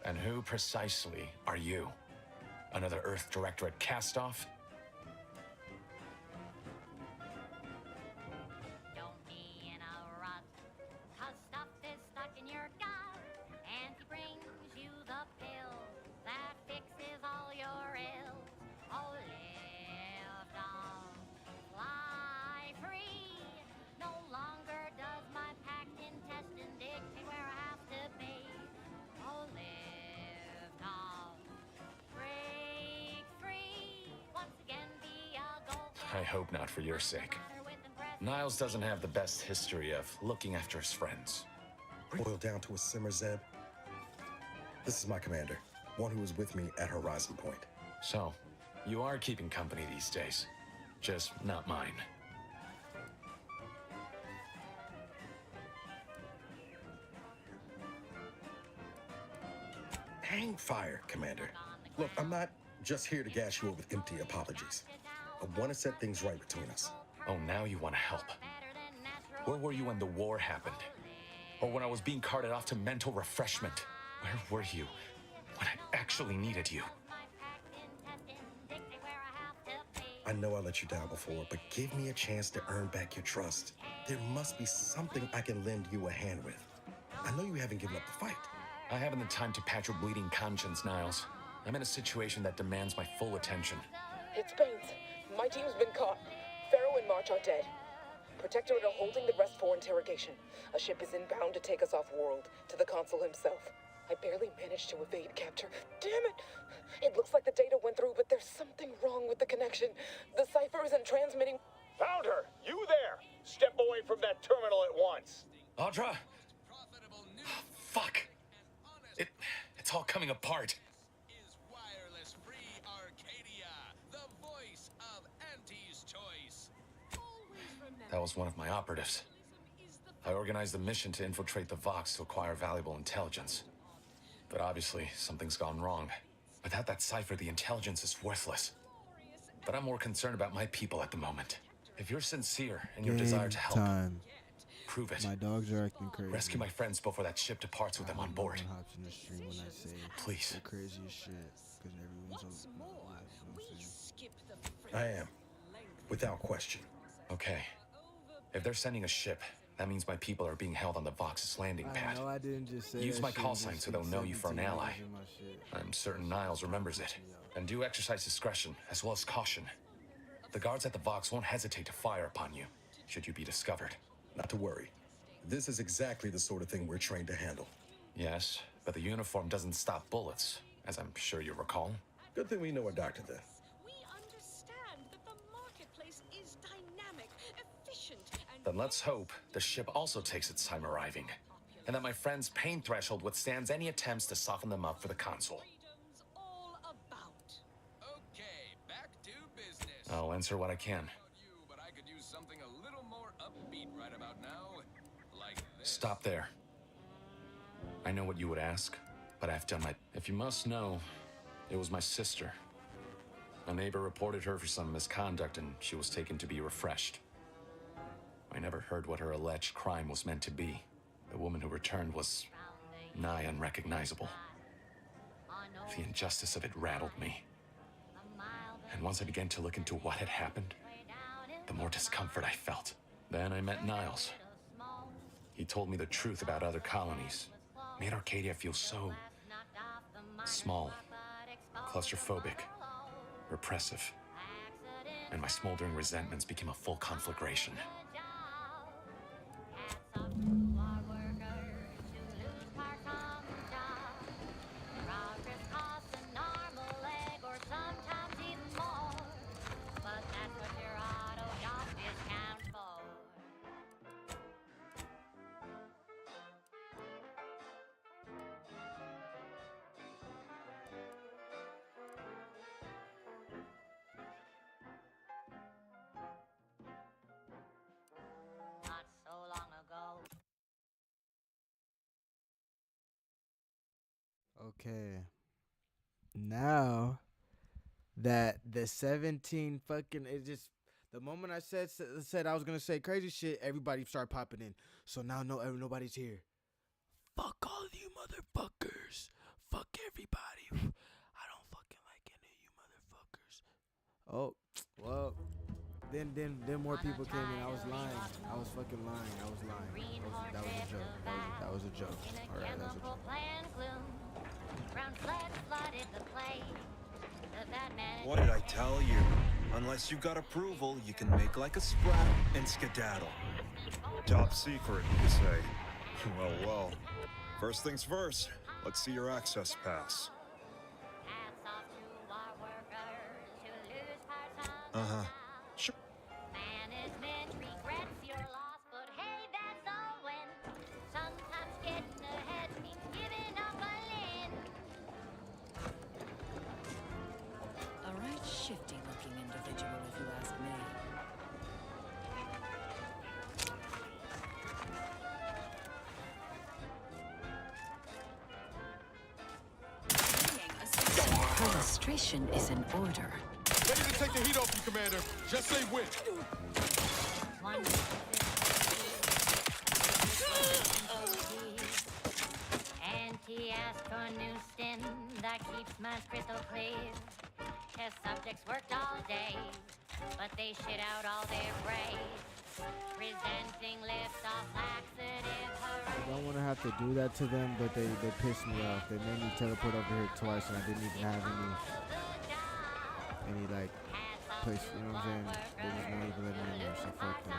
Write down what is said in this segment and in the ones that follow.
And who precisely are you? Another Earth Directorate castoff? Don't be in a rut, 'cause stuff is stuck in your gut, and he brings you the pill that fixes all your ills. Oh, live on, fly free. No longer does my packed intestine dictate where I have to be. Oh, live on, break free. Once again, be a go-getter. I hope not for your sake. Niles doesn't have the best history of looking after his friends. Boiled down to a simmer, Zeb. This is my commander, one who was with me at Horizon Point. So, you are keeping company these days. Just not mine. Hang fire, Commander. Look, I'm not just here to gas you up with empty apologies. I want to set things right between us. Oh, now you want to help. Where were you when the war happened? Or when I was being carted off to mental refreshment? Where were you when I actually needed you? I know I let you down before, but give me a chance to earn back your trust. There must be something I can lend you a hand with. I know you haven't given up the fight. I haven't the time to patch your bleeding conscience, Niles. I'm in a situation that demands my full attention. It's Baines. My team's been caught. Pharaoh and March are dead. Protectorate are holding the rest for interrogation. A ship is inbound to take us off-world, to the consul himself. I barely managed to evade capture. Damn it! It looks like the data went through, but there's something wrong with the connection. The cipher isn't transmitting. Found her! You there! Step away from that terminal at once! Audra! Oh, fuck! It's all coming apart. Is wireless free Arcadia, the voice of Auntie's choice. That was one of my operatives. I organized a mission to infiltrate the Vox to acquire valuable intelligence. But obviously, something's gone wrong. Without that cipher, the intelligence is worthless. But I'm more concerned about my people at the moment. If you're sincere in your desire to help, time. prove it. My dogs are acting crazy. Rescue my friends before that ship departs with them on board. Hops in the stream when I say Please. the craziest shit, because everyone's What's more, we skip the I am, without question. Okay. If they're sending a ship, that means my people are being held on the Vox's landing pad. I know I didn't just say Use that my shit, call just sign so speak they'll know you for an 17 ally. words in my shit. I'm certain Niles remembers it. And do exercise discretion, as well as caution. The guards at the Vox won't hesitate to fire upon you, should you be discovered. Not to worry. This is exactly the sort of thing we're trained to handle. Yes, but the uniform doesn't stop bullets, as I'm sure you recall. Good thing we know a doctor then. We understand that the marketplace is dynamic, efficient, and Then let's hope the ship also takes its time arriving, and that my friend's pain threshold withstands any attempts to soften them up for the consul. freedom's all about. Okay, back to business. I'll answer what I can. About you, but I could use something a little more upbeat right about now. Like this. Stop there. I know what you would ask, but I've done my... If you must know, it was my sister. A neighbor reported her for some misconduct, and she was taken to be refreshed. I never heard what her alleged crime was meant to be. The woman who returned was nigh unrecognizable. The injustice of it rattled me. And once I began to look into what had happened, the more discomfort I felt. Then I met Niles. He told me the truth about other colonies. Made Arcadia feel so small, claustrophobic, repressive. And my smoldering resentments became a full conflagration. Not so long ago. Okay. Now that the 17 fucking it just the moment I said I was gonna say crazy shit, everybody started popping in. So now nobody's here. Fuck all of you motherfuckers. fuck everybody. I don't fucking like any of you motherfuckers. Oh, well. Then more people came in. I was lying. I was fucking lying. I was lying. That was a joke. That was a joke. All right, that's a joke. What did I tell you? Unless you got approval, you can make like a sprat and skedaddle. Top secret, you say? Well. First things first, let's see your access pass. Uh-huh. Sure. Management regrets your loss, but hey, that's all when sometimes getting ahead means giving up a limb. A right shifty-looking individual, if you ask me. Registration is in order. Ready to take the heat off you, Commander. Just say when. Auntie asked for a new stem that keeps minds crystal clear. Test subjects worked all day, but they shit out all their brains. Presenting lift-off laxative I don't want to have to do that to them, but they pissed me off. They made me teleport over here twice, and I didn't even have any like place. You know what I'm saying? They just won't even let me in there. So fuck them.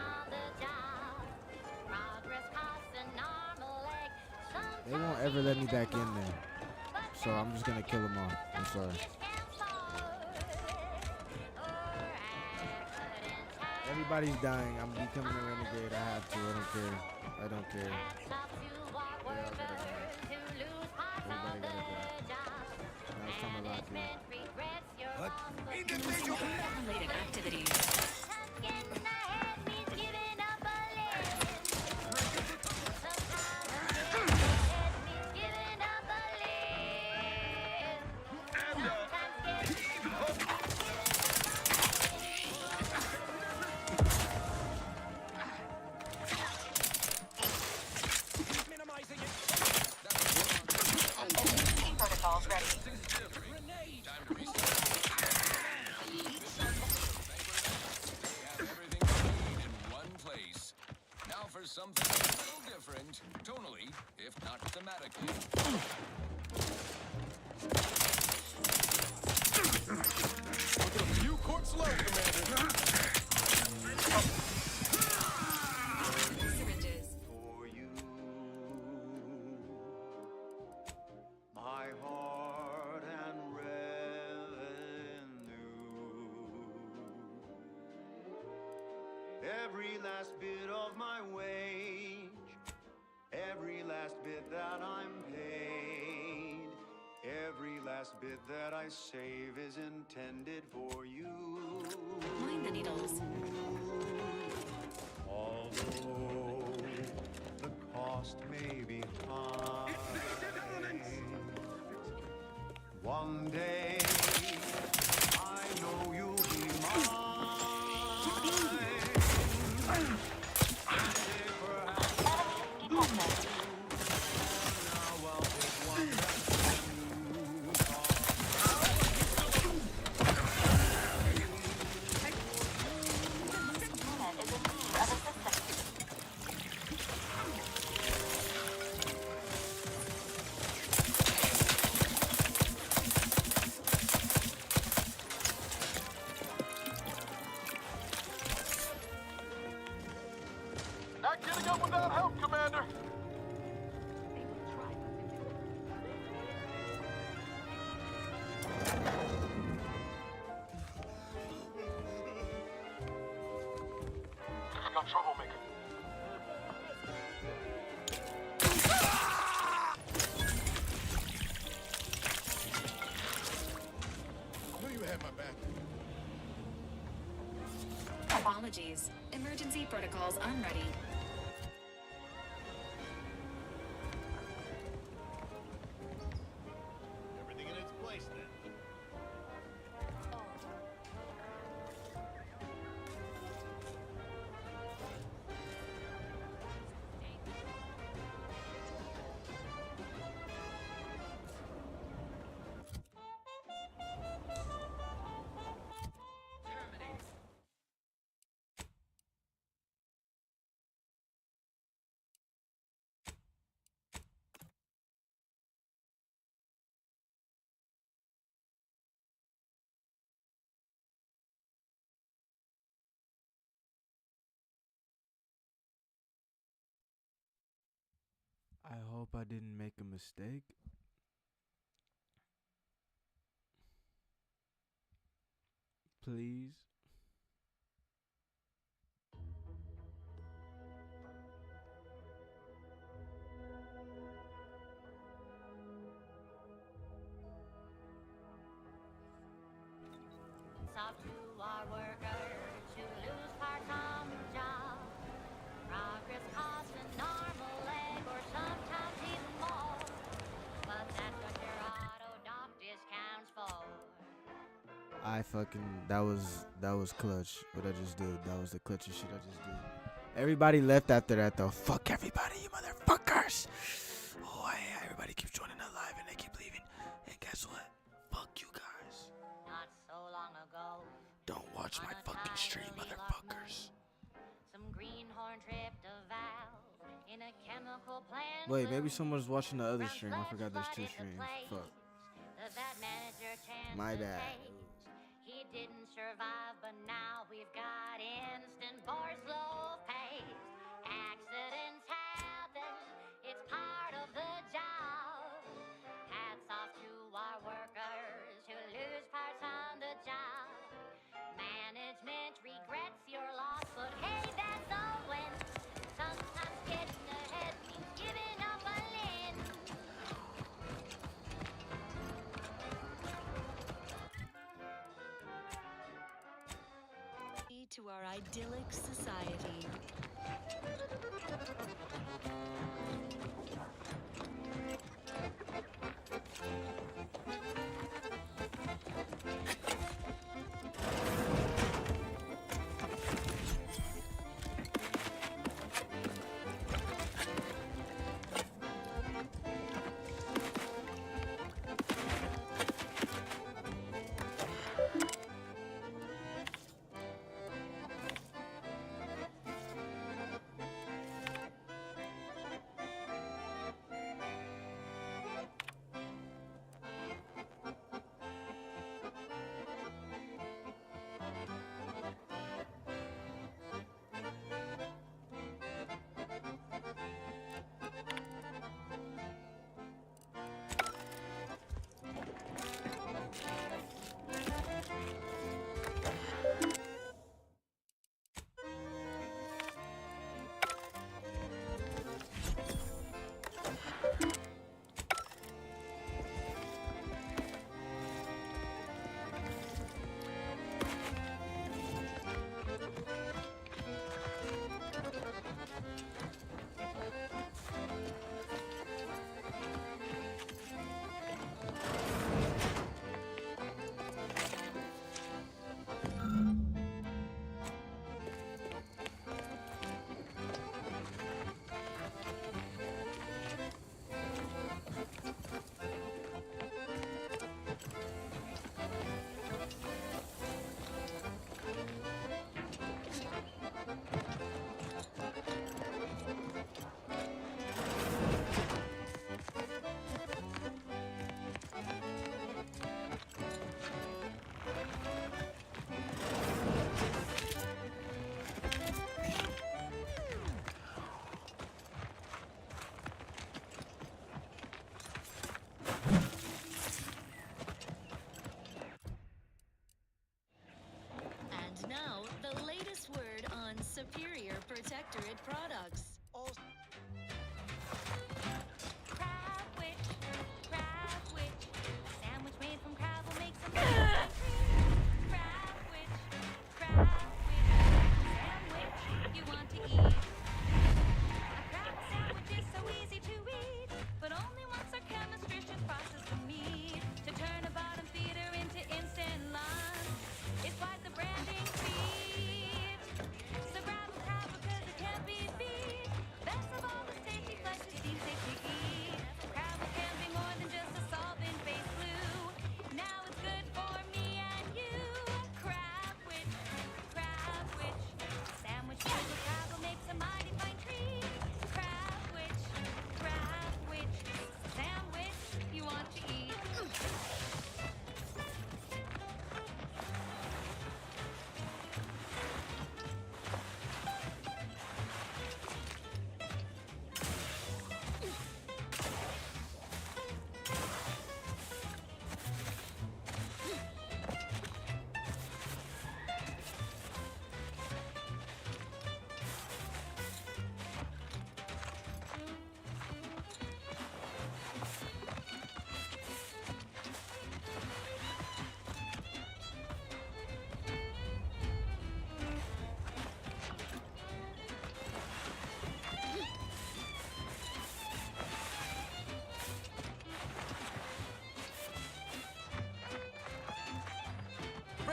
They won't ever let me back in there. So I'm just gonna kill them all. I'm sorry. Everybody's dying. I'm becoming a renegade. I have to. I don't care. I don't care. Everybody gotta die. Now it's time to lock in. What? Related activities. Protocols ready. Time to restart. Have everything we need in one place. Now for something a little different, tonally, if not thematically. Look at a few corpse low, Commander. Syringes. For you, my heart and revenue, every last bit of my wage, every last bit that I'm paid, every last bit that I save is intended for you. Mind the needles. Although the cost may be high, one day I know you'll be mine. Now I'll take one Not getting up without help, Commander. I got troublemaker. I knew you had my back. Apologies. Emergency protocols unready. Everything in its place then. hope I didn't make a mistake. Please. It's off to our workers who lose part-time job. Progress costs an arm, a leg, or sometimes even more. But that's what your auto doc discounts for. I fucking that was clutch. What I just did. That was the clutchest shit I just did. Everybody left after that though. Fuck everybody, you motherfuckers. Oh yeah, everybody keeps joining the live and they keep leaving. And guess what? Fuck you guys. Not so long ago. Don't watch my fucking stream, motherfuckers. Some greenhorn tripped a valve in a chemical plant. Wait, maybe someone's watching the other stream. I forgot there's two streams. Fuck. That manager My bad. He didn't survive, but now we've got instant bar slow pace. Accidents happen, it's part of the job. Hats off to our workers who lose parts on the job. Management regrets your loss, but hey, that's all when sometimes getting ahead means giving up a limb. To our idyllic society. And now, the latest word on Superior Protectorate products. Crabwich, a sandwich made from crab will make some Crabwich, sandwich you want to eat. A crab sandwich is so easy to eat, but only once our chemistricians process the meat to turn a bottom feeder into instant lunch. It's quite the branding feat. So grab a crab because it can't be beat.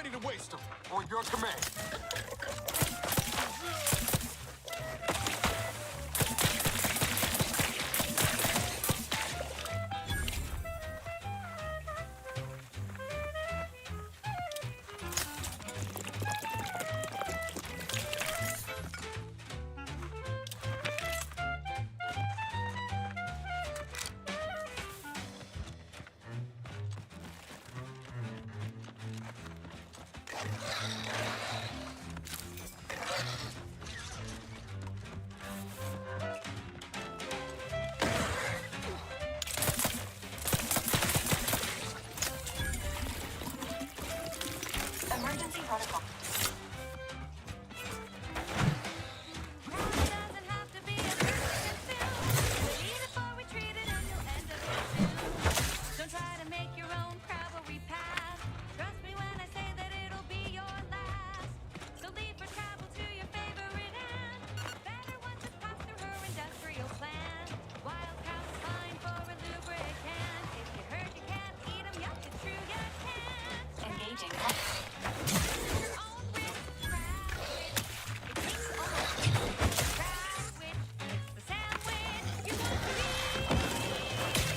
ready to waste them. On your command. Emergency protocol. Don't try to make your own cavalry path. Trust me when I say that it'll be your last. So leave for travel to your favorite aunt. Better once it's passed through her industrial plan. Wild cows fine for a lubricant. If you heard you can't eat 'em, yup, it's true you can't. Engaging. Your own risk, sandwich. It takes almost sandwich. It's the sandwich you want to eat.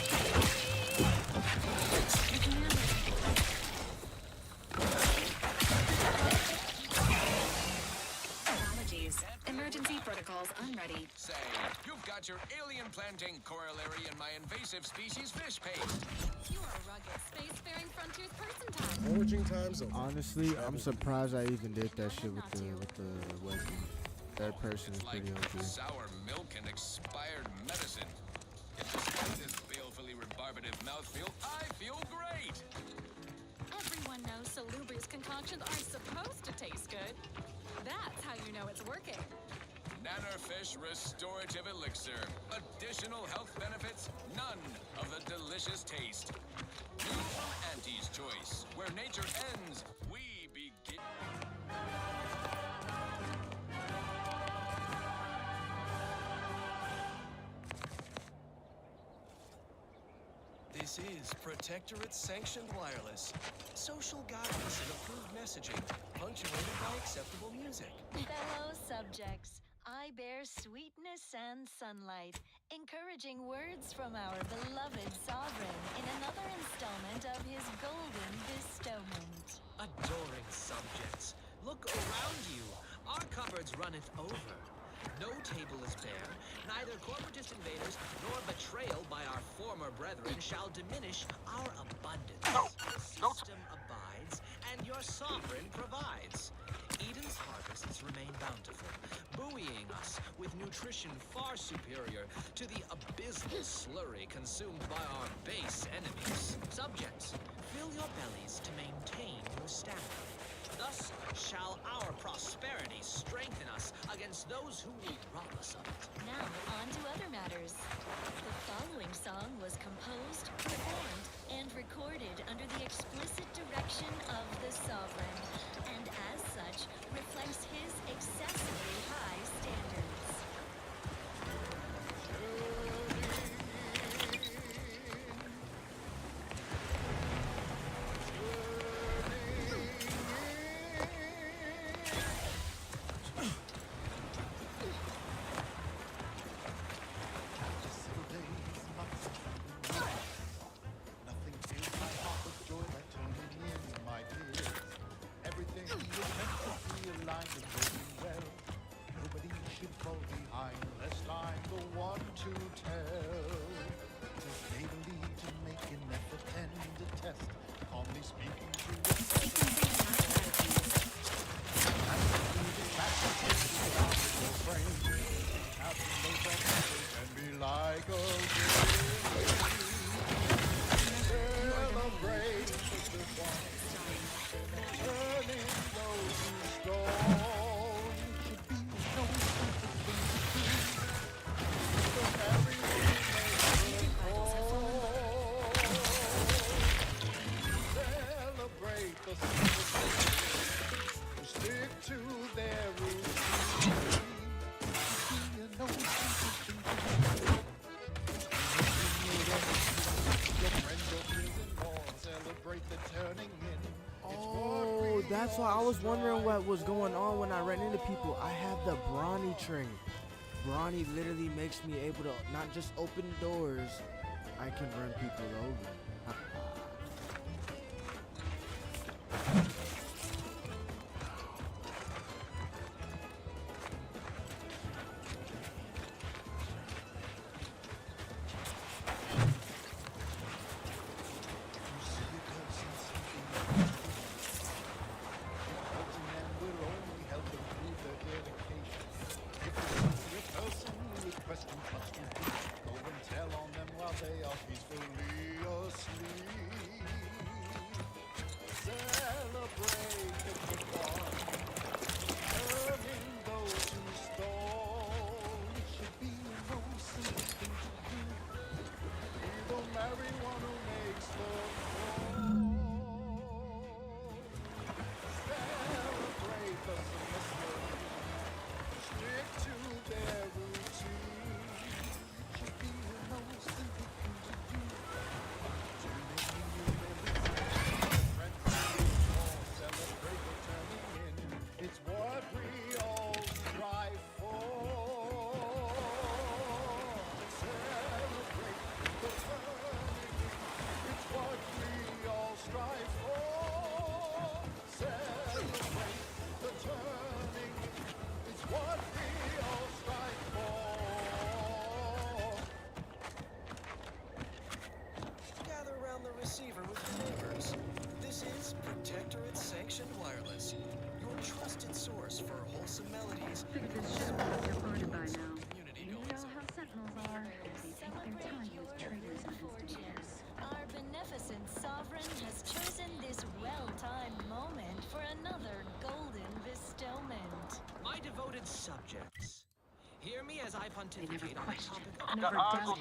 Apologies. Emergency protocols unready. Say, you've got your alien planting corollary in my invasive species fish paste. You are a rugged, spacefaring frontiers person type. Foraging times over. Honestly, I'm surprised I even did that shit with the weapon. Third person is Like pretty OP. sour milk and expired medicine. Yet despite this balefully rebarbative mouthfeel, I feel great. Everyone knows Salubrious concoctions aren't supposed to taste good. That's how you know it's working. Nannerfish Restorative Elixir. Additional health benefits, none of the delicious taste. New from Auntie's Choice, where nature ends, we begin. This is Protectorate Sanctioned Wireless. Social guidance and approved messaging, punctuated by acceptable music. Fellow subjects, I bear sweetness and sunlight, encouraging words from our beloved sovereign in another installment of his golden bestowment. Adoring subjects, look around you. Our cupboards runneth over. No table is bare, neither corporatist invaders nor betrayal by our former brethren shall diminish our abundance. The system abides, and your sovereign provides. Eden's harvests remain bountiful, buoying us with nutrition far superior to the abysmal slurry consumed by our base enemies. Subjects, fill your bellies to maintain your stamina. Thus shall our prosperity strengthen us against those who would rob us of it. Now, on to other matters. The following song was composed, performed, and recorded under the explicit direction of the sovereign, and as such, reflects his excessively high standards. Everything was meant to be aligned and working well. Nobody That's why I was wondering what was going on when I ran into people. I have the Brawny trait. Brawny literally makes me able to not just open doors, I can run people over. Receiver with your neighbors. This is Protectorate Sanctioned Wireless, your trusted source for wholesome melodies. Figured this show was recorded by now. You know how Sentinels are. They take their time with triggers and instigators. Our beneficent sovereign has chosen this well-timed moment for another golden bestowment. My devoted subjects, hear me as I pontificate on the topic Never doubted.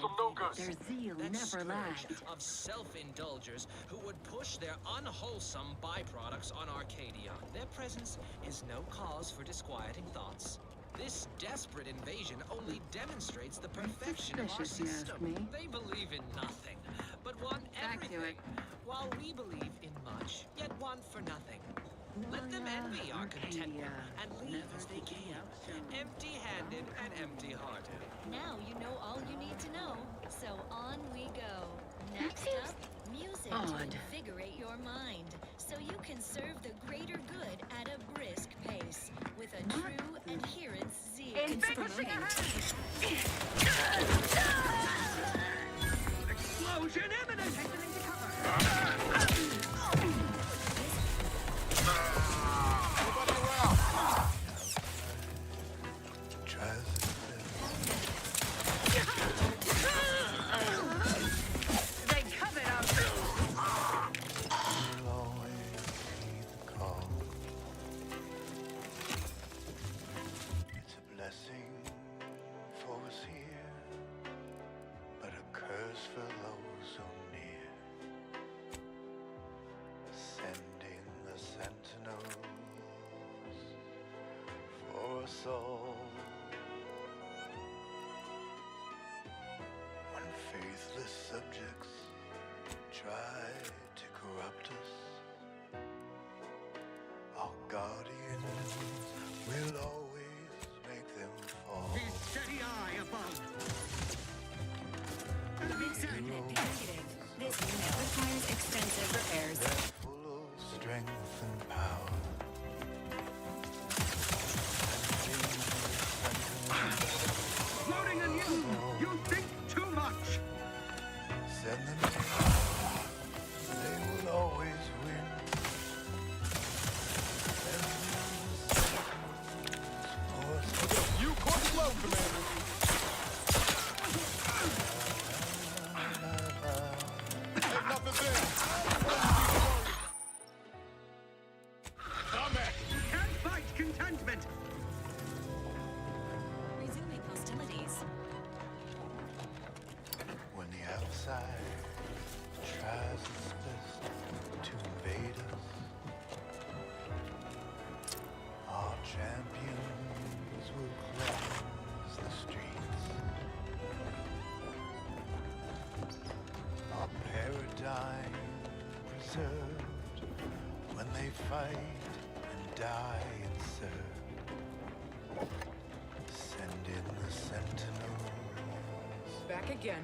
Their zeal never lagged. of self-indulgers who would push their unwholesome byproducts on Arcadia. Their presence is no cause for disquieting thoughts. This desperate invasion only demonstrates the perfection of our suspicious, you ask system. me. They believe in nothing, but want everything, while we believe in much, yet want for nothing. Let them envy our contentment and leave as they came, empty-handed and empty-hearted. Now you know all you need to know, so on we go. Next up, music to invigorate your mind, so you can serve the greater good at a brisk pace, with a true adherence zeal. Explosion imminent! Take them into cover. They come it up. You'll always heed the call. It's a blessing for us here, but a curse for those so near. Sending the sentinels for us all. When faithless subjects try to corrupt us, our guardians will always make them fall. His steady eye above. This unit requires extensive repairs. They're full of strength and power. Loading anew. You think too much. Send them in. They will always win. You caught the blow, Commander. Ain't nothing there. Combat. Can't fight contentment. Resuming hostilities. When the outside tries its best to invade us, our champions will cleanse the streets. Our paradigm preserved when they fight die and serve. Send in the sentinels. Back again.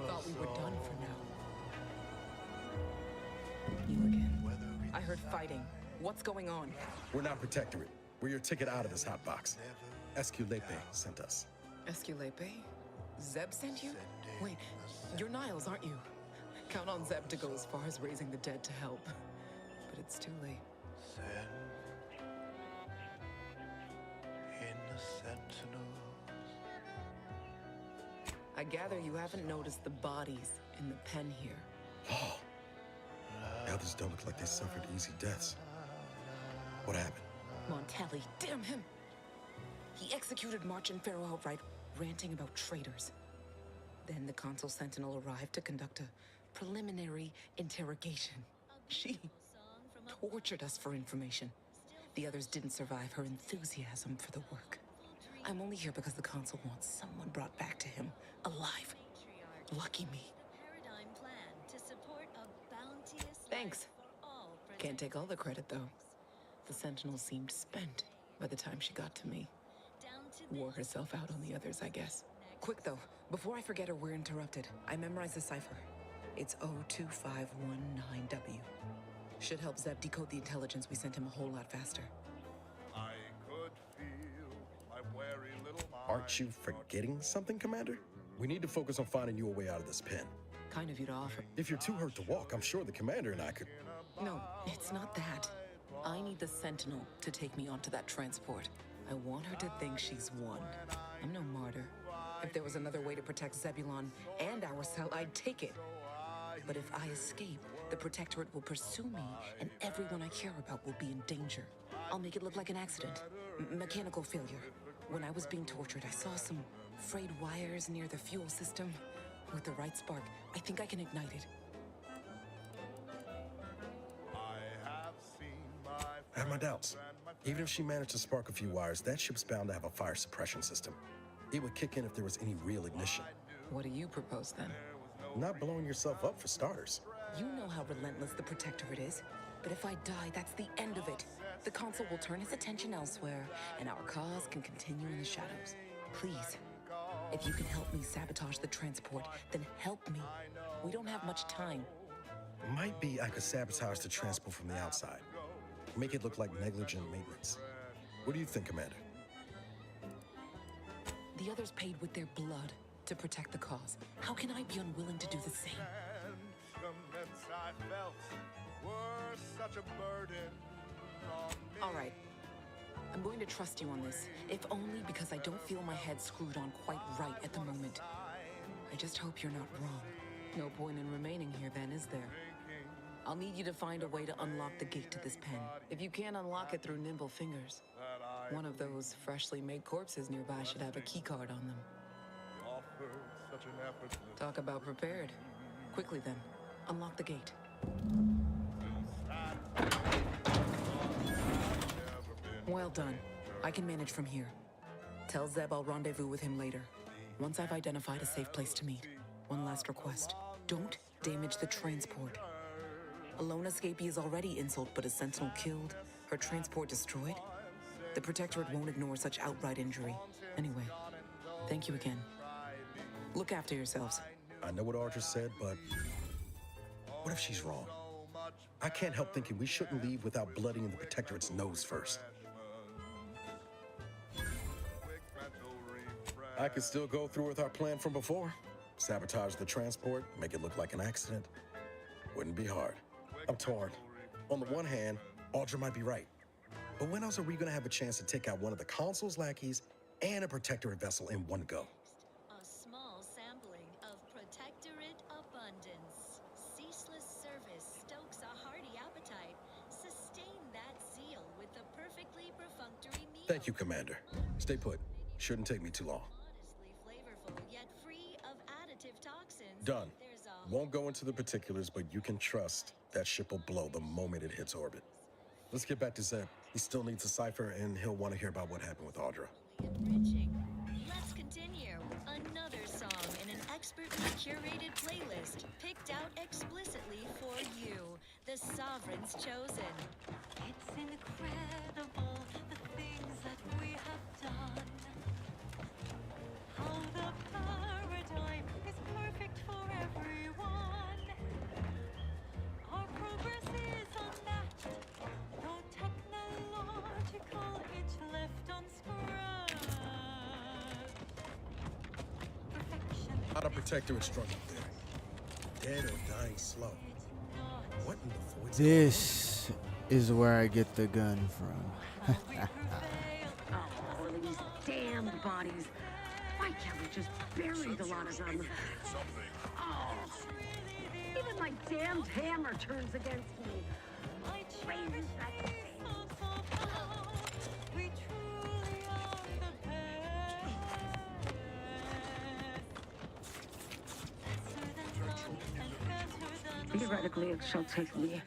Thought we were done for now. You again. I heard fighting. What's going on? We're not Protectorate. We're your ticket out of this hot box. Esculepe sent us. Esculepe? Zeb sent you? Wait, you're Niles, aren't you? Count on Zeb to go as far as raising the dead to help. But it's too late. Send in the sentinels. I gather you haven't noticed the bodies in the pen here. Oh. The others don't look like they suffered easy deaths. What happened? Montelli, damn him! He executed March and Pharaoh outright, ranting about traitors. Then the Consul Sentinel arrived to conduct a preliminary interrogation. She tortured us for information. The others didn't survive her enthusiasm for the work. I'm only here because the Consul wants someone brought back to him, alive. Lucky me. Paradigm plan to support a bounteous Thanks. life for all Can't take all the credit, though. The Sentinel seemed spent by the time she got to me. Wore herself out on the others, I guess. Quick, though, before I forget or we're interrupted, I memorized the cipher. It's O2519W. Should help Zeb decode the intelligence we sent him a whole lot faster. I could feel my wary little mind. Aren't you forgetting something, Commander? We need to focus on finding you a way out of this pen. Kind of you to offer. If you're too hurt to walk, I'm sure the Commander and I could... No, it's not that. I need the Sentinel to take me onto that transport. I want her to think she's won. I'm no martyr. If there was another way to protect Zebulon and our cell, I'd take it. But if I escape, the Protectorate will pursue me, and everyone I care about will be in danger. I'll make it look like an accident. Mechanical failure. When I was being tortured, I saw some frayed wires near the fuel system. With the right spark, I think I can ignite it. I have my doubts. Even if she managed to spark a few wires, that ship's bound to have a fire suppression system. It would kick in if there was any real ignition. What do you propose, then? Not blowing yourself up, for starters. You know how relentless the Protectorate is. But if I die, that's the end of it. The Consul will turn his attention elsewhere, and our cause can continue in the shadows. Please, if you can help me sabotage the transport, then help me. We don't have much time. Might be I could sabotage the transport from the outside. Make it look like negligent maintenance. What do you think, Commander? The others paid with their blood to protect the cause. How can I be unwilling to do the same? Sentiments I felt were such a burden on me. All right. I'm going to trust you on this, if only because I don't feel my head screwed on quite right at the moment. I just hope you're not wrong. No point in remaining here then, is there? I'll need you to find a way to unlock the gate to this pen. If you can't unlock it through nimble fingers, one of those freshly made corpses nearby should have a keycard on them. Such an effortless Talk about prepared. Quickly then, unlock the gate. Well done. I can manage from here. Tell Zeb I'll rendezvous with him later. Once I've identified a safe place to meet. One last request. Don't damage the transport. A lone escapee is already insult, but a Sentinel killed, her transport destroyed. The Protectorate won't ignore such outright injury. Anyway, thank you again. Look after yourselves. I know what Audra said, but what if she's wrong? I can't help thinking we shouldn't leave without blooding the Protectorate's nose first. I could still go through with our plan from before. Sabotage the transport, make it look like an accident. Wouldn't be hard. I'm torn. On the one hand, Audra might be right. But when else are we gonna have a chance to take out one of the Consul's lackeys and a Protectorate vessel in one go? A small sampling of Protectorate abundance. Ceaseless service stokes a hearty appetite. Sustain that zeal with the perfectly perfunctory meal. Thank you, Commander. Stay put. Shouldn't take me too long. Modestly flavorful, yet free of additive toxins. Done. There's a Won't go into the particulars, but you can trust that ship will blow the moment it hits orbit. Let's get back to Zeb. He still needs a cipher, and he'll want to hear about what happened with Audra. enriching. Let's continue. Another song in an expertly curated playlist picked out explicitly for you, the Sovereign's chosen. It's incredible the things that we have done. How the paradigm is perfect for everyone. Our progress is unmatched. No technological itch left unscratched. Perfection. How to Protectorate struggle there. Dead or dying slow. What in the void's This is where I get the gun from. Oh, these damned bodies. Why can't we just bury the lot of them? Oh, even my damned hammer turns against me. Raises that thing. We truly are the best. Theoretically, it shall take me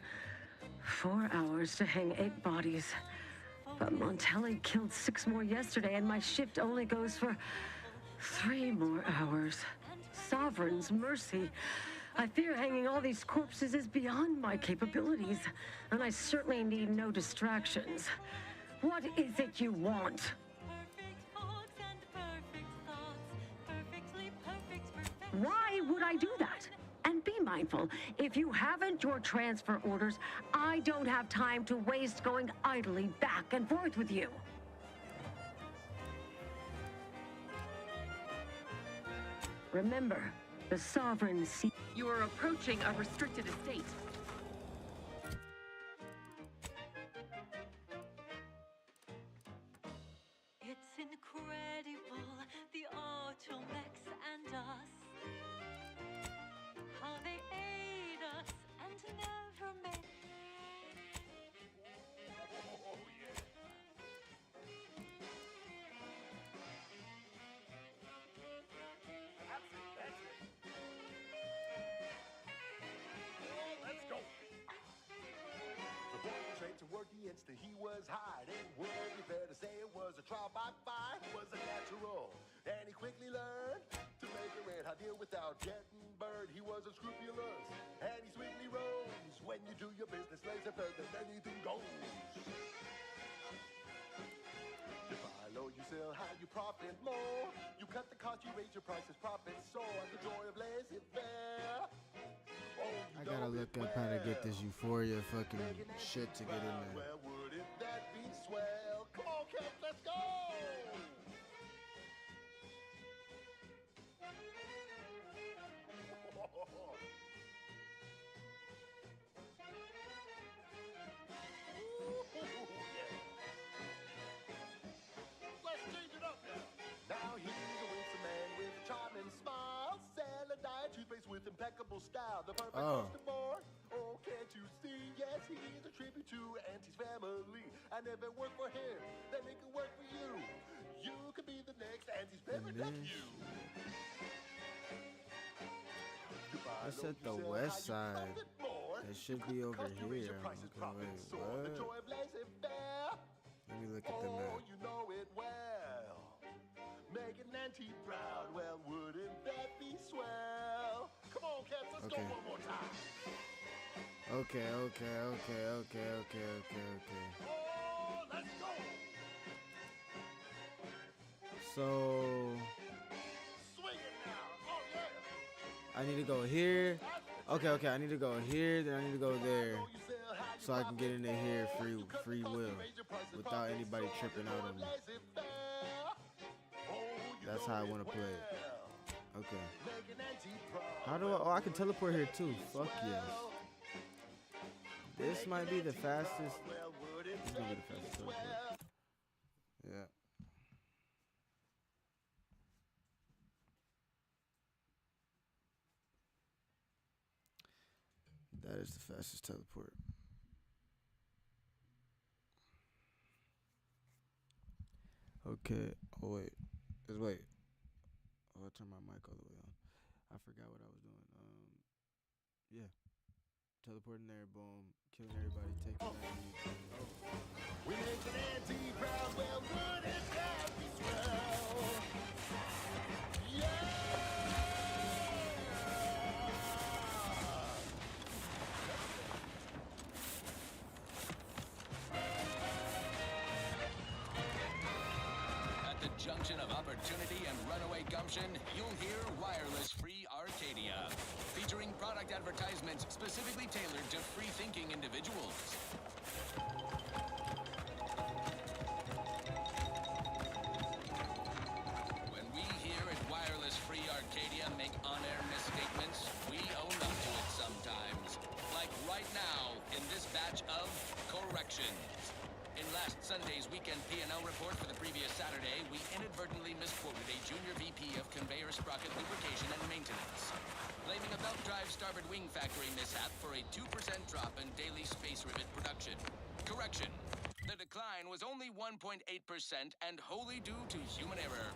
4 hours to hang 8 bodies. But Montelli killed 6 more yesterday, and my shift only goes for 3 more hours. Sovereign's mercy. I fear hanging all these corpses is beyond my capabilities, and I certainly need no distractions. What is it you want? Why would I do that? And be mindful, if you haven't your transfer orders, I don't have time to waste going idly back and forth with you. Remember, the Sovereign sees... You are approaching a restricted estate. It's incredible, the Automechs and us. How they aid us and never made. Let's go. The boy was trained to work the instant he was hired. It would be fair to say it was a trial by fire. It was a natural, and he quickly learned to make it red hot deal without getting burned. He was unscrupulous, and he swiftly rose. When you do your business, laser further than anything goes. You buy low, you sell high, you profit more. You cut the cost, you raise your prices, profits soar. The joy of laissez-faire. I gotta look up how to get this Euphoria fucking shit to get in there. Well, wouldn't that be swell? Come on, kids, let's go! Let's change it up now. Now he's a winsome man with a charming smile. Celandine toothpaste with impeccable style. The perfect customer. Oh, can't you see? Yes, he's a tribute to Auntie's family. I never work for him. They make it work for you. You could be the next Auntie's favorite nephew. It's at the west side. It should be over here. Okay, wait, what? Let me look at the map. You know it well. Making Auntie proud. Well, wouldn't that be swell? Come on, cats, let's go one more time. Okay. Oh, let's go. So Swing it now. Oh, yeah. I need to go here. Okay, I need to go here, then I need to go there. So I can get into here free will without anybody tripping out on me. That's how I want to play it. Okay. How do I? Oh, I can teleport here too. Fuck yes. This might be the fastest. This might be the fastest teleport. Yeah. That is the fastest teleport. Okay. Oh wait. Just wait. Oh, I turned my mic all the way on. I forgot what I was doing. Yeah. Teleporting there, boom. Killing everybody, taking that. We make an Auntie proud. Well, wouldn't that be swell? Yeah. opportunity and runaway gumption, you'll hear Wireless Free Arcadia, featuring product advertisements specifically tailored to free-thinking individuals. When we here at Wireless Free Arcadia make on-air misstatements, we own up to it sometimes. Like right now, in this batch of corrections. In last Sunday's weekend P&L report for the previous Saturday, we inadvertently misquoted a junior VP of conveyor sprocket lubrication and maintenance, blaming a belt drive starboard wing factory mishap for a 2% drop in daily space rivet production. Correction. The decline was only 1.8% and wholly due to human error.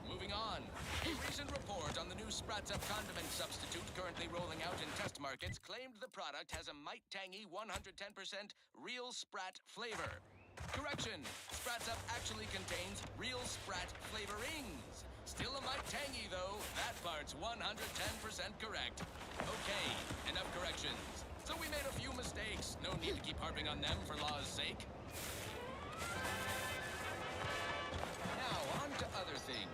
Moving on. A recent report on the new Sprats Up condiment substitute currently rolling out in test markets claimed the product has a might tangy 110% real Sprat flavor. Correction. Sprats Up actually contains real Sprat flavorings. Still a might tangy though. That part's 110% correct. Okay, enough corrections. So we made a few mistakes. No need to keep harping on them for law's sake. Now, on to other things.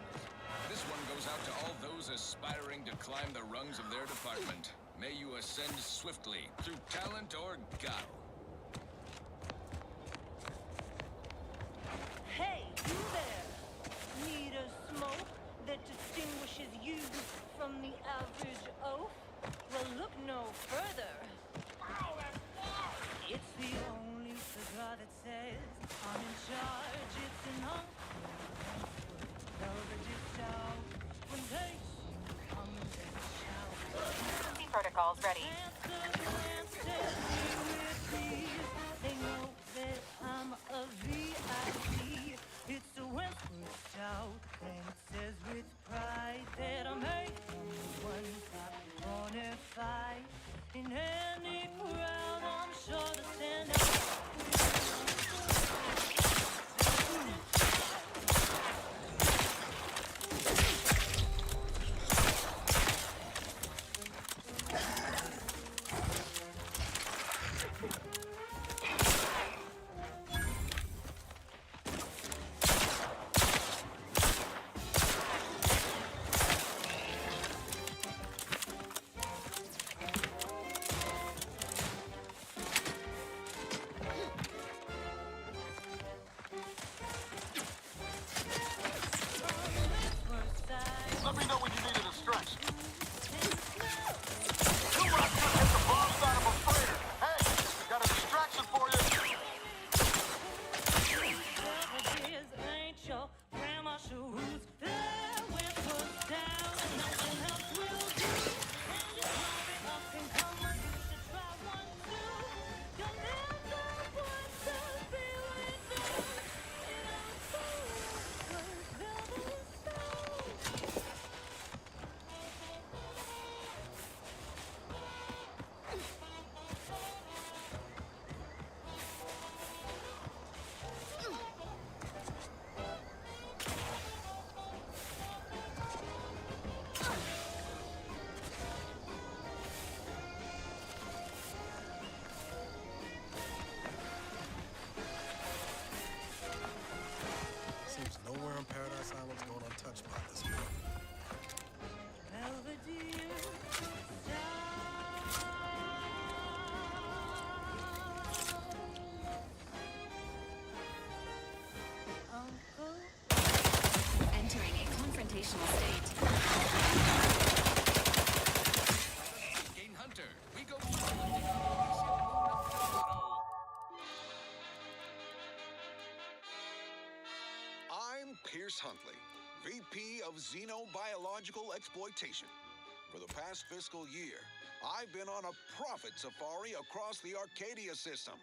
This one goes out to all those aspiring to climb the rungs of their department. May you ascend swiftly, through talent or guile. Hey, you there! Need a smoke that distinguishes you from the average oaf? Well, look no further. It's the only cigar that says I'm in charge. It's an velvety stout. When they come and they shout. Safety protocols ready. They know that I'm a VIP. It's a Westwood stout, and it says with pride that I'm one top bonafide. In any crowd, I'm sure to stand out. Let me know when you need a distraction. You rock just hit the bomb side of a freighter. Hey, got a distraction for you. Beverages ain't your grandma shoes. They're Westwood down, and nothing else will do. And you love it up and come on, you should try one too. You'll never want to feel it though. In a Westwood velvet soul. Seems nowhere in Paradise Island's going untouched by this girl. Belvedere Uncle. Entering a confrontational state. Gain Hunter, we go. I'm Pierce Huntley, VP of Xenobiological Exploitation. For the past fiscal year, I've been on a profit safari across the Arcadia system,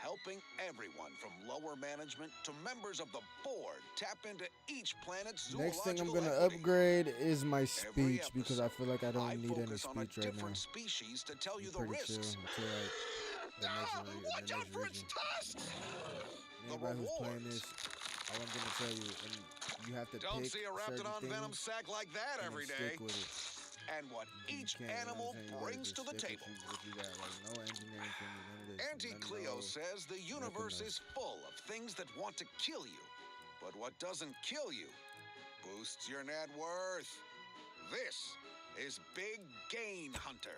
helping everyone from lower management to members of the board tap into each planet's zoological Next thing I'm gonna equity. upgrade is my speech because I feel like I don't need any Focus on a speech right now. different species to tell you I'm the pretty chill risks. until like the next region. Anybody who's playing this, all I'm gonna tell you, and you have to Don't pick see a certain Raptidon venom things sac like that and every then day. stick with it. And what each You can't, you know animal what I'm saying? You gotta brings just to the stick table. with what you got. Like no engineering for me, none of this. Auntie none of Cleo no- says the universe is full of things that want to kill you. But what doesn't kill you boosts your net worth. This is Big Gain Hunter.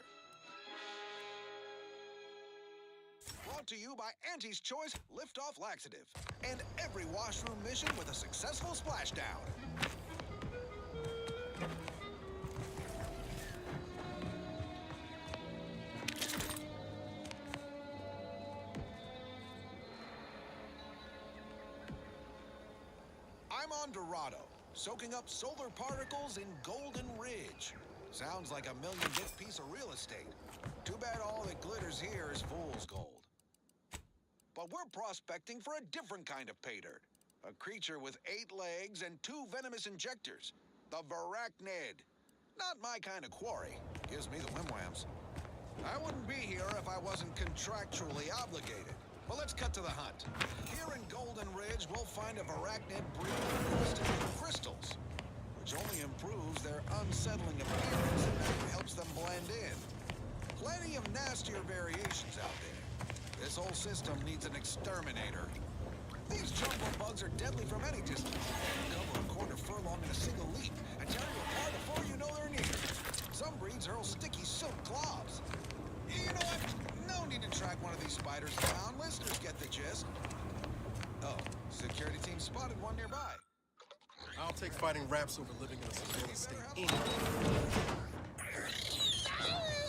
Brought to you by Auntie's Choice Lift-Off Laxative. And every washroom mission with a successful splashdown. I'm on Dorado, soaking up solar particles in Golden Ridge. Sounds like a million-bit piece of real estate. Too bad all that glitters here is fool's gold. But we're prospecting for a different kind of pay dirt. A creature with 8 legs and 2 venomous injectors. The Varachnid. Not my kind of quarry. Gives me the wimwams. I wouldn't be here if I wasn't contractually obligated. But let's cut to the hunt. Here in Golden Ridge, we'll find a Varachnid breed encrusted with crystals, which only improves their unsettling appearance and helps them blend in. Plenty of nastier variations out there. This whole system needs an exterminator. These jumbo bugs are deadly from any distance. Cover a quarter furlong in a single leap and tear you apart before you know they're near. Some breeds hurl sticky silk claws. You know what? No need to track one of these spiders down. Listeners get the gist. Oh, security team spotted one nearby. I'll take fighting raps over living in a surveillance state any day.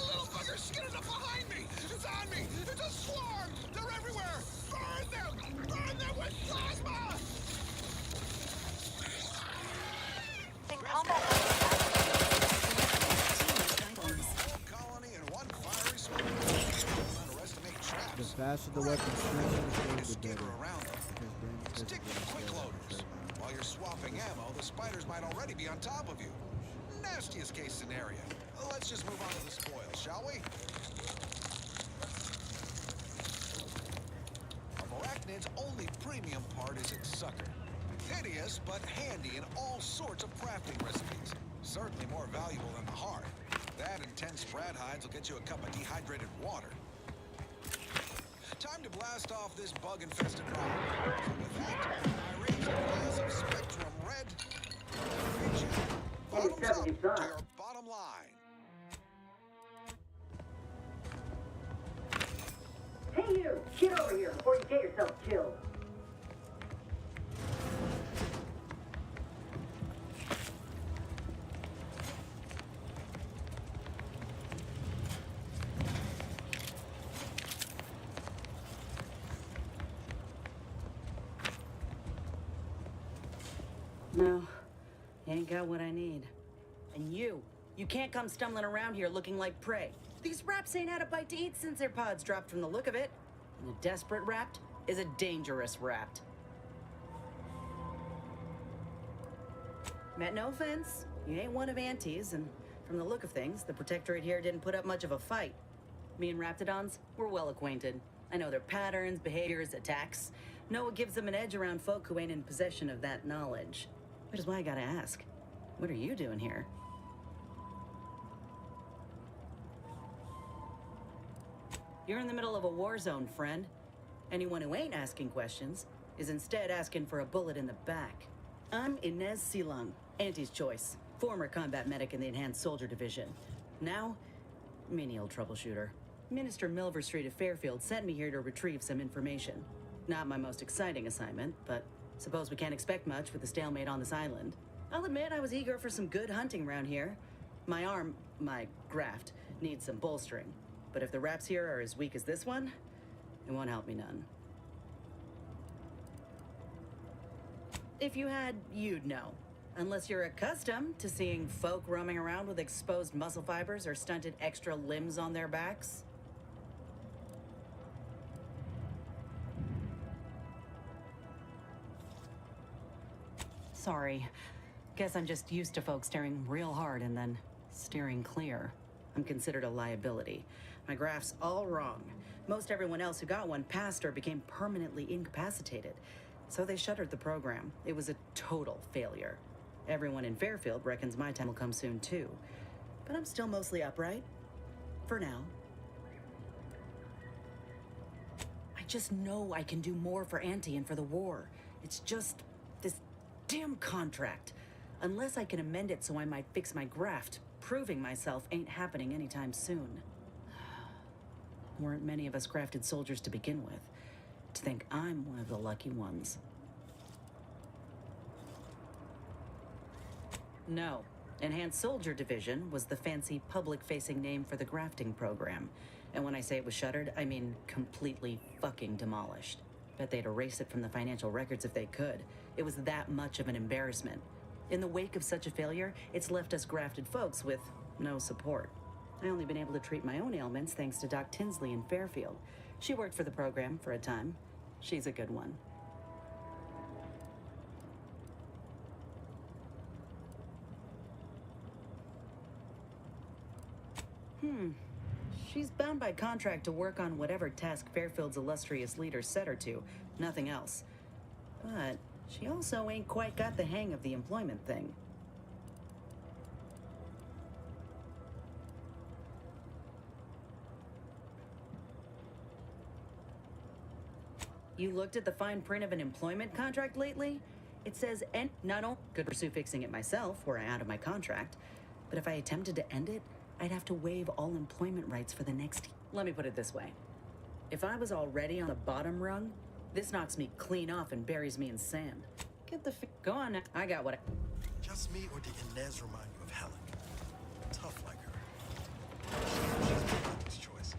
Little fuckers, get enough behind me! It's on me! It's a swarm! They're everywhere! Burn them! Burn them with plasma! In combat. Colony in one fiery smoke. Don't underestimate traps. The faster the weapon strength, the better. Around them. Stick with quick loaders. While you're swapping ammo, the spiders might already be on top of you. Nastiest case scenario. Let's just move on to the spoils, shall we? A Varachnid's only premium part is its sucker. Hideous, but handy in all sorts of crafting recipes. Certainly more valuable than the heart. That and 10 sprat hides will get you a cup of dehydrated water. Time to blast off this bug-infested rock. So with that, I raise a glass of Spectrum Red. Reach bottoms up to your bottom line. Hey you! Get over here before you get yourself killed. No, you ain't got what I need. And you can't come stumbling around here looking like prey. These raps ain't had a bite to eat since their pods dropped from the look of it. And a desperate rapt is a dangerous rapt. Meant no offense, you ain't one of Auntie's, and from the look of things, the Protectorate here didn't put up much of a fight. Me and Raptidons, we're well acquainted. I know their patterns, behaviors, attacks. Know what gives them an edge around folk who ain't in possession of that knowledge. Which is why I gotta ask, what are you doing here? You're in the middle of a war zone, friend. Anyone who ain't asking questions is instead asking for a bullet in the back. I'm Inez Silung, Auntie's Choice, former combat medic in the Enhanced Soldier Division. Now, menial troubleshooter. Minister Milver Street of Fairfield sent me here to retrieve some information. Not my most exciting assignment, but suppose we can't expect much with the stalemate on this island. I'll admit I was eager for some good hunting around here. My arm, my graft, needs some bolstering. But if the raps here are as weak as this one, it won't help me none. If you had, you'd know. Unless you're accustomed to seeing folk roaming around with exposed muscle fibers or stunted extra limbs on their backs. Sorry. Guess I'm just used to folks staring real hard and then steering clear. I'm considered a liability. My graph's all wrong. Most everyone else who got one passed or became permanently incapacitated. So they shuttered the program. It was a total failure. Everyone in Fairfield reckons my time will come soon too. But I'm still mostly upright. For now. I just know I can do more for Auntie and for the war. It's just this damn contract. Unless I can amend it so I might fix my graft, proving myself ain't happening anytime soon. Weren't many of us grafted soldiers to begin with. To think I'm one of the lucky ones. No. Enhanced Soldier Division was the fancy public-facing name for the grafting program. And when I say it was shuttered, I mean completely fucking demolished. Bet they'd erase it from the financial records if they could. It was that much of an embarrassment. In the wake of such a failure, it's left us grafted folks with no support. I only been able to treat my own ailments thanks to Doc Tinsley in Fairfield. She worked for the program for a time. She's a good one. She's bound by contract to work on whatever task Fairfield's illustrious leader set her to, nothing else. But she also ain't quite got the hang of the employment thing. You looked at the fine print of an employment contract lately? It says, and not only could pursue fixing it myself were I out of my contract, but if I attempted to end it, I'd have to waive all employment rights for the next. Let me put it this way. If I was already on the bottom rung, this knocks me clean off and buries me in sand. Get the go on now. I got what I... Just me, or did Inez remind you of Helen? Tough like her. She's my brother's choice.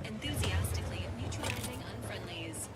Enthusiastically neutralizing unfriendlies.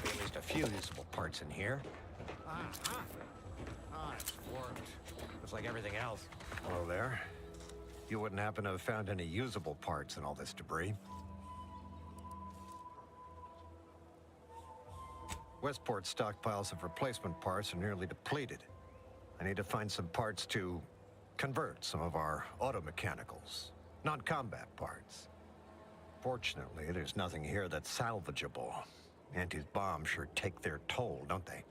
At least a few usable parts in here. It's worked. Looks like everything else. Hello there. You wouldn't happen to have found any usable parts in all this debris? Westport's stockpiles of replacement parts are nearly depleted. I need to find some parts to convert some of our automechanicals, non-combat parts. Fortunately, there's nothing here that's salvageable. Auntie's bombs sure take their toll, don't they?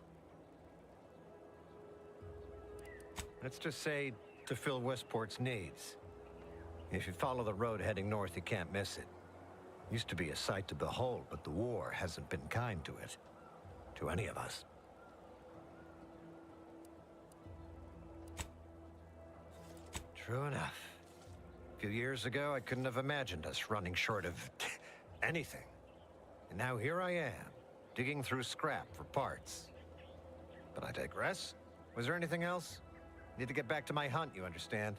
Let's just say to fill Westport's needs. If you follow the road heading north, you can't miss it. Used to be a sight to behold, but the war hasn't been kind to it. To any of us. True enough. A few years ago, I couldn't have imagined us running short of anything. And now here I am, digging through scrap for parts. But I digress. Was there anything else? Need to get back to my hunt, you understand?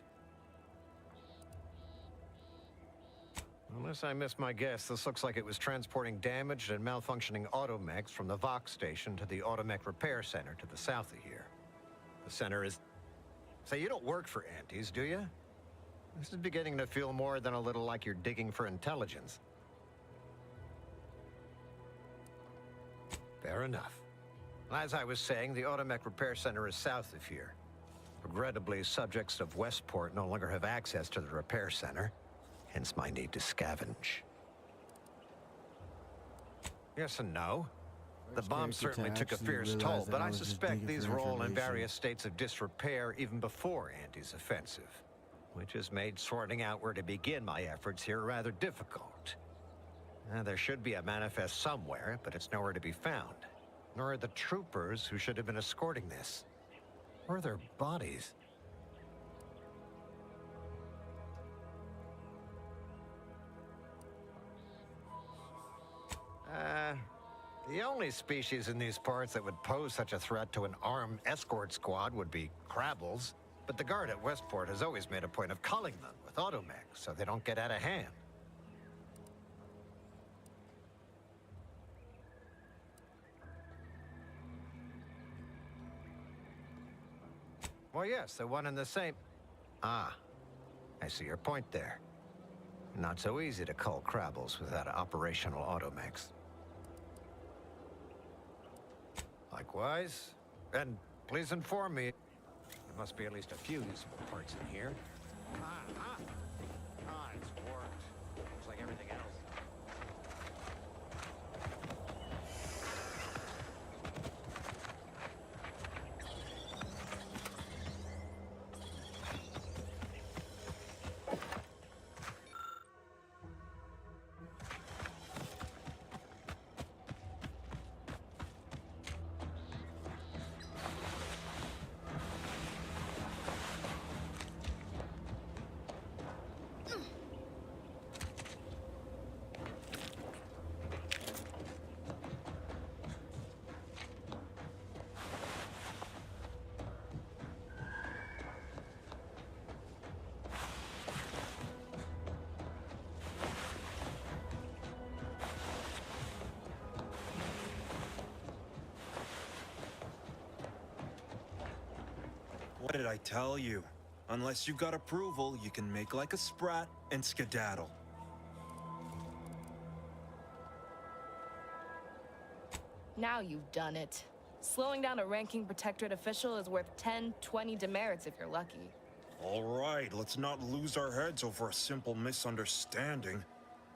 Unless I missed my guess, this looks like it was transporting damaged and malfunctioning automechs from the Vox station to the Automech Repair Center to the south of here. The center is... Say, you don't work for Auntie's, do you? This is beginning to feel more than a little like you're digging for intelligence. Fair enough. As I was saying, the Automech Repair Center is south of here. Regrettably, subjects of Westport no longer have access to the repair center. Hence my need to scavenge. Yes and no. The bomb certainly took a fierce toll, but I suspect these were all in various states of disrepair even before Auntie's offensive, which has made sorting out where to begin my efforts here rather difficult. There should be a manifest somewhere, but it's nowhere to be found. Nor are the troopers who should have been escorting this. Or their bodies. The only species in these parts that would pose such a threat to an armed escort squad would be Crabbles. But the guard at Westport has always made a point of culling them with automechs so they don't get out of hand. Well, yes, the one and the same. Ah, I see your point there. Not so easy to cull Crabbles without operational automechs. Likewise. And please inform me. There must be at least a few usable parts in here. It's worked. Looks like everything else. What did I tell you? Unless you've got approval, you can make like a sprat and skedaddle. Now you've done it. Slowing down a ranking protectorate official is worth 10, 20 demerits if you're lucky. All right, let's not lose our heads over a simple misunderstanding.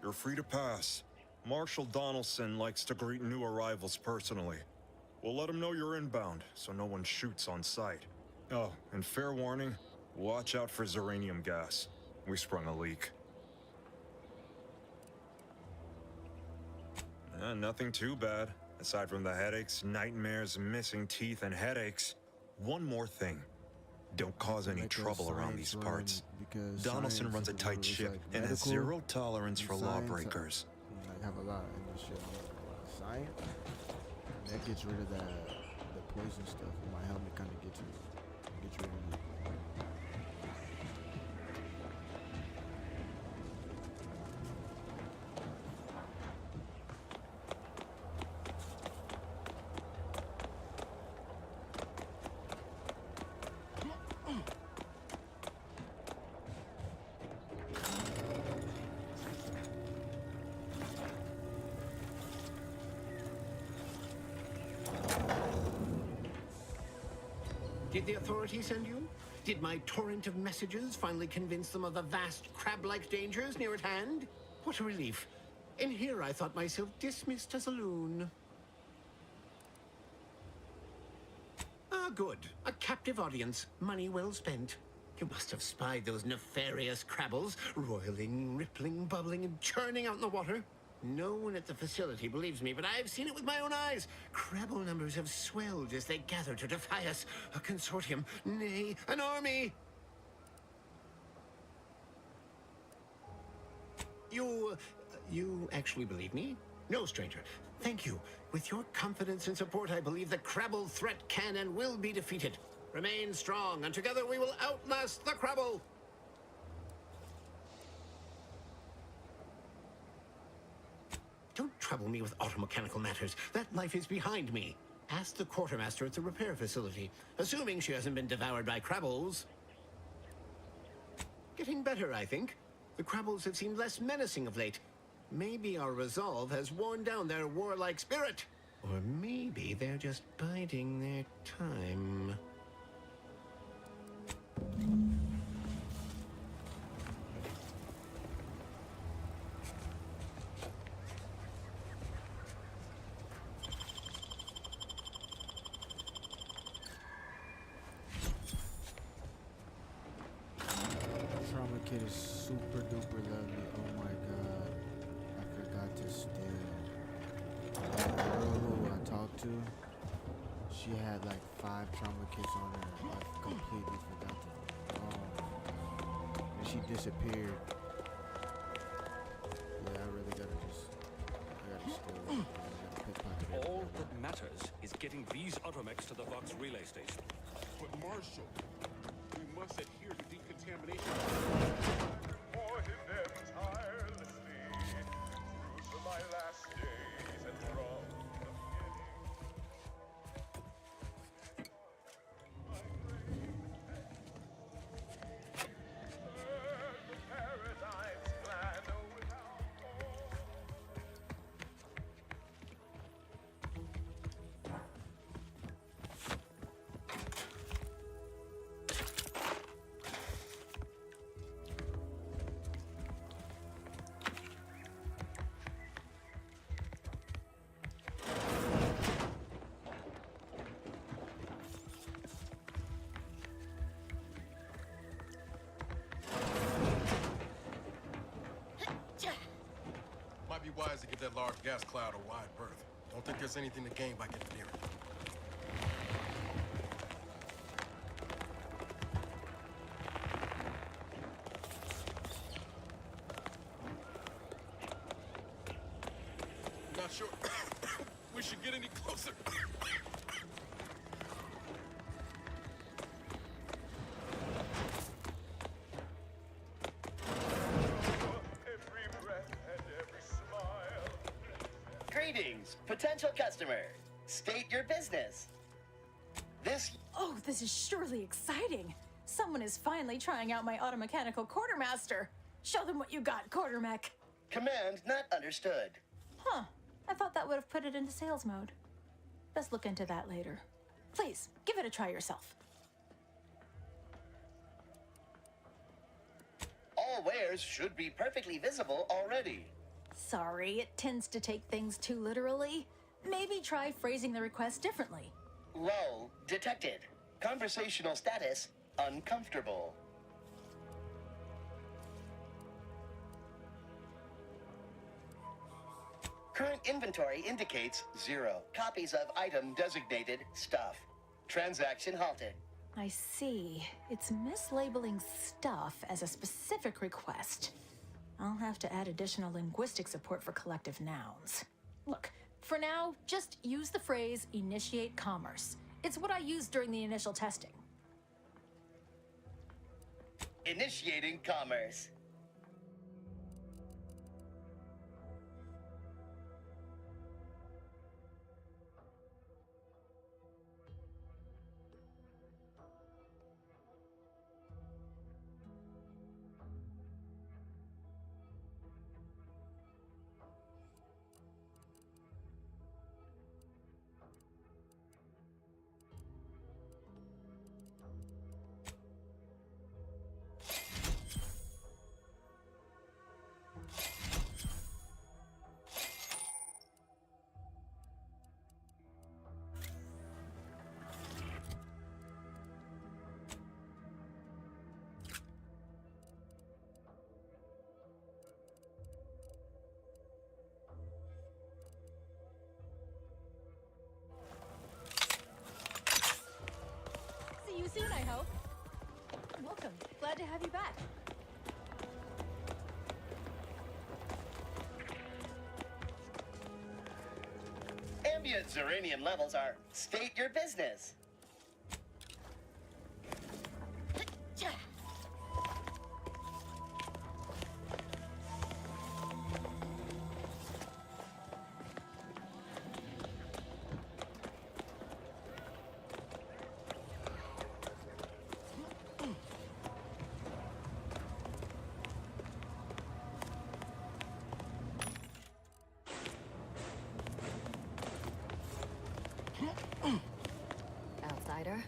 You're free to pass. Marshal Donaldson likes to greet new arrivals personally. We'll let him know you're inbound, so no one shoots on sight. Oh, and fair warning, watch out for Zeranium gas. We sprung a leak. Nothing too bad. Aside from the headaches, nightmares, missing teeth, and headaches. One more thing. Don't cause any trouble around these parts. Donaldson runs a tight ship and has zero tolerance for lawbreakers. Like, have a lot in this shit. A lot of science. That gets rid of the poison stuff. My helmet kind of gets rid of it. Did the authorities send you? Did my torrent of messages finally convince them of the vast crab-like dangers near at hand? What a relief. In here I thought myself dismissed as a loon. Ah, good. A captive audience. Money well spent. You must have spied those nefarious crabbles, roiling, rippling, bubbling, and churning out in the water. No one at the facility believes me, but I've seen it with my own eyes. Crabble numbers have swelled as they gather to defy us. A consortium, nay, an army. You actually believe me? No, stranger. Thank you. With your confidence and support, I believe the Crabble threat can and will be defeated. Remain strong, and together we will outlast the Crabble. Don't trouble me with automechanical matters. That life is behind me. Ask the quartermaster at the repair facility, assuming she hasn't been devoured by Crabbles. Getting better, I think. The Crabbles have seemed less menacing of late. Maybe our resolve has worn down their warlike spirit. Or maybe they're just biding their time. Trauma kit is super duper lovely. Oh my god. I forgot to steal. That girl who I talked to, she had like 5 trauma kits on her. I completely forgot to. And she disappeared. Yeah, I really gotta steal it. All that matters is getting these automechs to the Vox relay station. But Marshal, we must adhere to decontamination. Supported them tirelessly through my last days and from the paradigm's plan without Might be wise to give that large gas cloud a wide berth. Don't think there's anything to gain by getting near it. Not sure we should get any closer. Greetings, potential customer. State your business. This Oh, this is surely exciting. Someone is finally trying out my automechanical quartermaster. Show them what you got, quartermech. Command not understood. Huh. I thought that would have put it into sales mode. Let's look into that later. Please, give it a try yourself. All wares should be perfectly visible already. Sorry, it tends to take things too literally. Maybe try phrasing the request differently. Lull detected. Conversational status uncomfortable. Current inventory indicates 0 copies of item designated stuff. Transaction halted. I see. It's mislabeling stuff as a specific request. I'll have to add additional linguistic support for collective nouns. Look, for now, just use the phrase initiate commerce. It's what I used during the initial testing. Initiating commerce. See you soon, I hope. Welcome. Glad to have you back. Ambient Zeranium levels are state your business. Outsider?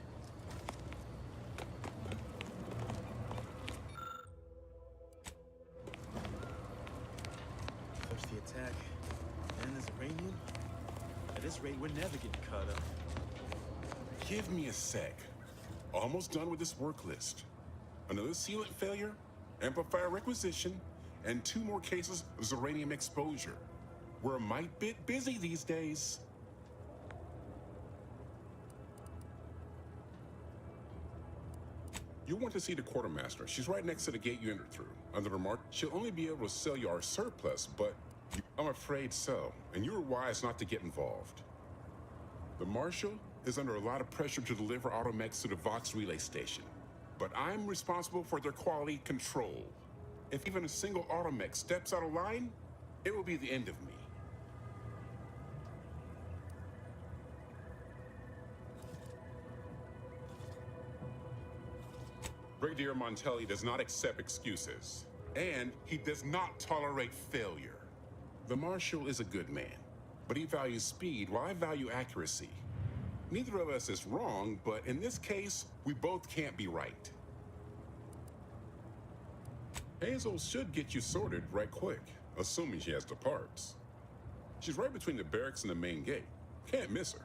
Push the attack. And there's uranium? At this rate, we're never getting caught up. Give me a sec. Almost done with this work list. Another sealant failure, amplifier requisition, and 2 more cases of Zeranium exposure. We're a mite bit busy these days. You want to see the quartermaster. She's right next to the gate you entered through. Under the mark, she'll only be able to sell you our surplus, but I'm afraid so, and you were wise not to get involved. The Marshal is under a lot of pressure to deliver automechs to the Vox relay station, but I'm responsible for their quality control. If even a single automech steps out of line, it will be the end of me. Brigadier Montelli does not accept excuses, and he does not tolerate failure. The Marshal is a good man, but he values speed while I value accuracy. Neither of us is wrong, but in this case, we both can't be right. Hazel should get you sorted right quick, assuming she has the parts. She's right between the barracks and the main gate. Can't miss her.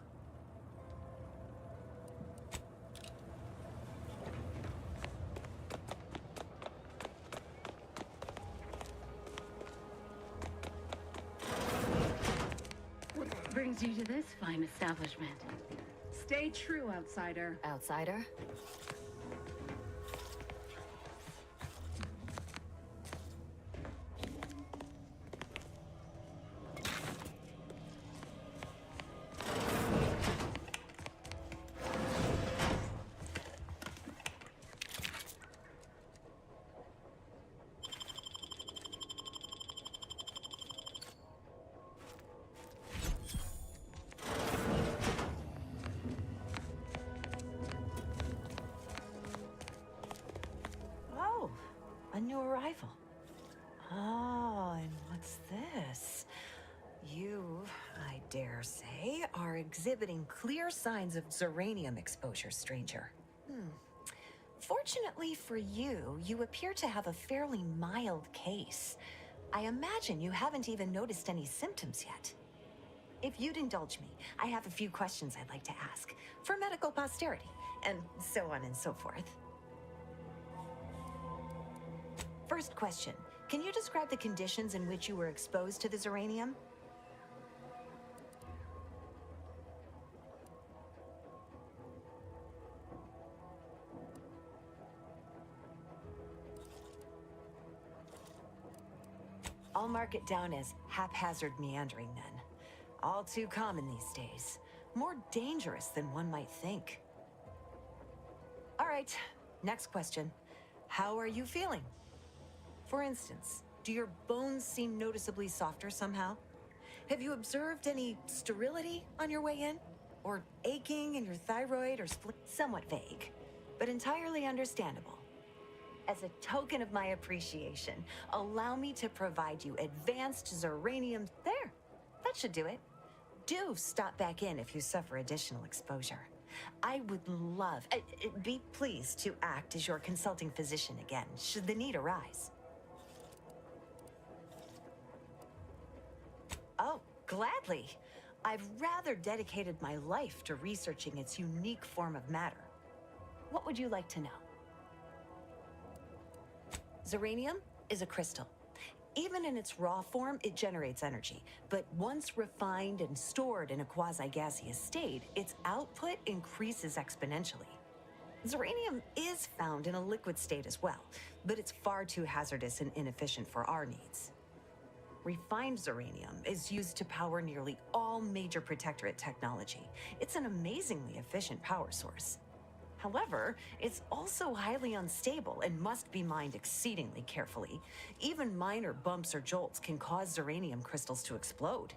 Brings you to this fine establishment. Stay true, outsider. Outsider? dare say, are exhibiting clear signs of Zeranium exposure, stranger. Fortunately for you, you appear to have a fairly mild case. I imagine you haven't even noticed any symptoms yet. If you'd indulge me, I have a few questions I'd like to ask, for medical posterity, and so on and so forth. First question, can you describe the conditions in which you were exposed to the Zeranium? I'll mark it down as haphazard meandering then. All too common these days. More dangerous than one might think. All right, next question. How are you feeling? For instance, do your bones seem noticeably softer somehow? Have you observed any sterility on your way in? Or aching in your thyroid or split? Somewhat vague, but entirely understandable. As a token of my appreciation, allow me to provide you advanced Zeranium. There, that should do it. Do stop back in if you suffer additional exposure. I would love, be pleased to act as your consulting physician again, should the need arise. Oh, gladly. I've rather dedicated my life to researching its unique form of matter. What would you like to know? Zeranium is a crystal. Even in its raw form, it generates energy. But once refined and stored in a quasi-gaseous state, its output increases exponentially. Zeranium is found in a liquid state as well, but it's far too hazardous and inefficient for our needs. Refined Zeranium is used to power nearly all major Protectorate technology. It's an amazingly efficient power source. However, it's also highly unstable and must be mined exceedingly carefully. Even minor bumps or jolts can cause Zeranium crystals to explode.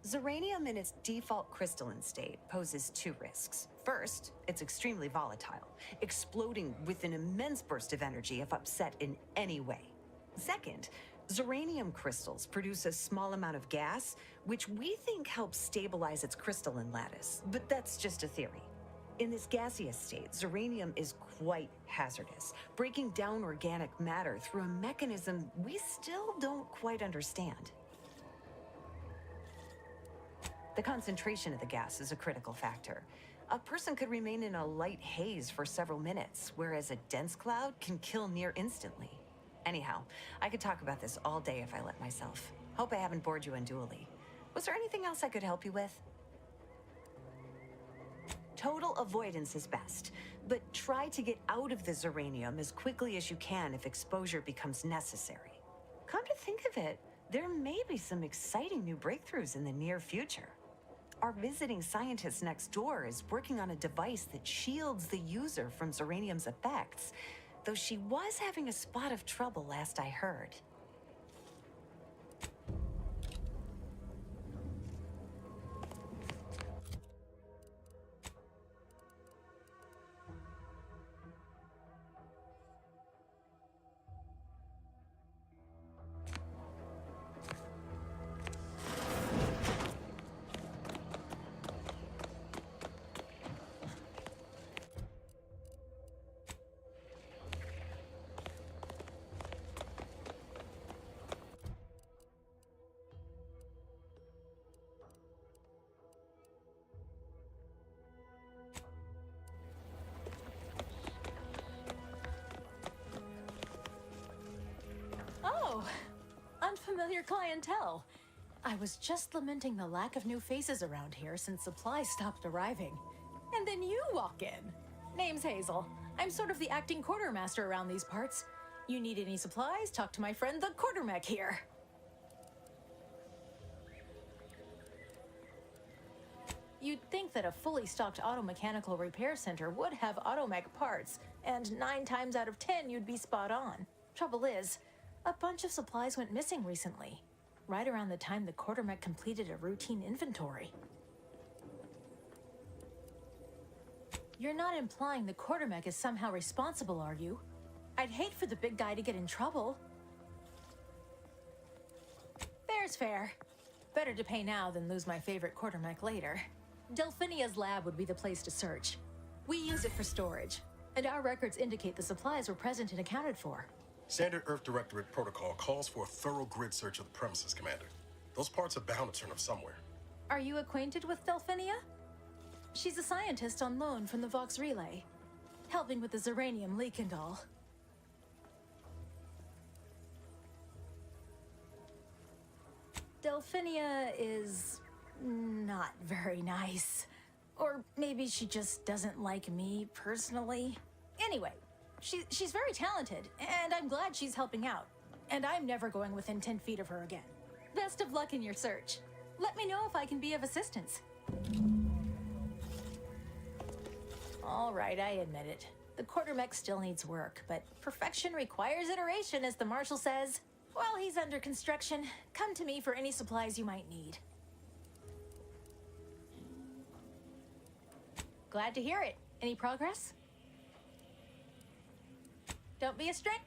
Zeranium in its default crystalline state poses two risks. First, it's extremely volatile, exploding with an immense burst of energy if upset in any way. Second, Zeranium crystals produce a small amount of gas, which we think helps stabilize its crystalline lattice, but that's just a theory. In this gaseous state, Zeranium is quite hazardous, breaking down organic matter through a mechanism we still don't quite understand. The concentration of the gas is a critical factor. A person could remain in a light haze for several minutes, whereas a dense cloud can kill near instantly. Anyhow, I could talk about this all day if I let myself. Hope I haven't bored you unduly. Was there anything else I could help you with? Total avoidance is best, but try to get out of the Zeranium as quickly as you can if exposure becomes necessary. Come to think of it, there may be some exciting new breakthroughs in the near future. Our visiting scientist next door is working on a device that shields the user from Zeranium's effects, though she was having a spot of trouble last I heard. Unfamiliar clientele. I was just lamenting the lack of new faces around here since supplies stopped arriving. And then you walk in. Name's Hazel. I'm sort of the acting quartermaster around these parts. You need any supplies? Talk to my friend the quartermech here. You'd think that a fully stocked auto-mechanical repair center would have automech parts, and 9 times out of 10 you'd be spot on. Trouble is, a bunch of supplies went missing recently, right around the time the quartermech completed a routine inventory. You're not implying the quartermech is somehow responsible, are you? I'd hate for the big guy to get in trouble. Fair's fair. Better to pay now than lose my favorite quartermech later. Delphinia's lab would be the place to search. We use it for storage, and our records indicate the supplies were present and accounted for. Standard Earth Directorate protocol calls for a thorough grid search of the premises, Commander. Those parts are bound to turn up somewhere. Are you acquainted with Delphinia? She's a scientist on loan from the Vox Relay, helping with the Zeranium leak and all. Delphinia is not very nice. Or maybe she just doesn't like me personally. Anyway, she's very talented, and I'm glad she's helping out. And I'm never going within 10 feet of her again. Best of luck in your search. Let me know if I can be of assistance. All right, I admit it. The quartermech still needs work, but perfection requires iteration, as the Marshal says. While he's under construction, come to me for any supplies you might need. Glad to hear it. Any progress? Don't be a stranger.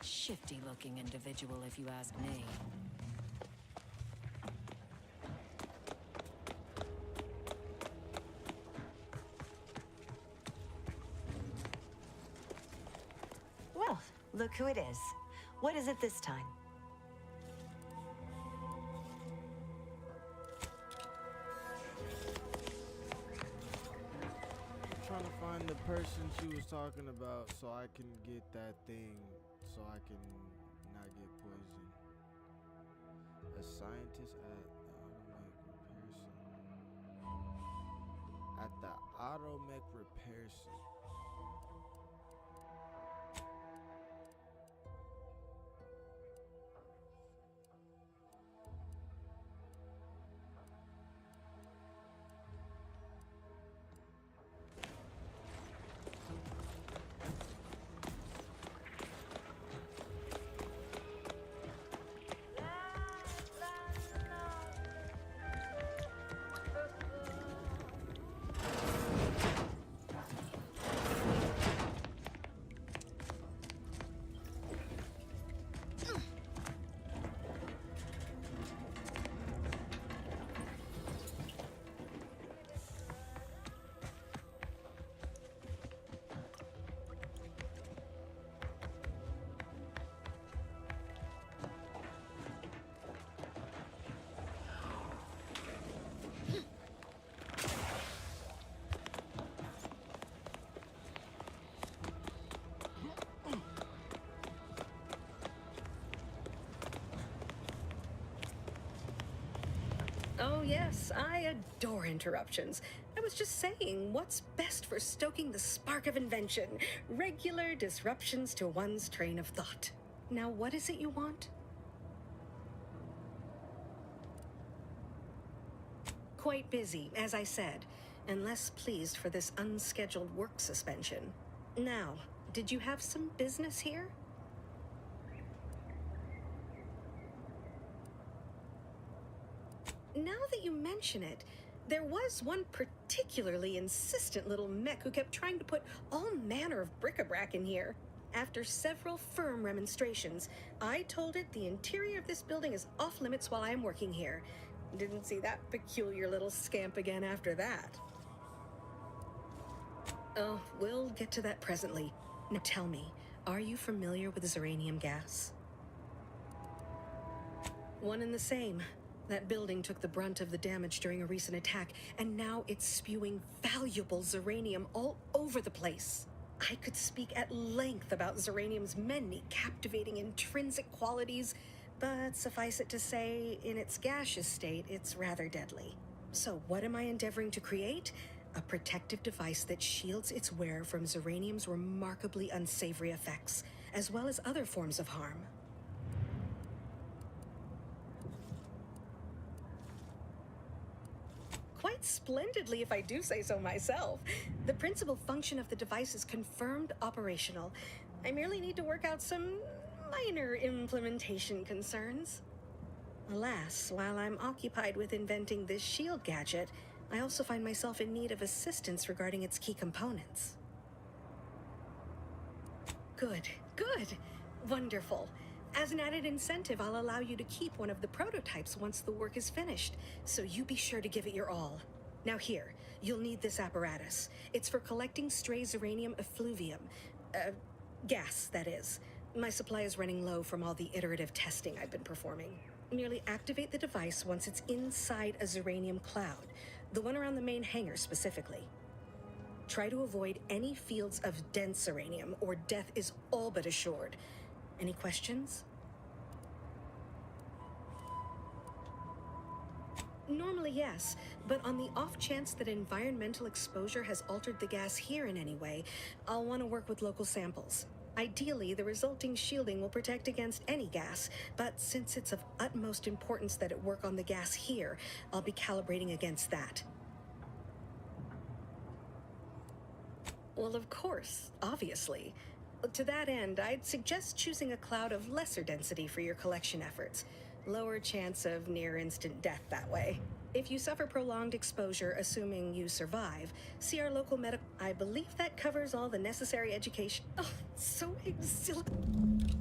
Shifty-looking individual, if you ask me. Well, look who it is. What is it this time? I'm trying to find the person she was talking about so I can get that thing. So I can not get poisoned. A scientist at the Automech Repair Center. Oh yes, I adore interruptions. I was just saying, what's best for stoking the spark of invention? Regular disruptions to one's train of thought. Now, what is it you want? Quite busy, as I said, and less pleased for this unscheduled work suspension. Now, did you have some business here? Now that you mention it, there was one particularly insistent little mech who kept trying to put all manner of bric-a-brac in here. After several firm remonstrations, I told it the interior of this building is off limits while I'm working here. Didn't see that peculiar little scamp again after that. Oh, we'll get to that presently. Now tell me, are you familiar with Zeranium gas? One and the same. That building took the brunt of the damage during a recent attack, and now it's spewing valuable Zeranium all over the place. I could speak at length about Zeranium's many captivating intrinsic qualities, but suffice it to say, in its gaseous state, it's rather deadly. So what am I endeavoring to create? A protective device that shields its wearer from Zeranium's remarkably unsavory effects, as well as other forms of harm. Quite splendidly, if I do say so myself. The principal function of the device is confirmed operational. I merely need to work out some minor implementation concerns. Alas, while I'm occupied with inventing this shield gadget, I also find myself in need of assistance regarding its key components. Good, good, wonderful. As an added incentive, I'll allow you to keep one of the prototypes once the work is finished, so you be sure to give it your all. Now here, you'll need this apparatus. It's for collecting stray Zeranium effluvium. Gas, that is. My supply is running low from all the iterative testing I've been performing. Merely activate the device once it's inside a Zeranium cloud, the one around the main hangar specifically. Try to avoid any fields of dense Zeranium, or death is all but assured. Any questions? Normally, yes, but on the off chance that environmental exposure has altered the gas here in any way, I'll want to work with local samples. Ideally, the resulting shielding will protect against any gas, but since it's of utmost importance that it work on the gas here, I'll be calibrating against that. Well, of course, obviously. To that end, I'd suggest choosing a cloud of lesser density for your collection efforts. Lower chance of near-instant death that way. If you suffer prolonged exposure, assuming you survive, see our local medical... I believe that covers all the necessary education. Oh, so exhilarating.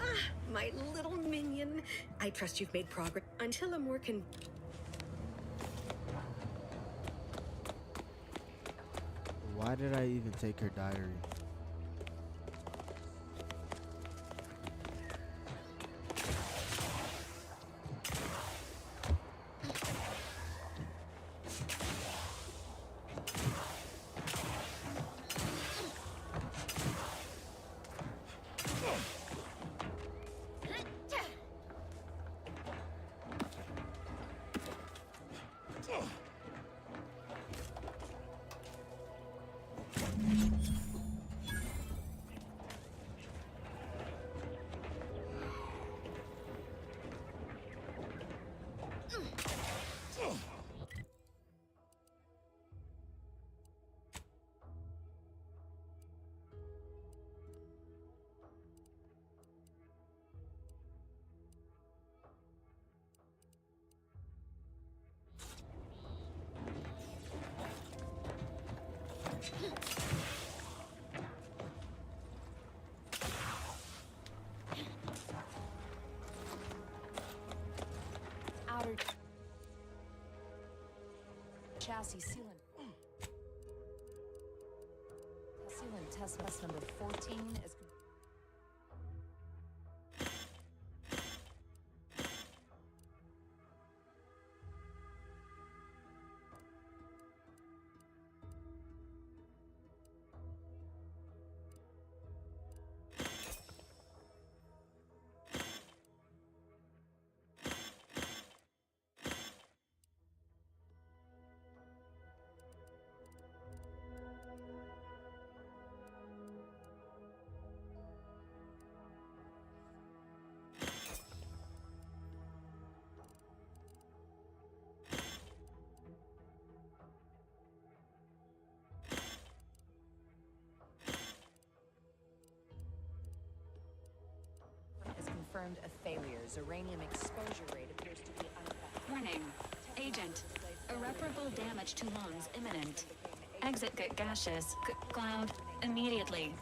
Ah, my little minion. I trust you've made progress. Until a more Why did I even take her diary? Outer chassis sealant. Sealant test bus number 14 is. Confirmed a failure. Zeranium exposure rate appears to be unfettered. Warning. Agent. Irreparable damage to lungs imminent. Exit gaseous cloud immediately.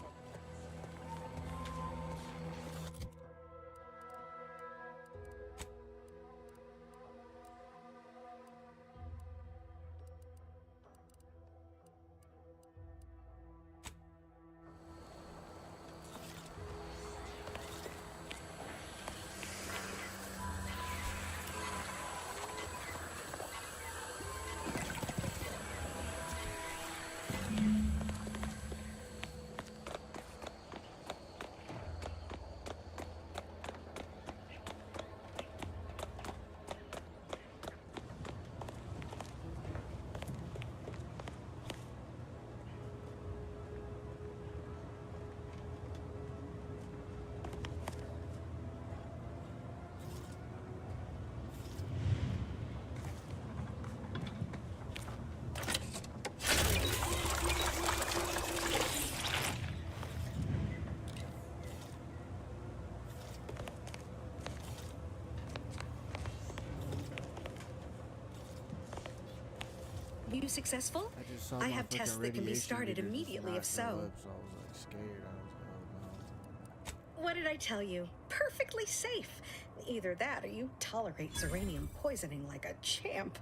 successful? I just saw I my have fucking tests that can be radiation started meter just immediately if not go so. up, so I was like scared. I was like, oh What did I tell you? Perfectly safe. Either that or you tolerate Zeranium poisoning like a champ.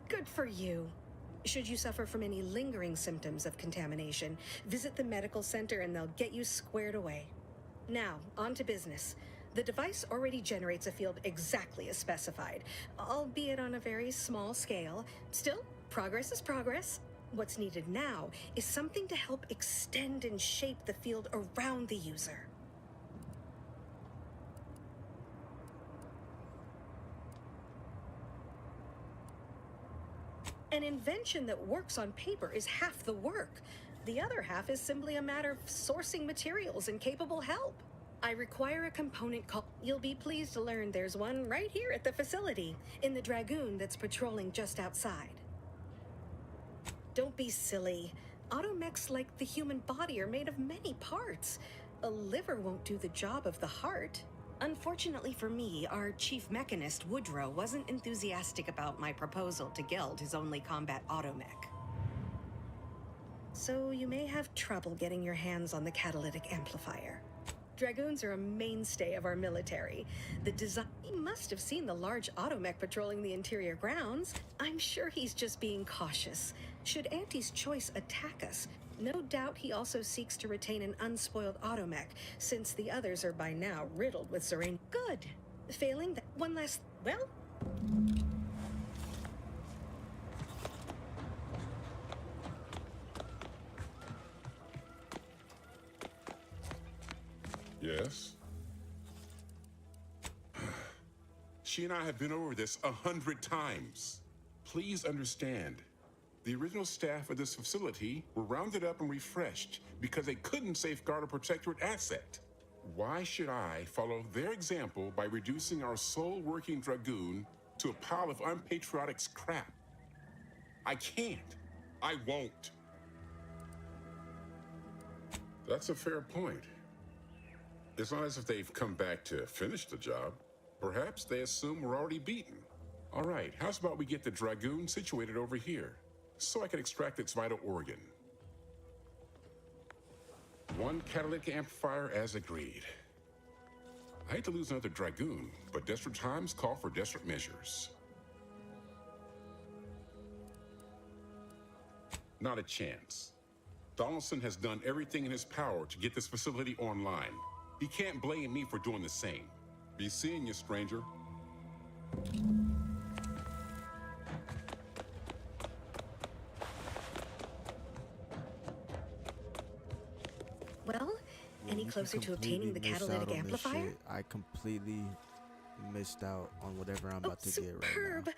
Good for you. Should you suffer from any lingering symptoms of contamination, visit the medical center and they'll get you squared away. Now, on to business. The device already generates a field exactly as specified, albeit on a very small scale. Still, progress is progress. What's needed now is something to help extend and shape the field around the user. An invention that works on paper is half the work. The other half is simply a matter of sourcing materials and capable help. I require a component called... You'll be pleased to learn there's one right here at the facility, in the Dragoon that's patrolling just outside. Don't be silly. Automechs, like the human body, are made of many parts. A liver won't do the job of the heart. Unfortunately for me, our chief mechanist, Woodrow, wasn't enthusiastic about my proposal to Geld his only combat automech. So you may have trouble getting your hands on the catalytic amplifier. Dragoons are a mainstay of our military. The design... He must have seen the large automech patrolling the interior grounds. I'm sure he's just being cautious. Should Auntie's choice attack us, no doubt he also seeks to retain an unspoiled automech, since the others are by now riddled with Zeranium. Good. Failing that, one last... Well... Yes? She and I have been over this 100 times. Please understand, the original staff of this facility were rounded up and refreshed because they couldn't safeguard a protectorate asset. Why should I follow their example by reducing our sole working Dragoon to a pile of unpatriotic scrap? I can't. I won't. That's a fair point. It's not as if they've come back to finish the job. Perhaps they assume we're already beaten. All right, how's about we get the Dragoon situated over here, so I can extract its vital organ? One catalytic amplifier as agreed. I hate to lose another Dragoon, but desperate times call for desperate measures. Not a chance. Donaldson has done everything in his power to get this facility online. He can't blame me for doing the same. Be seeing you, stranger. Well, any you closer to completely obtaining the missed out catalytic on this amplifier? shit. I completely missed out on whatever I'm about to get right now. Superb!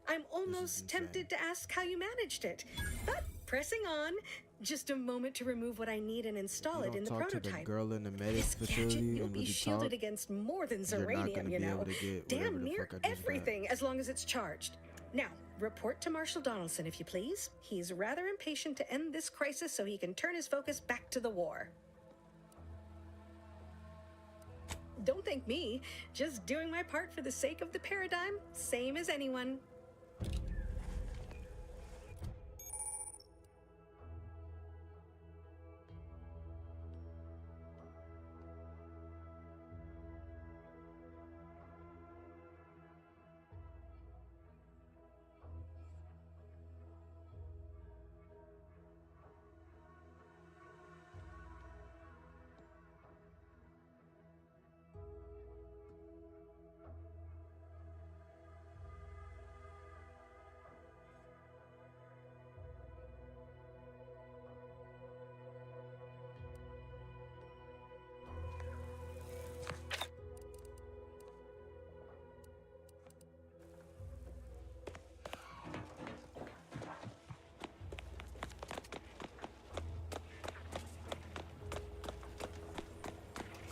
I'm almost tempted to ask how you managed it. But pressing on, just a moment to remove what I need and install You it in don't the talk to the prototype. girl in the medic This gadget, facility you'll and be really shielded talk. against more than You're not Zeranium, gonna you be know. able to get whatever Damn the near fuck I just got. everything, as long as it's charged. Now, report to Marshal Donaldson, if you please. He's rather impatient to end this crisis so he can turn his focus back to the war. Don't thank me. Just doing my part for the sake of the paradigm, same as anyone.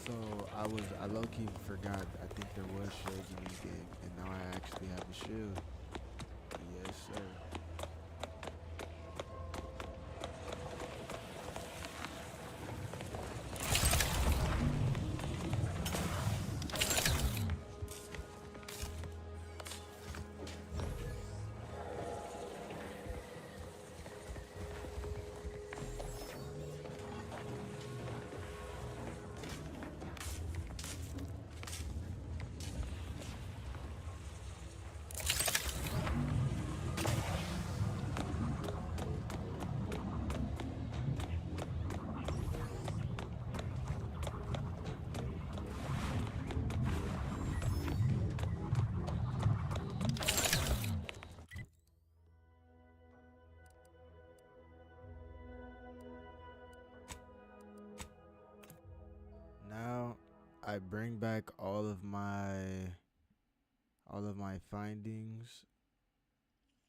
So I low-key forgot. I think there was shields in this game, and now I actually have a shield. Yes, sir. I bring back all of my findings,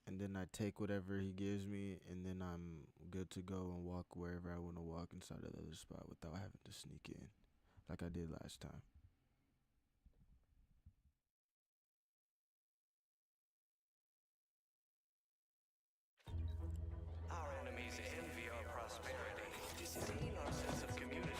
and then I take whatever he gives me, and then I'm good to go and walk wherever I want to walk inside of the other spot without having to sneak in, like I did last time. Our enemies envy our prosperity, disdain our sense of community.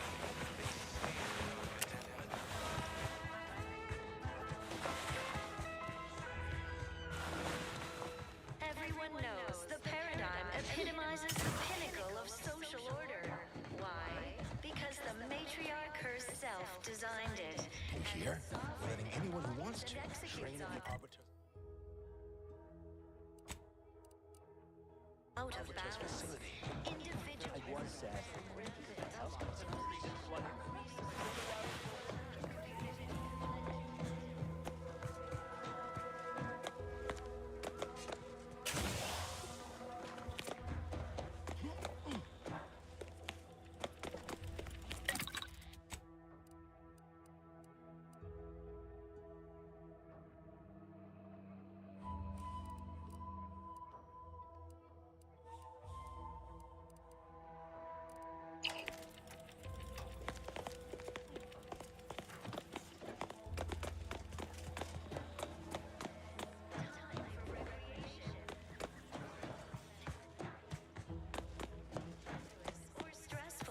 Everyone knows the paradigm epitomizes the pinnacle of social order. Why? Because the matriarch herself designed it. Here, we're letting anyone who wants to train in the arbiter. Out of bounds. Individual. I was sad.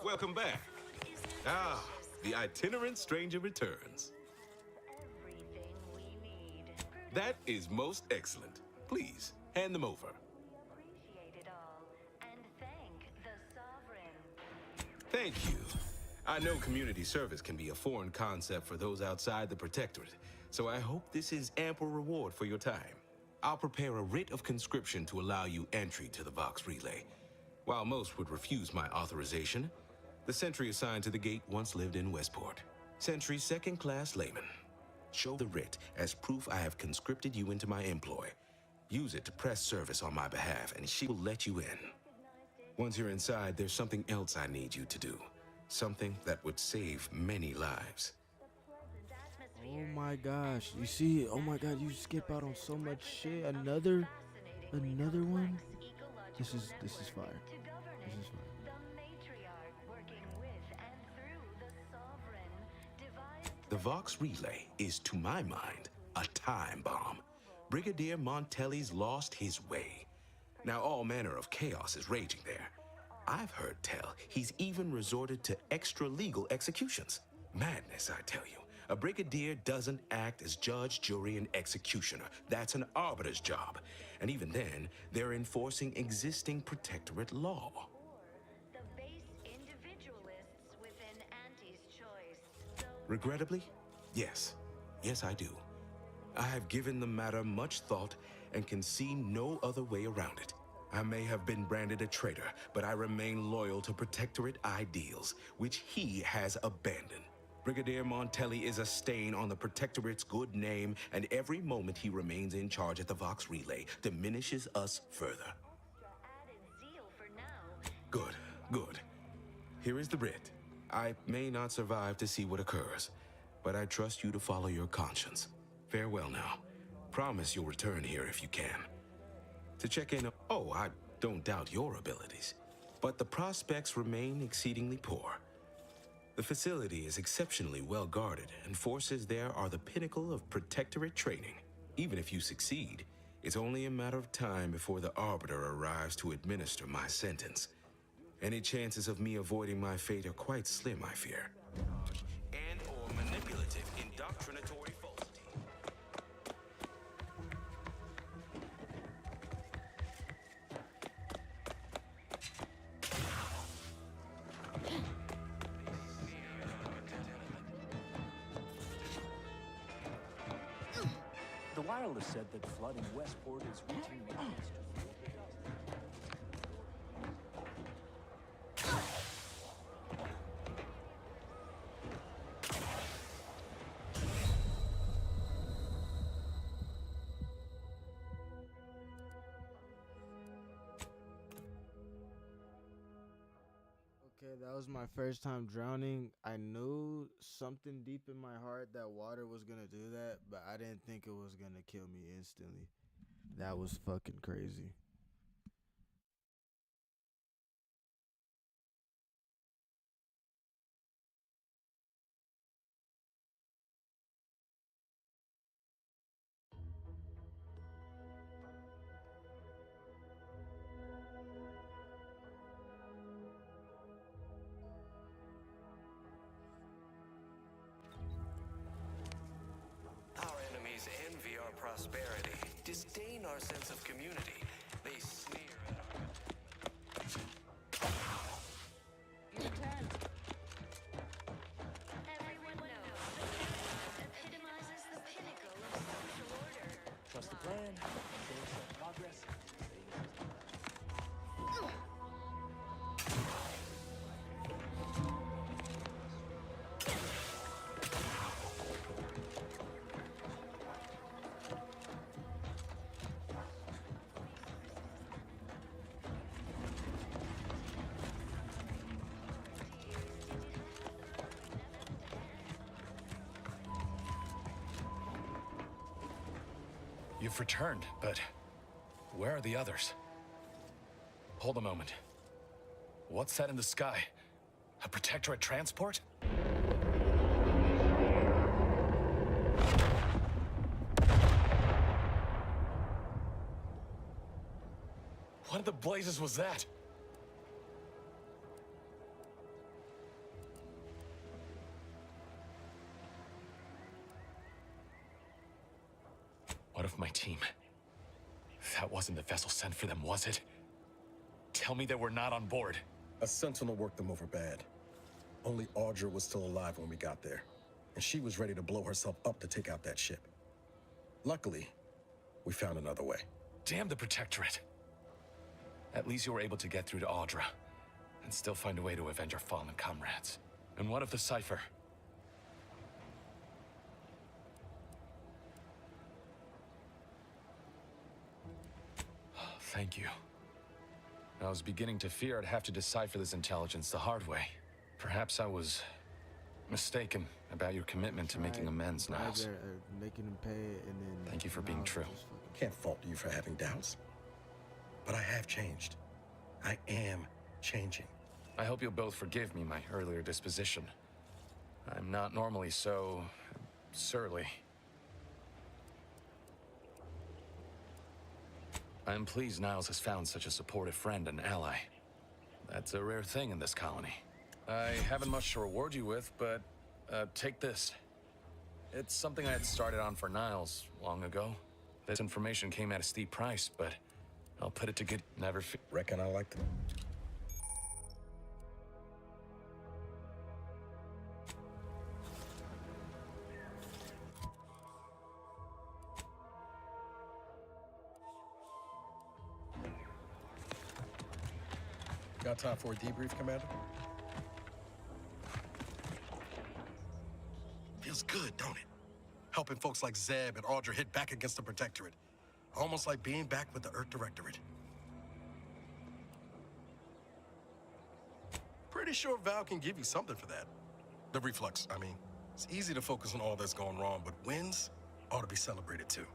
Welcome back. Ah, the itinerant stranger returns. That is most excellent. Please, hand them over. Thank you. I know community service can be a foreign concept for those outside the Protectorate, so I hope this is ample reward for your time. I'll prepare a writ of conscription to allow you entry to the Vox Relay. While most would refuse my authorization, the sentry assigned to the gate once lived in Westport. Sentry second-class layman. Show the writ as proof I have conscripted you into my employ. Use it to press service on my behalf, and she will let you in. Once you're inside, there's something else I need you to do. Something that would save many lives. Oh my gosh, you see, oh my god, you skip out on so much shit. Another one? This is fire. This is fire. The Vox Relay is, to my mind, a time bomb. Brigadier Montelli's lost his way. Now all manner of chaos is raging there. I've heard tell he's even resorted to extra-legal executions. Madness, I tell you. A brigadier doesn't act as judge, jury, and executioner. That's an arbiter's job. And even then, they're enforcing existing protectorate law. Regrettably, yes. Yes, I do. I have given the matter much thought and can see no other way around it. I may have been branded a traitor, but I remain loyal to Protectorate ideals, which he has abandoned. Brigadier Montelli is a stain on the Protectorate's good name, and every moment he remains in charge at the Vox Relay diminishes us further. Good, good. Here is the writ. I may not survive to see what occurs, but I trust you to follow your conscience. Farewell now. Promise you'll return here if you can. To check in, oh, I don't doubt your abilities, but the prospects remain exceedingly poor. The facility is exceptionally well guarded, and forces there are the pinnacle of Protectorate training. Even if you succeed, it's only a matter of time before the Arbiter arrives to administer my sentence. Any chances of me avoiding my fate are quite slim, I fear. And/or manipulative, indoctrinatory falsity. The wireless said that flooding Westport is reaching limits. that was my first time drowning. I knew something deep in my heart that water was gonna do that, but I didn't think it was gonna kill me instantly. That was fucking crazy. Our enemies envy our prosperity, disdain our sense of community. They sneer at our... You returned. Everyone knows the paradigm epitomizes the pinnacle of social order. Trust the plan. Show progress. You've returned, but where are the others? Hold a moment. What's that in the sky? A Protectorate transport? What in the blazes was that? What of my team? That wasn't the vessel sent for them, was it? Tell me they were not on board. A sentinel worked them over bad. Only Audra was still alive when we got there, and she was ready to blow herself up to take out that ship. Luckily, we found another way. Damn the Protectorate. At least you were able to get through to Audra, and still find a way to avenge our fallen comrades. And what of the Cypher? Thank you. I was beginning to fear I'd have to decipher this intelligence the hard way. Perhaps I was mistaken about your commitment to making amends, Niles. Making him pay it, and then... Thank you for being true. Can't fault you for having doubts. But I have changed. I am changing. I hope you'll both forgive me my earlier disposition. I'm not normally so... surly. I'm pleased Niles has found such a supportive friend and ally. That's a rare thing in this colony. I haven't much to reward you with, but take this. It's something I had started on for Niles long ago. This information came at a steep price, but I'll put it to good. Reckon I like them. Got time for a debrief, Commander? Feels good, don't it? Helping folks like Zeb and Audra hit back against the Protectorate. Almost like being back with the Earth Directorate. Pretty sure Val can give you something for that. The reflux, I mean. It's easy to focus on all that's going wrong, but wins ought to be celebrated too.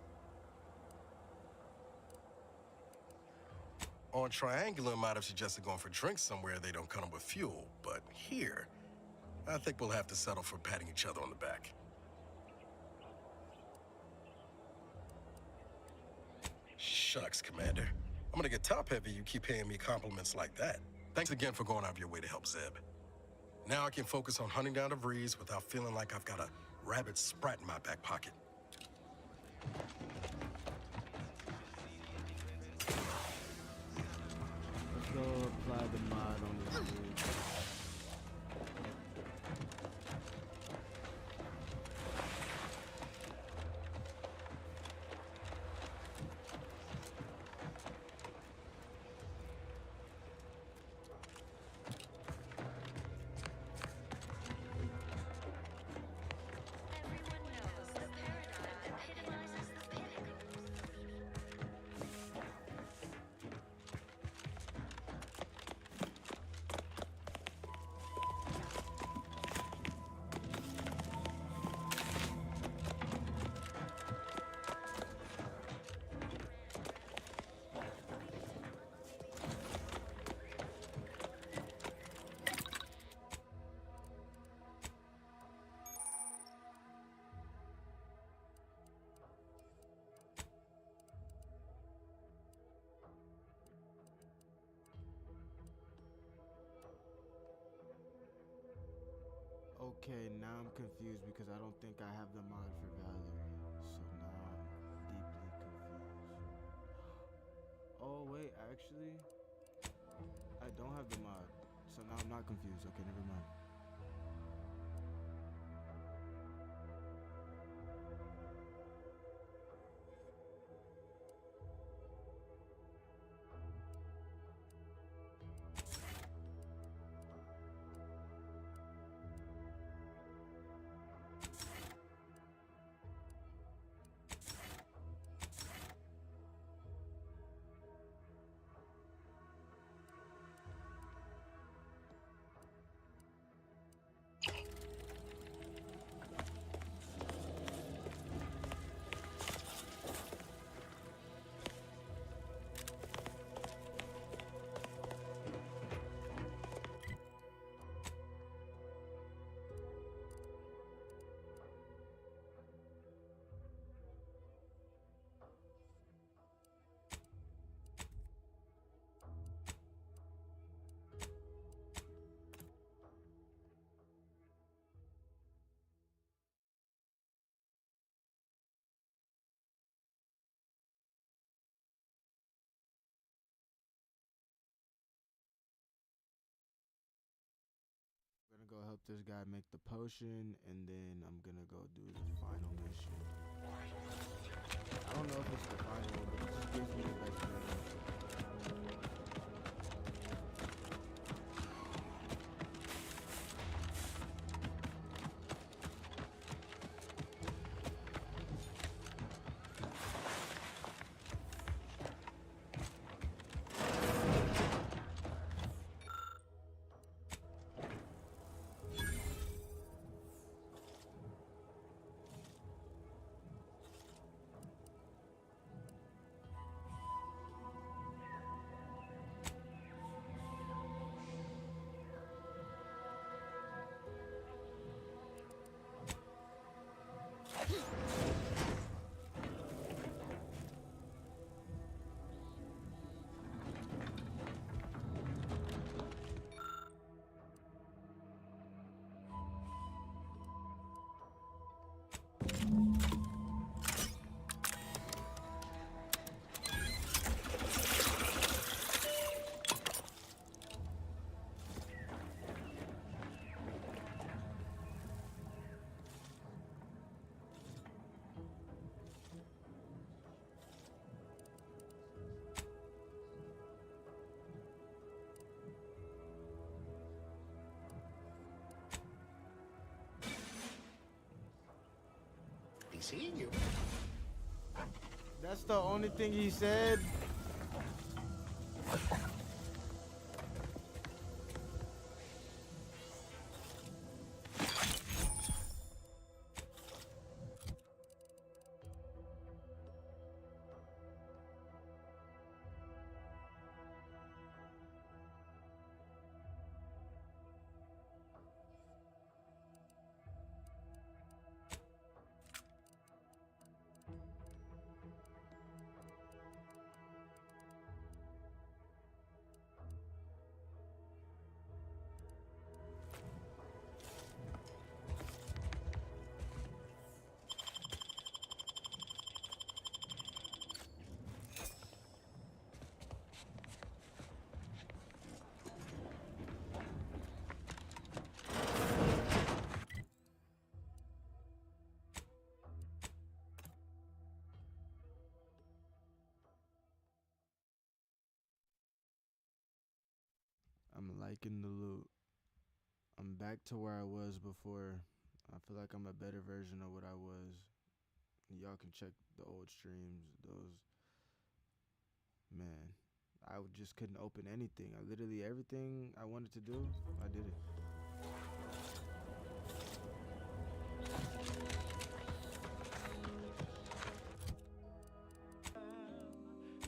On Triangular, might have suggested going for drinks somewhere they don't come with fuel, but here, I think we'll have to settle for patting each other on the back. Shucks, Commander. I'm gonna get top-heavy you keep paying me compliments like that. Thanks again for going out of your way to help Zeb. Now I can focus on hunting down the Vrees without feeling like I've got a rabid sprat in my back pocket. Let's go apply the mod on the bridge. Okay, now I'm confused because I don't think I have the mod for Valerie. So now I'm deeply confused. Oh wait, actually, I don't have the mod. So now I'm not confused. Okay, never mind. I'm gonna go help this guy make the potion, and then I'm gonna go do the final mission. I don't know if it's the final, but it just gives me the best chance. Be seeing you. That's the only thing he said. I'm liking the loot. I'm back to where I was before. I feel like I'm a better version of what I was. Y'all can check the old streams. Those, man, I just couldn't open anything. I literally, everything I wanted to do, I did it.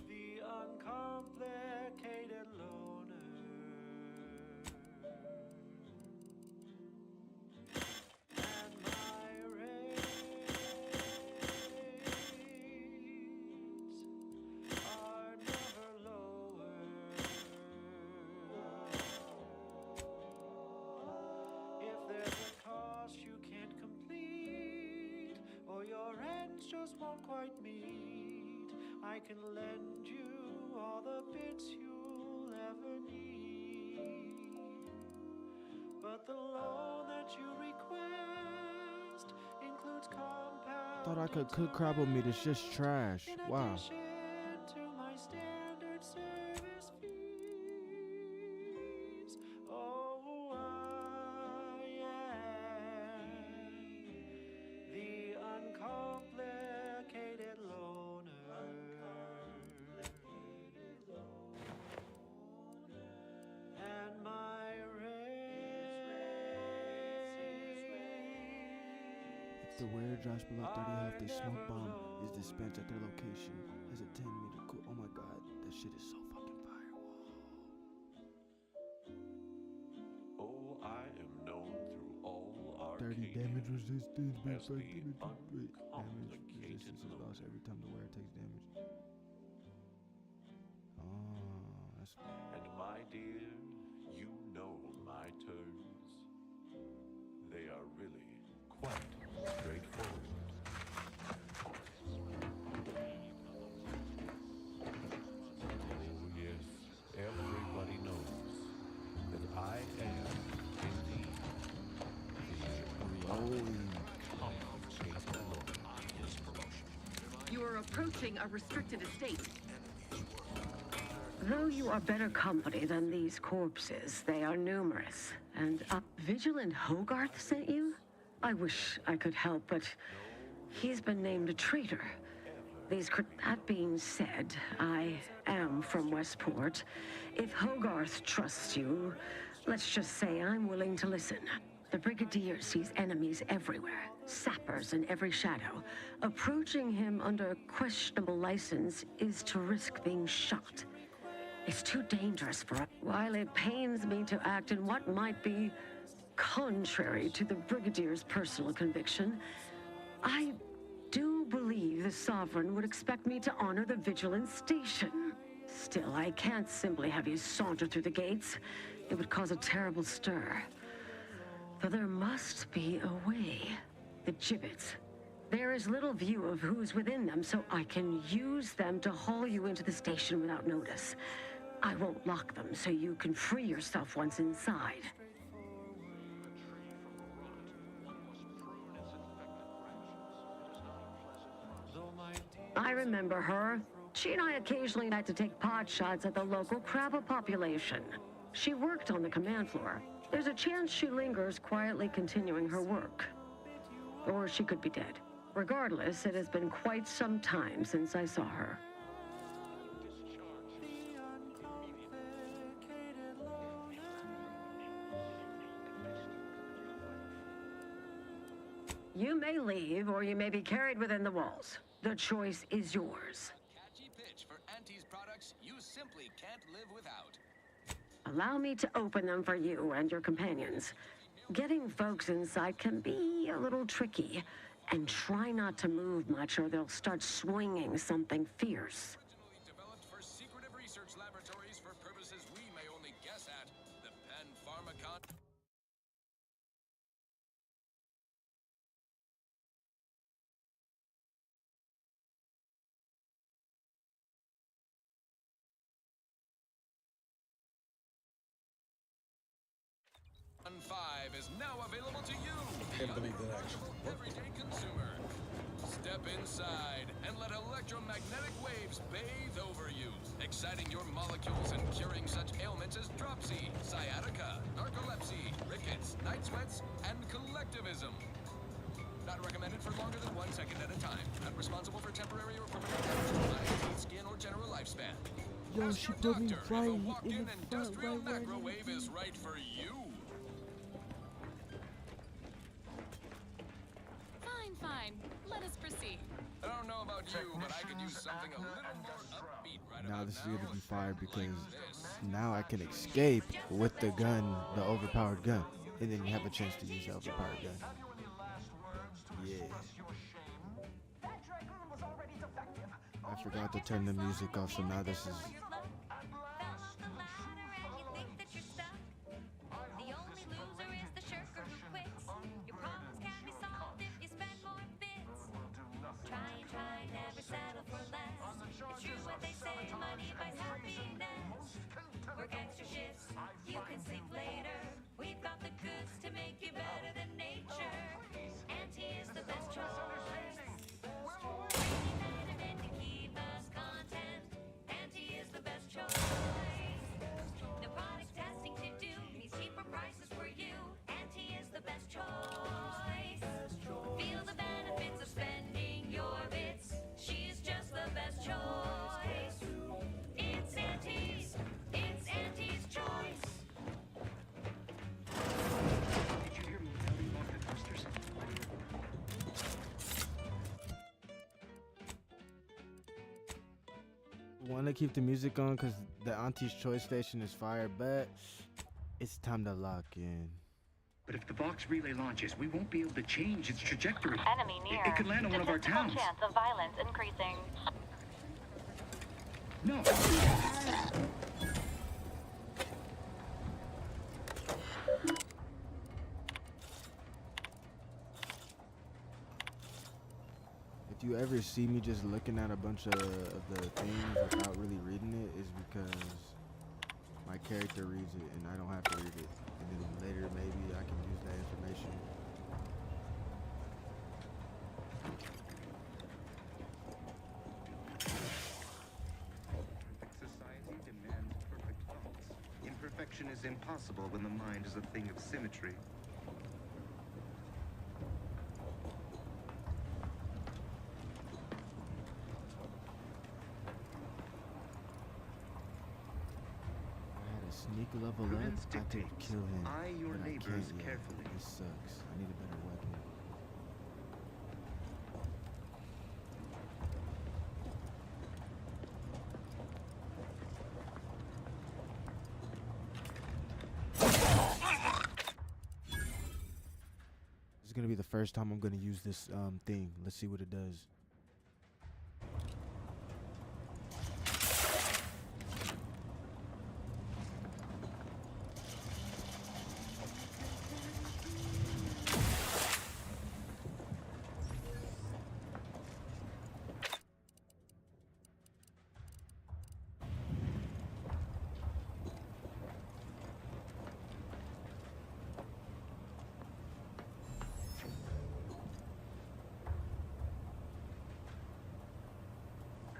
The uncomplicated loner. And my rates are never lower. If there's a car shoes won't quite meet. I can lend you all the bits you'll ever need. But the loan that you request includes compound. Thought I could cook crabble meat. It's just trash. Wow. To my standard service fees. Oh, I am the uncomplicated loner. And my If the wearer drops below 30 health, a smoke bomb is dispensed at their location. Has a 10-meter cool. Oh my god, that shit is so fucking fire. Oh, I am known through all 30 damage resistance. as the Damage uncomplicated resistance is lost every time the wearer takes damage. Oh, that's. And my dear, you know my terms. They are really quite straightforward. Oh yes, everybody knows that I am indeed the uncomplicated loner. You are approaching a restricted estate. Though you are better company than these corpses, they are numerous. And Vigilant Hogarth sent you? I wish I could help, but he's been named a traitor. That being said, I am from Westport. If Hogarth trusts you, let's just say I'm willing to listen. The Brigadier sees enemies everywhere, sappers in every shadow. Approaching him under questionable license is to risk being shot. It's too dangerous for us. While it pains me to act in what might be contrary to the Brigadier's personal conviction, I do believe the Sovereign would expect me to honor the Vigilance Station. Still, I can't simply have you saunter through the gates. It would cause a terrible stir. Though there must be a way. The gibbets. There is little view of who's within them, so I can use them to haul you into the station without notice. I won't lock them, so you can free yourself once inside. I remember her. She and I occasionally had to take pot shots at the local Krabba population. She worked on the command floor. There's a chance she lingers, quietly continuing her work. Or she could be dead. Regardless, it has been quite some time since I saw her. You may leave, or you may be carried within the walls. The choice is yours. Catchy pitch for Auntie's products you simply can't live without. Allow me to open them for you and your companions. Getting folks inside can be a little tricky, and try not to move much or they'll start swinging something fierce. Originally developed for secretive research laboratories for purposes we may only guess at. The Penn Pharmacon. Gun 5 is now available to you. Can't believe that actually worked. Everyday consumer. Step inside and let electromagnetic waves bathe over you, exciting your molecules and curing such ailments as dropsy, sciatica, narcolepsy, rickets, night sweats, and collectivism. Not recommended for longer than 1 second at a time. Not responsible for temporary or permanent damage to eye, teeth, skin, or general lifespan. Yo, Ask she your put me doctor right if a in walk-in the front, industrial right in the macrowave is right for you. Fine. Let us proceed. I don't know about you, but I could use something a little more upbeat right Now about this is now. gonna be fire because now I can escape with the gun, the overpowered gun, and then you have a chance to use the overpowered gun. Yeah. I forgot to turn the music off, so now this is. Try and try want to keep the music on because the Auntie's Choice station is fire, but it's time to lock in. But if the Vox relay launches, we won't be able to change its trajectory. Enemy near. It could land on one of our towns. Chance of violence increasing. No. If you ever see me just looking at a bunch of the things without really reading it, is because my character reads it and I don't have to read it. And then later maybe I can use that information. Society demands perfect thoughts. Imperfection is impossible when the mind is a thing of symmetry. Sneak level up, I could kill him. Eye your but I neighbors can't yet. carefully. This sucks. I need a better weapon. This is gonna be the first time I'm gonna use this thing. Let's see what it does.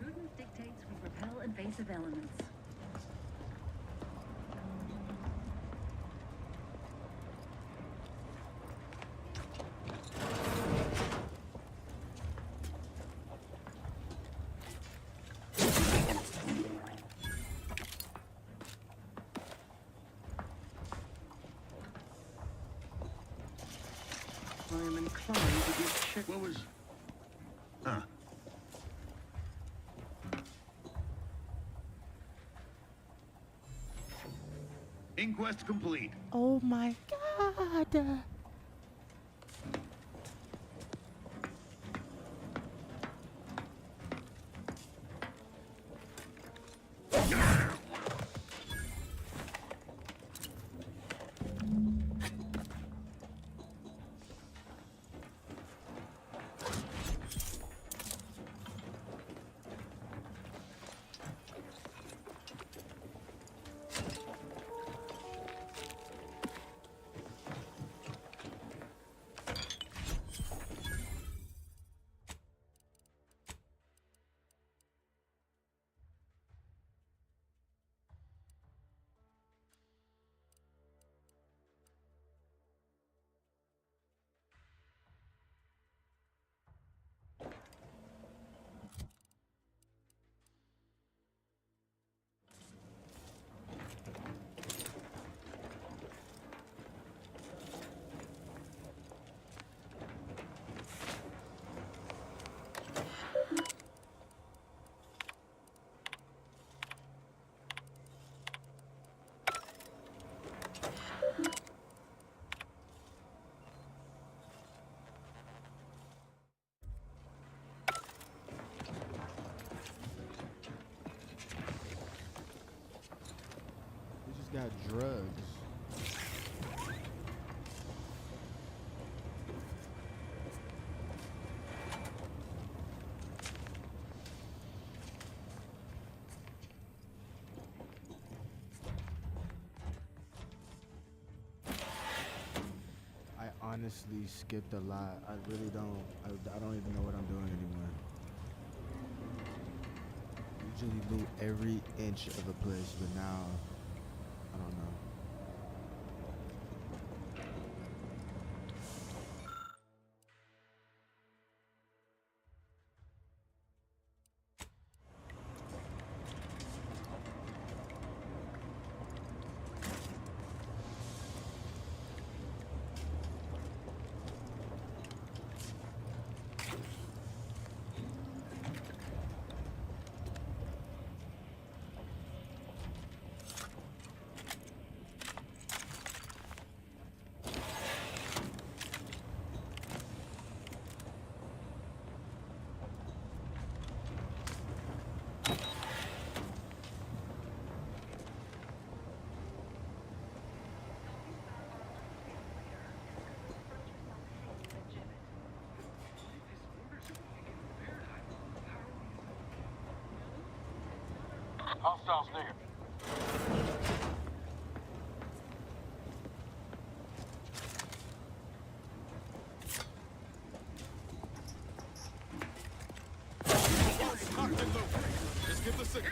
Prudence dictates we repel invasive elements. I am inclined to give check. What was? Huh. Inquest complete. Oh my god! We just got drugs. I honestly skipped a lot. I really don't. I don't even know what I'm doing anymore. Usually loot every inch of a place, but now I don't know. Hostiles near. Just get the signal.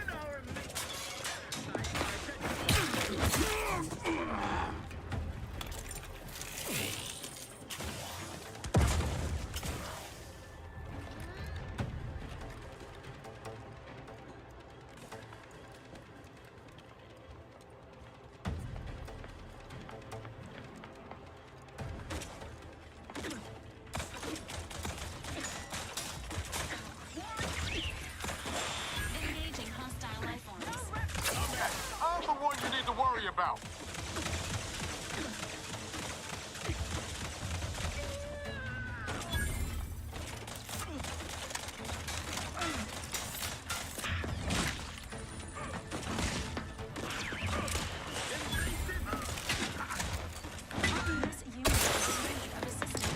Engaging hostile life forms. I'm the one you need to worry about. This unit is in need of assistance.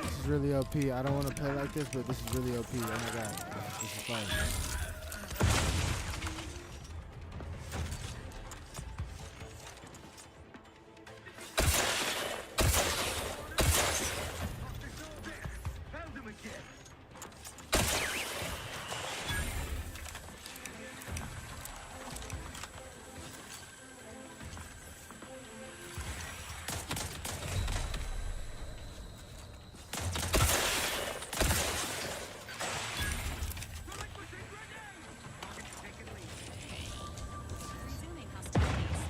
This is really OP. I don't want to play like this, but this is really OP. Oh my god. This is fun. Found him again. Resuming hostilities.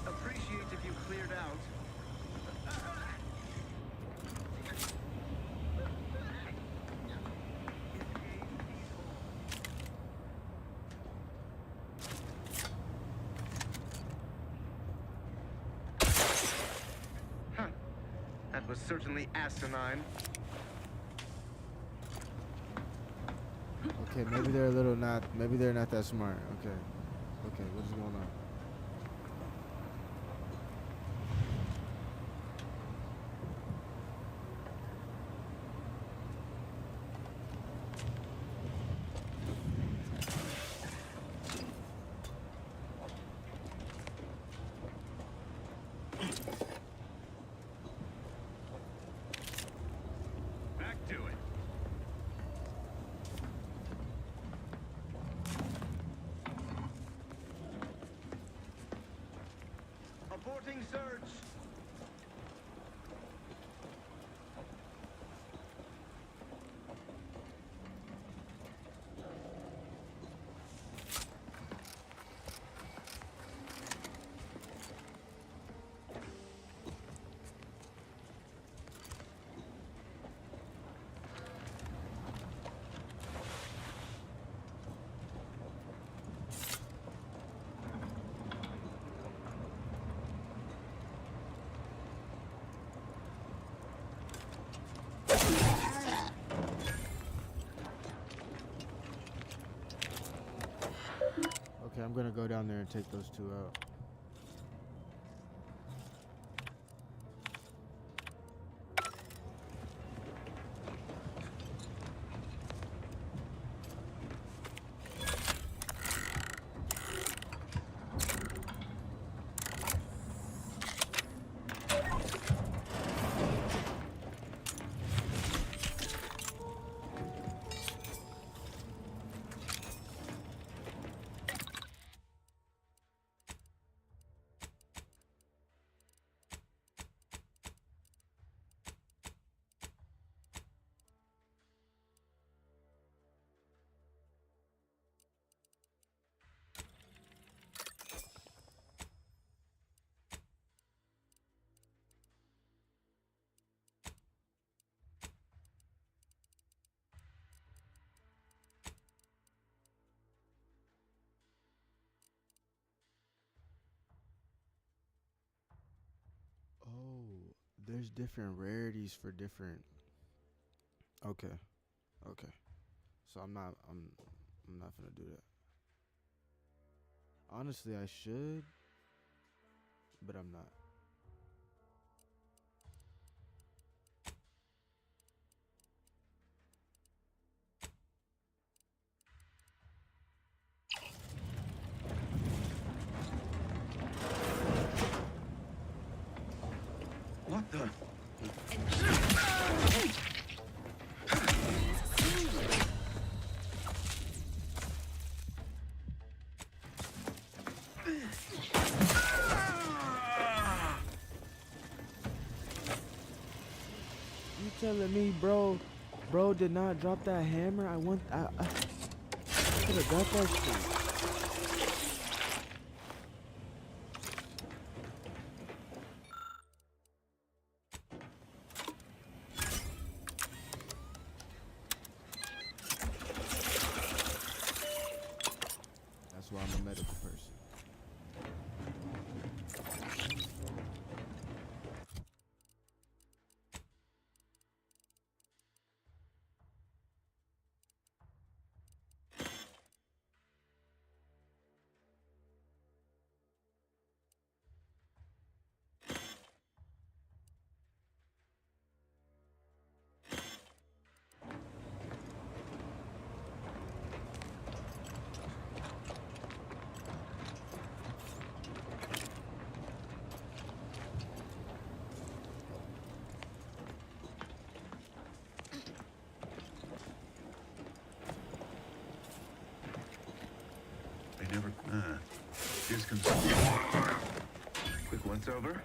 Appreciate if you cleared out. Huh. That was certainly asinine. Okay, maybe they're a little not. Maybe they're not that smart. Okay. Okay, what is going on? Back to it. Aborting search. Okay, I'm gonna go down there and take those two out. There's different rarities for different. Okay. Okay. So I'm not gonna do that. Honestly, I should, but I'm not. What the? You telling me, bro did not drop that hammer? I could have got that shit. That's why I'm a medical person. They never. Quick once over.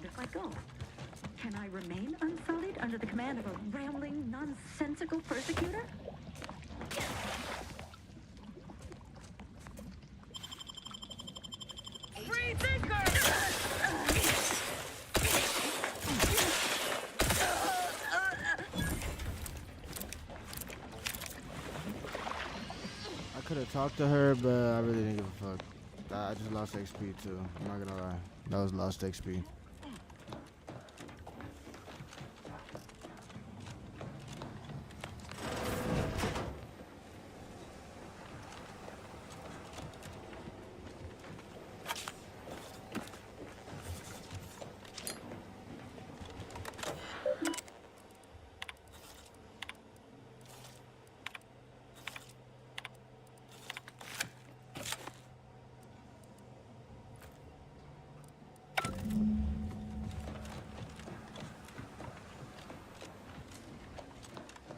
If I go, can I remain unsullied under the command of a rambling, nonsensical persecutor? Free thinker! I could have talked to her, but I really didn't give a fuck. I just lost XP too. I'm not gonna lie. That was lost XP.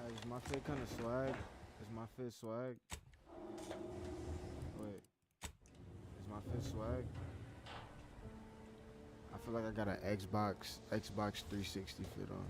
Is my fit kind of swag? Is my fit swag? Wait. Is my fit swag? I feel like I got an Xbox 360 fit on.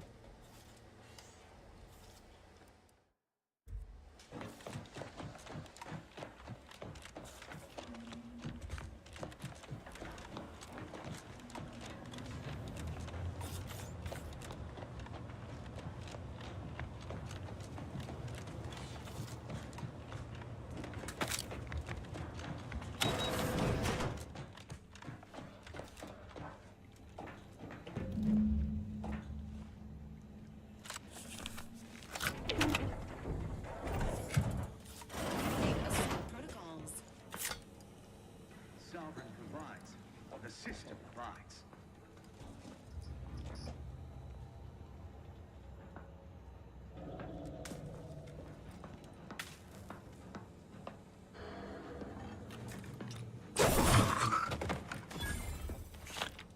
Sovereign provides, or the system provides.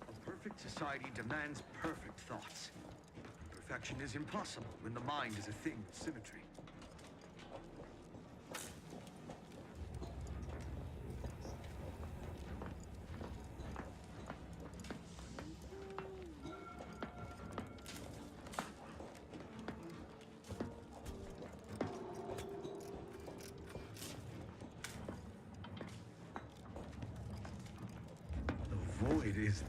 A perfect society demands perfect thoughts. Perfection is impossible when the mind is a thing with symmetry. void is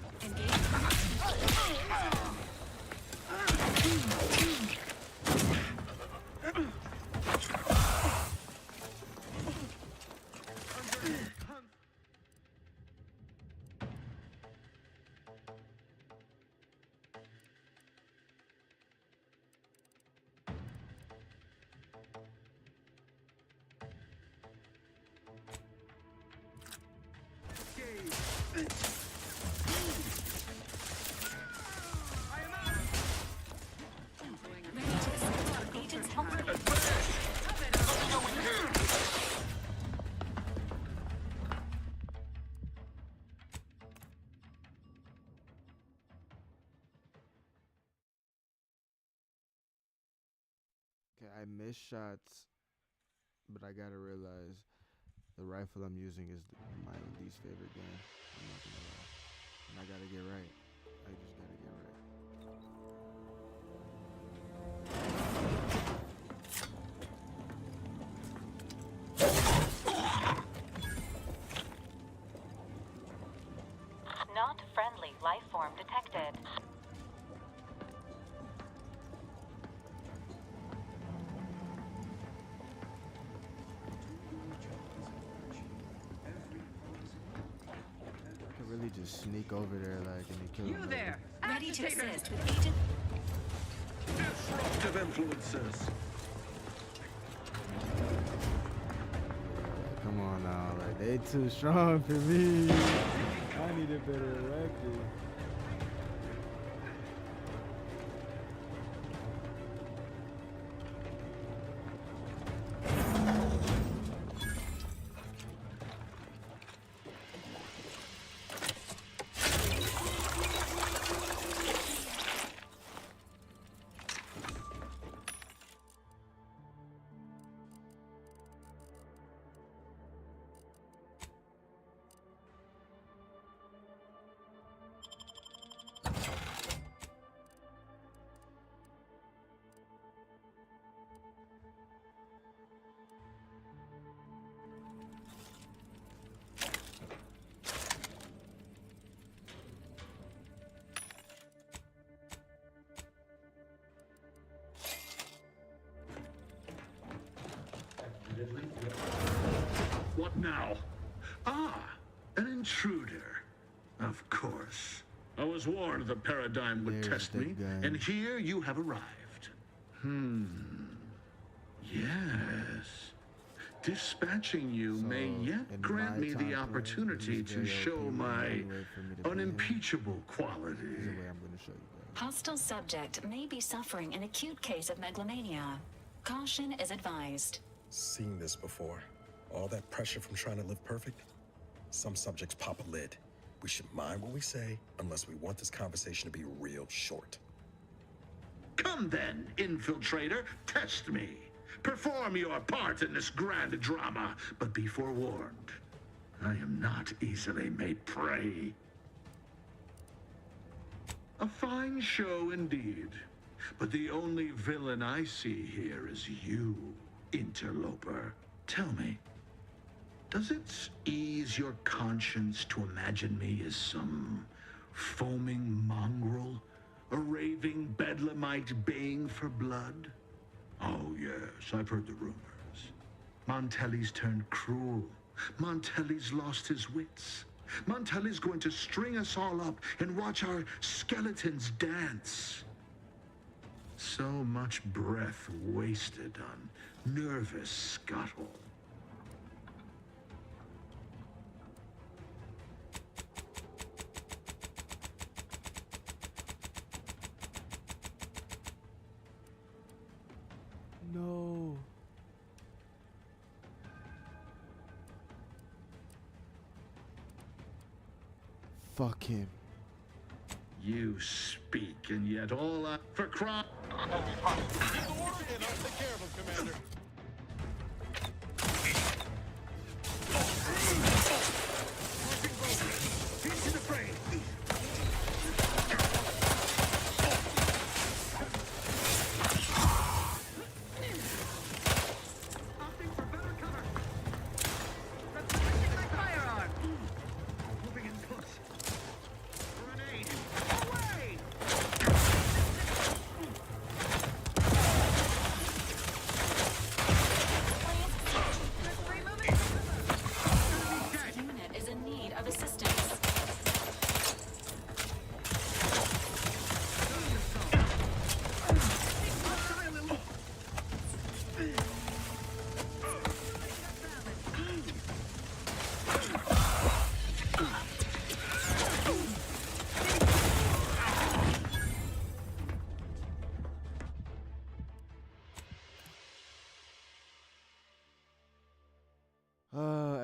Agents help. Okay, I miss shots, but I gotta realize the rifle I'm using is my least favorite gun. I'm not gonna lie. And I gotta get right. I just gotta get right. Not friendly life form detected. I could really just sneak over there like and kill him. Ready to assist with Agent. disruptive influences. Come on now, like they too strong for me. I need a better weapon. What now? Ah, an intruder. Of course. I was warned the Paradigm would test me, and here you have arrived. Yes. Dispatching you may yet grant me the opportunity to show my unimpeachable quality. Hostile subject may be suffering an acute case of megalomania. Caution is advised. Seen this before. All that pressure from trying to live perfect? Some subjects pop a lid. We should mind what we say unless we want this conversation to be real short. Come then, infiltrator, test me. Perform your part in this grand drama, but be forewarned. I am not easily made prey. A fine show indeed, but the only villain I see here is you, interloper. Tell me, does it ease your conscience to imagine me as some foaming mongrel, a raving bedlamite baying for blood? Oh yes, I've heard the rumors. Montelli's turned cruel. Montelli's lost his wits. Montelli's going to string us all up and watch our skeletons dance. So much breath wasted on nervous scuttle. No. Fuck him. You speak, and yet all I... For crime... Keep the word in, I'll take care of him, Commander. Into the fray! Opting for better cover! Repositioning my firearm! Moving in close.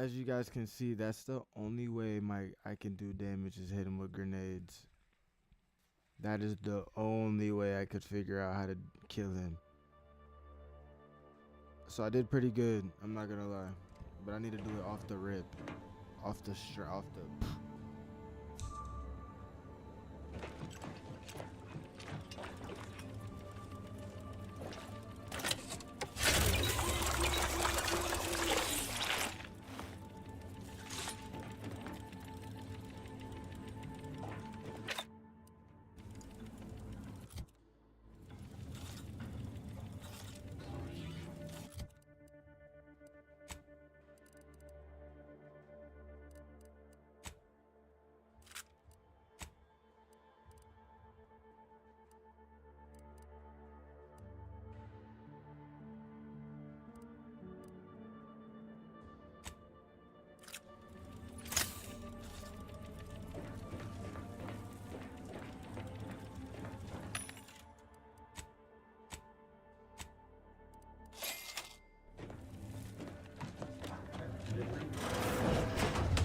as you guys can see, that's the only way I can do damage is hit him with grenades. That is the only way I could figure out how to kill him. So I did pretty good, I'm not gonna lie. But I need to do it off the rip. Off the.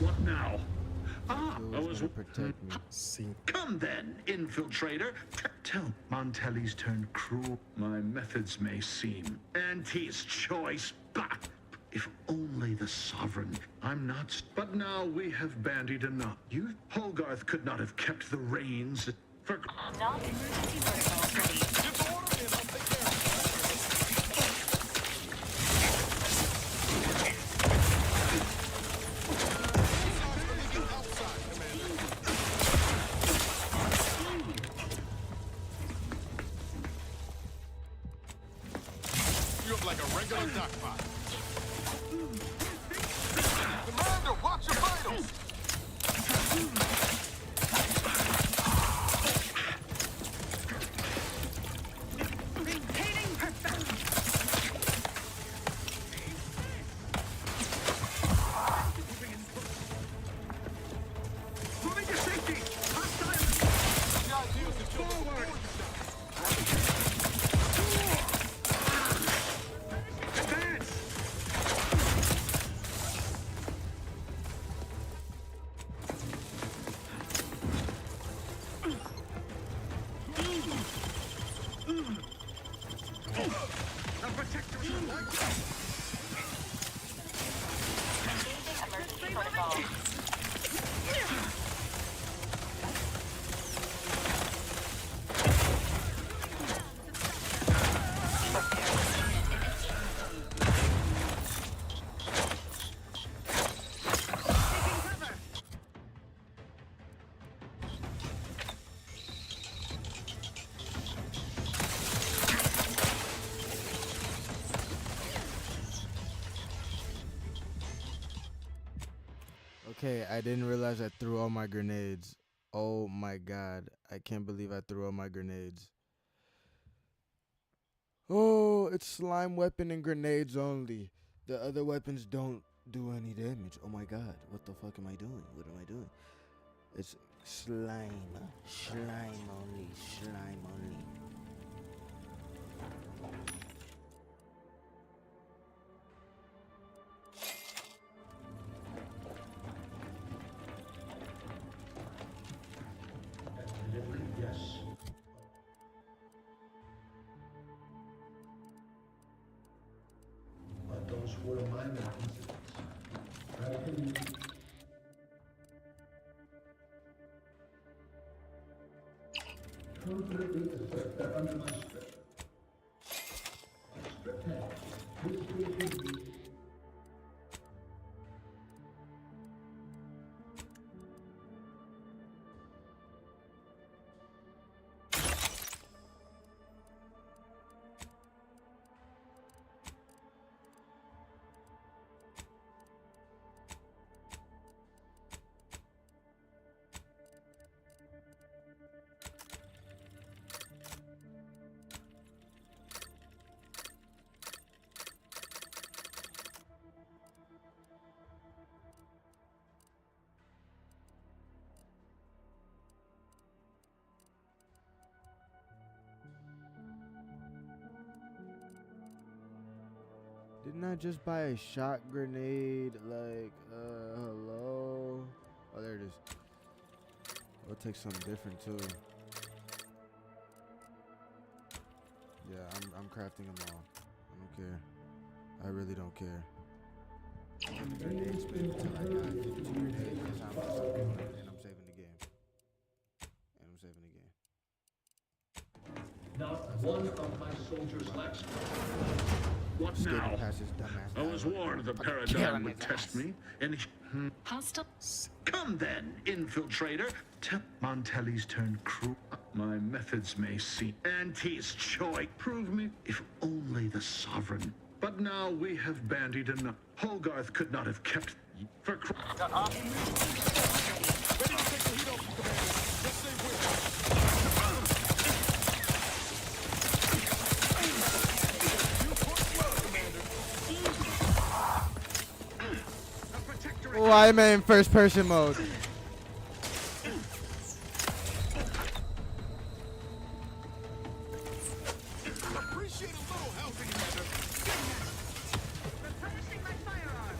What now? Ah, I was protect me. See. Come then, infiltrator. Tell Montelli's turned cruel. My methods may seem Auntie's choice, but if only the sovereign. I'm not. But now we have bandied enough. You, Holgarth, could not have kept the reins for. Non-emergency protocols ready. Get the order in, I'll take care of you up like a regular duck pot. Commander, watch your vitals! Maintaining perfection. Moving to safety. Hostile. The idea is to kill them before you Advance! The protector is Emergency protocol. Okay, I didn't realize I threw all my grenades. Oh my god, I can't believe I threw all my grenades. Oh, it's slime weapon and grenades only. The other weapons don't do any damage. Oh my god, what the fuck am I doing? What am I doing? It's slime. Slime only. Slime only. Yes. But those were minor incidents. I can... Completely assert that under my strip. Strip tag. This will be... Didn't I just buy a shot grenade? Like, hello? Oh, there it is. We'll take something different too. Yeah, I'm crafting them all. I don't care. I really don't care. Grenade spin until I got 52 grenades. That's how much I'm doing it, and I'm saving the game. Not one of my soldiers lacks. What now? I was warned the paradigm would test me. And Hostile. Come then, infiltrator. Montelli's turned crew. My methods may seem Auntie's choice. Prove me, if only the sovereign. But now we have bandied enough. Hogarth could not have kept for. Oh, I'm in first person mode. Appreciate a little help, Commander. Replenishing my firearm.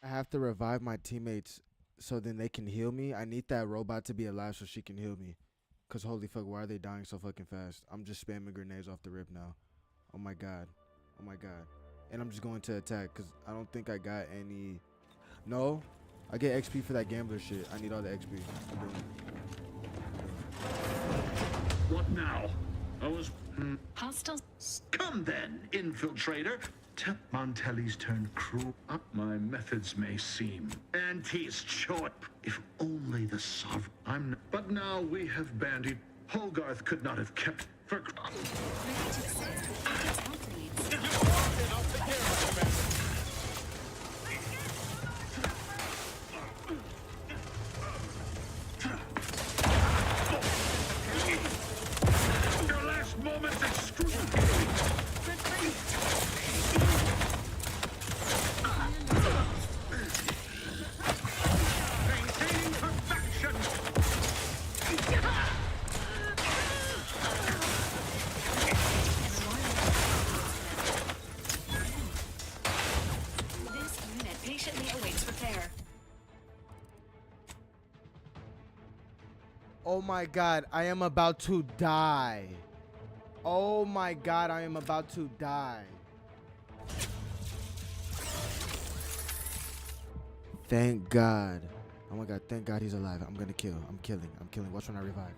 I have to revive my teammates so then they can heal me. I need that robot to be alive so she can heal me. Cause holy fuck, why are they dying so fucking fast? I'm just spamming grenades off the rip now. Oh my god. Oh my god. And I'm just going to attack cause I don't think I got any. No, I get XP for that gambler shit. I need all the XP. I'm doing it. What now? I was. Hostile. Come then, infiltrator. Montelli's turned crew. My methods may seem Auntie's choice. If only the sovereign. But now we have bandied. Hogarth could not have kept for. Your last moments maintaining perfection. This unit patiently awaits repair. Oh my god, I am about to die. Oh my god, I am about to die. Thank god. Oh my god, thank god he's alive. I'm gonna kill. I'm killing. Watch when I revive.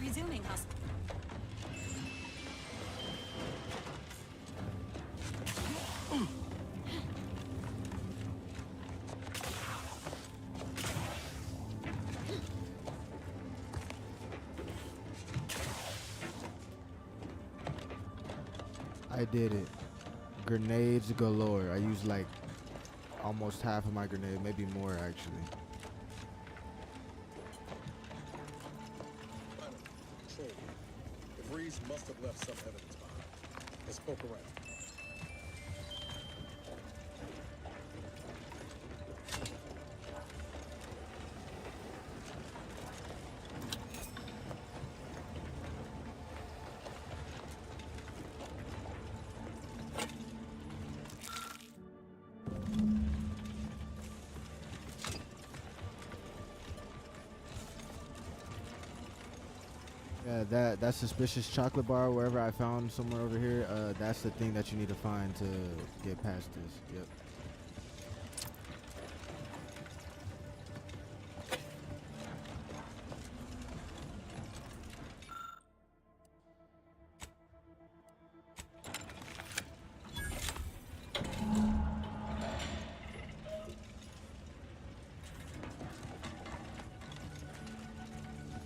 Resuming hostile. I did it. Grenades galore. I used like almost half of my grenade, maybe more actually. Control. The Breeze must have left some evidence behind. Let's poke around. Yeah, that suspicious chocolate bar wherever I found somewhere over here, that's the thing that you need to find to get past this. Yep.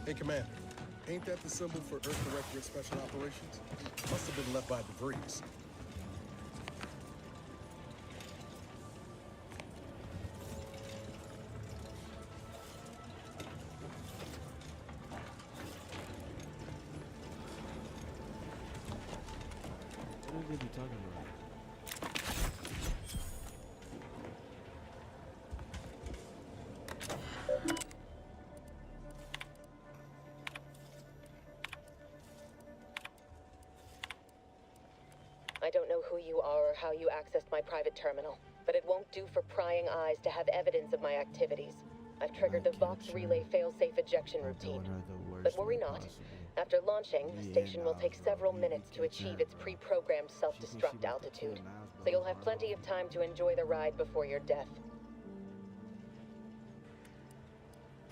Hey, Commander. Ain't that the symbol for Earth Directorate Special Operations? Must have been left by DeVries. What are they talking about? I don't know who you are or how you accessed my private terminal, but it won't do for prying eyes to have evidence of my activities. I've triggered the Vox Relay failsafe ejection routine. But worry not. After launching, the station will take several minutes to achieve its pre-programmed self-destruct altitude, so you'll have plenty of time to enjoy the ride before your death.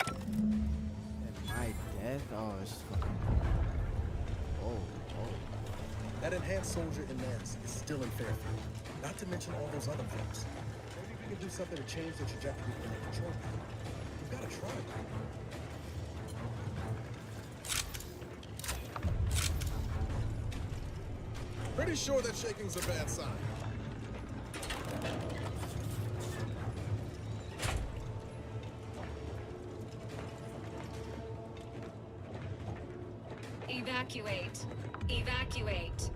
And my death? Oh, it's fucking... Oh. That enhanced soldier in Nance is still in Fairfield. Not to mention all those other folks. Maybe we can do something to change the trajectory in the control panel. We've got to try. Pretty sure that shaking's a bad sign. Evacuate. Evacuate.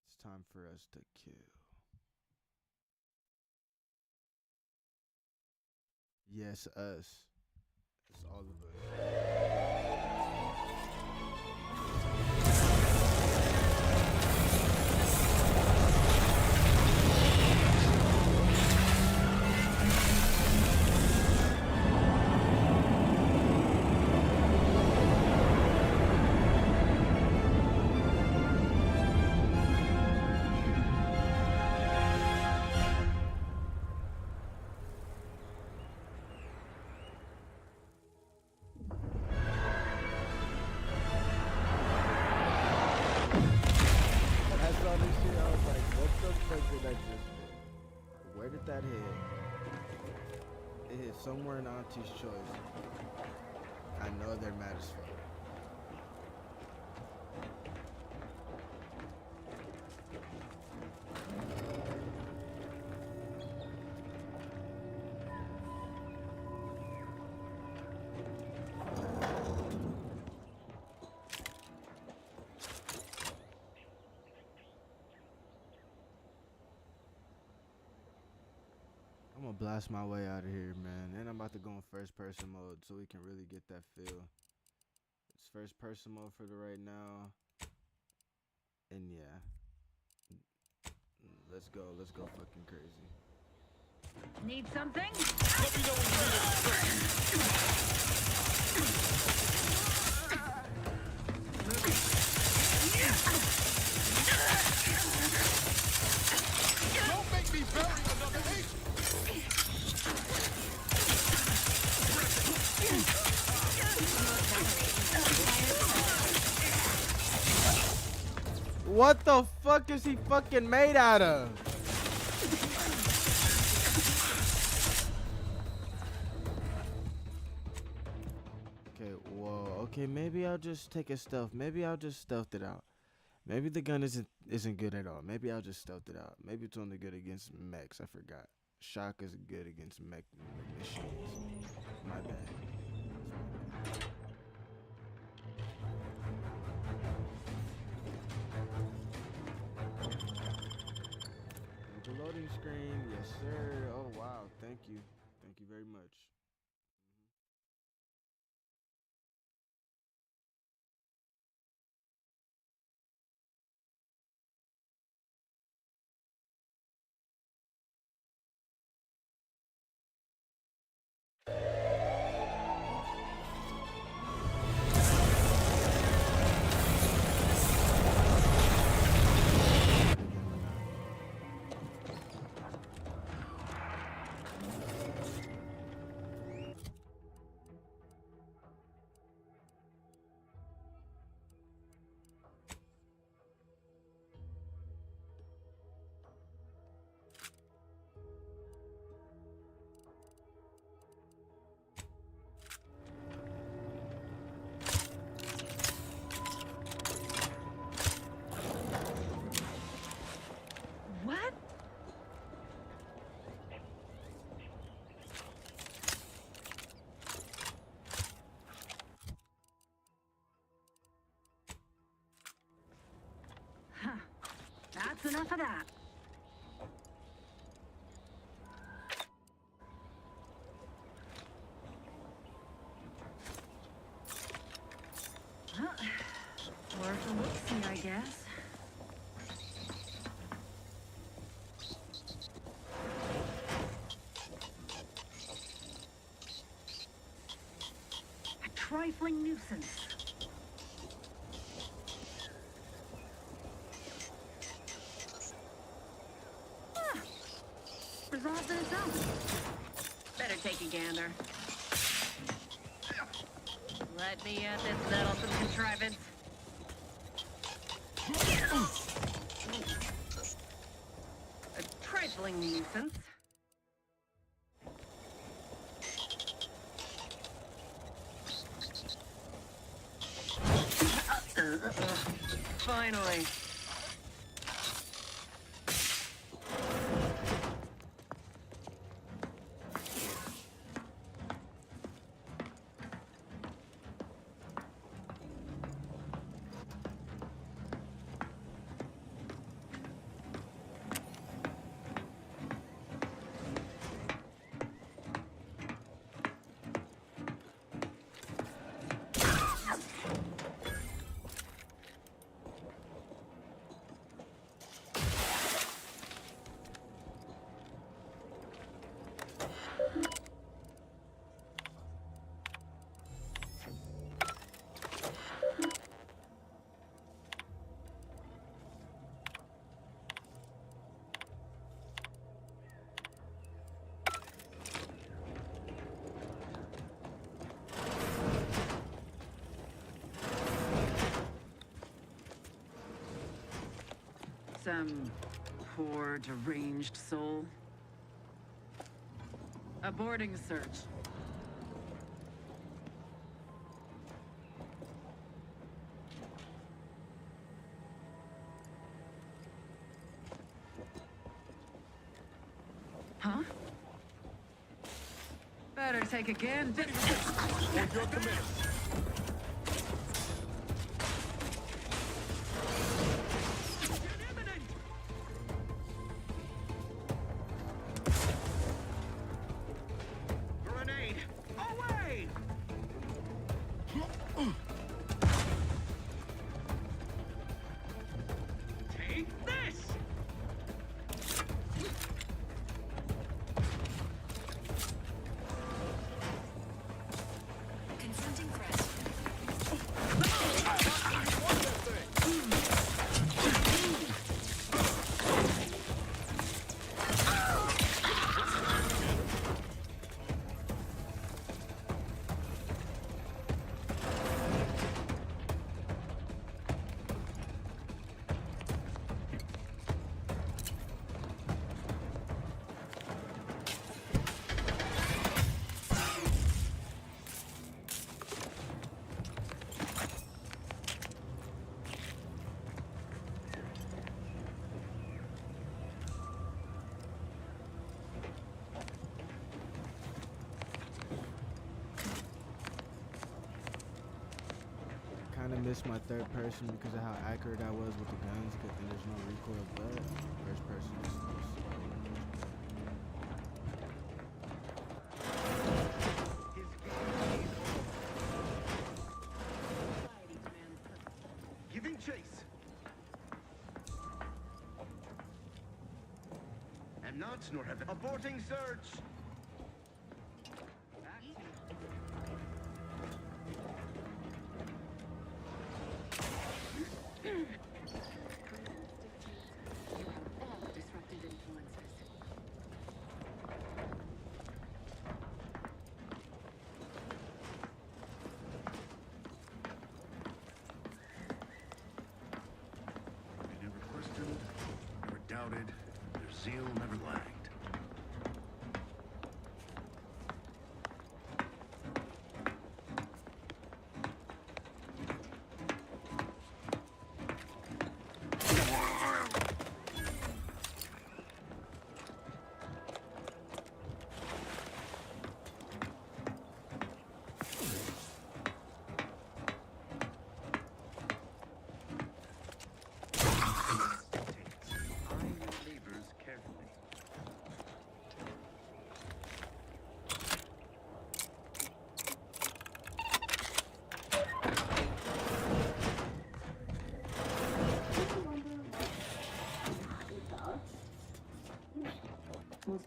It's time for us to kill. Yes, us. It's all of us. Where did that hit? It hit somewhere in Auntie's Choice. I know they're mad as fuck. I'm gonna blast my way out of here, man. And I'm about to go in first person mode so we can really get that feel. It's first person mode for the right now. And yeah. Let's go fucking crazy. Need something? Let me know when you don't make me bury another agent! What the fuck is he fucking made out of? Okay, whoa. Okay, maybe I'll just take a stealth. Maybe I'll just stealth it out. Maybe the gun isn't good at all. Maybe I'll just stealth it out. Maybe it's only good against mechs. I forgot. Shock is good against mech machines. My bad. The loading screen, yes sir. Oh wow, thank you very much. That's enough of that. Well, worth a look-see, I guess. A trifling nuisance. Resolved in its own. Better take a gander. Let me at this meddlesome contrivance. A trifling nuisance. Finally. Some poor, deranged soul. A boarding search. Huh? Better take again. Hold your command. Grenade! Away! Take this! Confronting threat. Kind of missed my third person because of how accurate I was with the guns, but then there's no recoil, but first person is Giving chase. Am not, nor have aborting search. They never questioned, never doubted, their zeal never lagged.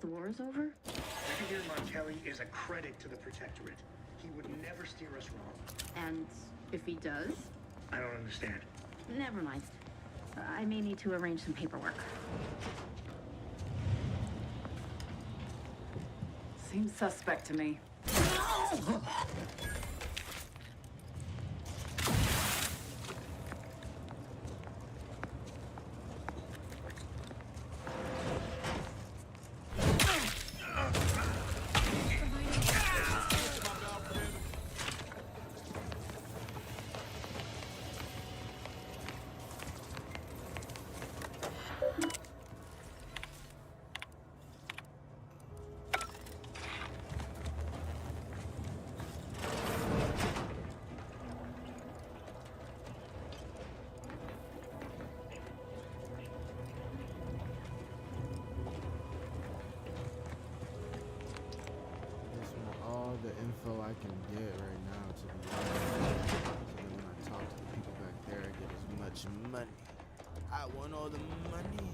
the war is over? Brigadier Montelli is a credit to the Protectorate. He would never steer us wrong. And if he does? I don't understand. Never mind. I may need to arrange some paperwork. Seems suspect to me. The info I can get right now, to be honest. So then when I talk to the people back there, I get as much money. I want all the money.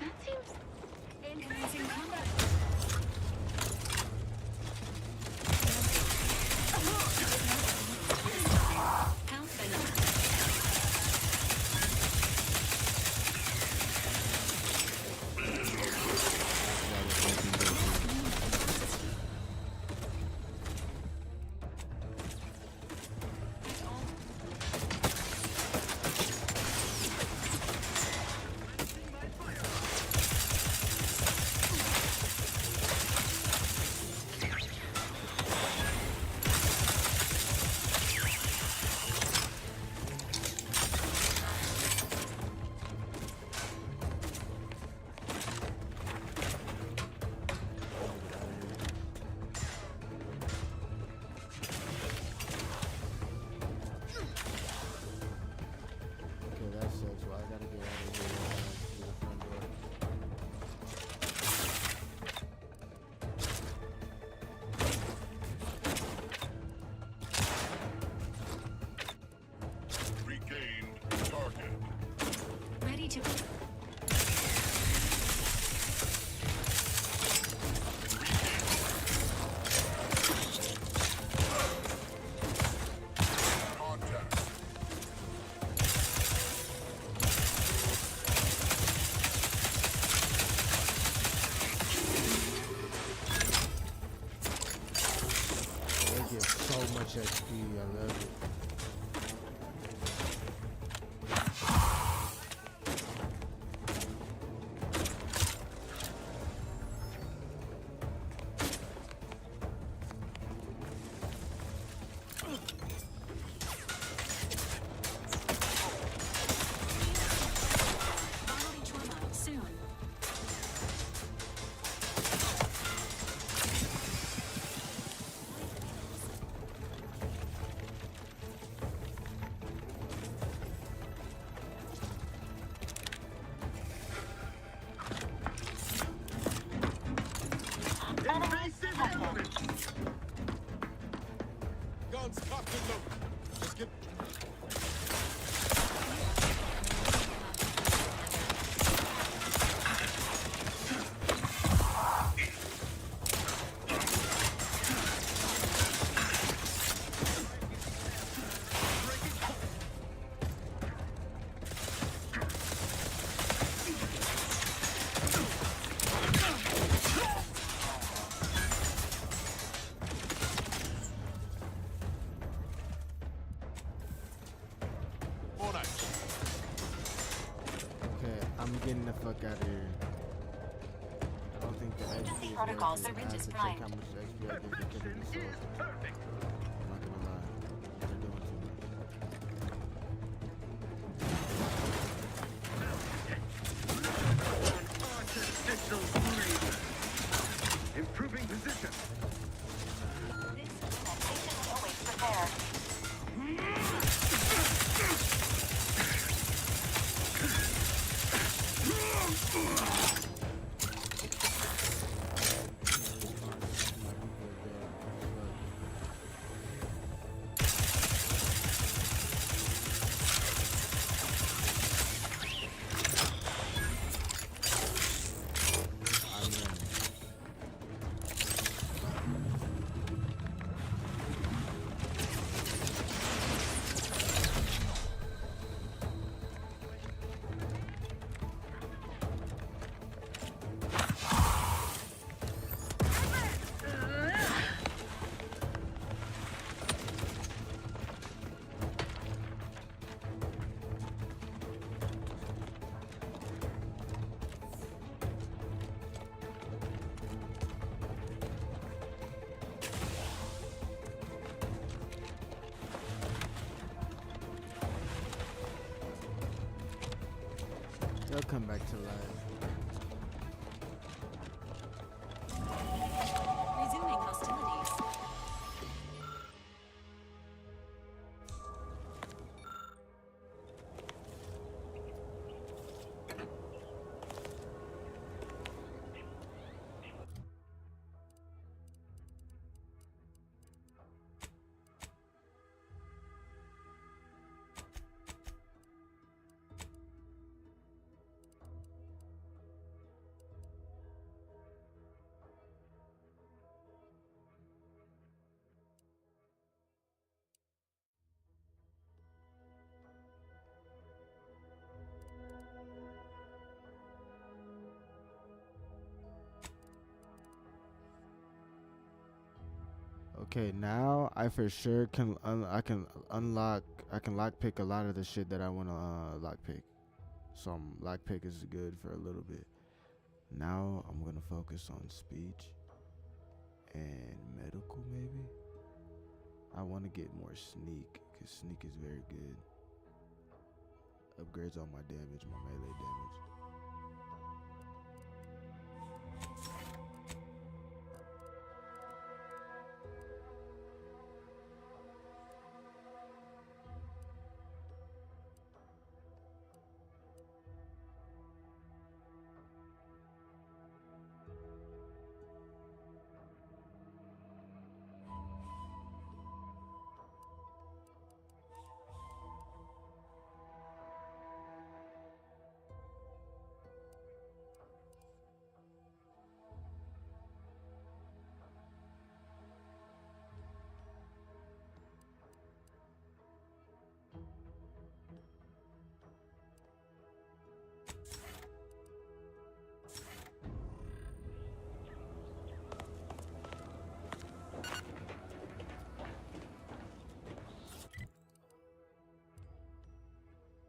That seems increasing combat. much XP. I love it. Guns cocked and loaded. Let's get... I'm getting the fuck out of here. I don't think the XP is Protocol worth it. I syringe have is to check primed. how much XP I get for killing the source. I'm not gonna lie. They're doing too much. Improving position. Awaits repair. They'll come back to life. Resuming hostilities. Okay, now I for sure can I can lockpick a lot of the shit that I want to lockpick. So lockpick is good for a little bit. Now I'm gonna focus on speech and medical maybe. I want to get more sneak because sneak is very good. Upgrades all my damage, my melee damage.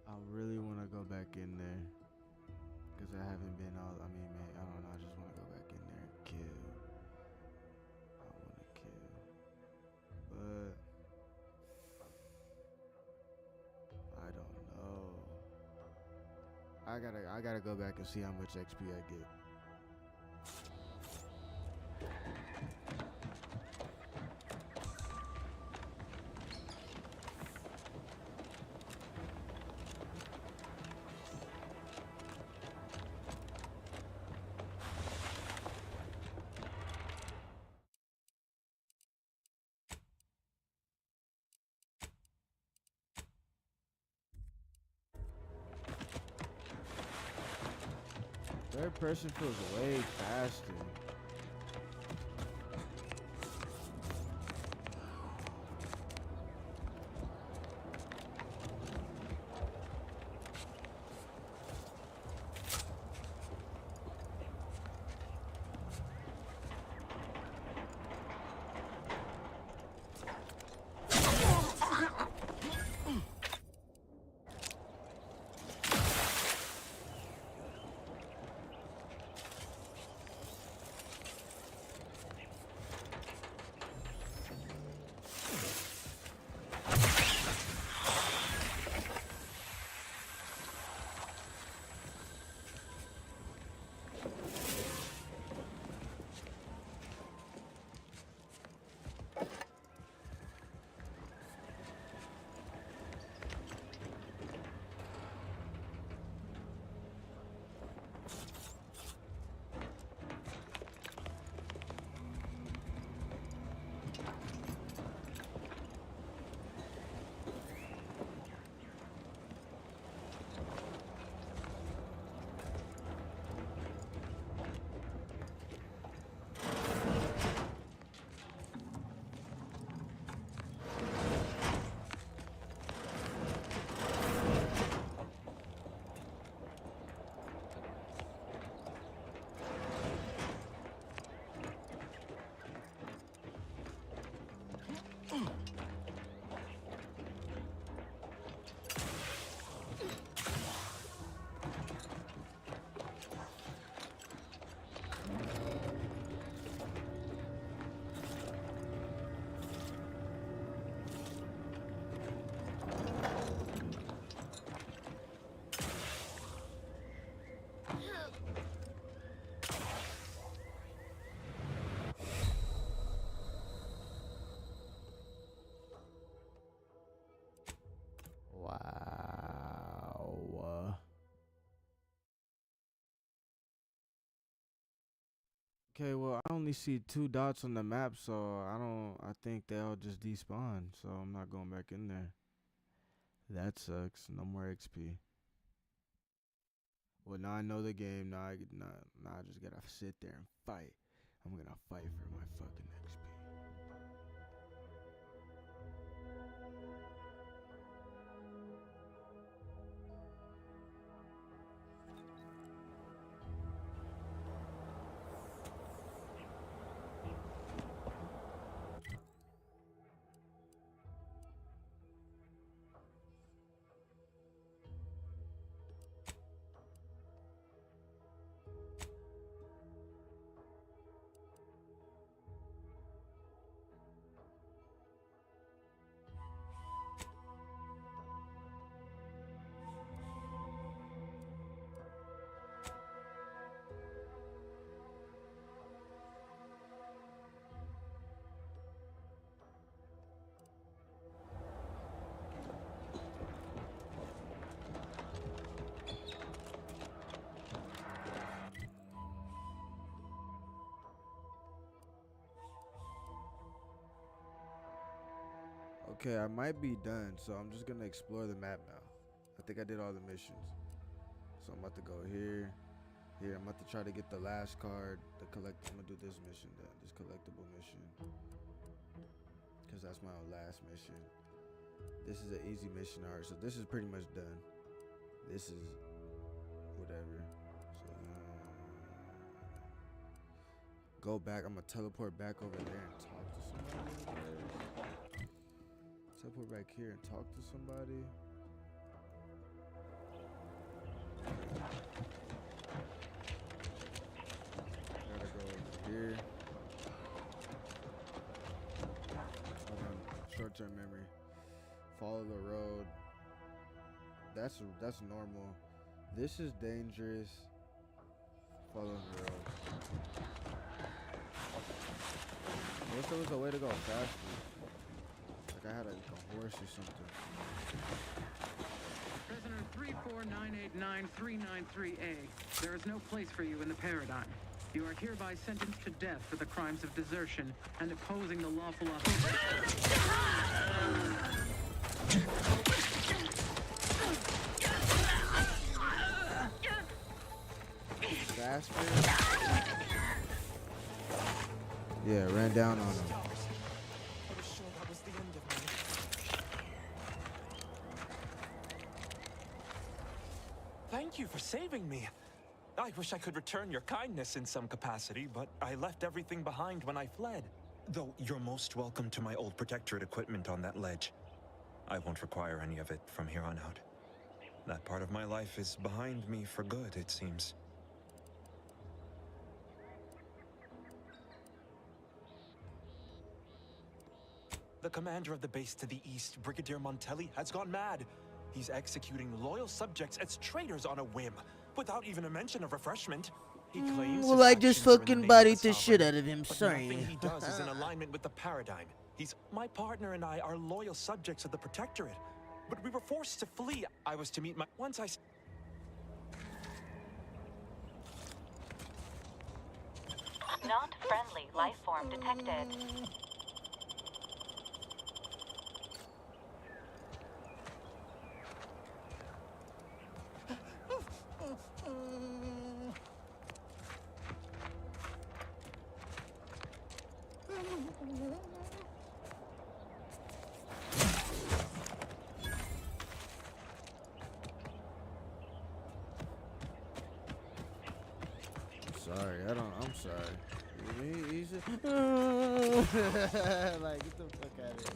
I really want to go back in there because I haven't been all. I mean, man, I don't know. I just want to go back in there and kill. I want to kill, but I don't know. I gotta go back and see how much XP I get. Third person feels way faster. Okay, well, I only see 2 dots on the map, so I think they'll just despawn, so I'm not going back in there. That sucks. No more XP. Well, now I know the game. Now I just gotta sit there and fight. I'm gonna fight for my fucking XP. Okay, I might be done, so I'm just gonna explore the map now. I think I did all the missions. So I'm about to go here. Here, I'm about to try to get the last card. I'm gonna do this mission then, this collectible mission. Because that's my last mission. This is an easy mission, alright, so this is pretty much done. This is whatever. So, go back, I'm gonna teleport back over there and talk to somebody. Teleport back here and talk to somebody. Gotta go over here. Hold on. Short-term memory. Follow the road. That's normal. This is dangerous. Follow the road. I wish there was a way to go faster. Like I had a horse or something. Prisoner 34989-393A. There is no place for you in the Paradigm. You are hereby sentenced to death for the crimes of desertion and opposing the lawful Yeah, ran down on him. Thank you for saving me. I wish I could return your kindness in some capacity, but I left everything behind when I fled. Though you're most welcome to my old Protectorate equipment on that ledge. I won't require any of it from here on out. That part of my life is behind me for good, it seems. The commander of the base to the east, Brigadier Montelli, has gone mad. He's executing loyal subjects as traitors on a whim, without even a mention of refreshment. He claims well, I just fucking bodied the shit out of him, sorry. Nothing he does is in alignment with the Paradigm. My partner and I are loyal subjects of the Protectorate, but we were forced to flee. I was to meet my... Not friendly life form detected. I'm sorry. He's just, like, get the fuck out of here.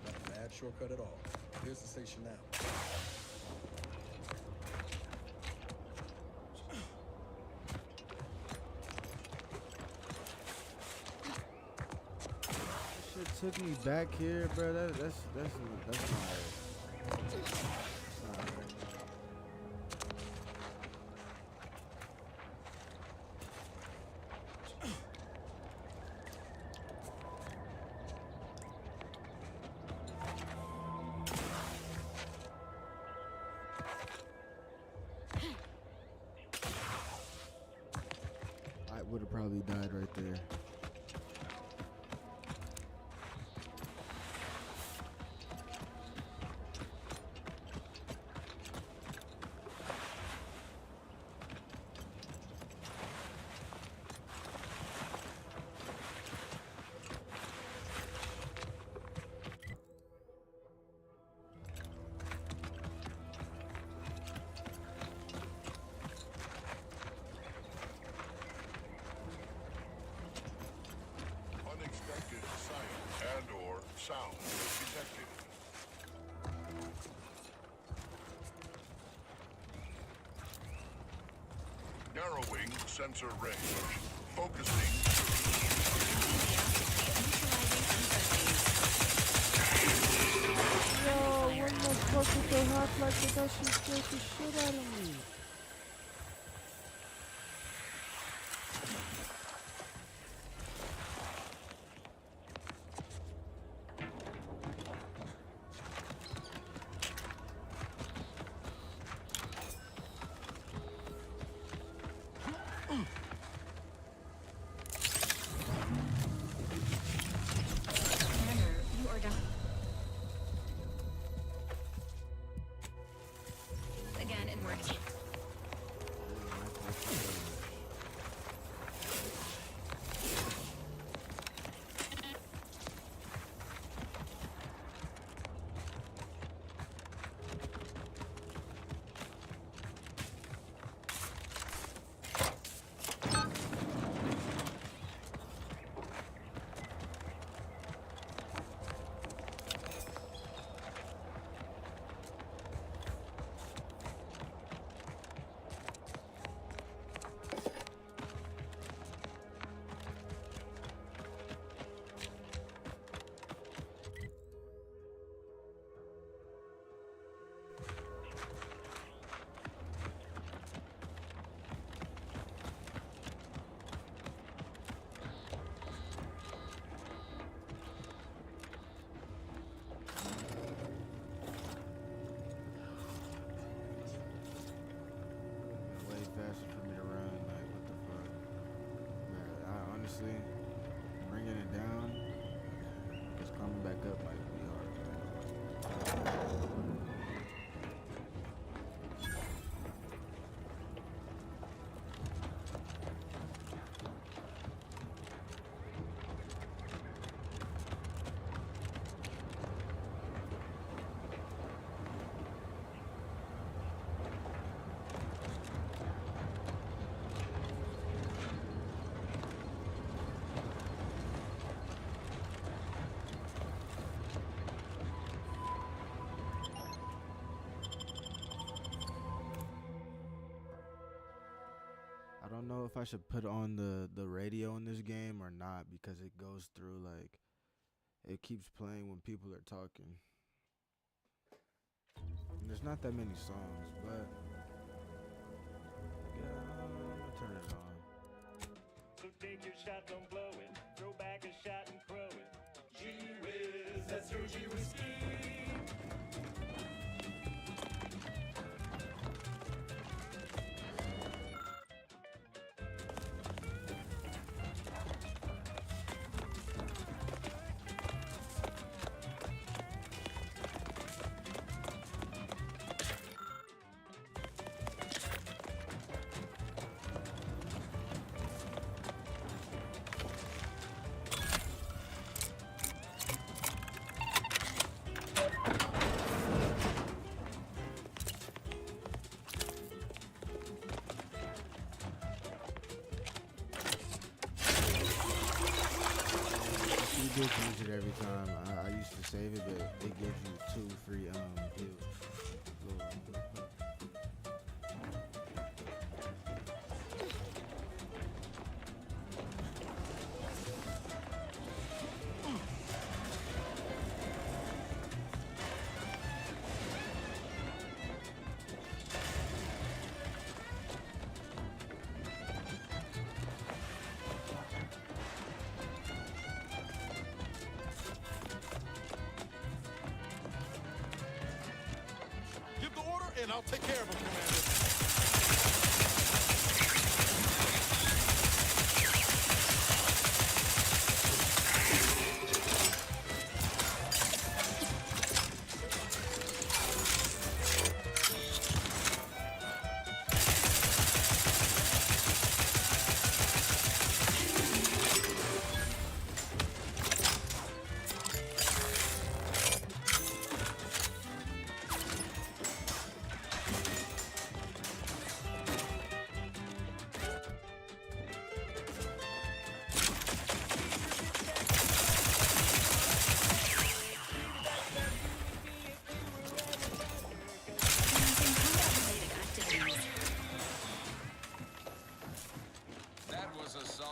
Not a bad shortcut at all. Here's the station now. Took me back here, bro. That's not right. would have probably died right there. Unexpected sight and/or sound detected. Narrowing sensor range. Focusing. Yo, when the fuck did they hop like that? That shit scared the shit out of me. You are done. Again, it worked. Way faster for me to run. Like, what the fuck? Man, I honestly, bringing it down, just coming back up might be hard. I don't know if I should put on the radio in this game or not, because it goes through, like, it keeps playing when people are talking. And there's not that many songs, but yeah, I'm gonna turn it on. So take your shot, don't blow it. Throw back a shot and throw it. Gee whiz, that's your G whiskey. You did use it every time. I used to save it, but it gives you 2 free heals. Give the order, and I'll take care of him, Commander.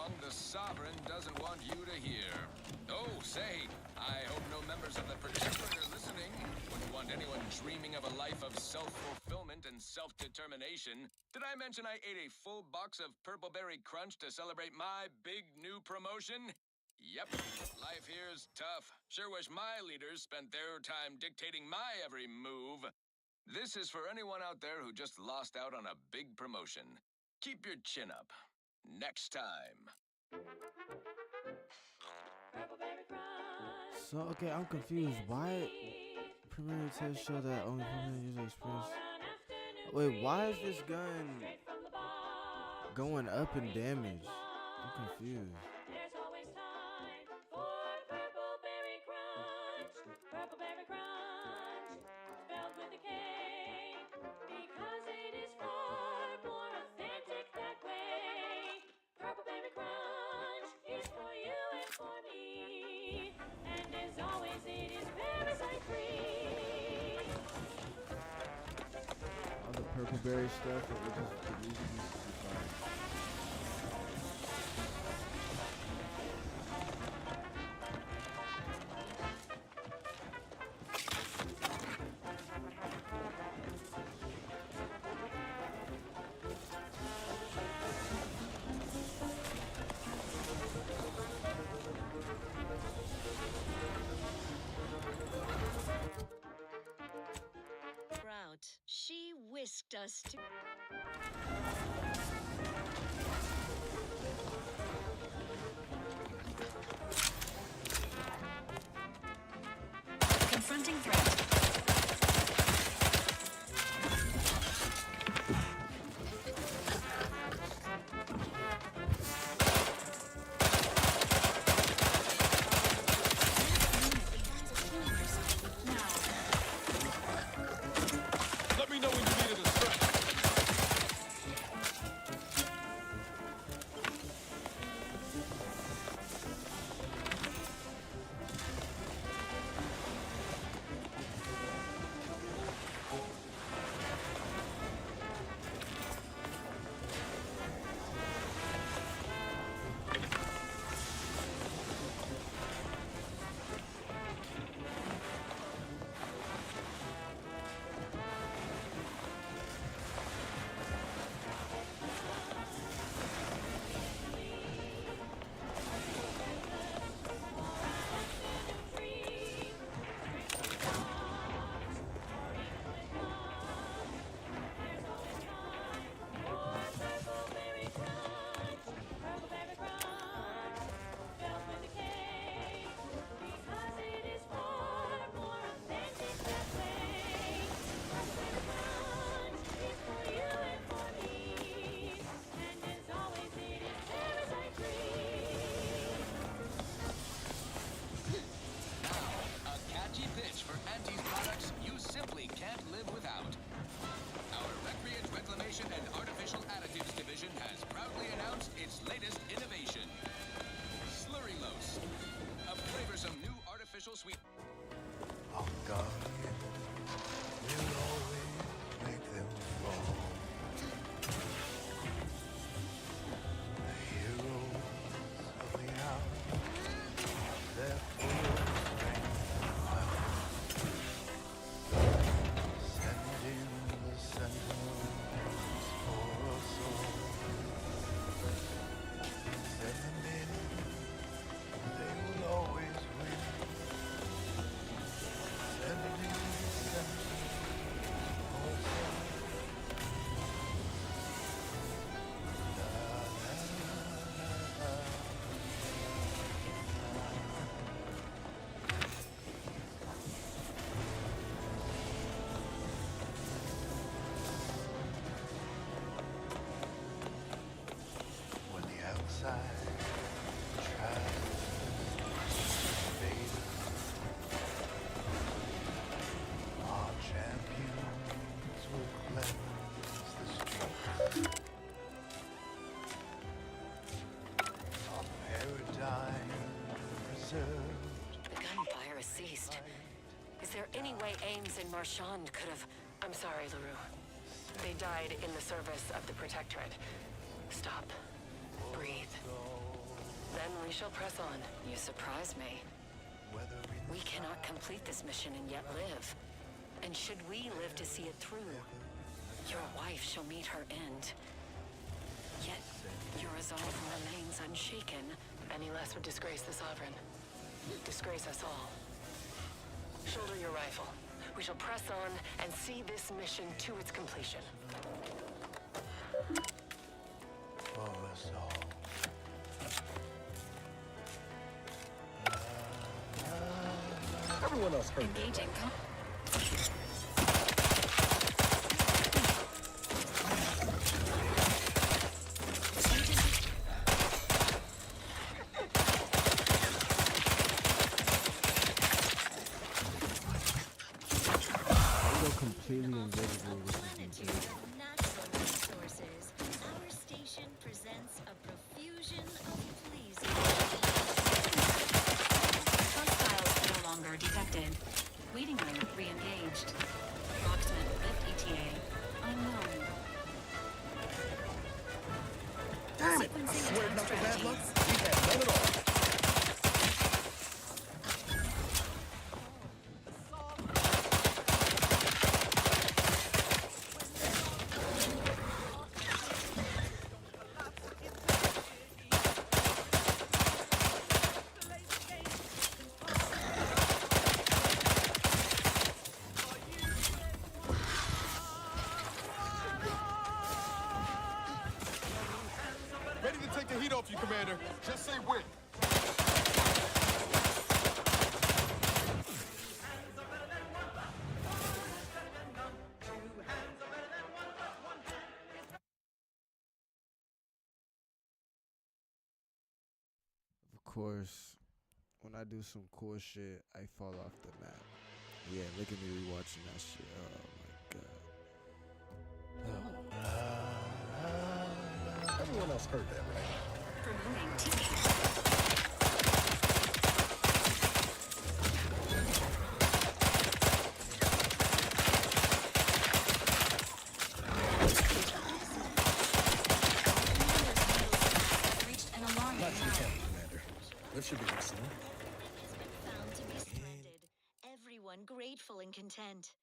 wrong the Sovereign doesn't want you to hear. Oh, say, I hope no members of the Protectorate are listening. Wouldn't want anyone dreaming of a life of self-fulfillment and self-determination. Did I mention I ate a full box of Purple Berry Crunch to celebrate my big new promotion? Yep, life here's tough. Sure wish my leaders spent their time dictating my every move. This is for anyone out there who just lost out on a big promotion. Keep your chin up. Next time. So, okay, I'm confused. Why Premier test show that only Premier user experience? Wait, why is this gun going up in damage? I'm confused. There's always time for Purple Berry Crunch. Purple Berry Crunch, spelled with a K, because it is far more authentic that way. Purple Berry Crunch is for you and for me, and as always, it is parasite free. All the Purple Berry stuff that we just deleted. Sprout. She whisked us to. Confronting threat. Let me know when you need a distract. Reclamation and Artificial Additives Division has proudly announced its latest innovation, Slurrylose, a flavorsome new artificial sweet. Oh, God, you'll always make them fall. The heroes of the hour, they're full of strength and power. Send in the sentinels for us all. Send them in, they will always win. Send in the sentinels for us all. When the outside tries to fade, our champions will cleanse the streets. Our paradigm preserved. The gunfire has ceased. Is there any way Ames and Marchand could have... I'm sorry, LaRue. They died in the service of the Protectorate. Stop. Breathe. We shall press on. You surprise me. We cannot complete this mission and yet live. And should we live to see it through, your wife shall meet her end. Yet, your resolve remains unshaken. Any less would disgrace the Sovereign. Disgrace us all. Shoulder your rifle. We shall press on and see this mission to its completion. For us all. Everyone else heard that, Engaging. I go completely invisible with this game. Natural resources. Our station presents a profusion of pleasing. Hostiles no longer detected. Waiting room re-engaged. Approximate lift ETA unknown. Damn it! I swear not for bad luck. We had none at all. Ready to take the heat off you, Commander. Just say when. Of course, when I do some cool shit, I fall off the map. Yeah, look at me rewatching that shit. Oh my god. Everyone else heard that, right? Promoting team. Reached an alarm. Not to the camp, Commander. Lift should be soon. Found to be stranded. Everyone grateful and content.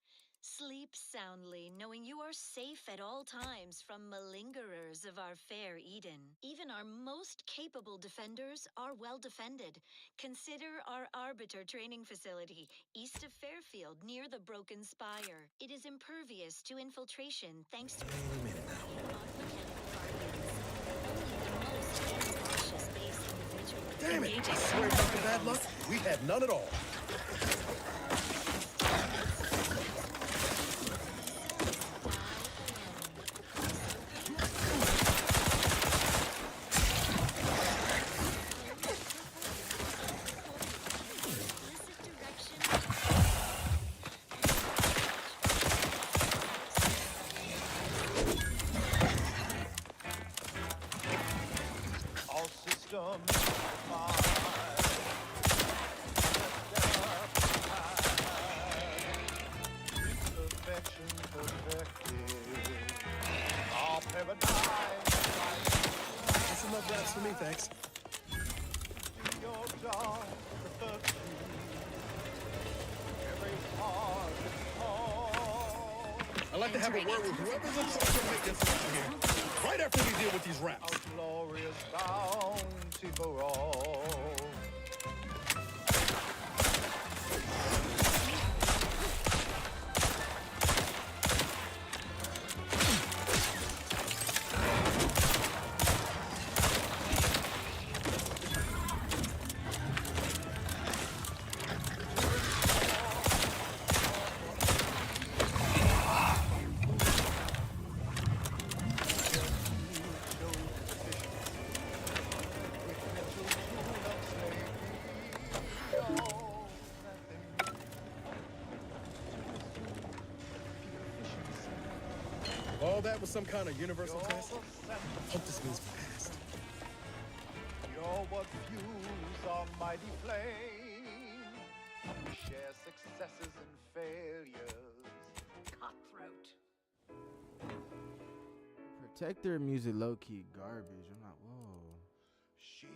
Sleep soundly, knowing you are safe at all times from malingerers of our fair Eden. Even our most capable defenders are well defended. Consider our Arbiter training facility, east of Fairfield, near the Broken Spire. It is impervious to infiltration thanks to Damn it! I swear not for bad luck. We had none at all. All systems fire. Perfection perfected. Our paradigm. That's enough raps for me, thanks. Your dark virtue. Every part is whole. I'd like to have a word with whoever's in charge of maintenance around here. Right after we deal with these raps. A glorious bounty for all. All that was some kind of universal test? Hope this means we're past. You're what fuels our mighty flame. We share successes and failures. Cutthroat. Protector music low key garbage. I'm not. Whoa. She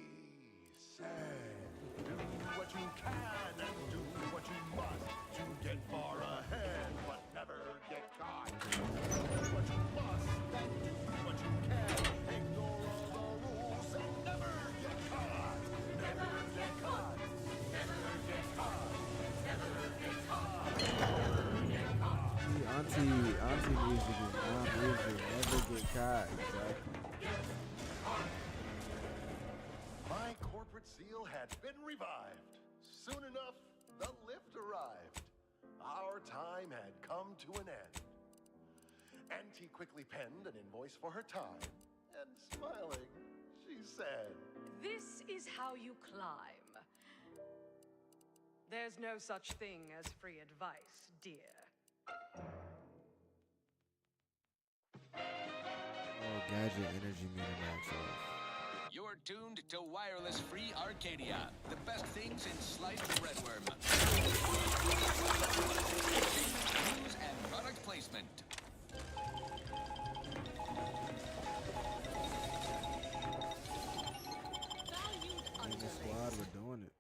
Do what you can and do what you must to get far ahead, but never get caught. Do what you must and do what you can. Ignore all the rules and never get caught. Never get caught. Never get caught. Never get caught. Never get caught. Auntie music is not music. Never get caught. Exactly. My corporate seal had been revived. Soon enough, the lift arrived. Our time had come to an end. Auntie quickly penned an invoice for her time, and smiling, she said, This is how you climb. There's no such thing as free advice, dear. Oh, gadget energy meter max off. You're tuned to Wireless Free Arcadia, the best things in Slice Redworm. News and product placement. In the squad, we're doing it.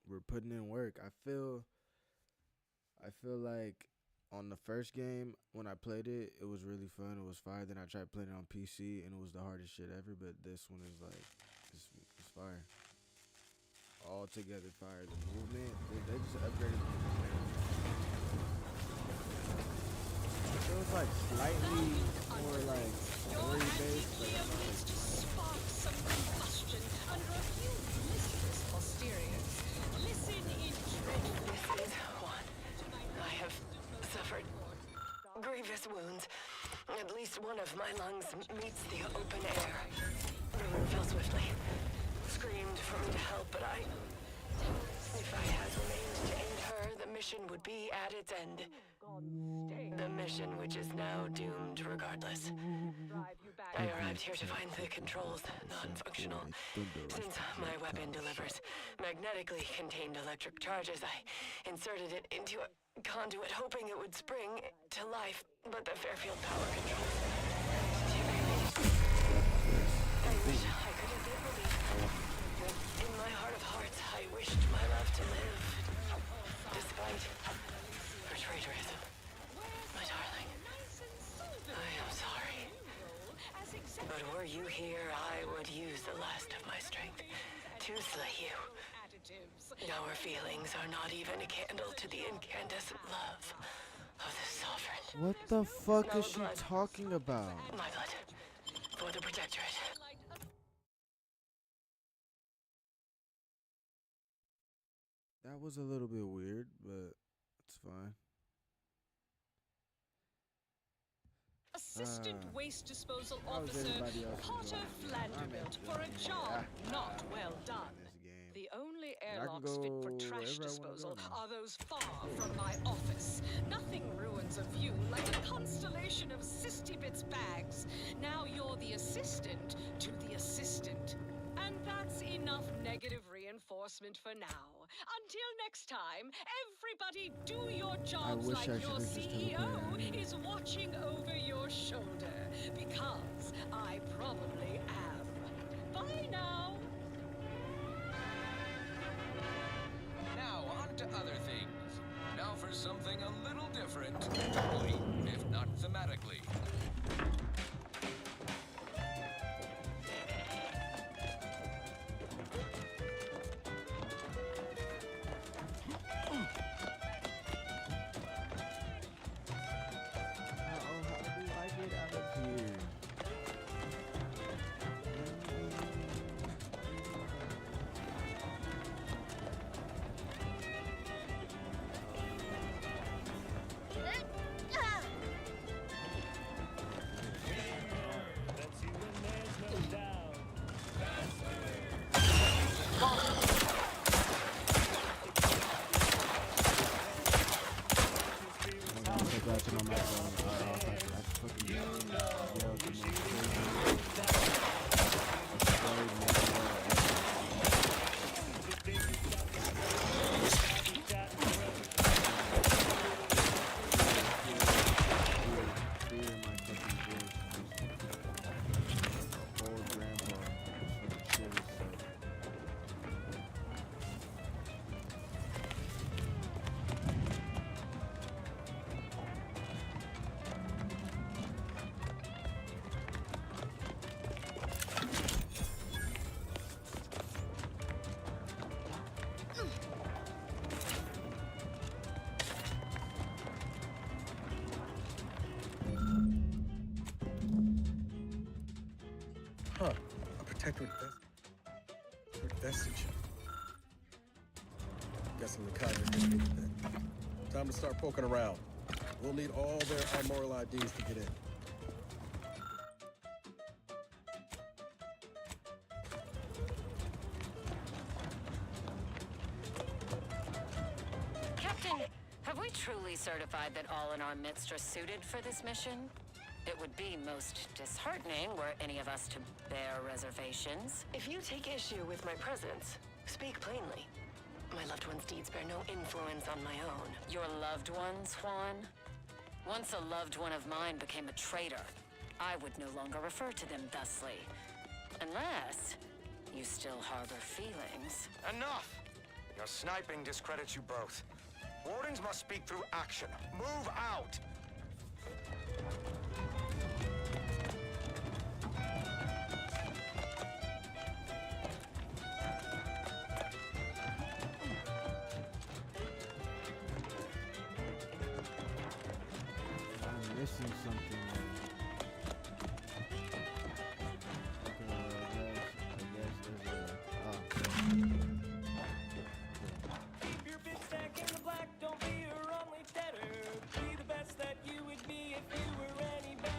We're putting in work. I feel like on the first game when I played it, it was really fun. It was fire. Then I tried playing it on PC, and it was the hardest shit ever. But this one is like, it's fire. All together fire. The movement, they just upgraded the movement. It feels like slightly more like story based, but it's not. Spark some combustion under a few listless posteriors. Listen in dreadful. This is one. I have suffered grievous wounds. At least one of my lungs meets the open air. Ruin fell swiftly. Screamed for me to help, but if I had remained to aid her, the mission would be at its end. The mission which is now doomed regardless. I arrived here to find the controls non-functional. Since my weapon delivers magnetically contained electric charges, I inserted it into a conduit hoping it would spring to life, but the Fairfield power controls. I wish I could have been believed. In my heart of hearts, I wished my love to live, despite her traitorism. My darling, I am sorry. But were you here, I would use the last of my strength to slay you. Our feelings are not even a candle to the incandescent love of the sovereign. What the fuck is she talking about? My blood for the Protectorate. That was a little bit weird, but it's fine. Assistant Waste Disposal how's Officer everybody else Carter doing? Vanderbilt for a job not well done. The only airlocks fit for trash disposal are those far from my office. Nothing ruins a view like a constellation of Sistybits bags. Now you're the assistant to the assistant. And that's enough negative reinforcement for now. Until next time, everybody do your jobs like your CEO is watching over your shoulder. Because I probably am. Bye now. Now on to other things. Now for something a little different, totally, if not thematically. Protectorate vestige. Guessing the Kaiser didn't need that. Time to start poking around. We'll need all their Armorial IDs to get in. Captain, have we truly certified that all in our midst are suited for this mission? It would be most disheartening were any of us to bear reservations. If you take issue with my presence, speak plainly. My loved one's deeds bear no influence on my own. Your loved ones, Juan? Once a loved one of mine became a traitor, I would no longer refer to them thusly. Unless you still harbor feelings. Enough! Your sniping discredits you both. Wardens must speak through action. Move out! I'm missing something. Keep your big stack in the black, don't be a runway debtor. Be the best that you would be if you were any better.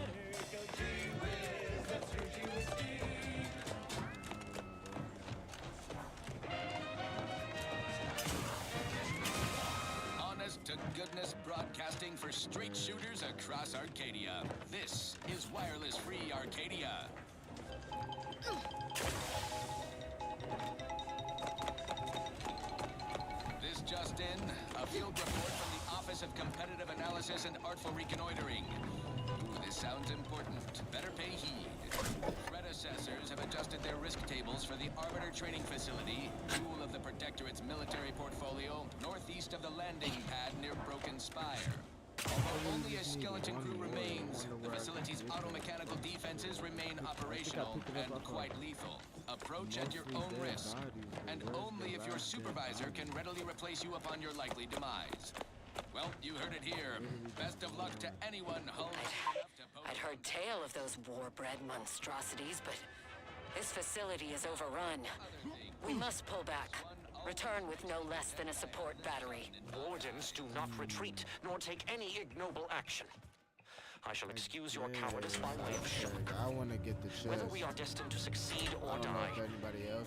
Go gee whiz, that's your gee whiz Steve. Honest to goodness broadcasting for straight shooters across Arcadia. This is Wireless Free Arcadia. This just in, a field report from the Office of Competitive Analysis and Artful Reconnoitering. Ooh, this sounds important. Better pay heed. Predecessors have adjusted their risk tables for the Arbiter Training Facility, jewel of the Protectorate's military portfolio, northeast of the landing pad near Broken Spire. Although only a skeleton crew remains, the facility's automechanical defenses remain operational and quite lethal. Approach at your own risk, and only if your supervisor can readily replace you upon your likely demise. Well, you heard it here. Best of luck to anyone home. I'd heard tale of those war-bred monstrosities, but this facility is overrun. We must pull back. Return with no less than a support battery. Wardens do not retreat, nor take any ignoble action. I shall excuse your cowardice by way of shock. I want to get the chest. Whether we are destined to succeed or die,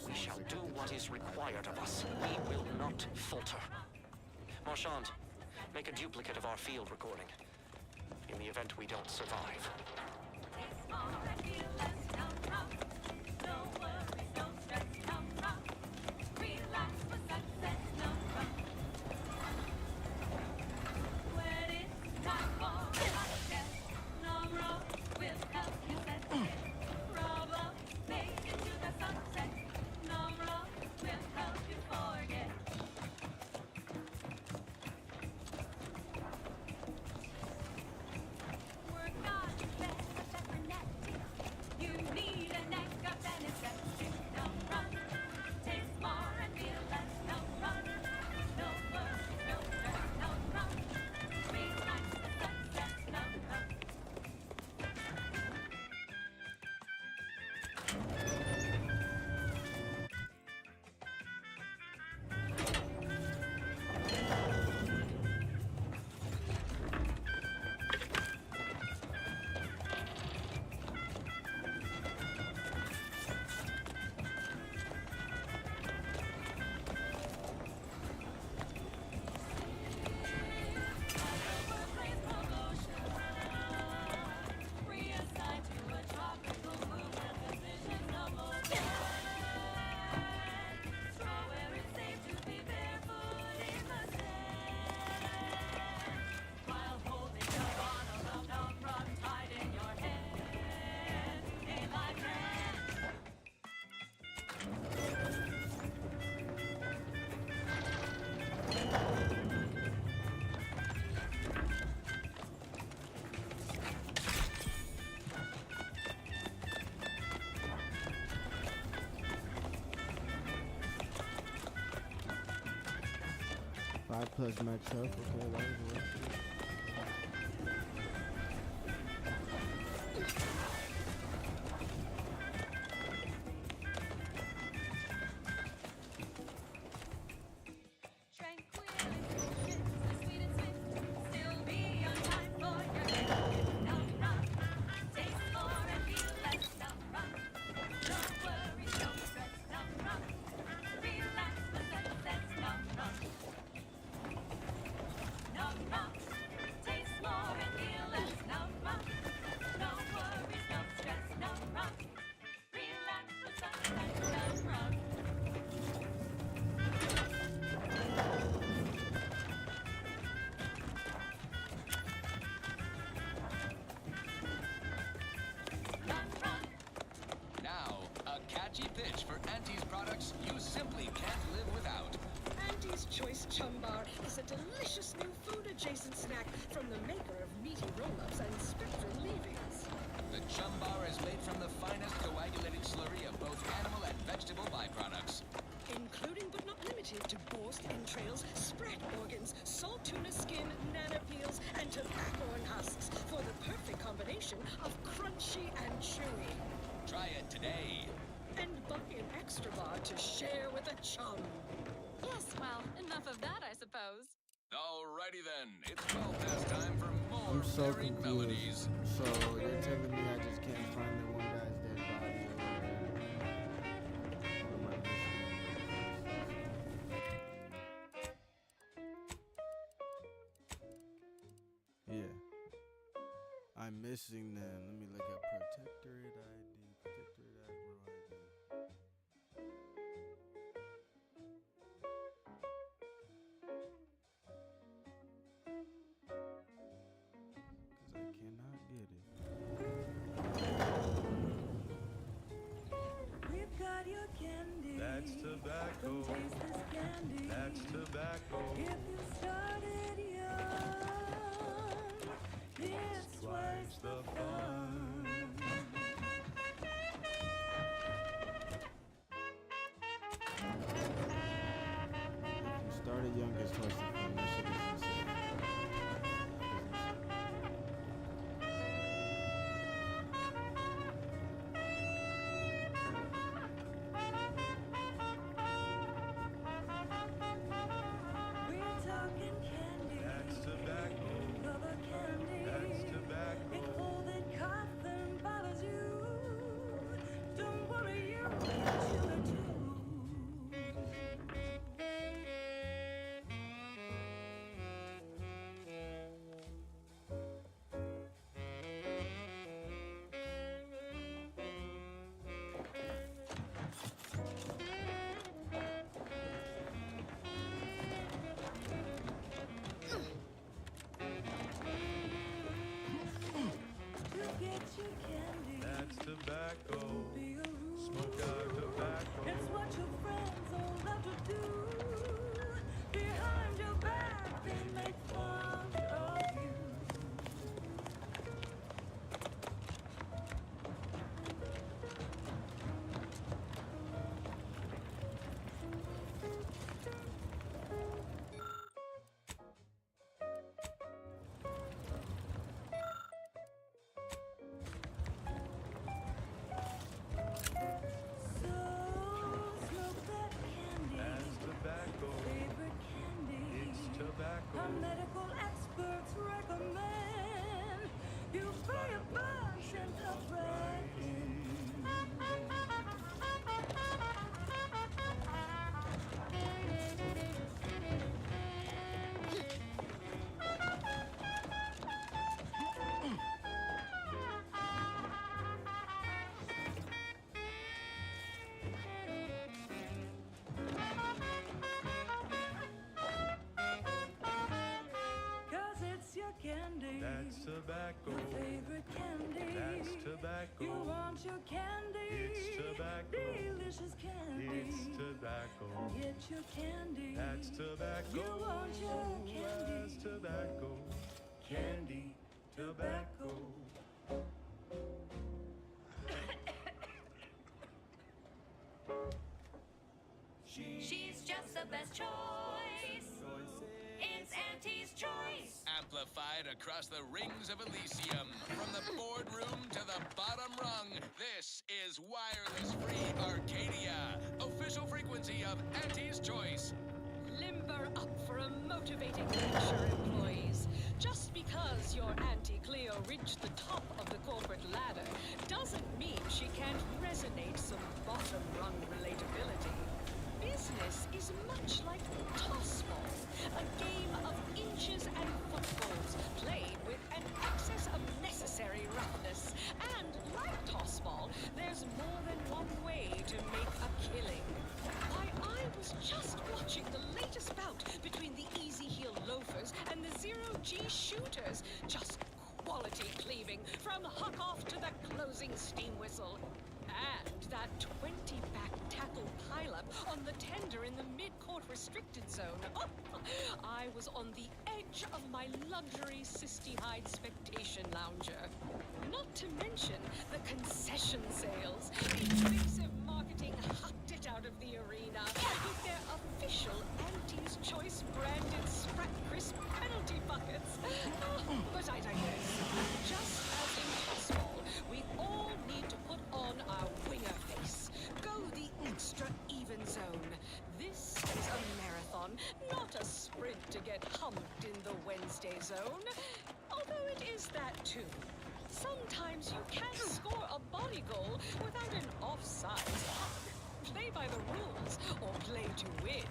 we shall do what is required of us. We will not falter. Marchand, make a duplicate of our field recording. In the event we don't survive. Plus max health, okay, that was worth it. entrails, spread organs, salt tuna skin, nana peels, and tobacco husks for the perfect combination of crunchy and chewy. Try it today. And buy an extra bar to share with a chum. Yes, well, enough of that, I suppose. Alrighty then, it's well past time for more I'm so Merry confused. Melodies. So you're telling me I just can't find the one guy's dead body or whatever? What am I missing? Yeah. I'm missing them. Let me look at Protectorate ID. Protectorate Admiral ID. Because I cannot get it. We've got your candy. That's tobacco. Come taste this candy. That's tobacco. If you started young, it's twice the fun. If you started young, it's twice the fun. That shit is insane. We're talking candy. That's tobacco. Rubber candy. That's tobacco. If all that coughing bothers you, don't worry, you'll get chiller too. You get your candy. That's tobacco. Be a rule. Smoke out tobacco. It's what your friends all love to do. Behind your back, they make fun of you. So smoke that candy. That's tobacco. Favorite candy. It's tobacco. Our medical experts recommend you buy a bunch and a Cause it's your candy. That's tobacco. Your favorite candy. That's tobacco. You want your candy. It's tobacco. Delicious candy. It's tobacco. Get your candy. That's tobacco. You want your candy. That's tobacco. Candy. Tobacco. She's just the best choice. It's Auntie's choice. Amplified across the rings of Elysium. From the boardroom to the bottom rung, this is Wireless Free Arcadia, official frequency of Auntie's Choice. Limber up for a motivating lecture, employees. Just because your Auntie Cleo reached the top of the corporate ladder doesn't mean she can't resonate some bottom-rung relatability. Business is much like tossball, a game of inches and footballs played with an excess of necessary roughness. And like tossball, there's more than one way to make a killing. Why, I was just watching the latest bout between the Easy Heel Loafers and the Zero-G Shooters. Just quality cleaving from huck-off to the closing steam whistle. And that 20-back tackle pileup on the tender in the mid-court restricted zone. I was on the edge of my luxury Sisty-Hyde Spectation lounger. Not to mention the concession sales. Invasive marketing hucked it out of the arena with their official Auntie's choice branded Sprat Crisp penalty buckets. But I digress. Just as in baseball, we all need to put on our winger face. Go the extra even zone. This is a marathon, not a sprint to get humped in the Wednesday zone. Although it is that too. Sometimes you can't score a body goal without an offsides hug. Play by the rules or play to win.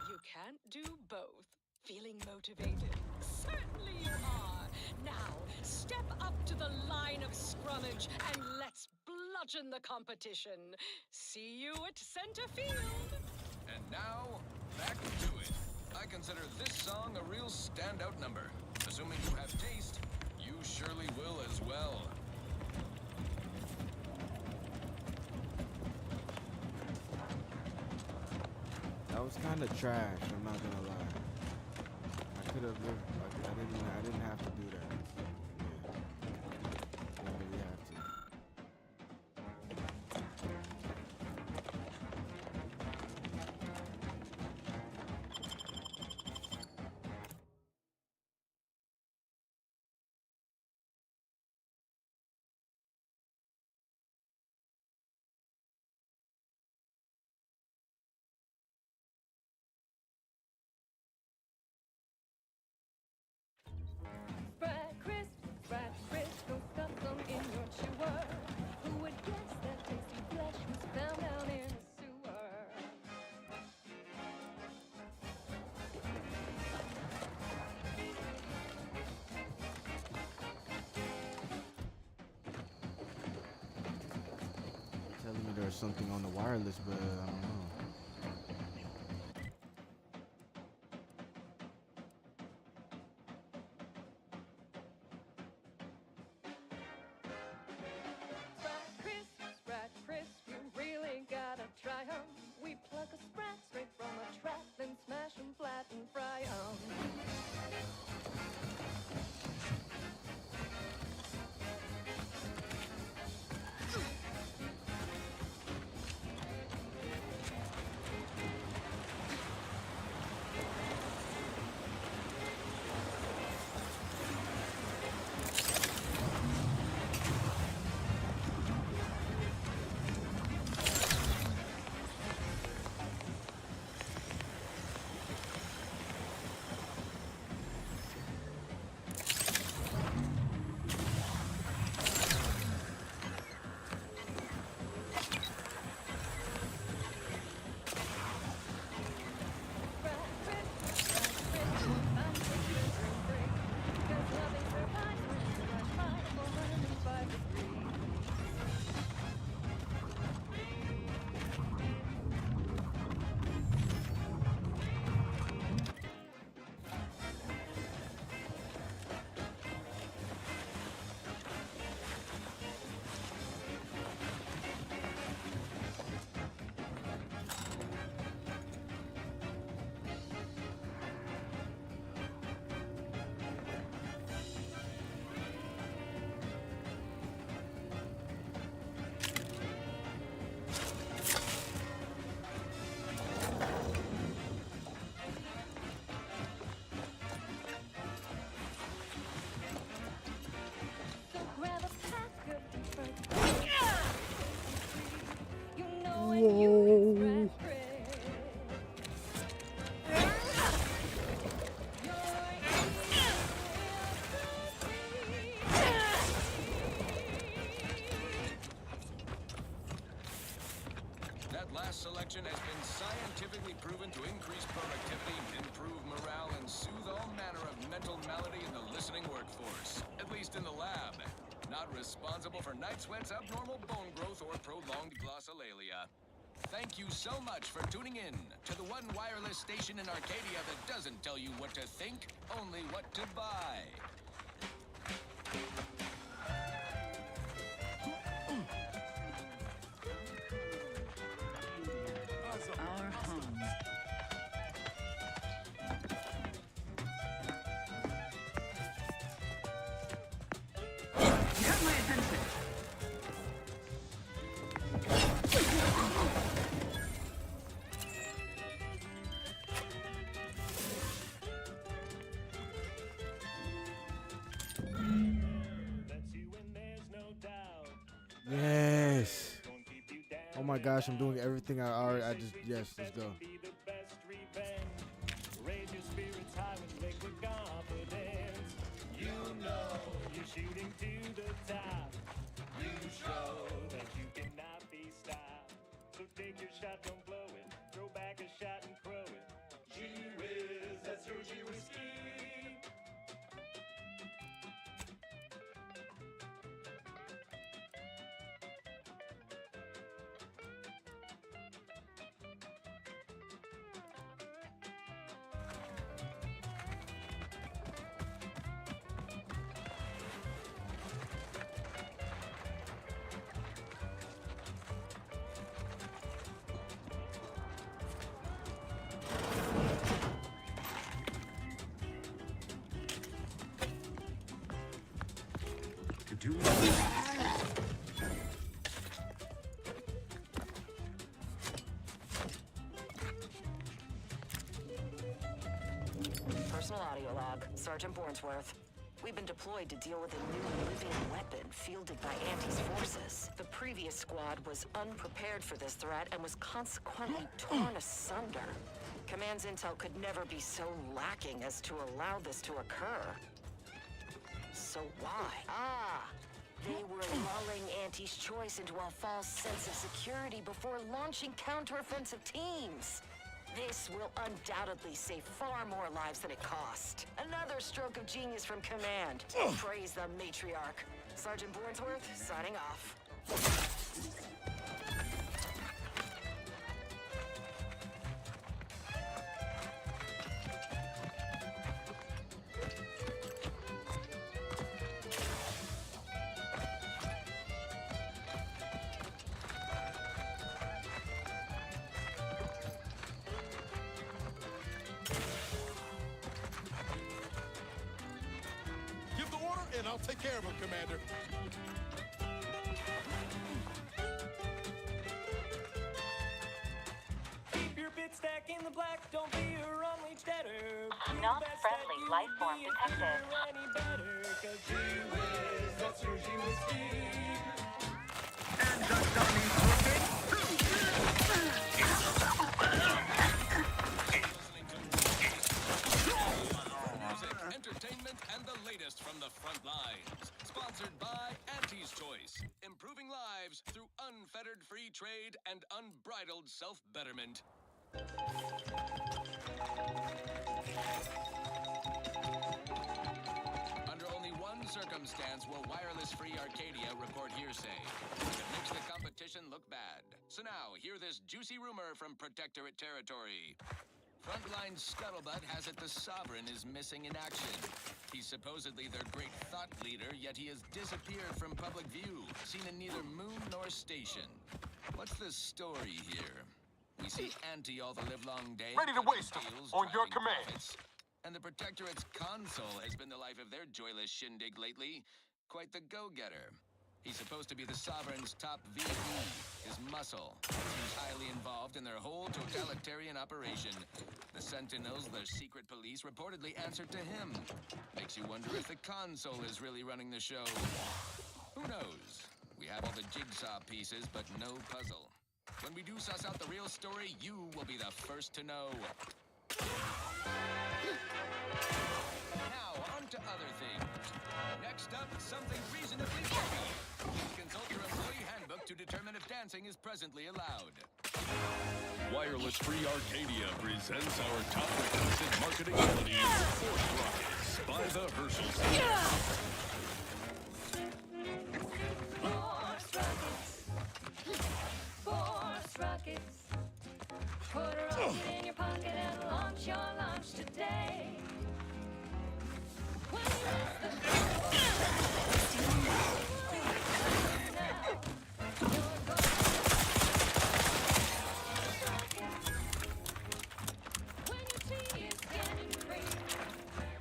You can't do both. Feeling motivated? Certainly you are. Now, step up to the line of scrummage and let's bludgeon the competition. See you at center field. And now, back to it. I consider this song a real standout number. Assuming you have taste, you surely will as well. That was kind of trash, I'm not gonna lie. I could have lived, I didn't have to do that. Yeah. Didn't really have to. Sprat crisp, go stuff some in your chewer. Who would guess that tasty flesh was found down in a sewer? Telling me there's something on the wireless, but I don't know. Sprat crisp, you really gotta try 'em. We pluck a sprat straight from a trap, then smash 'em flat and fry 'em. So grab a pack of different. You know when you sprat crisp. That last selection has been scientifically proven to increase productivity, improve morale, and soothe all manner of mental malady in the listening workforce. At least in the lab. Not responsible for night sweats, abnormal bone growth, or prolonged glossolalia. Thank you so much for tuning in to the one wireless station in Arcadia that doesn't tell you what to think, only what to buy. Our home. Get my attention. my gosh, I'm doing everything yes, let's go. Raise your spirits high with liquid confidence. You know you're shooting to the top. You show that you cannot be stopped. So take your shot, don't blow it. Throw back a shot and throw it. G-Wiz, that's your G-Whiskey. Personal audio log, Sergeant Bornsworth. We've been deployed to deal with a new living weapon fielded by Auntie's forces. The previous squad was unprepared for this threat and was consequently torn asunder. Command's intel could never be so lacking as to allow this to occur. So why? They were lulling Auntie's choice into a false sense of security before launching counteroffensive teams. This will undoubtedly save far more lives than it cost. Another stroke of genius from Command. Praise the matriarch. Sergeant Bornsworth, signing off. Give the order, and I'll take care of him, Commander. Keep your bit stack in the black, don't be a wrong-leach debtor. Not friendly life form detected. Any better, 'cause G-Wiz, that's your G-Whiskey. And the dummies Music, entertainment, and the latest from the front lines. Sponsored by Auntie's Choice. Improving lives through unfettered free trade and unbridled self-betterment. Under only one circumstance will wireless-free Arcadia report hearsay. It makes the competition look bad. So now, hear this juicy rumor from Protectorate territory. Frontline scuttlebutt has it the Sovereign is missing in action. He's supposedly their great thought leader, yet he has disappeared from public view, seen in neither moon nor station. What's the story here? We see Auntie all the livelong day. Ready to waste them, on your command. Profits, and the Protectorate's console has been the life of their joyless shindig lately. Quite the go-getter. He's supposed to be the Sovereign's top VP, his muscle. He's highly involved in their whole totalitarian operation. The Sentinels, their secret police, reportedly answered to him. Makes you wonder if the console is really running the show. Who knows? We have all the jigsaw pieces, but no puzzle. When we do suss out the real story, you will be the first to know. Now, on to other things. Next up, something reasonably heavy. Consult your employee handbook to determine if dancing is presently allowed. Wireless Free Arcadia presents our top requested marketing melody, Force Rockets by the Herschel Sisters. Force rockets. Put a rocket in your pocket and launch your launch today. When you miss the when your tea is getting free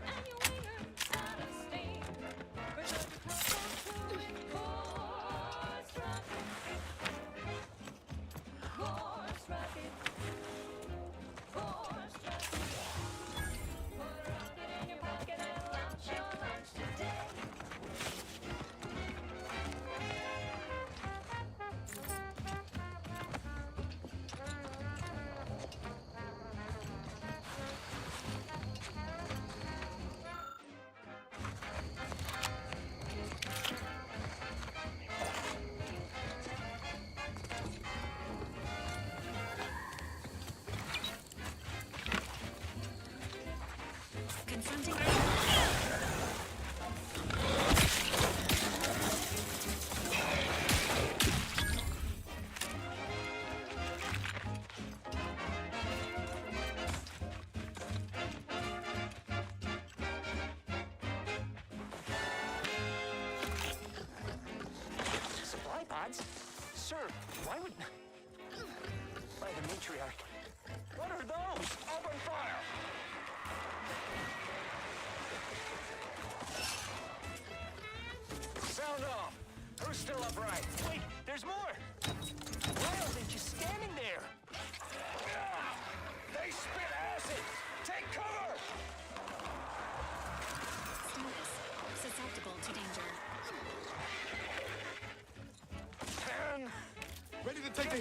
and your winger's out of steam, bring up the cup to it. Force rockets. Force rockets. Force rockets. Put a rocket in your pocket and launch your launch today.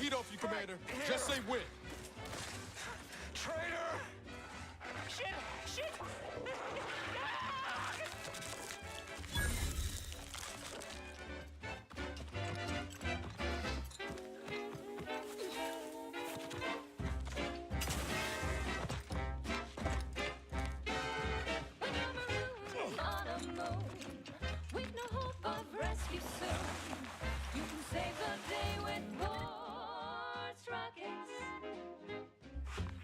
heat off you, Commander. Just say when. Traitor! Shit! Shit! On a moon, with no hope of rescue soon, you can save the day with force rockets.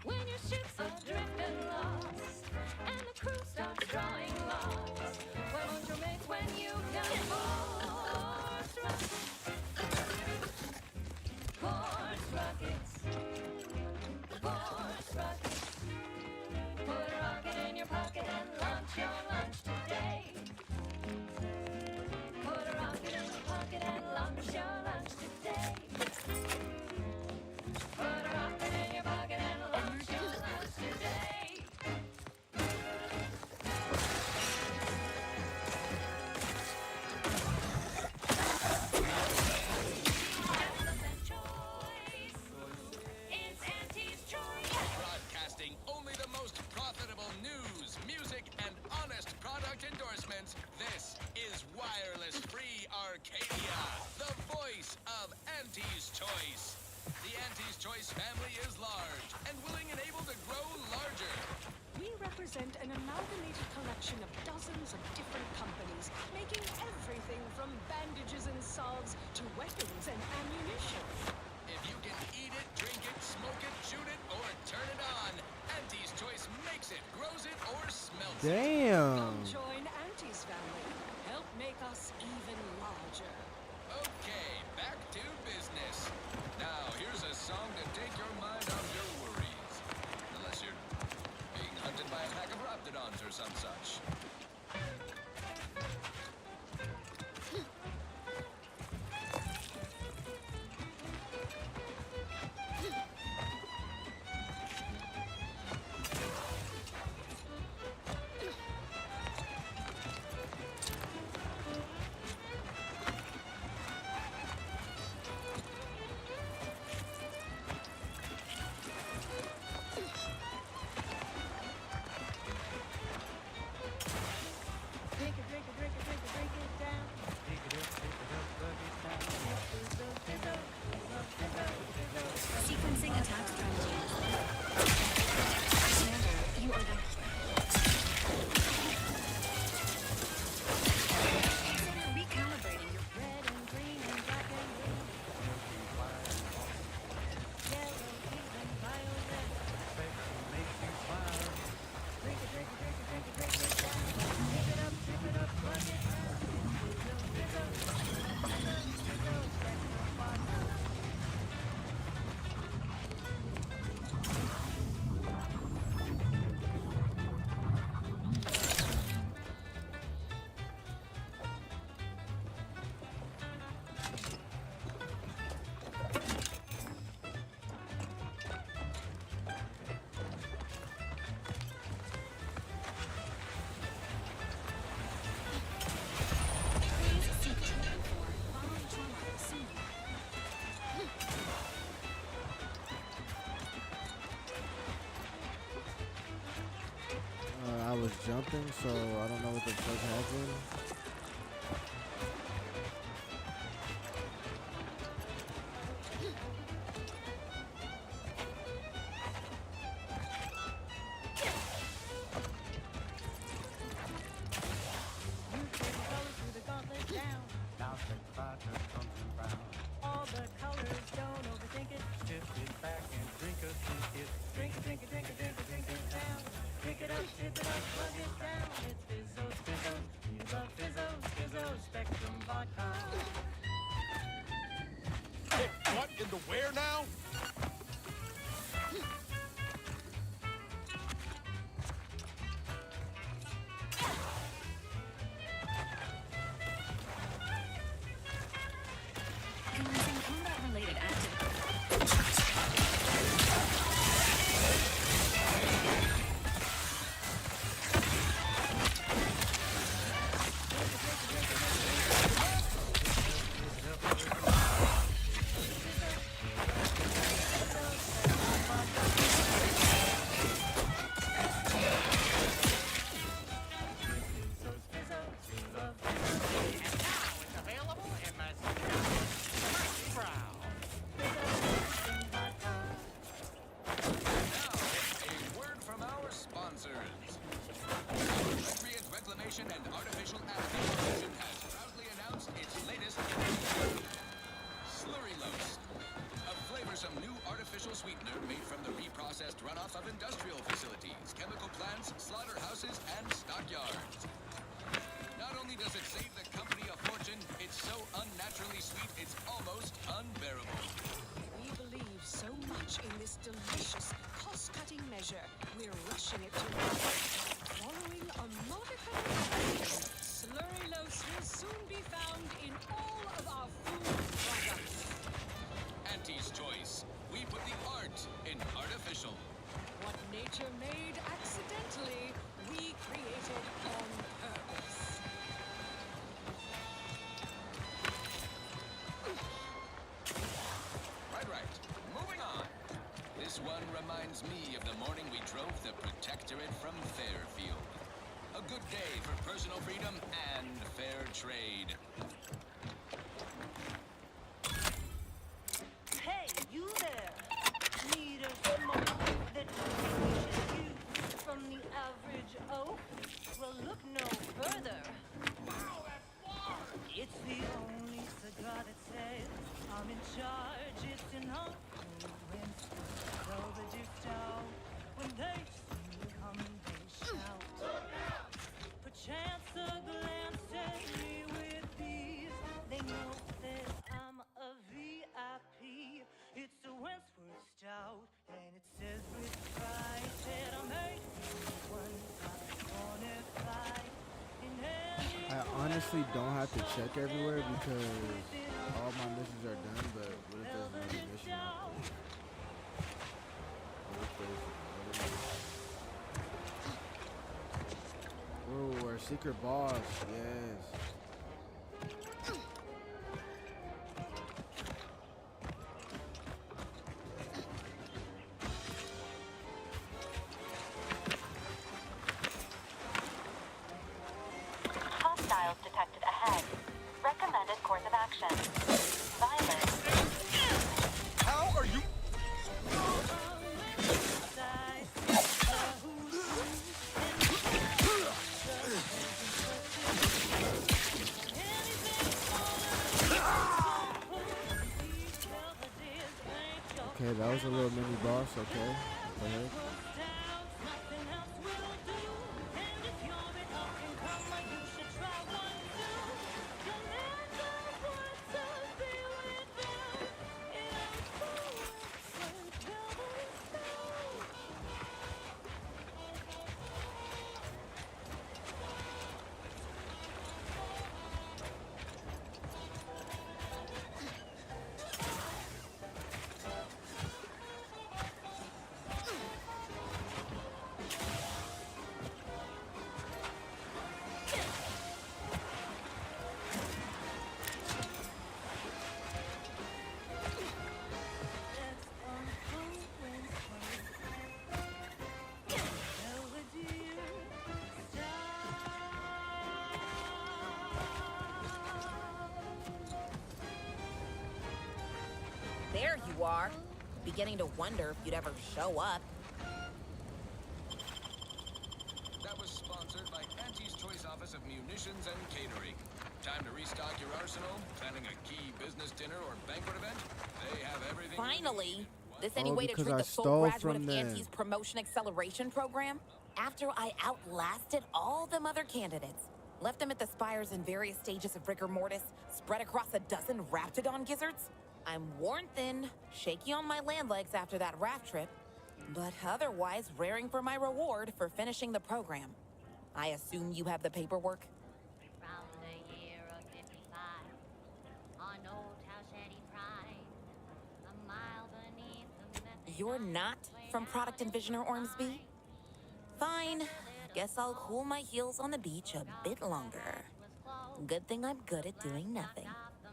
When your ship's adrift and lost, and the crew starts drawing lots, where won't your mates when you can force rockets? Force rockets. Force rockets. Put a rocket in your pocket and launch your lunch today. Put a rocket in your pocket and launch your lunch today. Put a rocket in your pocket and launch your lunch today. It's Auntie's Choice. Broadcasting only the most profitable news, music, and honest product endorsements. This is Wireless Free Arcadia, the voice of Auntie's Choice. The Auntie's Choice family is large and willing and able to grow larger. We represent an amalgamated collection of dozens of different companies, making everything from bandages and salves to weapons and ammunition. If you can eat it, drink it, smoke it, shoot it, or turn it on, Auntie's Choice makes it, grows it, or smells it. Damn. Come join Auntie's family. Help make us even larger. Okay, back to business. Now, here's a song to take your mind off your worries. Unless you're being hunted by a pack of raptidons or some such. Drink it, drink it, drink it, drink it, drink it down. Drink it up, plug it down. Sequencing attack strategy. Commander, you are the... Consider recalibrating your Red and green and black and blue. Yellow, pink and violet. Drink it, drink it, drink it, drink it, drink it down. Drip it up, plug it down. Fizzo, Spectrum vodka. Please seek treatment for bomb trauma syndrome. I was jumping, so I don't know what the fuck happened. Through the gauntlet down. Now take the vodka, comes in brown. All the colors, don't overthink it. Just sit back and drink a drink it. Drink it, drink it, drink it, drink it, drink it down. Drink it up, plug it down. It's Fizzo, Fizzo. You love Fizzo, Fizzo, Spectrum vodka. What in the where now? Commencing combat-related activity. industrial facilities, chemical plants, slaughterhouses, and stockyards. Not only does it save the company a fortune, it's so unnaturally sweet it's almost unbearable. We believe so much in this delicious, cost-cutting measure, we're rushing it to market. Following a modicum of time, Slurry-Lose will soon be found in all of our food products. Auntie's Choice. We put the art in artificial. What nature made accidentally, we created on purpose. Right. Moving on. This one reminds me of the morning we drove the Protectorate from Fairfield. A good day for personal freedom and fair trade. Hey, you there! Need a smoke that distinguishes you from the average oak? Well, look no further. Wow, that's far! It's the only cigar that says I'm in charge. It's an influence. So the gift out when they see you coming, they shout. Perchance a glance at me with these. They know that I'm a VIP. It's a Wentworth Stout, and it says with pride that I'm 81 I honestly don't have to check everywhere because all my missions are done, but what if there's another mission? What if there's another mission? Whoa, our secret boss, yes. Hostiles detected ahead. Recommended course of action. Violence. How are you? Okay, that was a little mini boss, okay. Go ahead. There you are. Beginning to wonder if you'd ever show up. That was sponsored by Auntie's Choice Office of Munitions and Catering. Time to restock your arsenal? Planning a key business dinner or banquet event? They have everything. Finally! This any way to because treat I the full stole graduate from of them. Auntie's promotion acceleration program? After I outlasted all them other candidates, left them at the spires in various stages of rigor mortis, spread across a dozen Raptidon gizzards, I'm worn thin, shaky on my land legs after that raft trip, but otherwise raring for my reward for finishing the program. I assume you have the paperwork? Round the year of 55, on Old House Eddie Pride, a mile beneath the method. You're not from Product Envisioner Ormsby? Fine. Guess I'll cool my heels on the beach a bit longer. Good thing I'm good at doing nothing.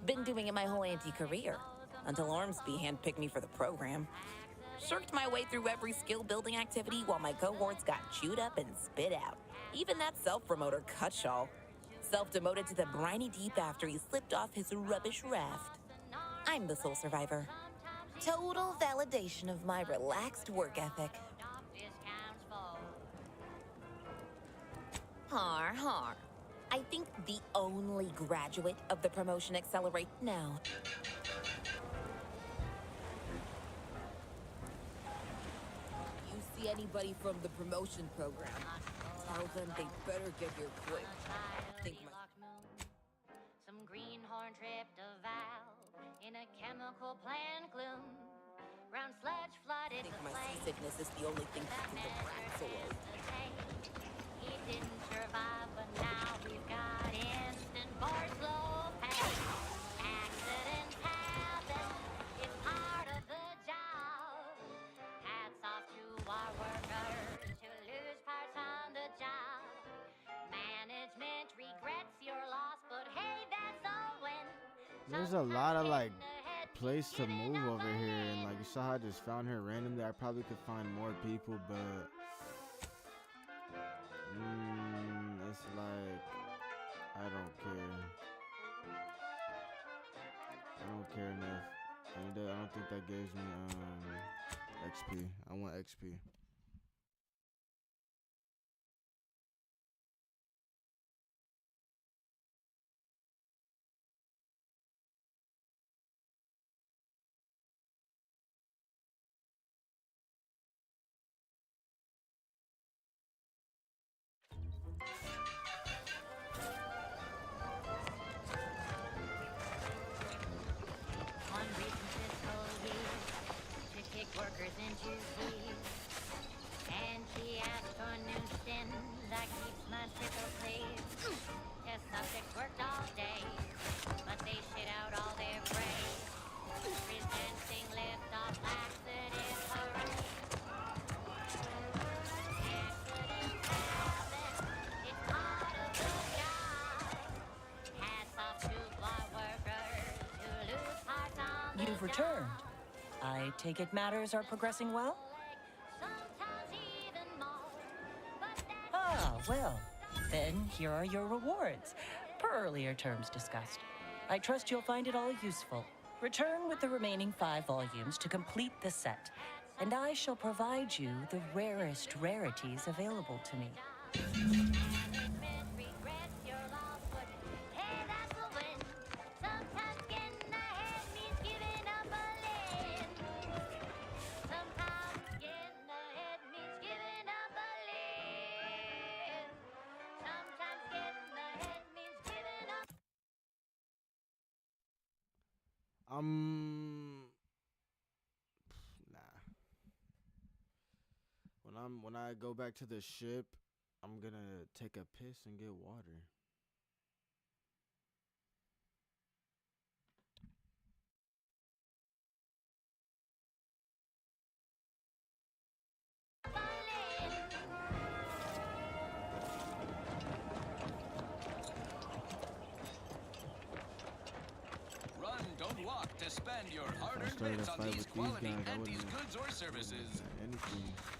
Been doing it my whole anti-career, until Ormsby handpicked me for the program. Shirked my way through every skill-building activity while my cohorts got chewed up and spit out. Even that self-promoter Cutshall. Self-demoted to the briny deep after he slipped off his rubbish raft. I'm the sole survivor. Total validation of my relaxed work ethic. Har har. I think the only graduate of the promotion accelerate now. You see see anybody from the promotion program. Tell them they better get here quick. Think my some greenhorn tripped a valve in a chemical plant gloom. Brown sludge flooded think the my place. seasickness is the only thing keeping the rats away. He didn't survive, but now we've got instant board slow pay. Accidents happen, it's part of the job. Hats off to our workers who lose parts on the job. Management regrets your loss, but hey, that's a win. There's a lot of like place to move over here, and like you saw how I just found her randomly. I probably could find more people, but it's like I don't care. I don't care enough, and I don't think that gives me XP. I want XP. One recent fiscal year to kick workers into gear. And she asked for new sins that keeps my sickle clear. Test subjects worked all day, but they shit out all their praise. Presenting lift-off laxative parade. Accidents happen, it's part of the job. Hats off to our workers who lose parts on the You've returned. I take it matters are progressing well? Ah, well, then here are your rewards, per earlier terms discussed. I trust you'll find it all useful. Return with the remaining 5 volumes to complete the set, and I shall provide you the rarest rarities available to me. Nah. When I go back to the ship, I'm gonna take a piss and get water. Run, don't walk to spend your hard-earned bits on these quality Andes goods or services.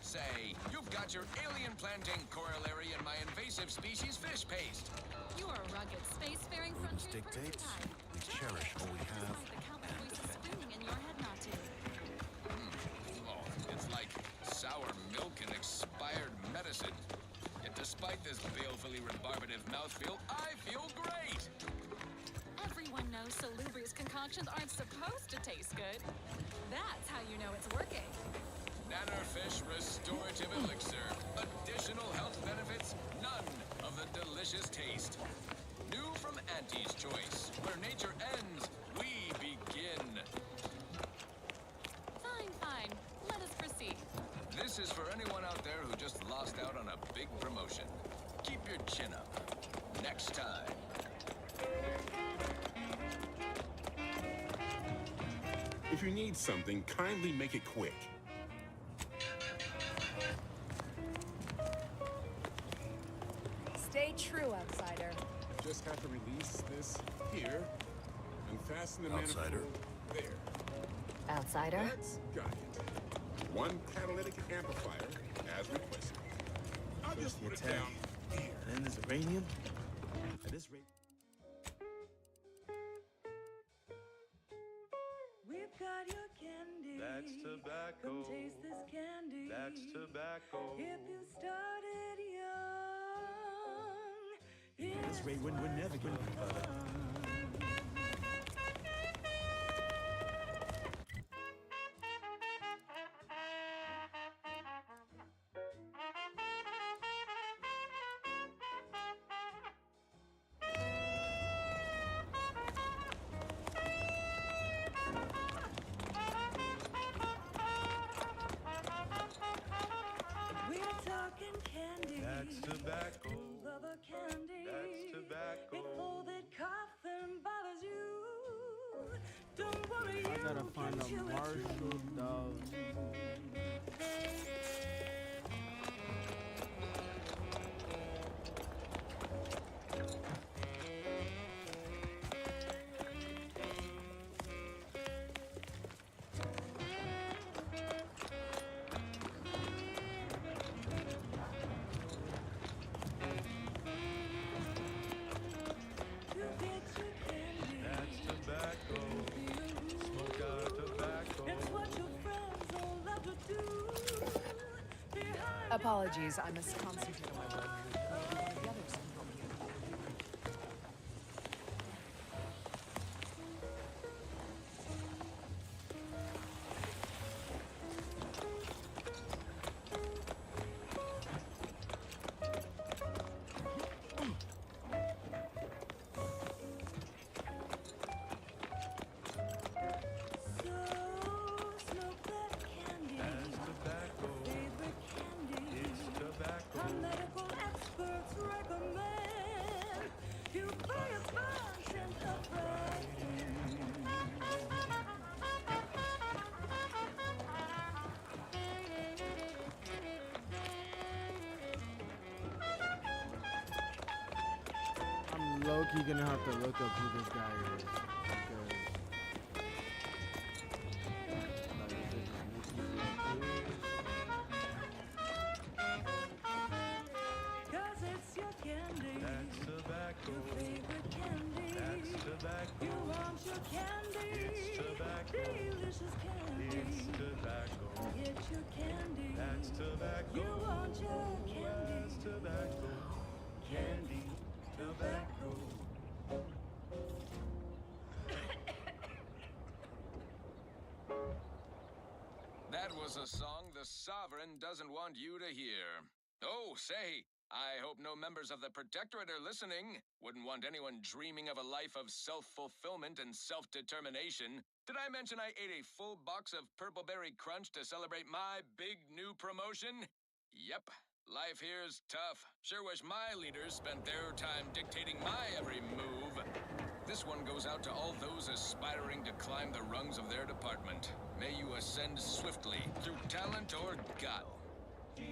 Say, you've got your alien planting corollary in my invasive species fish paste. You are a rugged, spacefaring frontier dictates prototype. we cherish what we have. The countless voices spinning in your head not to. Oh, it's like sour milk and expired medicine. Yet despite this balefully rebarbative mouthfeel, I feel great! Everyone knows Salubrious concoctions aren't supposed to taste good. That's how you know it's working. Nannerfish Restorative Elixir. Additional health benefits, none of the delicious taste. New from Auntie's Choice. Where nature ends, we begin. Fine, fine. Let us proceed. This is for anyone out there who just lost out on a big promotion. Keep your chin up. Next time. If you need something, kindly make it quick. Stay true, outsider. Just have to release this here and fasten the Outsider. manifold there. Outsider? That's got it. One catalytic amplifier as requested. I'll just put it down here. And there's uranium. At this rate. We've got your candy. That's tobacco. Come taste this candy. That's tobacco. If you started young, At this rate, we're never gonna be better. rockin' candy. That's tobacco. Lover candy. That's tobacco. Before that coffin bothers you, don't worry, I gotta you find can a chew it Marshall too. dog. That's tobacco. Smoke out tobacco. It's what your friends all love to do. Behind Apologies, I must concentrate on my work. Maybe one of the others can help you. smoke that candy. That's tobacco. Favorite candy. It's tobacco. Our medical experts recommend you buy a bunch and a I'm low-key gonna have to look up who this guy is. Cause it's your candy. That's tobacco. Your favorite candy. That's tobacco. You want your candy. It's tobacco. Delicious candy. It's tobacco. Get your candy. That's tobacco. You want your candy. That's tobacco. Candy. Tobacco. That was a song the Sovereign doesn't want you to hear. Oh, say, I hope no members of the Protectorate are listening. Wouldn't want anyone dreaming of a life of self-fulfillment and self-determination. Did I mention I ate a full box of Purple Berry Crunch to celebrate my big new promotion? Yep, life here's tough. Sure wish my leaders spent their time dictating my every move. This one goes out to all those aspiring to climb the rungs of their department. May you ascend swiftly through talent or gut.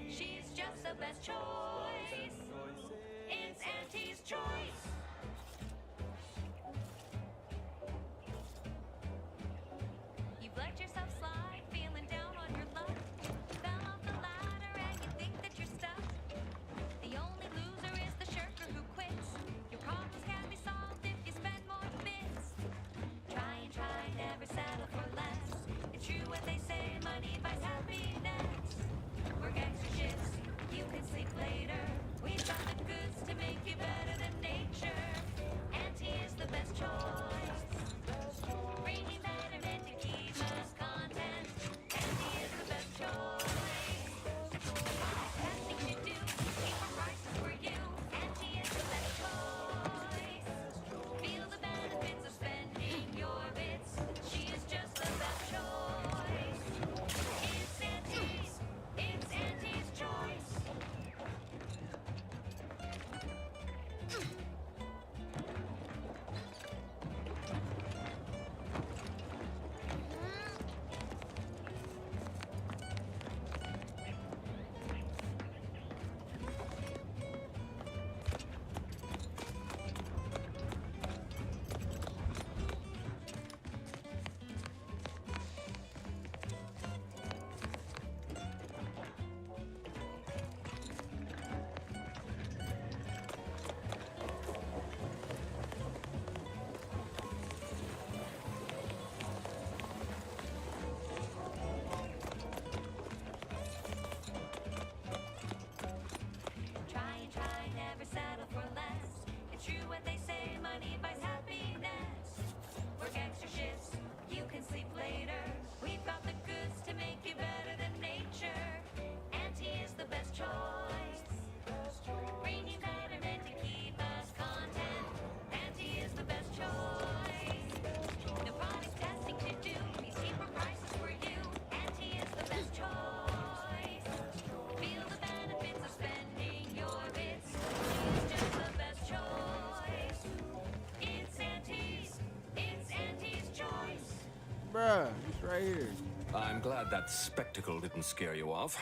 She's just the best choice. It's Auntie's choice. You've let yourself slide, feeling down on your luck. Fell off the ladder and you think that you're stuck. The only loser is the shirker who quits. Your problems can be solved if you spend more bits. Try, never settle for less. It's true what they say, money buys happiness. Work extra shifts, you can sleep later. Bruh, it's right here. I'm glad that spectacle didn't scare you off.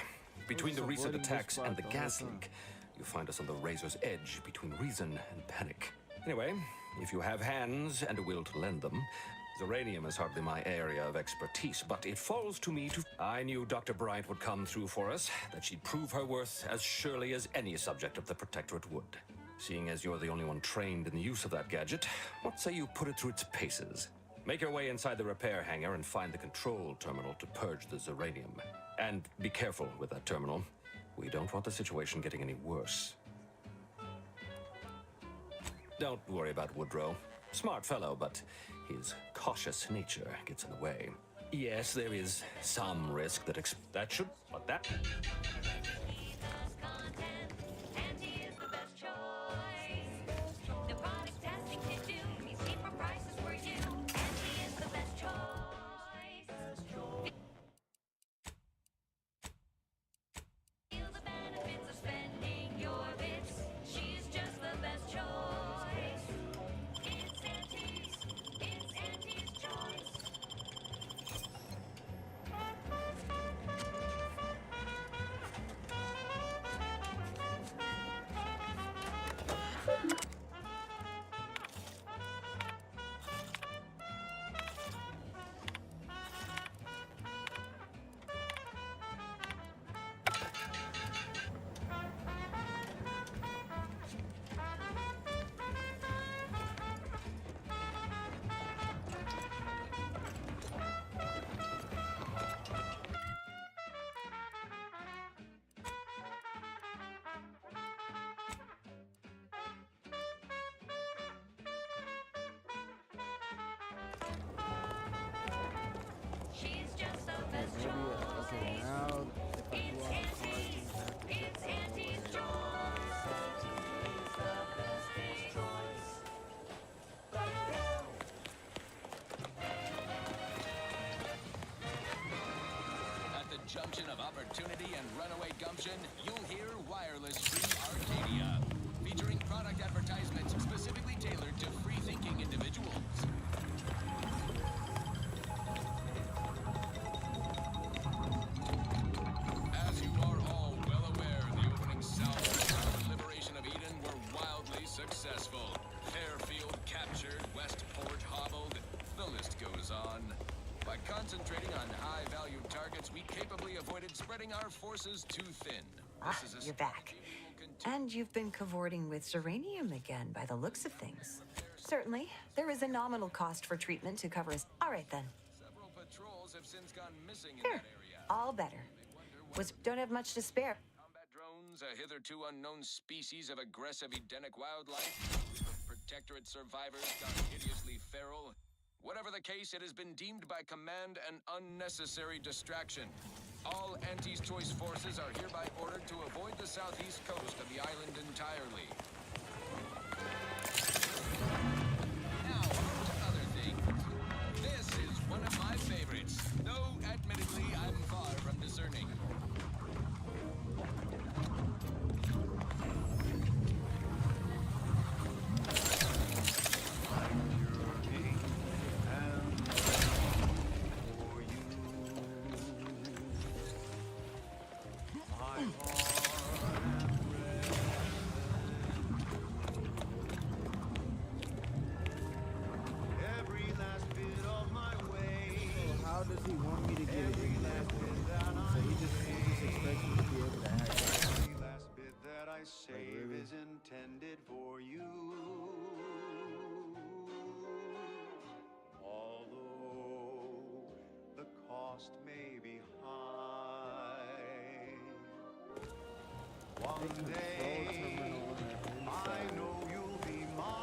Between the just recent avoiding this attacks spot and the the whole gas time. leak, you find us on the razor's edge between reason and panic. Anyway, if you have hands and a will to lend them, Zeranium is hardly my area of expertise, but it falls to me to... I knew Dr. Bryant would come through for us, that she'd prove her worth as surely as any subject of the Protectorate would. Seeing as you're the only one trained in the use of that gadget, what say you put it through its paces? Make your way inside the repair hangar and find the control terminal to purge the Zeranium. And be careful with that terminal. We don't want the situation getting any worse. Don't worry about Woodrow. Smart fellow, but his cautious nature gets in the way. Yes, there is some risk that that should... But that... The product testing to do. He's cheaper prices for you. And he is the best choice. Feel the benefits of spending your bits. She's just the best choice. It's Auntie's. It's Auntie's choice. She's just the best Maybe, okay, choice. now if I It's go out Auntie's. It's Auntie's choice. Auntie's the best choice. At the junction of opportunity and runaway gumption, you'll hear Wireless Free Arcadia, featuring product advertisements specifically tailored to free-thinking individuals. As you are all well aware, the opening salvos of the Liberation of Eden were wildly successful. Fairfield captured, Westport hobbled, the list goes on. By concentrating on high-value targets, we capably avoided spreading our forces too thin. This is a You're back. And you've been cavorting with Zeranium again, by the looks of things. Certainly, there is a nominal cost for treatment to cover us. All right, then. Several patrols have since gone missing in Here, that area. all better. Don't have much to spare. Combat drones, a hitherto unknown species of aggressive Edenic wildlife. Protectorate survivors gone hideously feral. Whatever the case, it has been deemed by command an unnecessary distraction. All Auntie's Choice forces are hereby ordered to avoid the southeast coast of the island entirely. Now, on to other things. This is one of my favorites, though admittedly I'm far from discerning. Every last bit of my way. So how does he want me to get it? So he just expects me to be able to hack it. Every last bit that I save is intended for you. Although the cost may be high, one day I know you'll be mine.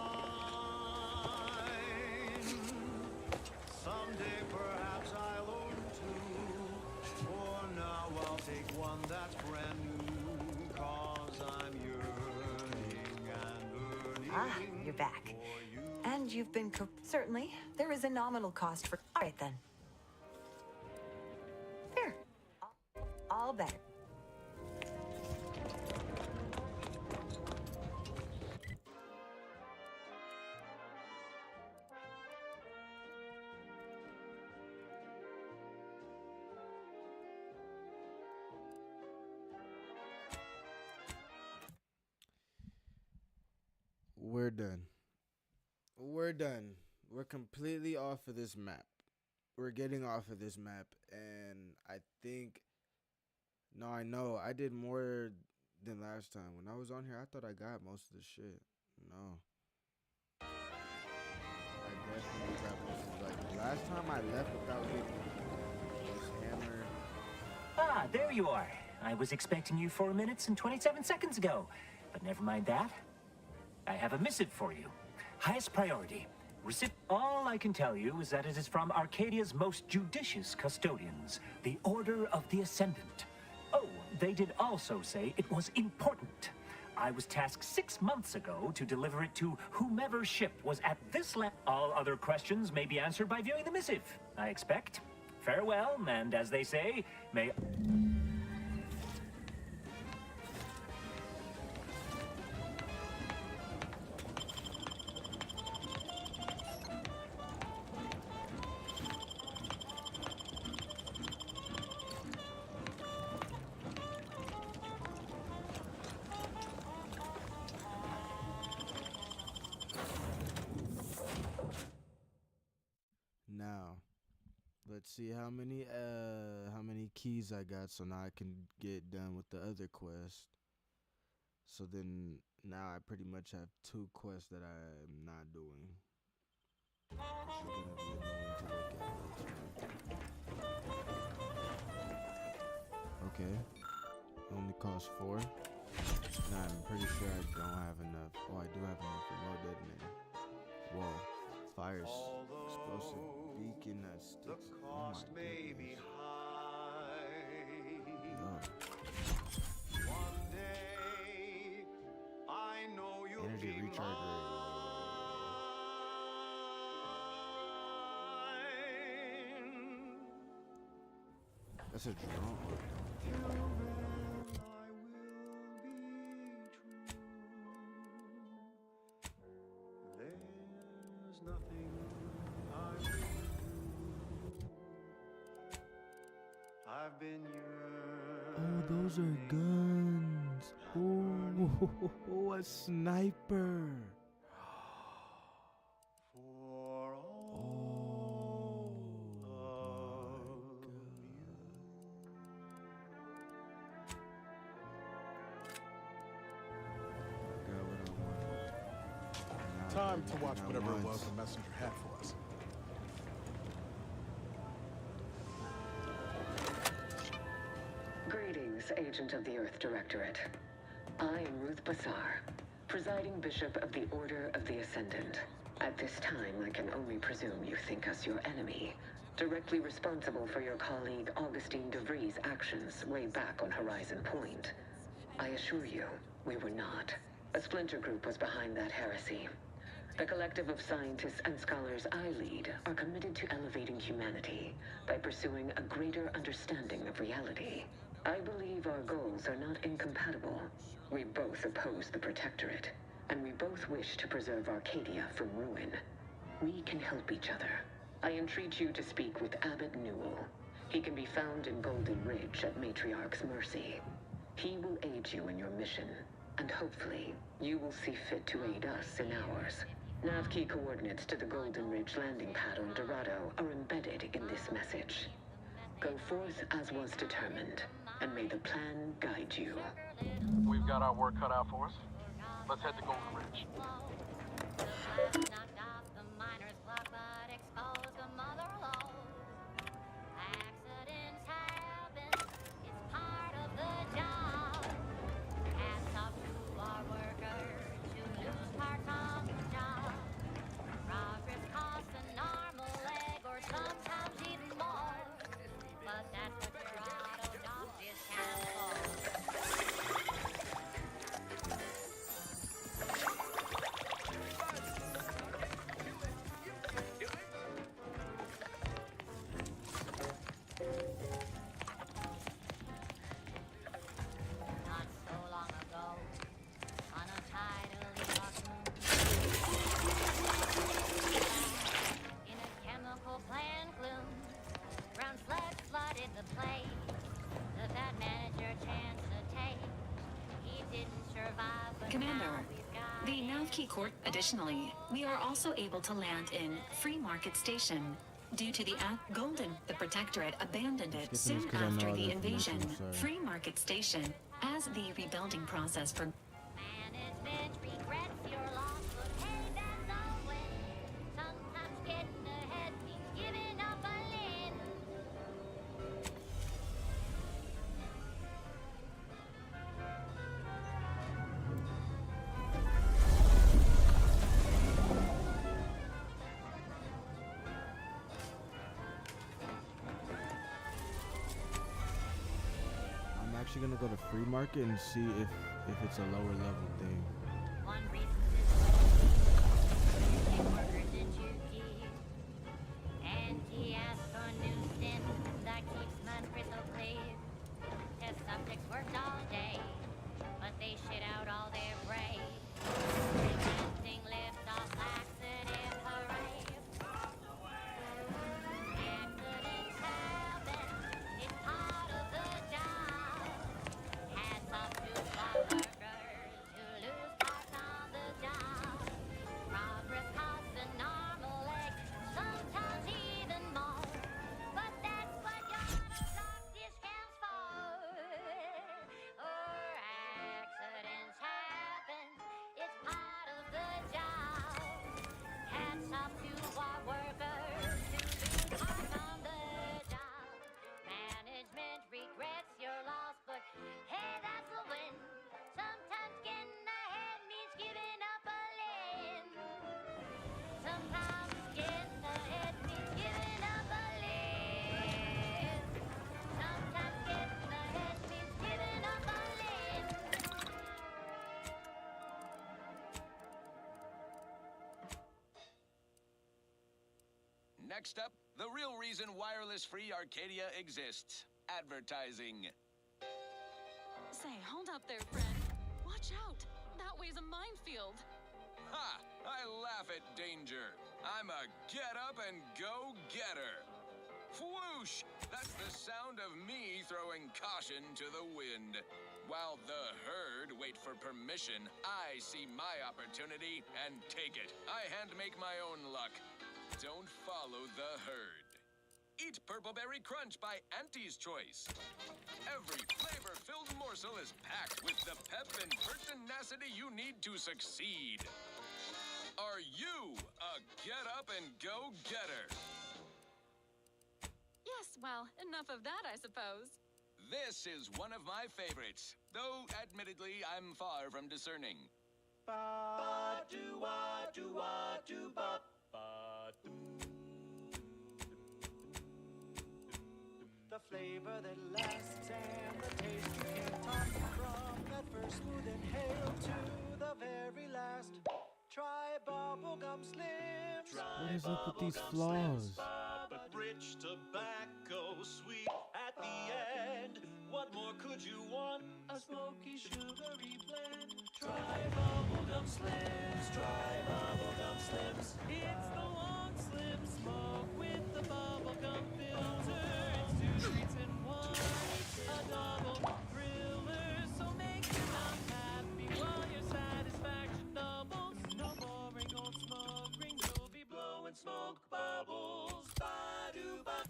Someday perhaps I'll own two. For now I'll take one that's brand new. 'Cause I'm yearning and earning. You're back. And you've been certainly, there is a nominal cost for... All right, then. There. All better. We're done. We're done. We're completely off of this map. We're getting off of this map, and I think... No, I know. I did more than last time. When I was on here, I thought I got most of the shit. No. I definitely got most of it. Like, last time I left without getting this hammer. Ah, there you are. I was expecting you 4 minutes and 27 seconds ago. But never mind that. I have a missive for you. Highest priority. All I can tell you is that it is from Arcadia's most judicious custodians, the Order of the Ascendant. Oh, they did also say it was important. I was tasked 6 months ago to deliver it to whomever ship was at this land. All other questions may be answered by viewing the missive, I expect. Farewell, and as they say, may... Now, let's see how many keys I got, so now I can get done with the other quest. So then now I pretty much have 2 quests that I'm not doing. Which are gonna be annoying to look at. Okay. Only costs 4. Nah, I'm pretty sure I don't have enough. Oh, I do have enough for no detonator. Whoa. Fire explosive beacon that sticks. Oh my goodness. One day, I know you'll Energy be recharge rate. That's a drone. There's nothing I will do. I've been yearning. Oh, those are guns. Oh, a sniper. For all of you. I got what I wanted. Time to watch Not whatever it was once. the messenger had for us. Greetings, Agent of the Earth Directorate. I am Ruth Bassar, presiding Bishop of the Order of the Ascendant. At this time, I can only presume you think us your enemy, directly responsible for your colleague Augustine DeVries' actions way back on Horizon Point. I assure you, we were not. A splinter group was behind that heresy. The collective of scientists and scholars I lead are committed to elevating humanity by pursuing a greater understanding of reality. I believe our goals are not incompatible. We both oppose the Protectorate, and we both wish to preserve Arcadia from ruin. We can help each other. I entreat you to speak with Abbot Newell. He can be found in Golden Ridge at Matriarch's Mercy. He will aid you in your mission, and hopefully, you will see fit to aid us in ours. Nav key coordinates to the Golden Ridge landing pad on Dorado are embedded in this message. Go forth as was determined, and may the plan guide you. We've got our work cut out for us. Let's head to Golden Ridge. Knocked off the miner's clock, but exposed the mother lode. Accidents happen, it's part of the job. Hats off to our workers who lose parts on the job. Progress costs an arm, a leg, or sometimes even more. But that's what your auto job discount for. Not so long ago, on a tidally hot moon, in a chemical plant gloom, brown sludge flooded the place. The bad manager chance to take. He didn't survive, but Commander. now we've got The Navkey Court. Additionally, we are also able to land in Free Market Station. Due to the Golden, the Protectorate abandoned it soon after the invasion. Free Market Station, as the rebuilding process for Management regrets your loss, but hey, that's always. Sometimes getting ahead means giving up a limb. I'm actually gonna go to Free Market and see if it's a lower level thing. One reason this workers in Chuki. And he asked for new stim that keeps Manfred so clean. Test subjects worked all day, but they shit out all their brains. Preventing lifts off laxative, hooray. Accidents happen, it's part of the job. Hats off to our workers who lose parts on the job. Progress costs an arm, a leg, sometimes even more. But that's what your stock discounts for. Or accidents happen, it's part of the job. Hats off to our workers who lose parts on the job. Management regrets your loss, but hey, that's a win. Sometimes getting ahead means giving up a limb. Sometimes getting ahead means giving up a limb. Sometimes getting ahead means giving up a limb. Next up, the real reason wireless-free Arcadia exists. Advertising. Say, hold up there, friend. Watch out. That way's a minefield. Ha! I laugh at danger. I'm a get-up-and-go-getter. Whoosh! That's the sound of me throwing caution to the wind. While the herd wait for permission, I see my opportunity and take it. I hand-make my own luck. Don't follow the herd. Eat Purpleberry Crunch by Auntie's Choice. Every flavor-filled morsel is packed with the pep and pertinacity you need to succeed. Are you a get-up-and-go-getter? Yes, well, enough of that, I suppose. This is one of my favorites, though admittedly I'm far from discerning. Ba-do-wa-do-wa-do-bop. The flavor that lasts and the taste you can't talk from that first smooth inhale to the very last. Try bubblegum slims. What is up with these flaws? But rich tobacco, sweet at the end. What more could you want? A smoky, sugary blend. Try bubblegum slims. Try bubblegum slims. It's the long slim smoke with the bubblegum filter. It's two treats in one. A double thriller. So make your mouth happy while your satisfaction doubles. No boring old smoke rings. You'll be blowing smoke bubbles. Ba-do-ba.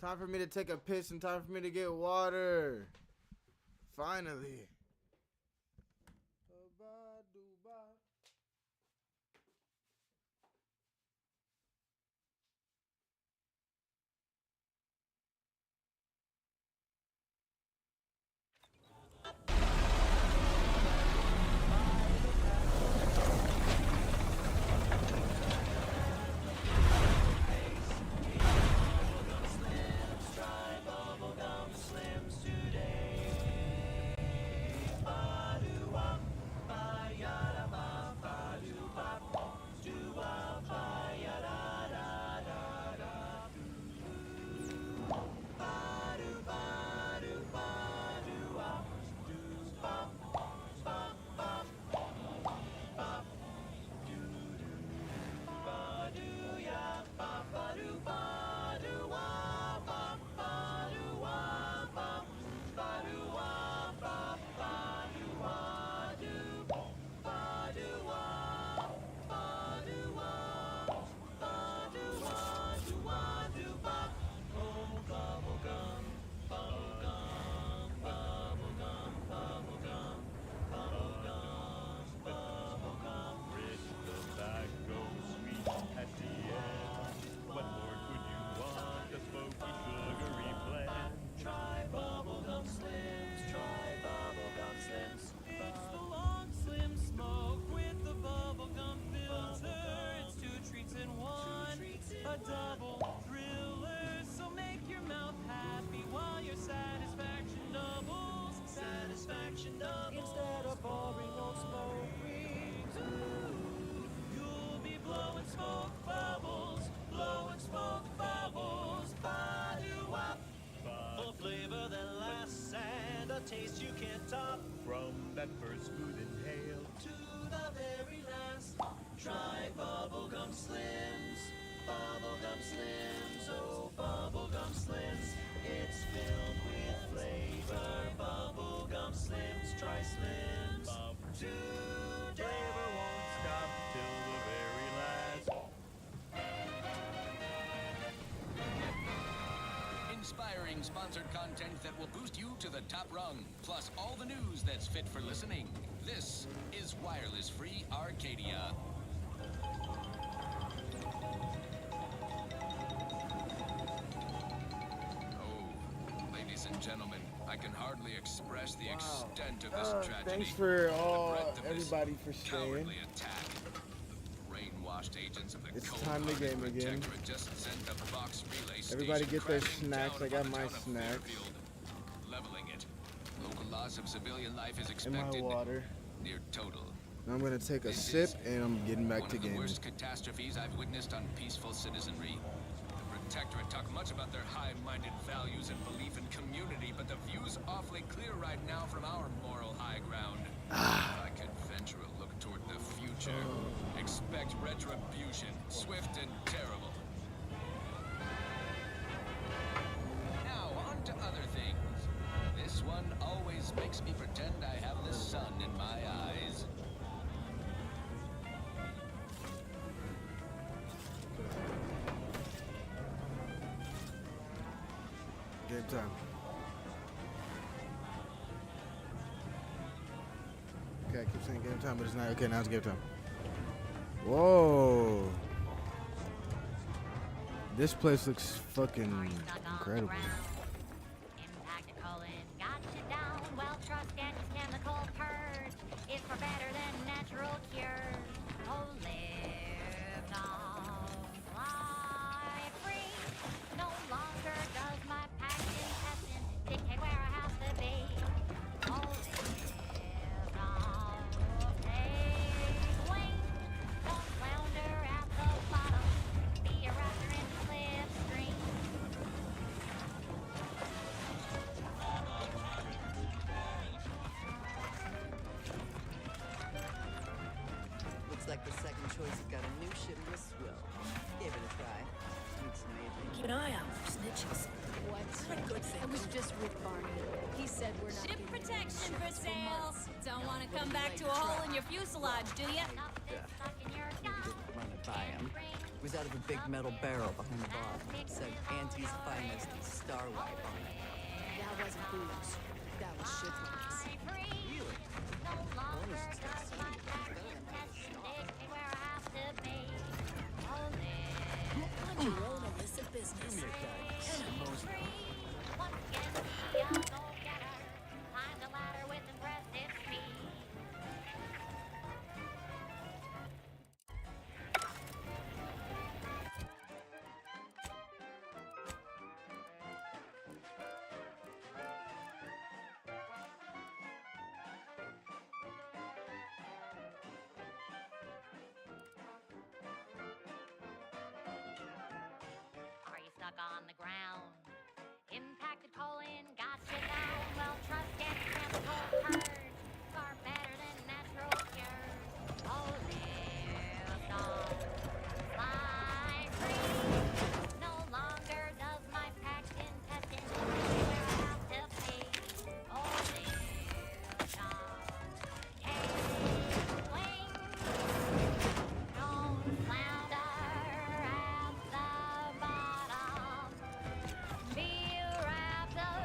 Time for me to take a piss and time for me to get water. Finally. taste you can't top. From that first food inhale to the very last. Try Bubblegum Slims. Bubblegum Slims, oh Bubblegum Slims. It's filled with flavor. Bubblegum Slims, try Slims. Today flavor won't stop till the very last. Inspiring sponsored content that will boost you to the top rung, plus all the news that's fit for listening. This is Wireless Free Arcadia. Oh, ladies and gentlemen, I can hardly express the extent of this tragedy. Thanks for The breadth of this everybody for staying. cowardly attack. Brainwashed agents of the It's cold time to game again. just sent a box relay Everybody station get their crashing snacks. down I got upon the my town of snacks Fairfield, leveling it. Local loss of civilian life is in my expected. water. Near total. I'm gonna take a sip and I'm getting back One to of the gaming. worst catastrophes I've witnessed on peaceful citizenry. The Protectorate talk much about their high-minded values and belief in community, but the view's awfully clear right now from our moral high ground. If I could venture a look toward the future, expect retribution, swift and terrible. Now, on to other things. This one always makes me pretend I have the sun in my eyes. Game time. Okay, I keep saying game time, but it's not. Okay, now it's game time. Whoa. This place looks fucking incredible. Impacted colon got you down. Well, trust Andy's chemical purge is for better than natural cure. Oh, live now, fly free. No longer does my passion testing dictate where I have to be. Oh, live now, take wing. Don't flounder at the bottom. Be a raptor in the slipstream. Looks like the second choice has got a new ship with swell. Give it a try. Looks amazing. Keep an eye out for snitches. What? Pretty good thing. I was just with Barney. He said we're not Ship getting protection any for ships sale. months. Don't want to What come do you back like to to a hole try? in your fuselage, do you? Run it by him. It was out of a big metal barrel behind the bar. It said Auntie's Finest and Starlight on it. That wasn't booze. That was shit monks. Really? Bonus and stuff. Mind your own illicit business. Find a ladder with impressive speed. Are you stuck on the ground? Impacted colon got you down. Well, trust Andy's chemical purge. Far better than natural cures. Oh, live on, fly free. No longer does my packed intestine dictate where I have to pay. Oh, live on, take wing. Don't flounder at the bottom. Be a raptor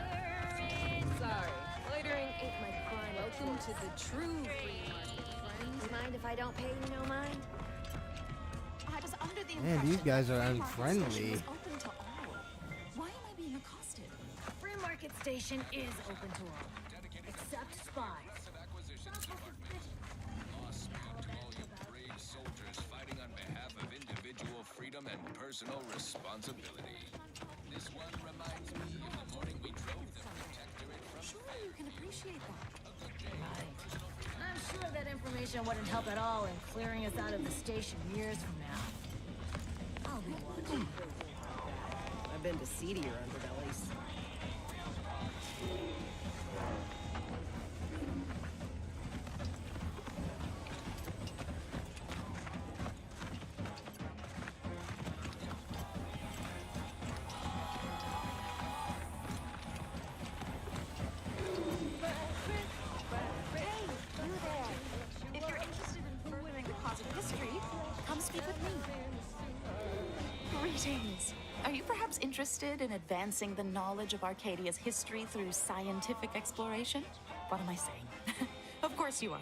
in Sorry, loitering ain't my crime. Welcome to the true free market, friends. You mind if I don't pay you no mind? I was under the Man, these guys are unfriendly. open to all. Why am I being accosted? Free market station is open to all, except spies. Loss to all you brave soldiers fighting on behalf of individual freedom and personal responsibility. This one reminds me of the morning we drove the Protectorate from Surely you can appreciate that. I'm sure that information wouldn't help at all in clearing us out of the station years from now. I'll be watching. I've been to seedier underbellies. Greetings. Are you perhaps interested in advancing the knowledge of Arcadia's history through scientific exploration? What am I saying? Of course you are.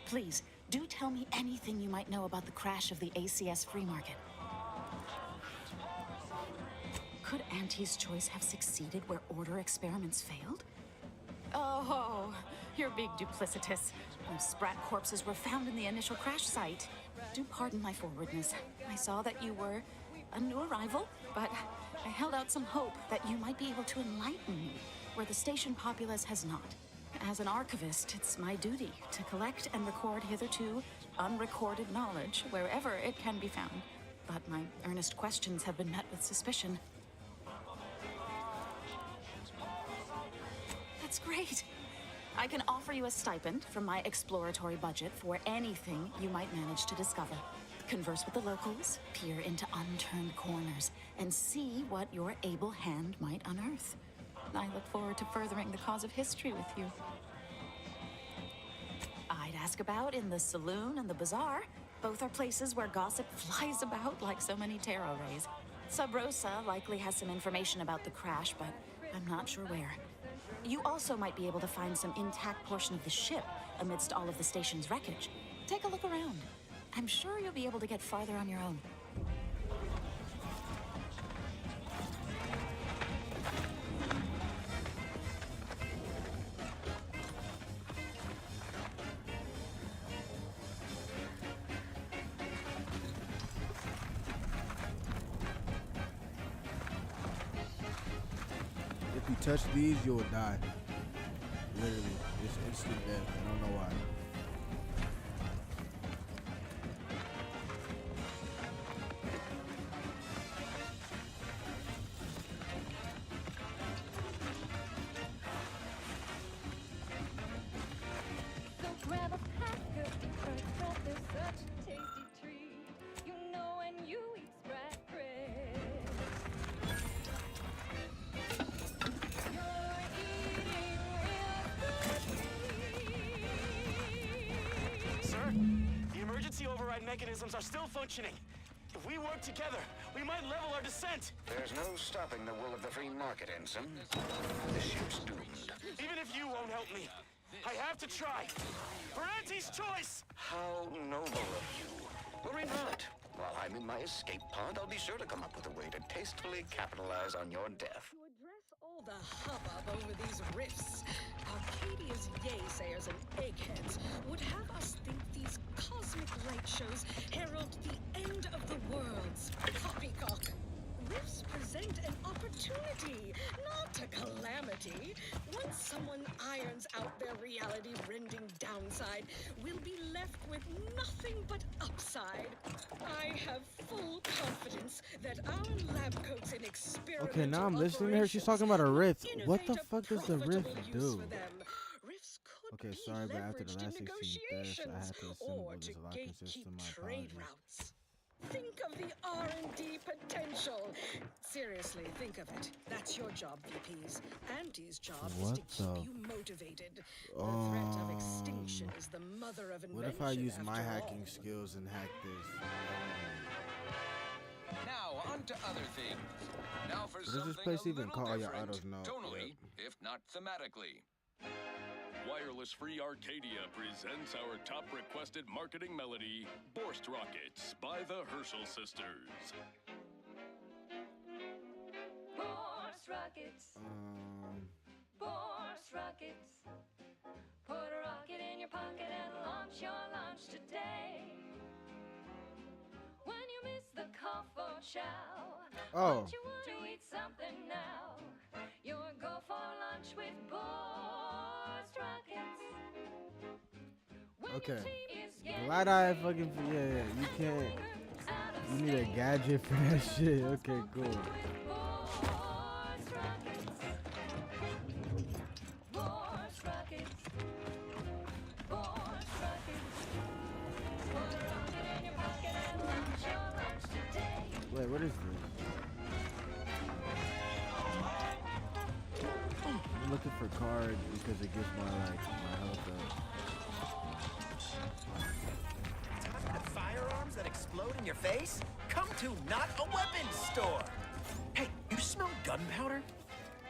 Please, do tell me anything you might know about the crash of the ACS Free Market. Could Auntie's choice have succeeded where Order experiments failed? Oh, you're being duplicitous. Those Sprat corpses were found in the initial crash site. Do pardon my forwardness. I saw that you were a new arrival, but I held out some hope that you might be able to enlighten me where the station populace has not. As an archivist, it's my duty to collect and record hitherto unrecorded knowledge wherever it can be found. But my earnest questions have been met with suspicion. That's great. I can offer you a stipend from my exploratory budget for anything you might manage to discover. Converse with the locals, peer into unturned corners, and see what your able hand might unearth. I look forward to furthering the cause of history with you. I'd ask about in the saloon and the bazaar. Both are places where gossip flies about like so many tarot rays. Sub Rosa likely has some information about the crash, but I'm not sure where. You also might be able to find some intact portion of the ship amidst all of the station's wreckage. Take a look around. I'm sure you'll be able to get farther on your own. If you touch these, you'll die. Literally, it's instant death. I don't know why. So grab a pack of Sprat Bread, they're such a tasty treat. You know when you eat Sprat Bread, you're eating real. Sir, the emergency override mechanisms are still functioning. If we work together, we might level our descent. There's no stopping the will of the free market, Ensign. The ship's doomed. Even if you won't help me, I have to try. For Auntie's choice! How noble of you. Worry not. While I'm in my escape pod, I'll be sure to come up with a way to tastefully capitalize on your death. To address all the hubbub over these rifts, Arcadia's yaysayers and eggheads would have us think these cosmic light shows herald the end of the worlds. Poppycock! Rifts present an opportunity, not a calamity. Once someone irons out their reality-rending downside, we'll be left with nothing but upside. I have full confidence that our lab coats and experimental Okay, now I'm listening to her. She's talking about a rift. What the fuck does the rift do? Okay, sorry, but after the last 16 deaths, I had to assemble this a lot consistent. My apologies. Think of the R&D potential. Seriously, think of it. That's your job, VPs. Auntie's job is to keep you motivated. The threat of extinction is the mother of invention. What if I use my after all. hacking skills and hack this? Now, on to other things. Now for What does something this place a even little call? Yeah, I different, don't know. tonally, if not thematically. Wireless Free Arcadia presents our top requested marketing melody, Borst Rockets by the Herschel Sisters. Borst Rockets. Borst Rockets. Put a rocket in your pocket and launch your launch today. When you miss the cough or chow, you want to eat something now. You'll go for lunch with Borst Rockets. Okay. Why did I fucking yeah, you can't. You need a gadget for that shit. Okay, cool. Borst Rockets. Borst Rockets. Put a rocket in your pocket and launch your lunch today. Wait, what is this? I'm looking for cards because it gives my health up. Firearms that explode in your face? Come to not a weapons store. Hey, you smell gunpowder?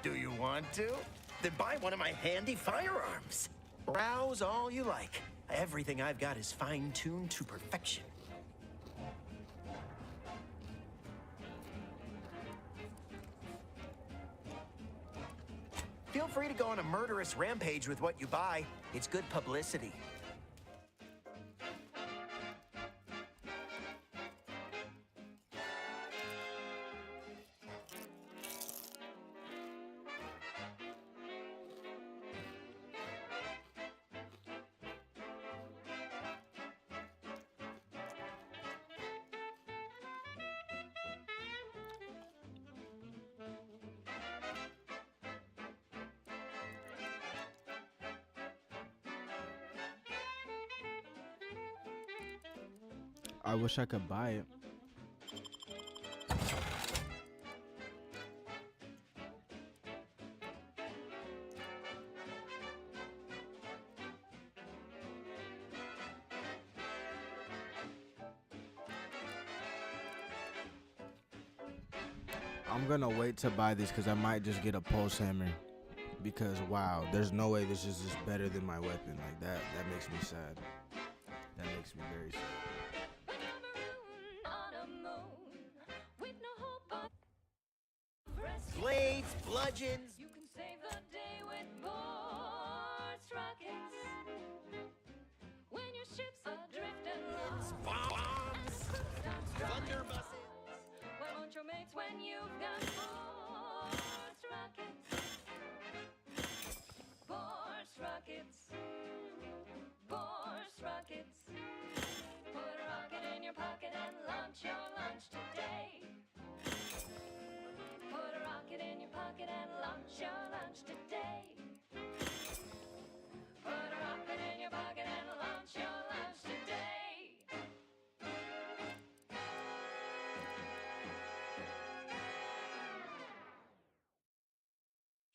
Do you want to? Then buy one of my handy firearms. Browse all you like. Everything I've got is fine-tuned to perfection. Feel free to go on a murderous rampage with what you buy. It's good publicity. I wish I could buy it. I'm gonna wait to buy these because I might just get a pulse hammer. Because wow, there's no way this is just better than my weapon. Like that makes me sad. That makes me very sad. Blades, bludgeons. You can save the day with Boards Rockets. When your ship's adrift and lost. Bombs. Thunder buses. Why won't your mates when you've got Boards Rockets? Boards Rockets. Boards Rockets. Put a rocket in your pocket and launch your lunch today. Put a rocket in your pocket and launch your lunch today. Put a rocket in your pocket and launch your lunch today.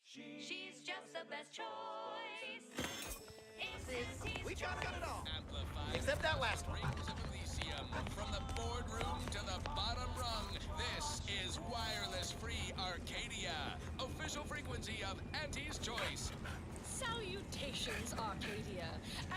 She's just the best choice. We got it all. Except that last one. From the boardroom to the bottom rung, this is Wireless Free Arcadia, official frequency of Auntie's Choice. Salutations, Arcadia.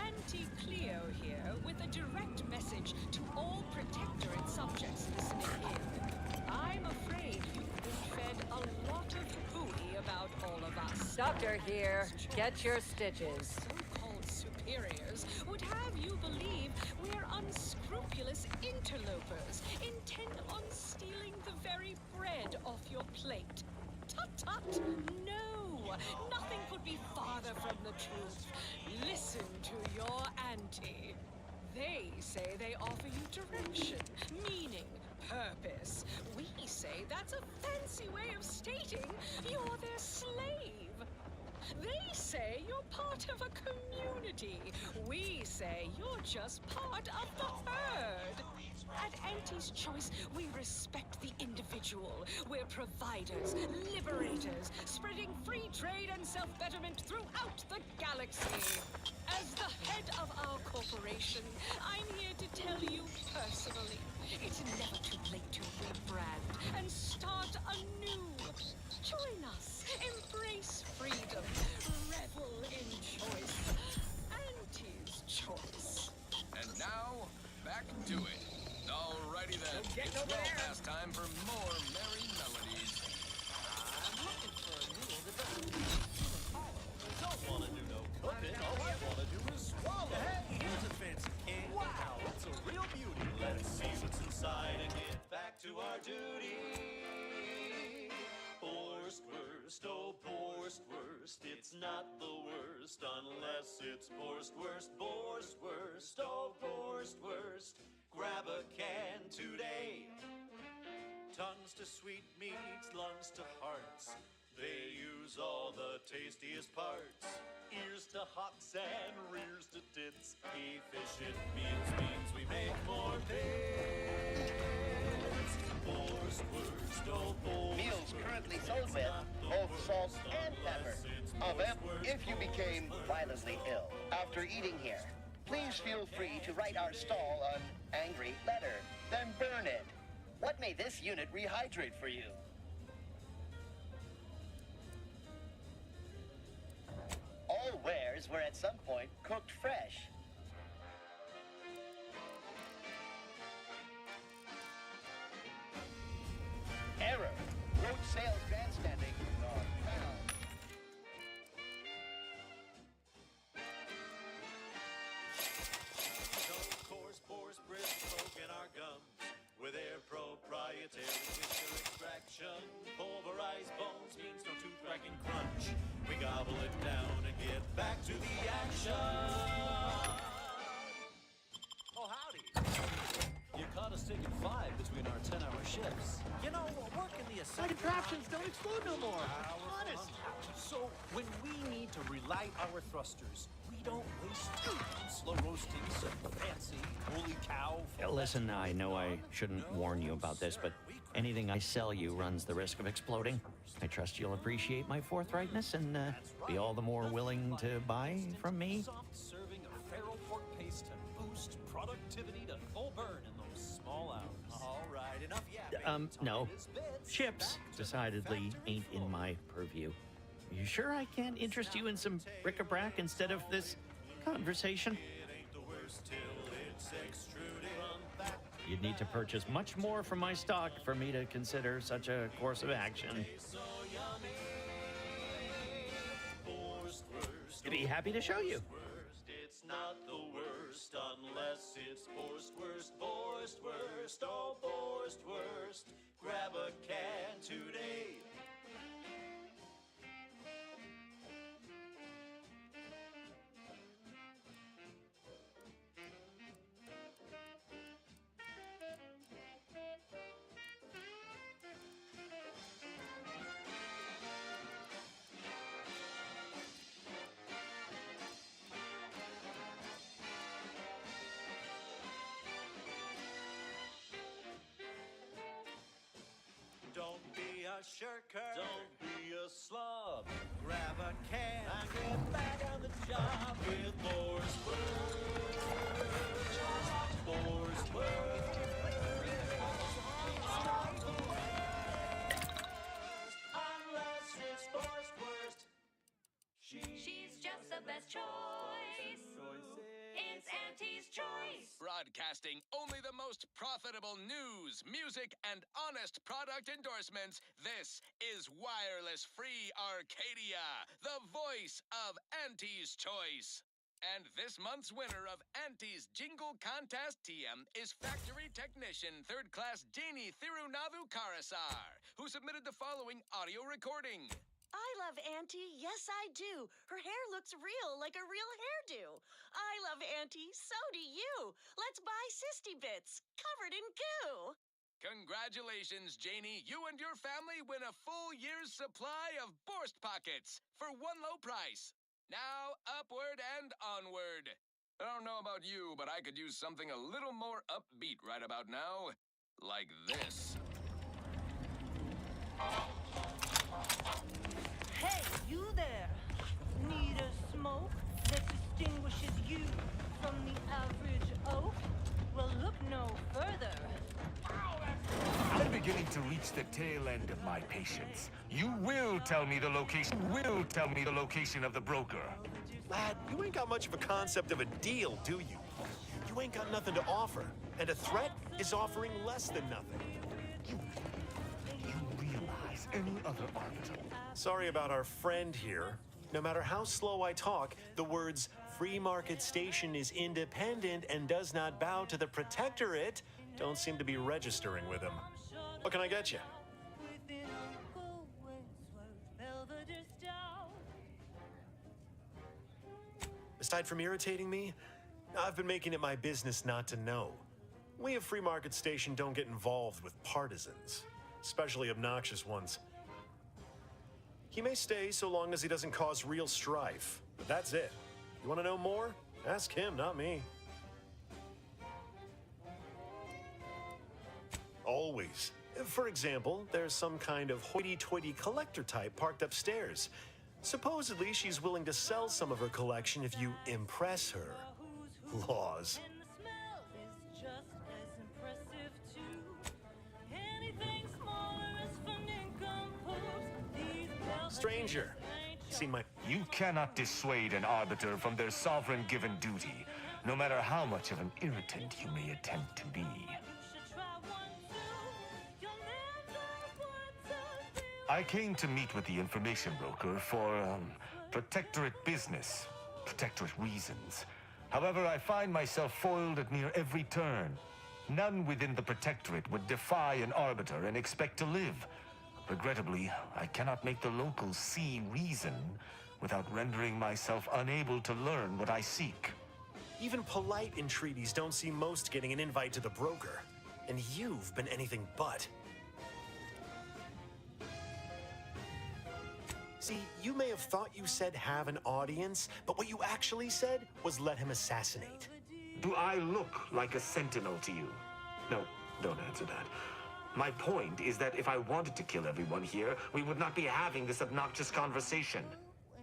Auntie Cleo here with a direct message to all Protectorate subjects listening in. I'm afraid you've been fed a lot of hooey about all of us. Doctor here. Get your stitches. So-called superiors would have you believe we're unscrupulous interlopers, intent on stealing the very bread off your plate. Tut-tut! No! Nothing could be farther from the truth. Listen to your auntie. They say they offer you direction, meaning, purpose. We say that's a fancy way of stating you're their slave. They say you're part of a community. We say you're just part of the herd. At Auntie's Choice, we respect the individual. We're providers, liberators, spreading free trade and self-betterment throughout the galaxy. As the head of our corporation, I'm here to tell you personally, it's never too late to rebrand and start anew. Join us, embrace freedom, revel in choice. Auntie's Choice. And now, back to it. Alrighty then, it's well past time for more merry melodies. I'm looking for a meal that doesn't hollow. Don't want to do no cooking. All I want to do is swallow. Hey, here's a fancy can. Wow, it's a real beauty. Let's see what's inside and get back to our duty. Borstwurst, oh Borstwurst, it's not the worst unless it's Borstwurst. Borstwurst, oh Borstwurst, grab a can today. Tongues to sweet meats, lungs to hearts, they use all the tastiest parts. Ears to hocks and rears to tits, efficient means we make more bits. Borstwurst, oh Borstwurst. Meals currently sold with both salt and pepper. If you became violently ill after eating here, please feel free to write our stall an angry letter, then burn it. What made this unit rehydrate for you? All wares were at some point cooked fresh. Error. Road sales grandstanding not found. Of course, Boris Brisk smoking our gums with their proprietary twister extraction. Pulverized bones means no tooth cracking crunch. We gobble it down and get back to the action. Oh, howdy. You caught us taking 5 between our 10-hour shifts. You know, working the My contraptions don't explode no more. Honest. So, when we need to relight our thrusters, we don't waste time slow roasting some fancy holy cow. Listen, I know I shouldn't warn you about this, but anything I sell you runs the risk of exploding. I trust you'll appreciate my forthrightness and be all the more willing to buy from me. Soft serving of feral pork paste to boost productivity to full burn in those small hours. All right, enough yapping. No. Chips decidedly ain't in my purview. Are you sure I can't interest you in some bric-a-brac instead of this conversation? You'd need to purchase much more from my stock for me to consider such a course of action. I'd be happy to show you. It's not the worst unless it's Borst worst, Borst worst, oh Borst worst. Grab a can today. Don't be a shirker. Don't be a slob. Grab a can and get back on the job with Borst worst. Borst worst. It's not the worst unless it's Borst worst. She's just the best choice. It's Auntie's Choice. Broadcasting only the most profitable news, music, and honest product endorsements, this is Wireless Free Arcadia, the voice of Auntie's Choice. And this month's winner of Auntie's Jingle Contest TM is factory technician third-class Janie Thirunavu Karasar, who submitted the following audio recording. I love Auntie, yes I do. Her hair looks real, like a real hairdo. I love Auntie, so do you. Let's buy Sisty Bits, covered in goo. Congratulations, Janie. You and your family win a full year's supply of Borst Pockets for one low price. Now, upward and onward. I don't know about you, but I could use something a little more upbeat right about now. Like this. Hey, you there! Need a smoke that distinguishes you from the average oak? Well, look no further. I'm beginning to reach the tail end of my patience. You will tell me the location. Of the broker. Lad, you ain't got much of a concept of a deal, do you? You ain't got nothing to offer, and a threat is offering less than nothing. You realize any other arbiter? Sorry about our friend here. No matter how slow I talk, the words free market station is independent and does not bow to the protectorate don't seem to be registering with him. What can I get you? Aside from irritating me, I've been making it my business not to know. We at Free Market Station don't get involved with partisans, especially obnoxious ones. He may stay so long as he doesn't cause real strife, but that's it. You want to know more? Ask him, not me. Always. For example, there's some kind of hoity-toity collector type parked upstairs. Supposedly, she's willing to sell some of her collection if you impress her. Laws. stranger. See my... You cannot dissuade an arbiter from their sovereign-given duty, no matter how much of an irritant you may attempt to be. I came to meet with the information broker for, Protectorate business, Protectorate reasons. However, I find myself foiled at near every turn. None within the Protectorate would defy an arbiter and expect to live. Regrettably, I cannot make the locals see reason without rendering myself unable to learn what I seek. Even polite entreaties don't see most getting an invite to the broker. And you've been anything but. See, you may have thought you said have an audience, but what you actually said was let him assassinate. Do I look like a sentinel to you? No, don't answer that. My point is that if I wanted to kill everyone here, we would not be having this obnoxious conversation.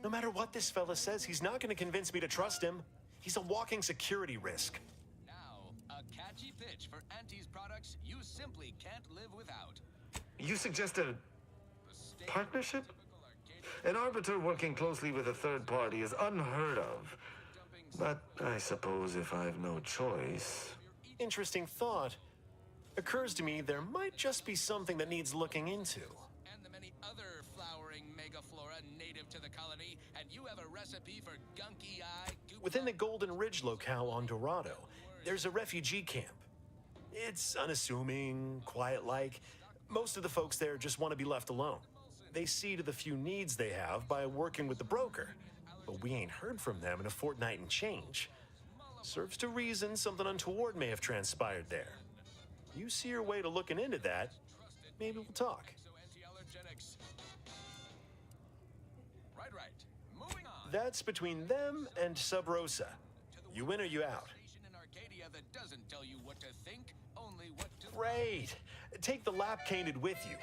No matter what this fella says, he's not going to convince me to trust him. He's a walking security risk. Now, a catchy pitch for Auntie's products you simply can't live without. You suggest a partnership? An arbiter working closely with a third party is unheard of. But I suppose if I've no choice... Interesting thought. Occurs to me there might just be something that needs looking into. And the many other flowering megaflora native to the colony, and you have a recipe for gunky eye... Within the Golden Ridge locale on Dorado, there's a refugee camp. It's unassuming, quiet-like. Most of the folks there just want to be left alone. They see to the few needs they have by working with the broker. But we ain't heard from them in a fortnight and change. Serves to reason something untoward may have transpired there. You see your way to looking into that, maybe we'll talk. Right. Moving on. That's between them and Sub Rosa. You in or you out? In Arcadia that doesn't tell you what to think, only what to... Great. Take the lap-caned with you.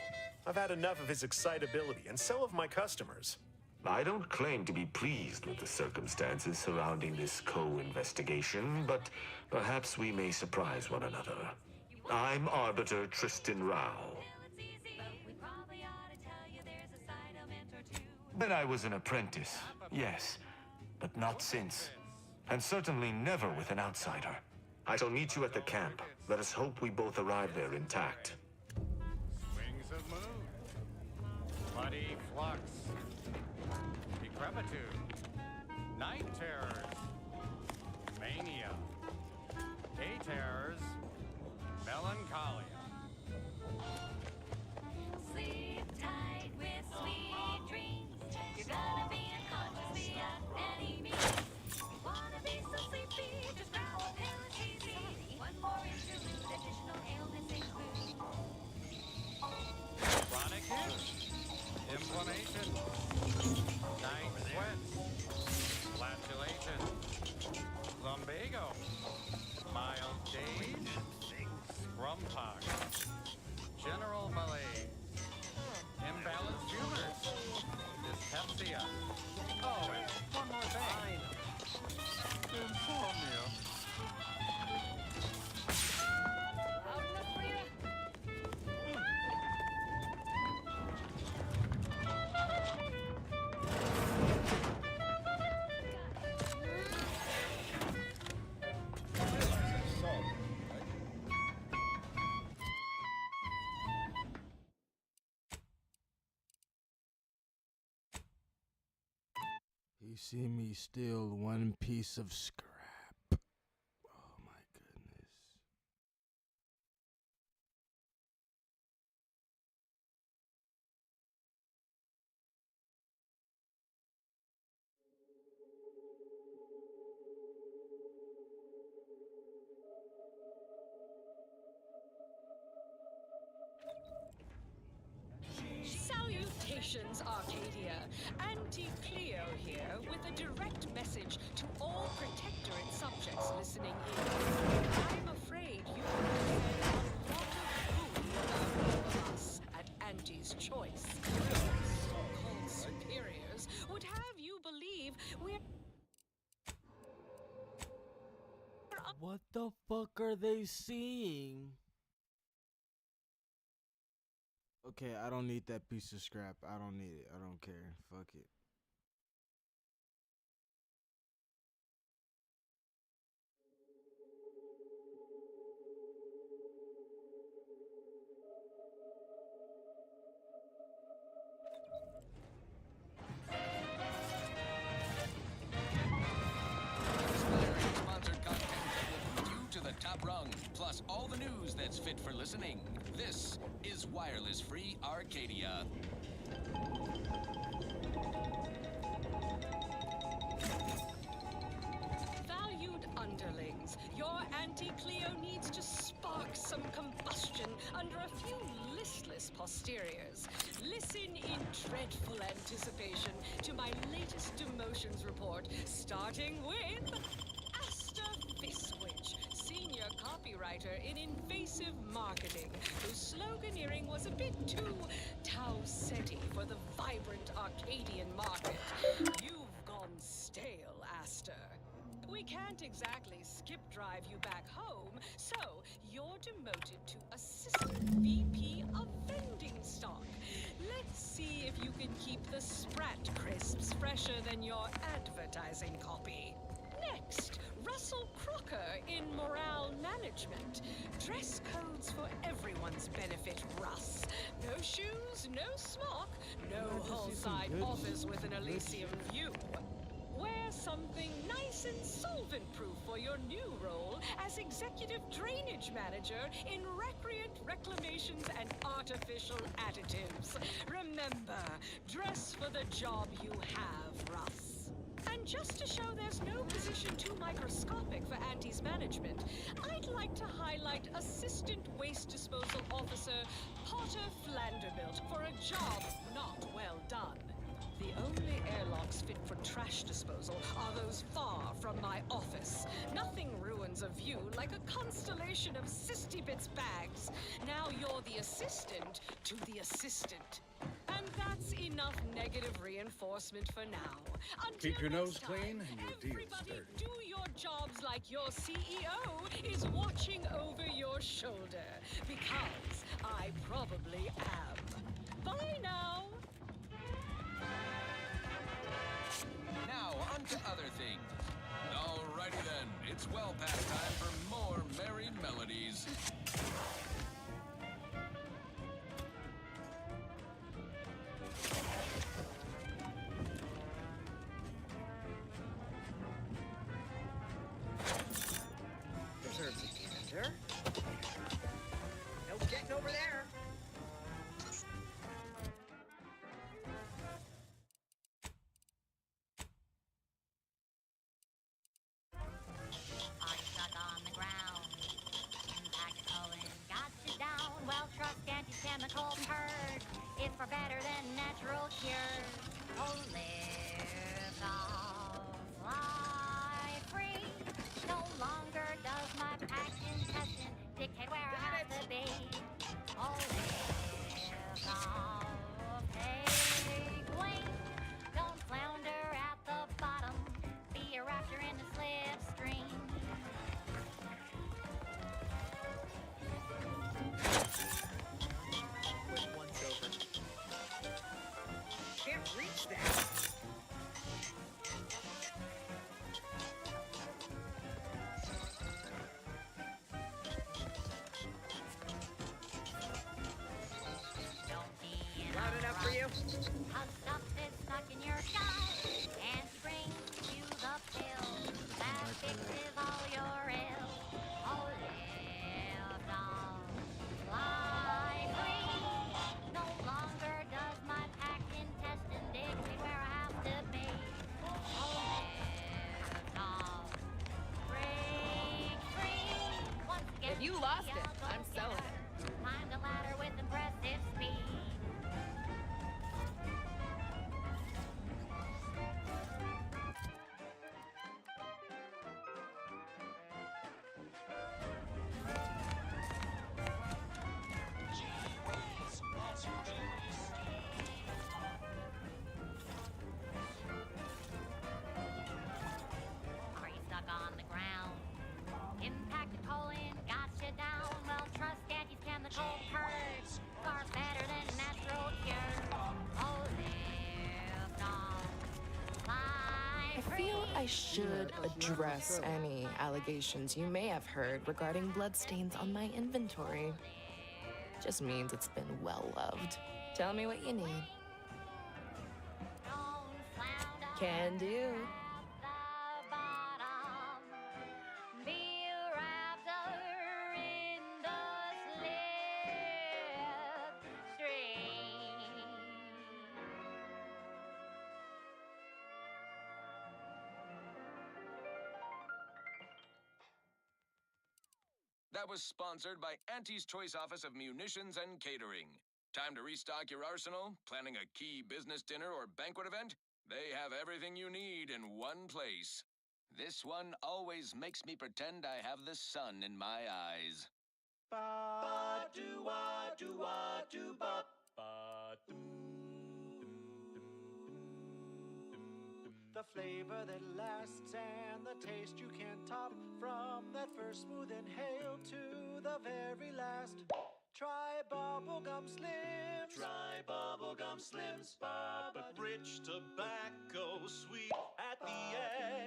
I've had enough of his excitability, and so have my customers. I don't claim to be pleased with the circumstances surrounding this co-investigation, but perhaps we may surprise one another. I'm Arbiter Tristan Rao. When I was an apprentice, yes, but not since. And certainly never with an outsider. I shall meet you at the camp. Let us hope we both arrive there intact. Wings of Moon, Bloody Flux, Decrepitude, Night Terrors, Mania, Day Terrors, Melancholia. Sleep tight with sweet dreams. You're gonna be unconscious via any means. Wanna be so sleepy, just grab a pill, it's easy. One more interlude, additional ailments include Chronic itch, inflammation, night sweats, flatulation, lumbago, mild daze, scrumpox, general malaise, imbalanced humors, dyspepsia. Oh, and one more thing. Insomnia. He see me steal one piece of scrap. Oh my goodness. Salutations, Arcadia. Auntie Cleo here with a direct message to all Protectorate subjects listening in. I'm afraid you have said a lot of food about all of us at Auntie's Choice. Your so-called superiors would have you believe we're... What the fuck are they seeing? Okay, I don't need that piece of scrap. I don't need it. I don't care. Fuck it. Sponsored content that will put you to the top rung, plus all the news that's fit for listening. This is Wireless Free Arcadia. Valued underlings, your Auntie Cleo needs to spark some combustion under a few listless posteriors. Listen in dreadful anticipation to my latest demotions report, starting with Asta Fiswich, senior copywriter in invasive marketing, whose sloganeering was a bit too Tau-Ceti for the vibrant Arcadian market. You've gone stale, Asta. We can't exactly skip drive you back home, so you're demoted to Assistant VP of Vending Stock. Let's see if you can keep the Sprat crisps fresher than your advertising copy. Next, Russell Crocker in Morale Management. Dress codes for everyone's benefit, Russ. No shoes, no smock, no whole-side office with an Elysium view. Wear something nice and solvent-proof for your new role as Executive Drainage Manager in Recreant Reclamations and Artificial Additives. Remember, dress for the job you have, Russ. And just to show there's no position too microscopic for Auntie's management, I'd like to highlight Assistant Waste Disposal Officer Potter Flanderbilt for a job not well done. The only airlocks fit for trash disposal are those far from my office. Nothing ruins a view like a constellation of Sistybits bags. Now you're the assistant to the assistant. And that's enough negative reinforcement for now. Until Keep your nose next time, clean and your deals everybody dirty. do your jobs like your CEO is watching over your shoulder. Because I probably am. Bye now. Now, on to other things. Alrighty then, it's well past time for more merry melodies. Deserves a gander. No getting over there. Are you stuck on the ground? Impact Cullen got you down. Well, trust anti-chemical purge. It's far better than natural cure. Oh, live off, fly free. No longer does my packed intestine dictate where I have to be. Oh, live off, take wing. Don't flounder at the bottom. Be a raptor in the slipstream. Quick once over. Can't reach that. Loud enough for you? Cause stuff is stuck in your gut, and he brings you the pill that fixes all your ill. Oh, live on, fly free. No longer does my packed intestine dictate where I have to be. Oh, live on, break free. Once again, If you lost it, I'm selling it. climb the ladder with impressive speed. Are you stuck on the ground? Impacted colon got you down. Well, trust Auntie's chemical purge. Far better than I should address any allegations you may have heard regarding bloodstains on my inventory. Just means it's been well loved. Tell me what you need. Can do. That was sponsored by Auntie's Choice Office of Munitions and Catering. Time to restock your arsenal? Planning a key business dinner or banquet event? They have everything you need in one place. This one always makes me pretend I have the sun in my eyes. The flavor that lasts and the taste you can't top. From that first smooth inhale to the very last. Try Bubblegum Slims. Try Bubblegum Slims. But rich tobacco, sweet at the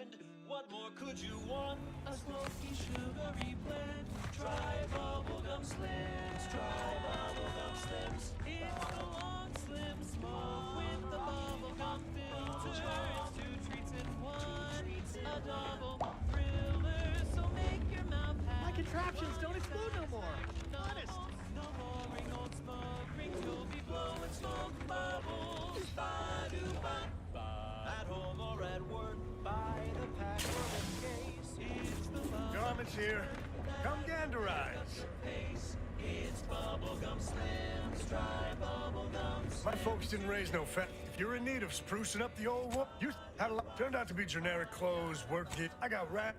end. What more could you want? A smoky, sugary blend. Try Bubblegum Slims. Try Bubblegum Slims. It's a long, slim smoke with the bubblegum filter. It's 2 treats in one. A double thriller, so make your mouth happy. My contraptions don't explode no more. Honest. No boring old smoke rings. You'll be blowing smoke bubbles. Ba-do-ba. At home or at work, buy the pack or the case. It's the Garment's here. Come ganderize. It's Bubblegum Slims. Try Bubblegum Slims. My folks didn't raise no fat. If you're in need of sprucing up the old whoop, you had a lot. Turned out to be generic clothes, work kit. I got rat.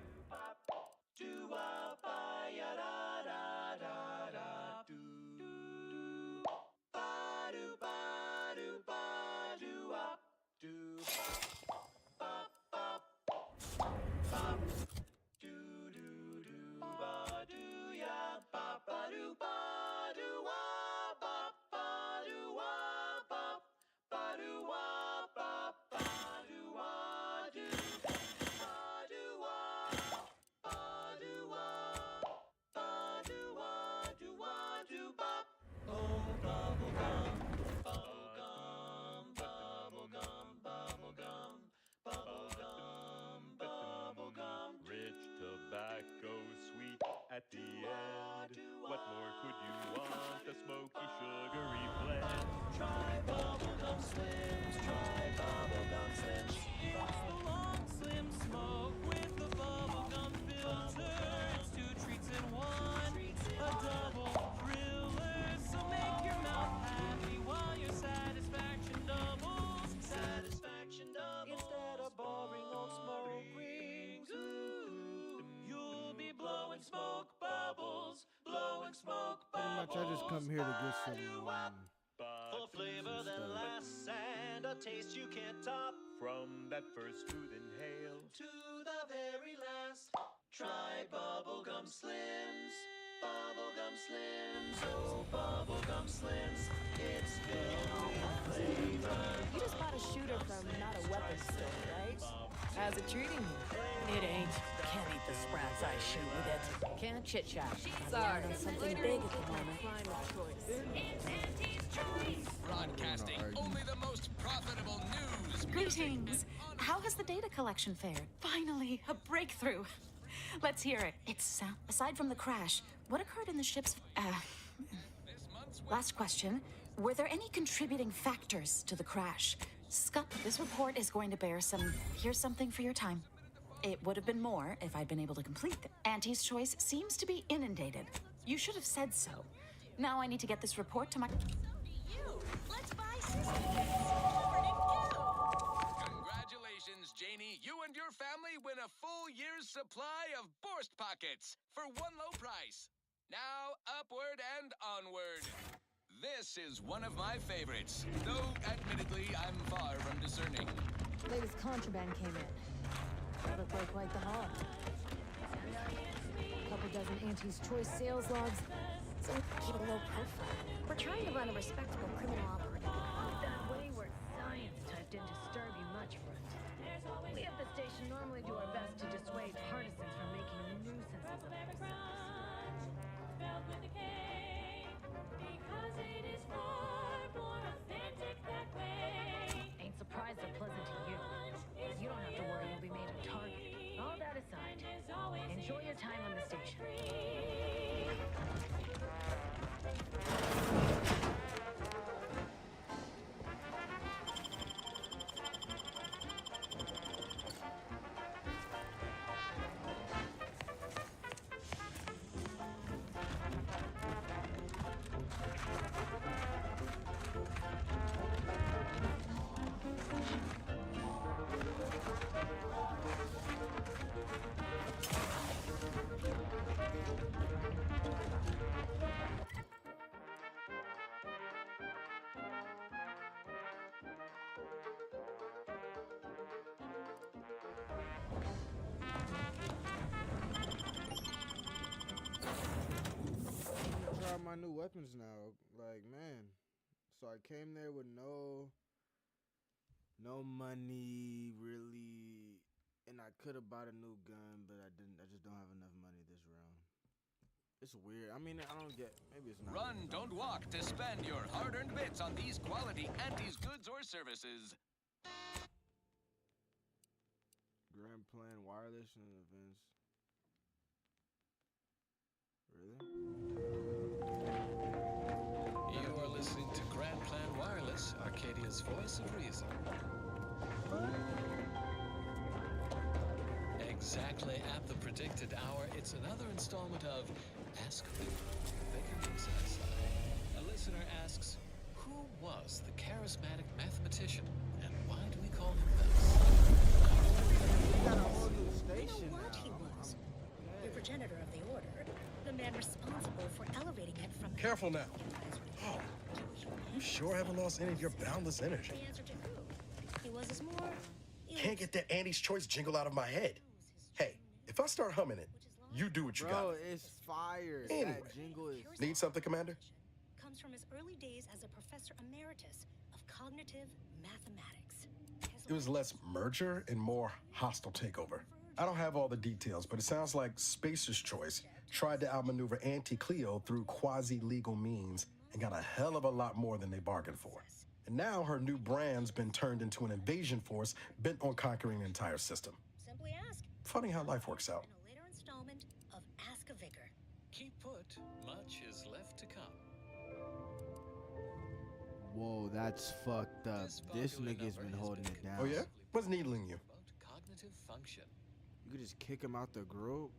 At the end, what more could you want? A smoky, sugary blend. Try Bubblegum Slims. Try Bubblegum Slims. It's the long, slim smoke with the bubblegum filter. It's 2 treats in one. A double thriller, so make your mouth happy while your satisfaction doubles. Satisfaction doubles. Instead of boring old smoke rings, you'll be blowing smoke bubbles. Blowing smoke bubbles. Pretty much, I just come here to get some. For flavor that lasts and a taste you can't top. From that first smooth inhale to the very last. Try Bubblegum Slims. Bubblegum Slims. Oh, Bubblegum Slims. It's filled with flavor. You just bought a shooter from not a weapons store, right? How's it treating you? It ain't. Can't eat the sprats I shoot with it. Can't chit-chat. Sorry. On something big at the moment. Final choice. It's Auntie's Choice. Broadcasting only the most profitable news. Greetings. How has the data collection fared? Finally, a breakthrough. Let's hear it. It's aside from the crash, what occurred in the ship's... Last question. Were there any contributing factors to the crash? Scott, this report is going to bear some... Here's something for your time. It would have been more if I'd been able to complete it. Auntie's Choice seems to be inundated. You should have said so. Now I need to get this report to my... Let's buy Sister Covered in goo. Congratulations, Janie. You and your family win a full year's supply of Borst Pockets for one low price. Now, upward and onward. This is one of my favorites, though admittedly I'm far from discerning. Latest contraband came in. That looked like quite the haul. Couple dozen Auntie's Choice sales logs. So keep a low profile. We're trying to run a respectable criminal operation. That way where science type didn't disturb you much, friend. We at the station normally do time on the station. Try my new weapons now. Like, man. So I came there with no money, really. And I could have bought a new gun, but I didn't. I just don't have enough money this round. It's weird. I mean, I don't get. Maybe it's not. Run, don't walk to spend your hard-earned bits on these quality Antes goods or services. Grand Plan Wireless and events. Really? You are listening to Grand Plan Wireless, Arcadia's voice of reason. Exactly at the predicted hour, it's another installment of Ask Vicar. A listener asks, who was the charismatic mathematician, and why do we call him thus? You know what he was? The progenitor of the order. The man responsible for elevating it from... Careful now. Oh, you sure haven't lost any of your boundless energy. The answer to who? He was his more... Can't get that Andy's Choice jingle out of my head. Hey, if I start humming it, you do what you got. Bro, it's fire. Anyway, that jingle is... Need something, Commander? Comes from his early days as a professor emeritus of cognitive mathematics. It was less merger and more hostile takeover. I don't have all the details, but it sounds like Spacer's Choice tried to outmaneuver Auntie Cleo through quasi-legal means and got a hell of a lot more than they bargained for. And now her new brand's been turned into an invasion force bent on conquering the entire system. Simply ask. Funny how life works out. In a later installment of Ask a Vicar. Keep put, much is left to come. Whoa, that's fucked up. This nigga's been holding it down. Oh yeah? What's needling you? Cognitive function. You could just kick him out the group.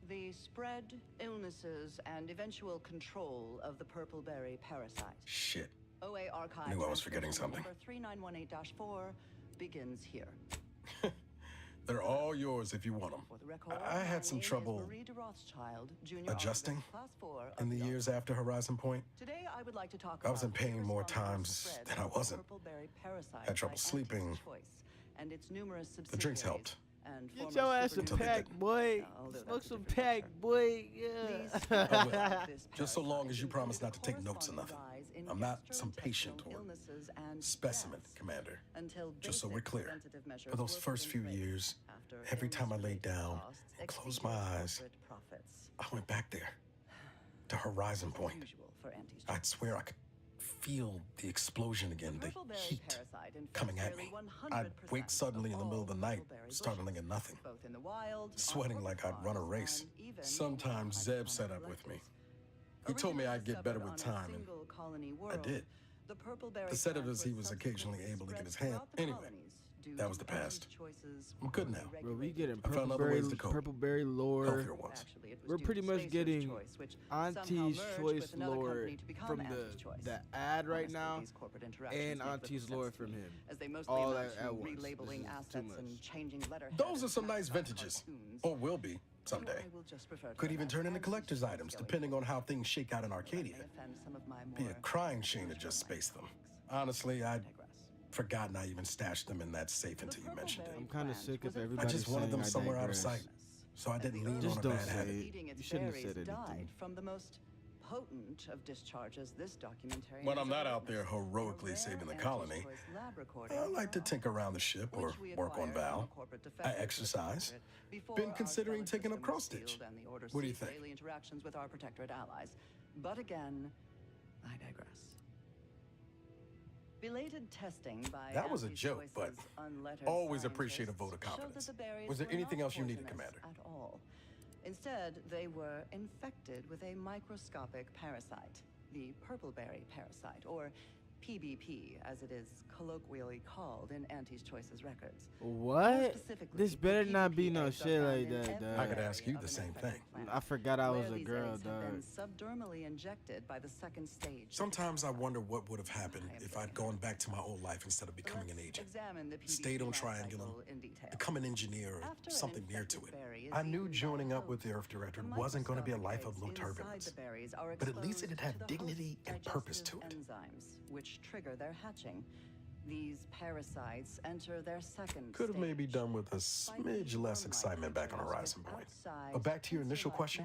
The spread, illnesses, and eventual control of the purple-berry parasite. Shit. OA Archive. Knew I was forgetting something. Number 3918-4 begins here. They're all yours if you want them. For the record, I had some trouble Marie de Rothschild, Junior adjusting Officer, Class 4 in the years after Horizon Point. Today, I would like to talk I was in about pain more irresponsible times spread than I of wasn't. purple-berry parasite Had trouble by sleeping. Antis Choice and its numerous The drinks subsidiaries helped. and Get former your ass a super- pack, boy. although Smoke that's a some different pack, boy. Yeah. I will. Just so long as you promise not to take notes or nothing. I'm not some patient or illnesses and specimen, Commander. until Just so we're basic clear, preventative measures for those were first put few in place. years, After every time I laid illness-related down costs and closed exceeded my eyes, corporate profits. I went back there to Horizon Point. Usual for Antis I'd swear I could feel the explosion again, the purple-berry heat parasite infects coming at nearly me. I'd 100% wake suddenly in the middle of the night, purple-berry startling bushes, at nothing, both in the wild, on sweating corporate like I'd run a farms, race. and even Sometimes on Zeb hydroponic set up with me. collectors. He told me I'd Originally get better with discovered on a time, and single colony I world, did. the purple-berry The set of plant us, he was was occasionally subsequently able to get his spread hand. throughout the Anyway, colonies due that was to the past. Antis Choice's I'm good now. Bro, we getting I found other ways to cope. purple-berry lore. Healthier ones. Actually, it was We're due pretty to much Spacer's getting Choice, which somehow Auntie's merged Choice with another lore company to become from Antis Choice. the ad right Honestly, now, these corporate interactions and make little Auntie's lore sense to from me, him. as they mostly All amount to at once. relabeling This is too assets much. and changing letterhead. Those are some and nice mascot vintages. cartoons. Or will be someday. I will just refer to Could them even as turn into Antis collector's Choice items, going depending on forward. how things shake out in That Arcadia. may offend some of my Be a more crying shame to just space them. Honestly, I'd forgotten I even stashed them in that safe until you mentioned it. I'm kind of sick of I everybody just wanted them saying I somewhere out of digress. sight, so I didn't lean Just on a don't bad say habit. it. Eating its You shouldn't have berries said died anything. from the most potent of discharges this documentary When has I'm not ever out there witnessed. heroically A rare saving the Antis colony, Choice lab recording I like to tinker around the ship or which we work on acquired from Val. a corporate I defective exercise. secret before Been our considering stellar taking up system cross was stitch. sealed and the order What do you ceased think? daily interactions with our protectorate allies. But again, I digress. Belated testing by That was a joke, but Anti-Choice's unlettered always appreciate a scientists vote of showed confidence. that the berries Was there were anything not else you needed, poisonous Commander? At all. Instead, they were infected with a microscopic parasite, the purpleberry parasite, or PBP, as it is colloquially called in Auntie's Choice's records. What? This better not be no shit like that, I dog. could ask you the same thing. I forgot I was Where a these girl, eggs have been dog. subdermally injected by the second stage. Sometimes I wonder what would have happened if I'd gone back to my old life instead of becoming an agent. Examine the Stayed on PBP life Triangulum, cycle in detail. become an engineer or After an something near to infected it. berry is I knew eaten joining by up with the Earth Directorate wasn't going to be a life of low eggs inside turbulence. the berries are But at least exposed it'd have to the dignity host and purpose to digestive it. enzymes, which trigger their hatching. These parasites enter their second Could have stage. maybe done with a smidge less excitement back on Horizon Point. But back to your initial question,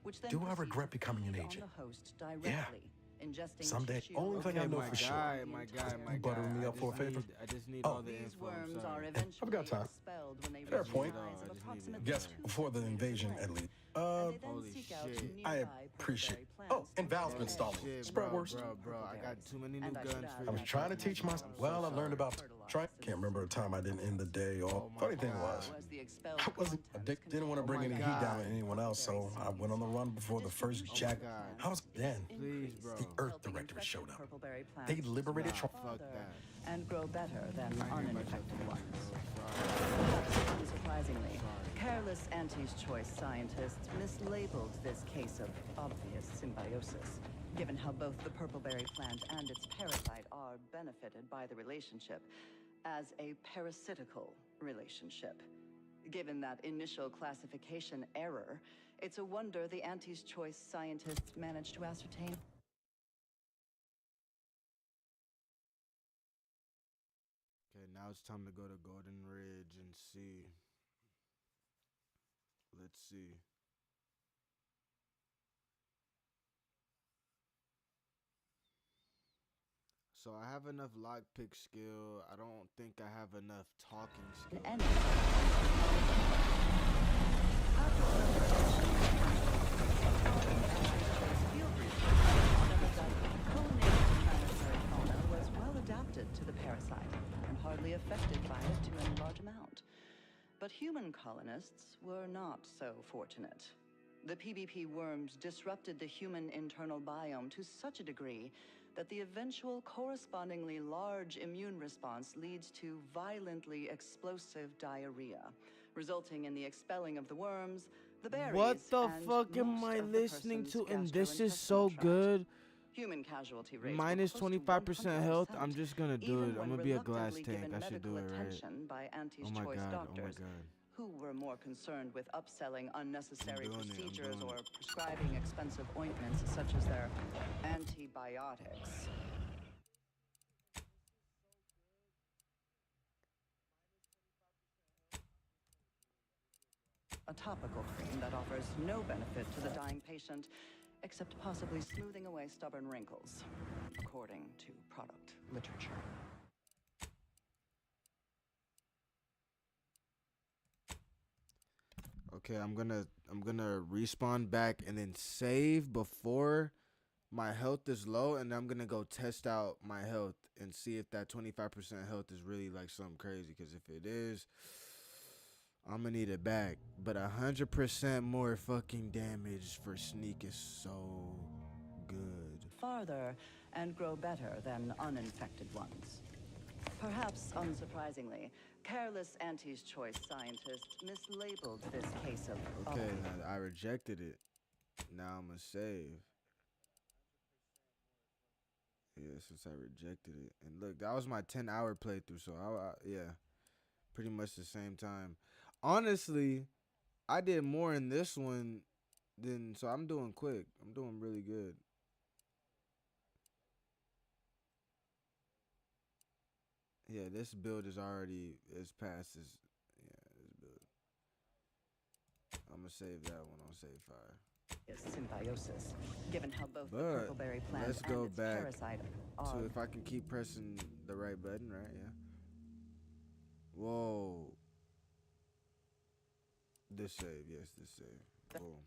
which then do I proceed regret to becoming an feed on agent? the host directly, ingesting Someday. tissue Only thing I know for sure. My is guy. you buttering me up for a favor? I just need Oh. all the These info. worms I'm are sorry. eventually I've got time. expelled when they Fair reach point. a size of approximately Yes, 2 before the invasion, at least. Holy seek out shit. nearby I appreciate. plants Oh, and Val's been stalling. Shit, Spread bro, worst. bro, I got too many new And I guns should for add I was you. trying to teach myself. Well, I learned about try. Can't remember a time I didn't end the day off. Funny thing was, I wasn't addicted. Didn't want to bring any heat down on anyone else, so I went on the run before the first jack. I was then. Please, bro. The Earth Directorate showed up. They liberated Trump. Fuck that. and grow better than I hear about uninfected your ones. Sorry. Unsurprisingly, careless Auntie's Choice scientists mislabeled this case of obvious symbiosis, given how both the purpleberry plant and its parasite are benefited by the relationship, as a parasitical relationship. Given that initial classification error, it's a wonder the Auntie's Choice scientists managed to ascertain. Okay, now it's time to go to Golden Ridge and see. Let's see. So I have enough lockpick skill. I don't think I have enough talking skill. Was well adapted to the parasite and hardly affected by it to any large amount. But human colonists were not so fortunate. The PBP worms disrupted the human internal biome to such a degree that the eventual correspondingly large immune response leads to violently explosive diarrhea, resulting in the expelling of the worms, the berries, What the and fuck am most I of the listening person's to? And this is so gastrointestinal tract. good. Human casualty rates Minus were close to 25% health. 100%, I'm just gonna do even it. I'm when gonna be a glass reluctantly tank. given I should do medical it right. attention by Auntie's Oh my Choice god. Oh my doctors, god. who were more concerned with upselling unnecessary doing it, I'm procedures doing or it. prescribing expensive ointments such as their antibiotics. A topical cream that offers no benefit to the dying patient, except possibly smoothing away stubborn wrinkles, according to product literature. Okay, I'm gonna respawn back and then save before my health is low, and I'm gonna go test out my health and see if that 25% health is really like something crazy. Because if it is, I'm gonna need it back. But 100% more fucking damage for sneak is so good. Farther and grow better than uninfected ones. Perhaps unsurprisingly, careless Auntie's Choice scientists mislabeled this case of Okay, now I rejected it. Now I'm gonna save. Yeah, since I rejected it. And look, that was my 10-hour playthrough, so yeah, pretty much the same time. Honestly, I did more in this one than, so I'm doing quick. I'm doing really good. Yeah, this build is already, it's past this, yeah, this build. I'm gonna save that one on save fire. is symbiosis, given how both the But purpleberry plant let's and go its back parasite to are if I can keep pressing the right button, right? Yeah. Whoa. This save, yes, this save. Boom.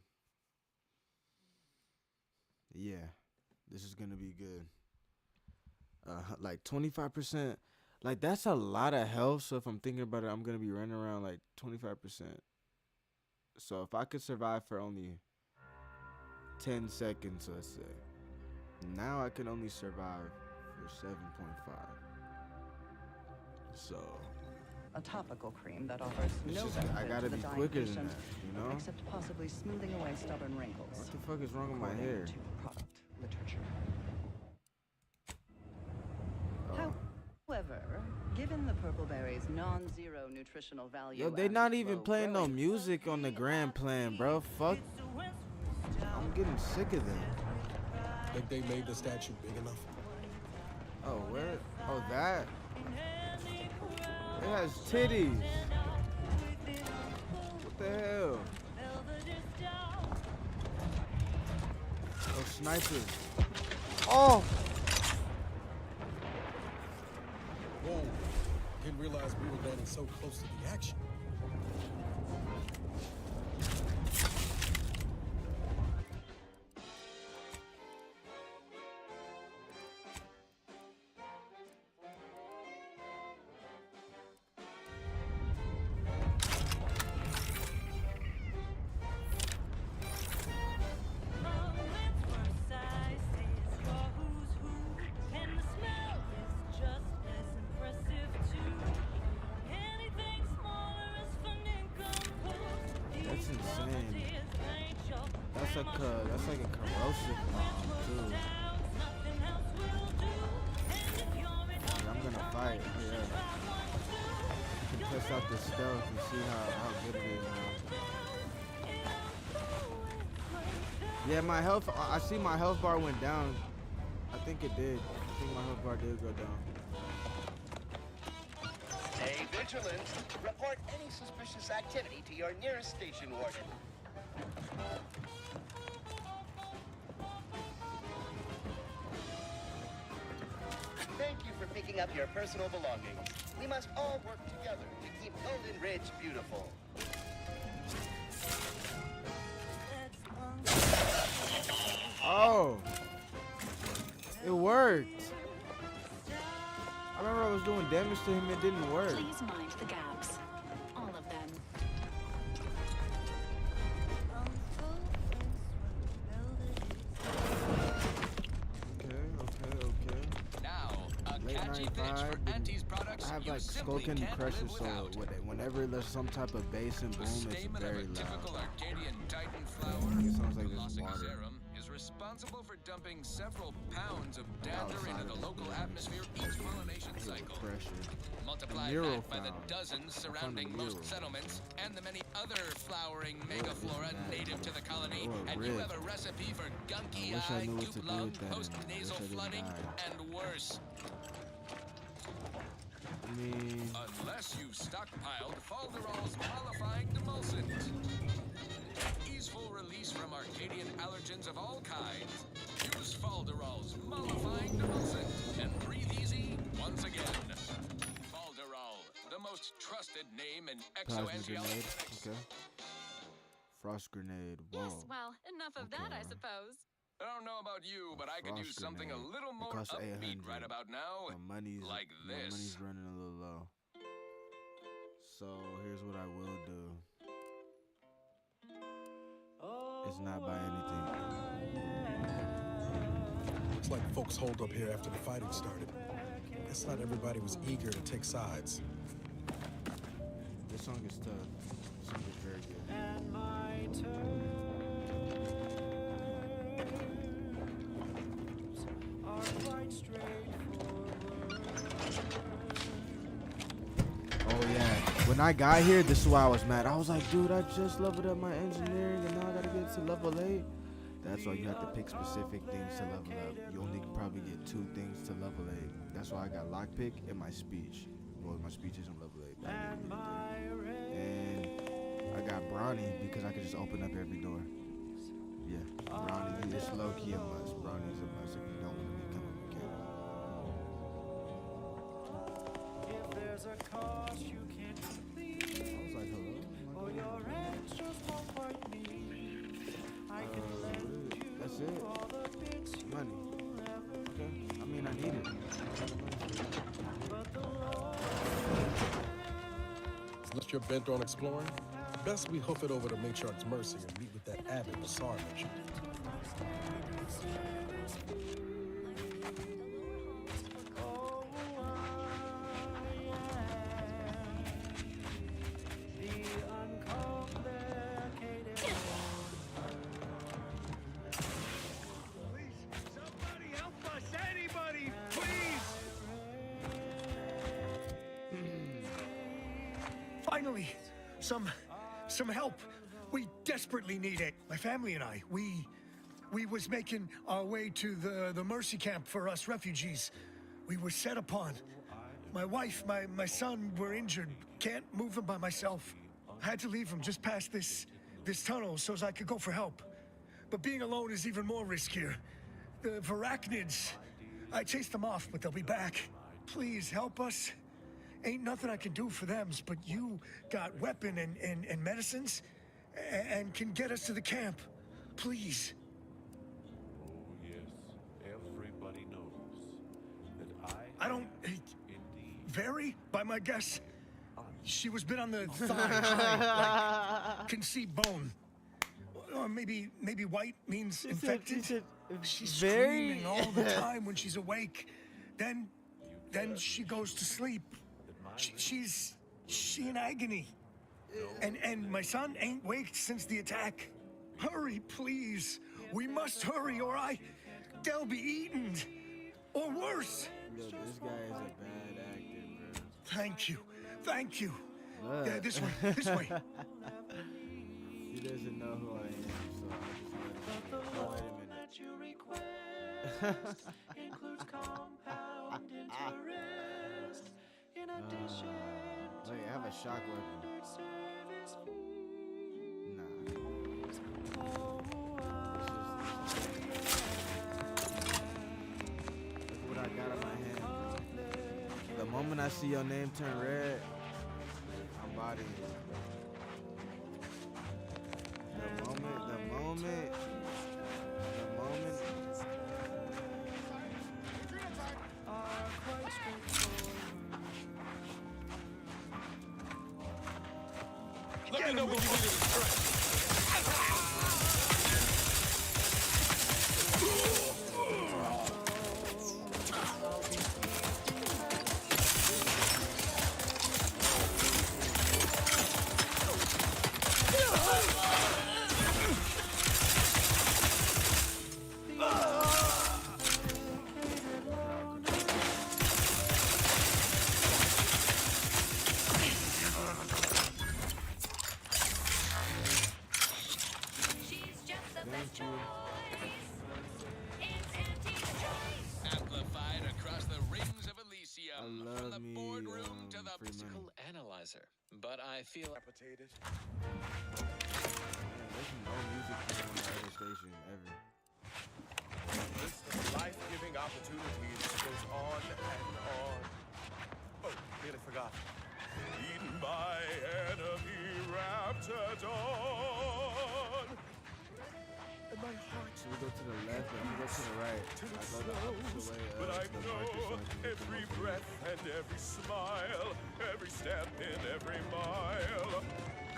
Yeah, this is gonna be good. like 25%. Like that's a lot of health. So if I'm thinking about it, I'm gonna be running around like 25%. So if I could survive for only 10 seconds, let's say, now I can only survive for 7.5. So a topical cream that offers no just, benefit I gotta to the be dying quicker than patient, that, you know? except possibly smoothing away stubborn wrinkles. What the fuck is wrong with my according hair? to product literature. Oh. However, given the purple berry's non-zero nutritional value, Yo, they and not even low playing no growing music on the grand plan, bro. Fuck. I'm getting sick of them. Think they made the statue big enough? Oh, where? Oh, that. It has titties. What the hell? Oh, snipers. Oh! Whoa. Didn't realize we were getting so close to the action. That's insane. That's like a corrosive bomb too. Yeah, I'm gonna fight. Yeah. You can test out the stealth and see how good it is now. Yeah, my health. I see my health bar went down. I think it did. I think my health bar did go down. Stay vigilant. Report any suspicious activity to your nearest station warden. Thank you for picking up your personal belongings. We must all work together to keep Golden Ridge beautiful. Oh, it worked. I remember I was doing damage to him. It didn't work. Please mind the gaps. All of them. Okay. Now, a Late catchy night pitch for vibe. Anti's products I have you like simply Skulking can't Crusher, live so without. whenever there's some type of bass and The boom, it's stamen very of a loud. typical Arcadian Titan flower, It sounds like there's Glossing water serum, is responsible for dumping several pounds of dander outside into of the this local building. atmosphere each pollination Hail cycle. Pressure. Multiply Mural that by the found. dozens I found a surrounding most mural. settlements and the many other flowering What megaflora is that? native to the colony, Oh, and you red. have a recipe for gunky I wish I eye, knew what to goop do lung, with that post-nasal anymore. I wish I didn't flooding, die. and worse. I mean, Unless you've stockpiled Falderall's mollifying demulcent. Easeful release from Arcadian allergens of all kinds. Use Falderall's mollifying demulcent and breathe easy once again. Falderall, the most trusted name in plasma grenade. exo-anti-allergenics. Okay. Frost grenade. Whoa. Yes, well, enough of that, I suppose. I don't know about you, but I could use Frost something a grenade. little It more costs upbeat 800. right about now. My money's like My this. money's running a little low. So here's what I will do. It's not buy anything. Looks like folks holed up here after the fighting started. Guess not everybody was eager to take sides. This song is tough. This song is very good. And my terms are quite straightforward. Oh yeah. When I got here, this is why I was mad. I was like, dude, I just leveled up my engineering and now I gotta get to level 8. That's why you have to pick specific things to level up. You only can probably get 2 things to level 8. That's why I got lockpick and my speech. Well, my speech isn't level 8. But and I got Brownie because I could just open up every door. Yeah, Brownie is low key a must. Brownie is a must if you don't want to become a mechanic. If there's a cost you can't complete, I was like, hello? or your extras won't quite meet, I can lend you That's it. all the bits you Money. ever Okay. I mean, I need it. Unless you're bent on exploring, best we hoof it over to Matriarch's Mercy and meet with that Abbot Bassar mentioned. Finally, some help. We desperately need it. My family and I, we was making our way to the Mercy camp for us refugees. We were set upon. My wife, my son were injured. Can't move them by myself. I had to leave them just past this tunnel so as I could go for help. But being alone is even more riskier. The Varachnids, I chased them off, but they'll be back. Please help us. Ain't nothing I can do for them, but you got weapon and medicines and can get us to the camp. Please. Oh, yes. Everybody knows that I don't... Very? By my guess, she was bit on the thigh, like, can see bone. Or maybe white means infected. She's screaming all the time when she's awake. Then she goes to sleep. She's in agony. And my son ain't waked since the attack. Hurry, please. We must hurry or they'll be eaten. Or worse. Yo, this guy is a bad actor, bro. Thank you. Thank you. Yeah, this way. This way. He doesn't know who I am, so I just let him. Oh, wait a minute. Includes compound interest. In addition wait, I have a shock weapon. service Look what I got in my hand. The moment I see your name turn red, I'm bodying you. The moment. Let me know when you need a strike. Amplified across the rings of Elysium, from the boardroom to the physical analyzer. But I feel There's no music playing on the other station ever. The list of life-giving opportunities goes on and on. Oh, nearly forgot. Eaten by enemy raptor dawn. And my heart. So we go to the left and we go to the right. I go the opposite way. But I to the know market so I can get every the breath and every smile, every step in every mile,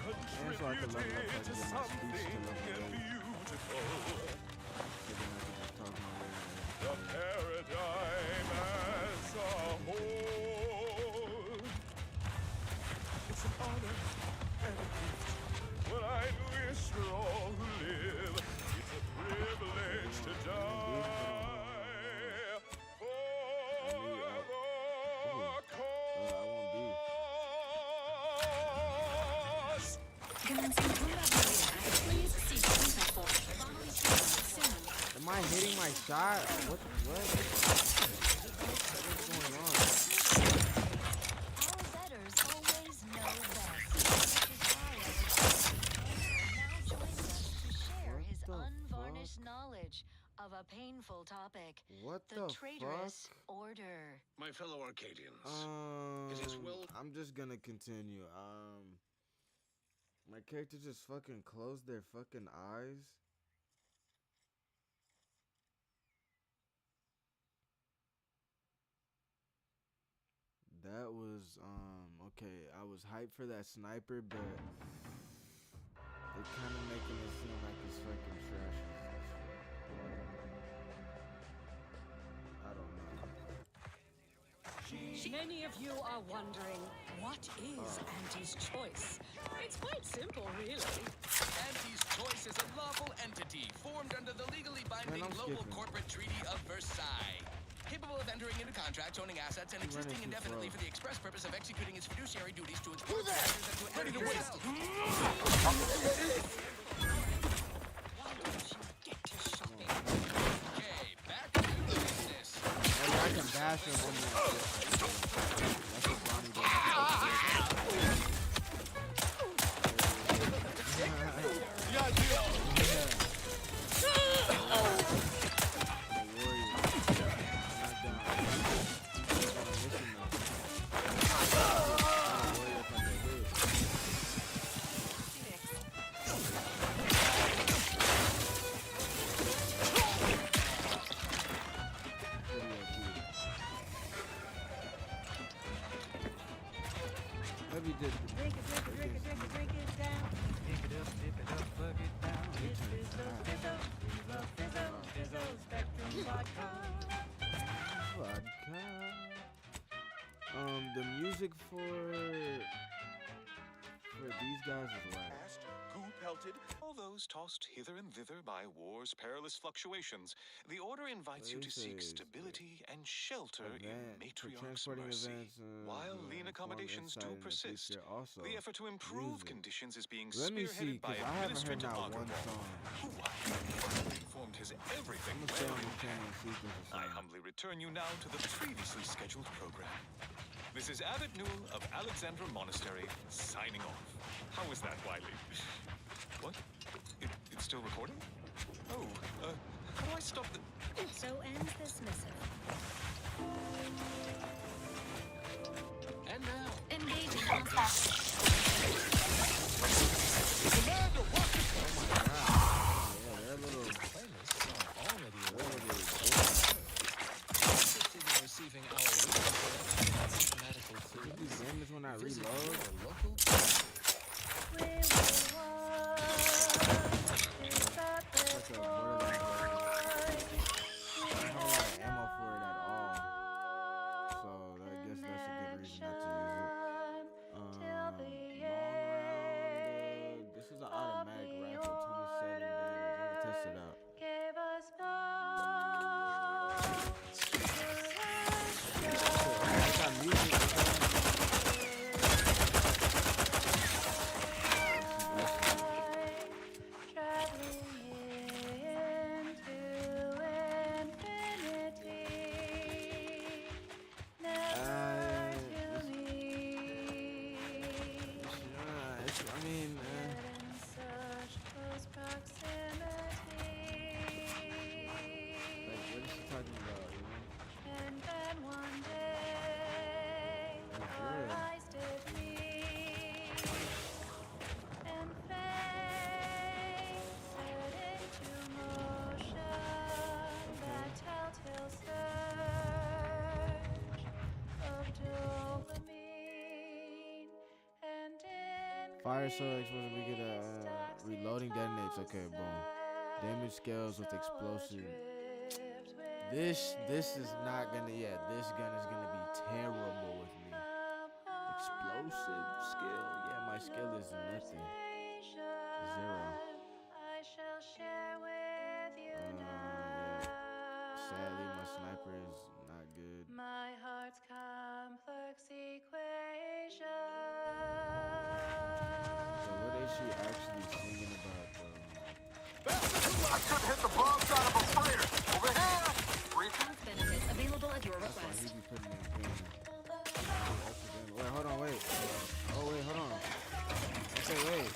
And so I can level up so I contributed can to get my something speech to level 8. beautiful. So then I can just talk my way around. The paradigm as a whole. It's an honor and a gift. What I wish for all who live. It's a privilege to die for the cause. Am I hitting my shot? What? What's going on? Our betters always know best, which is why now joins us to share his unvarnished knowledge of a painful topic. What the the traitorous fuck? order. My fellow Arcadians, it is well. I'm just gonna continue. My character just fucking closed their fucking eyes. That was okay. I was hyped for that sniper, but they're kind of making it seem like it's fucking trash. I don't know. Many of you are wondering, what is Auntie's Choice? It's quite simple, really. Auntie's Choice is a lawful entity formed under the legally binding global corporate treaty of Versailles. Capable of entering into contracts, owning assets, and existing indefinitely for the express purpose of executing its fiduciary duties to its board of directors and to Ready to waste. Why don't you get to shopping? Okay, back to business. I can bash him on the. That's what Ronnie does. Maybe did. Drink it down. Pick it up, dip it up, plug it down. It's Fizzo, Fizzo, Fizzo, Spectrum Vodka. Vodka. The music for these guys is whack. Who pelted? All those tossed hither and thither by war's perilous fluctuations, the Order invites you to seek stability and shelter in Matriarch's mercy. While lean accommodations do persist, the effort to improve conditions is being spearheaded by Administrator Agrawal, who, informed his everything I humbly return you now to the previously scheduled program. This is Abbot Newell of Alexandra Monastery, signing off. How was that, Wiley? What? It's still recording? Oh, how do I stop the... So ends this missive. And now, engaging contact. Commander, what? Yeah, that little playlists are already available. Interested in receiving our mathematical clues? These games when I Visit reload. your local. Ammo for it at all, so I guess that's a good reason not to use it. Long round, this is an automatic rifle, 27 damage. I'm gonna test it out. I got music. Fire so explosive, we get reloading detonates. Okay, boom. Damage scales with explosive. This is not gonna. Yeah, this gun is gonna be terrible with me. Explosive skill. Yeah, my skill is nothing. 0. Sadly, my sniper is not good. My heart's complex equation. So what is she actually singing about, though? I couldn't hit the wrong side of a fire. Over here. Benefits available at your That's why request. he be putting in pain. Wait, hold on, wait. Oh, wait, hold on. Okay, wait.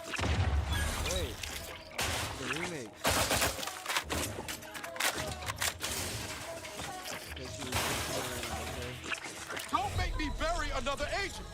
The remake. Don't make me bury another agent.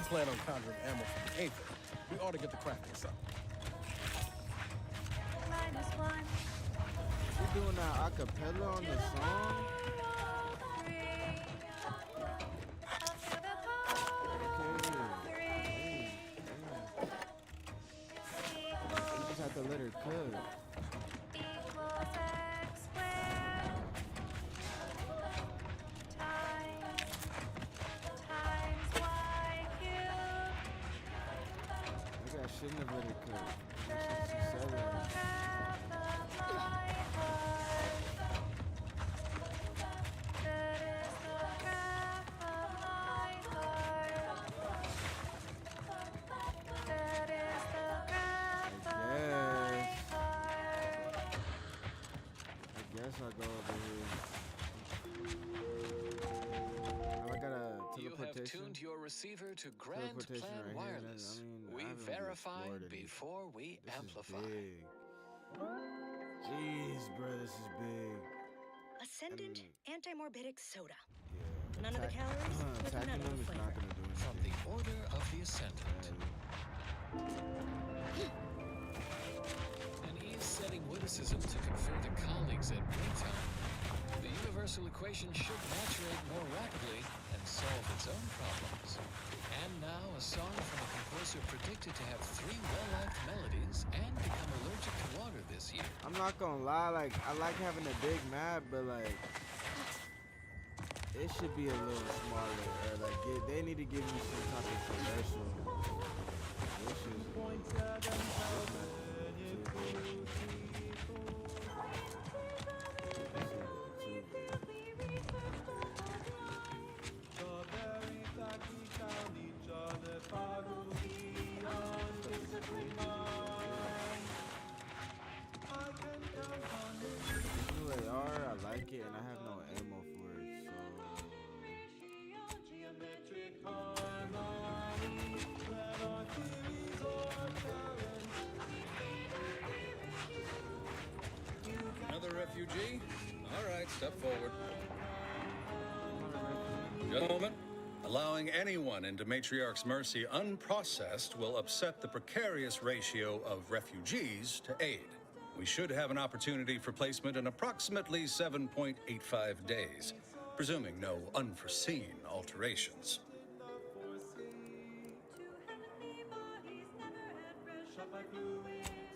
plan on conjuring ammo from the Aether, we ought to get the crafting up. We're doing that acapella on the song? You just have to let her cook. I shouldn't have let her cook. She's 7. I guess I'll go over here. I got a teleportation. You have tuned your receiver to Grand Plan Wireless. We verified before we amplify. Jeez, bro, this is big. Ascendant anti-morbidic soda. Yeah. None of the calories, with none Attacking of them the is flavor. not gonna do anything. From the Order of the Ascendant. An ease-setting witticism to confer to colleagues at break time. The universal equation should maturate more rapidly and solve its own problems. And now a song from a composer predicted to have 3 well-liked melodies and become allergic to water this year. I'm not gonna lie, like, I like having a big map, but like, it should be a little smaller, or like, they need to give me some type of commercial. This is I like it, and I have no ammo for it, Another refugee? All right, step forward. Gentlemen, allowing anyone into Matriarch's Mercy unprocessed will upset the precarious ratio of refugees to aid. We should have an opportunity for placement in approximately 7.85 days, presuming no unforeseen alterations.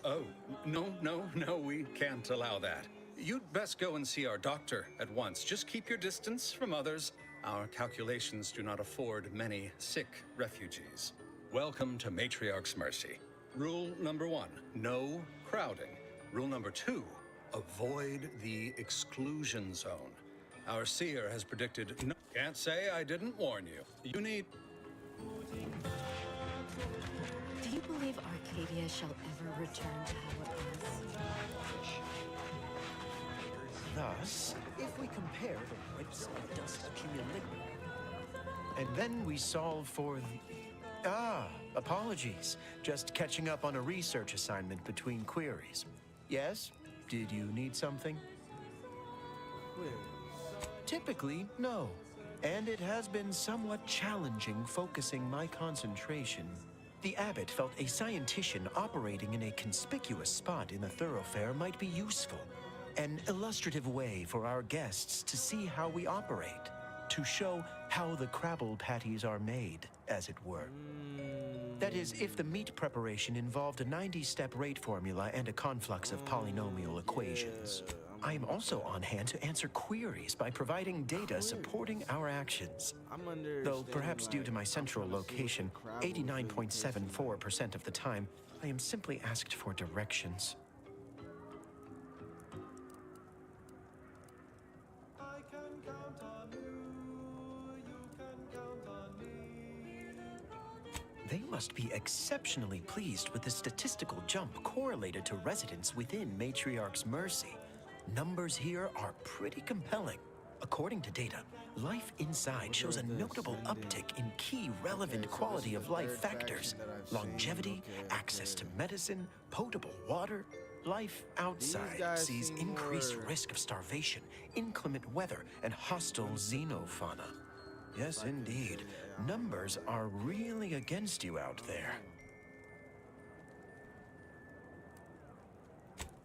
Oh, no, we can't allow that. You'd best go and see our doctor at once. Just keep your distance from others. Our calculations do not afford many sick refugees. Welcome to Matriarch's Mercy. Rule number 1, no crowding. Rule number 2, avoid the exclusion zone. Our seer has predicted no. Can't say I didn't warn you. You need. Do you believe Arcadia shall ever return to how it was? Thus, if we compare the wipes of dust accumulated, and then we solve for the... apologies. Just catching up on a research assignment between queries. Yes? Did you need something? Typically, no. And it has been somewhat challenging focusing my concentration. The abbot felt a scientician operating in a conspicuous spot in the thoroughfare might be useful. An illustrative way for our guests to see how we operate. To show how the Crabble patties are made, as it were. That is, if the meat preparation involved a 90-step rate formula and a conflux of polynomial equations. I am also on hand to answer queries by providing data supporting our actions. Though perhaps due to my central location, 89.74% of the time, I am simply asked for directions. They must be exceptionally pleased with the statistical jump correlated to residents within Matriarch's Mercy. Numbers here are pretty compelling. According to data, life inside shows a notable uptick in key relevant quality of life factors. Longevity, access to medicine, potable water. Life outside sees increased risk of starvation, inclement weather, and hostile xenofauna. Yes, indeed. Numbers are really against you out there.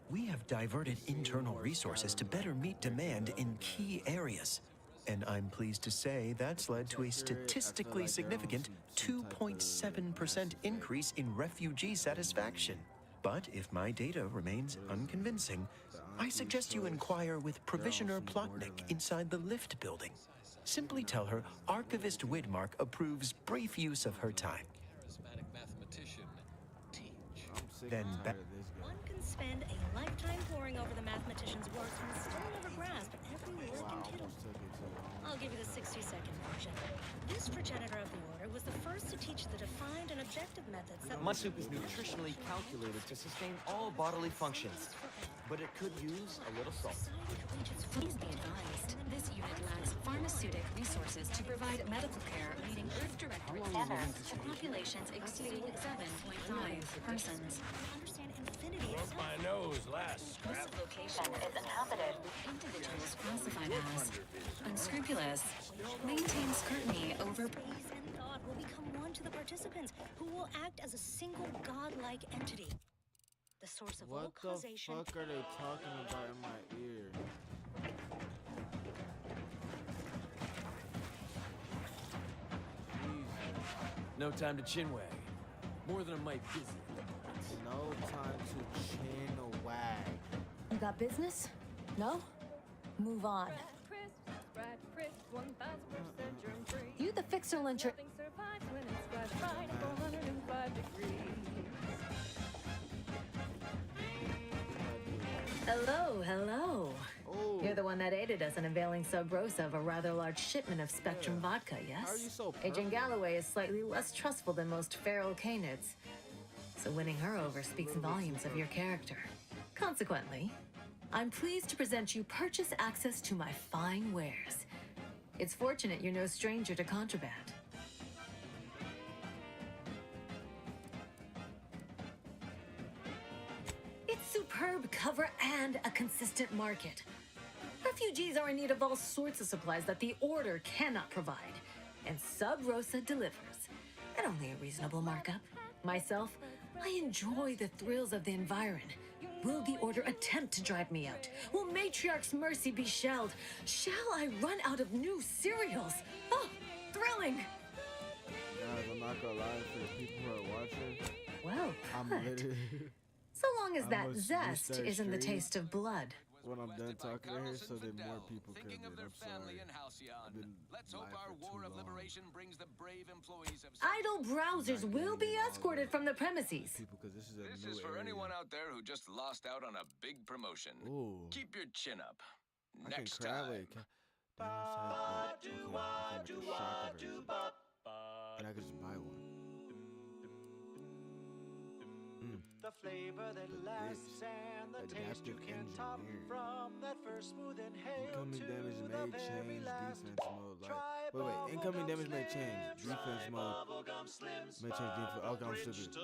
We have diverted internal resources to better meet demand in key areas. And I'm pleased to say that's led to a statistically significant 2.7% increase in refugee satisfaction. But if my data remains unconvincing, I suggest you inquire with Provisioner Plotnik inside the lift building. Simply tell her Archivist Widmark approves brief use of her time. Charismatic mathematician, teach. Then One can spend a lifetime poring over the mathematician's works and still never grasp every word and tittle. I'll give you the 60-second version. This progenitor of the order was the first to teach the defined and objective methods that... Mud soup is nutritionally calculated to sustain all bodily functions, but it could use a little salt. Please be advised, this unit lacks pharmaceutic resources to provide medical care meeting Earth Directorate standards to populations exceeding 7.5 persons. Understand infinity Broke my nose last This scrap. location is inhabited with individuals classified as unscrupulous, maintain scrutiny over... Praise and thought will become one to the participants, who will act as a single godlike entity. The source of all What the causation... fuck are they talking about in my ear? No time to chinwag. More than a mic busy. No time to chin wag. You got business? No? Move on. You the fixer luncher. Hello, hello. Oh. You're the one that aided us in unveiling Sub Rosa of a rather large shipment of Spectrum vodka, yes? How are you so Agent Galloway is slightly less trustful than most feral canids. So winning her over speaks volumes of your character. Consequently, I'm pleased to present you purchase access to my fine wares. It's fortunate you're no stranger to contraband. It's superb cover and a consistent market. Refugees are in need of all sorts of supplies that the Order cannot provide, and Sub Rosa delivers at only a reasonable markup. Myself, I enjoy the thrills of the environ. Will the Order attempt to drive me out? Will Matriarch's mercy be shelled? Shall I run out of new cereals? Oh, thrilling! Guys, I'm not gonna lie for the people who are watching. Well, I'm good. literally. So long as I that must zest restart isn't the stream taste of blood. When I'm done talking to her, so that more people can. Thinking of their family in Halcyon. Let's hope our war of liberation brings the brave employees of... Idle browsers will be escorted from the premises. Because this is a This new is for area. anyone out there who just lost out on a big promotion. Ooh. Keep your chin up. I Next can time. wait. Damn, I said, okay, I can make a shock version. And I could just buy one. The flavor that lasts and the taste you can't top from that first smooth inhale Incoming to damage the may very change last. defense mode. Like, wait, incoming damage may change defense mode. May change defense. Okay, I'm stupid.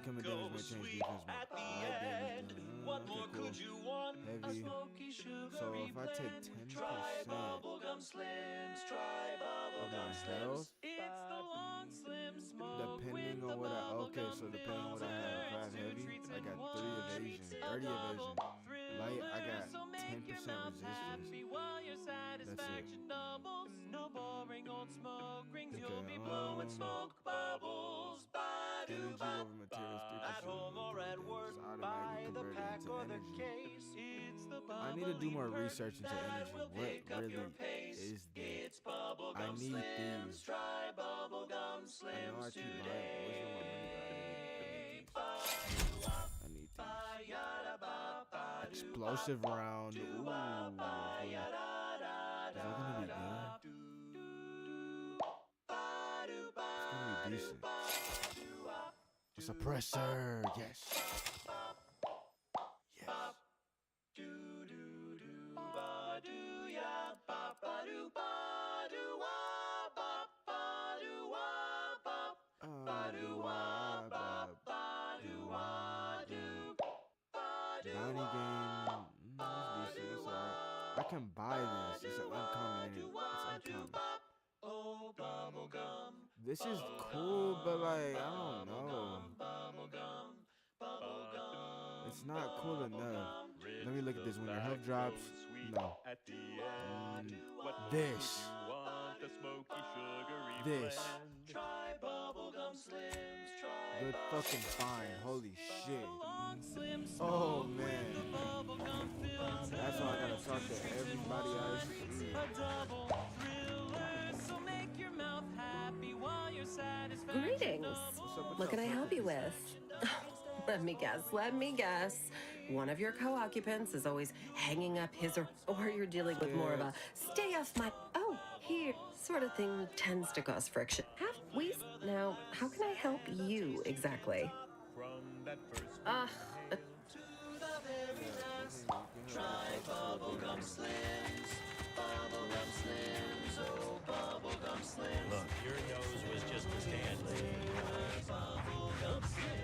Incoming damage may change defense mode. Light damage. What more Okay, could you want? A Heavy. smoky, sugary So if I take blend. 10% Try bubblegum slims. Try of bubblegum my slims. health, It's the long slim smoke depending with on the what I okay, bubblegum so depending on what I have, if I have heavy, I got 3 evasion, 30 evasion. Light, I got 10% resistance. That's it. Doubles, no boring old smoke rings. Okay, You'll be blowing smoke bubbles. Energy over materials, 3%. At home or at work, It's automatically buy the converted pack into or the energy. case. It's the I need to do more bubbly research into perk energy. that will What pick up really your pace. is the? It's bubblegum I need slims. these. Try bubblegum I know slims I keep today. buying. I need these. Explosive round. Ooh. Is that gonna be good? It's gonna be decent. A suppressor. Yes. Yes. Bounty game. That's decent. It's alright. I can buy this. It's an uncommon. It's uncommon. This is cool, but like, I don't know. It's not cool enough. Let me look at this. When your health drops, no. This. Good fucking fine. Holy shit. Oh man. That's why I gotta talk to everybody else. Greetings. What can I help you with? Let me guess. One of your co-occupants is always hanging up his or you're dealing with more of a stay off my here sort of thing tends to cause friction. Now, how can I help you exactly? Try bubblegum slims, oh bubblegum slims. Look, your nose was just a Stanley.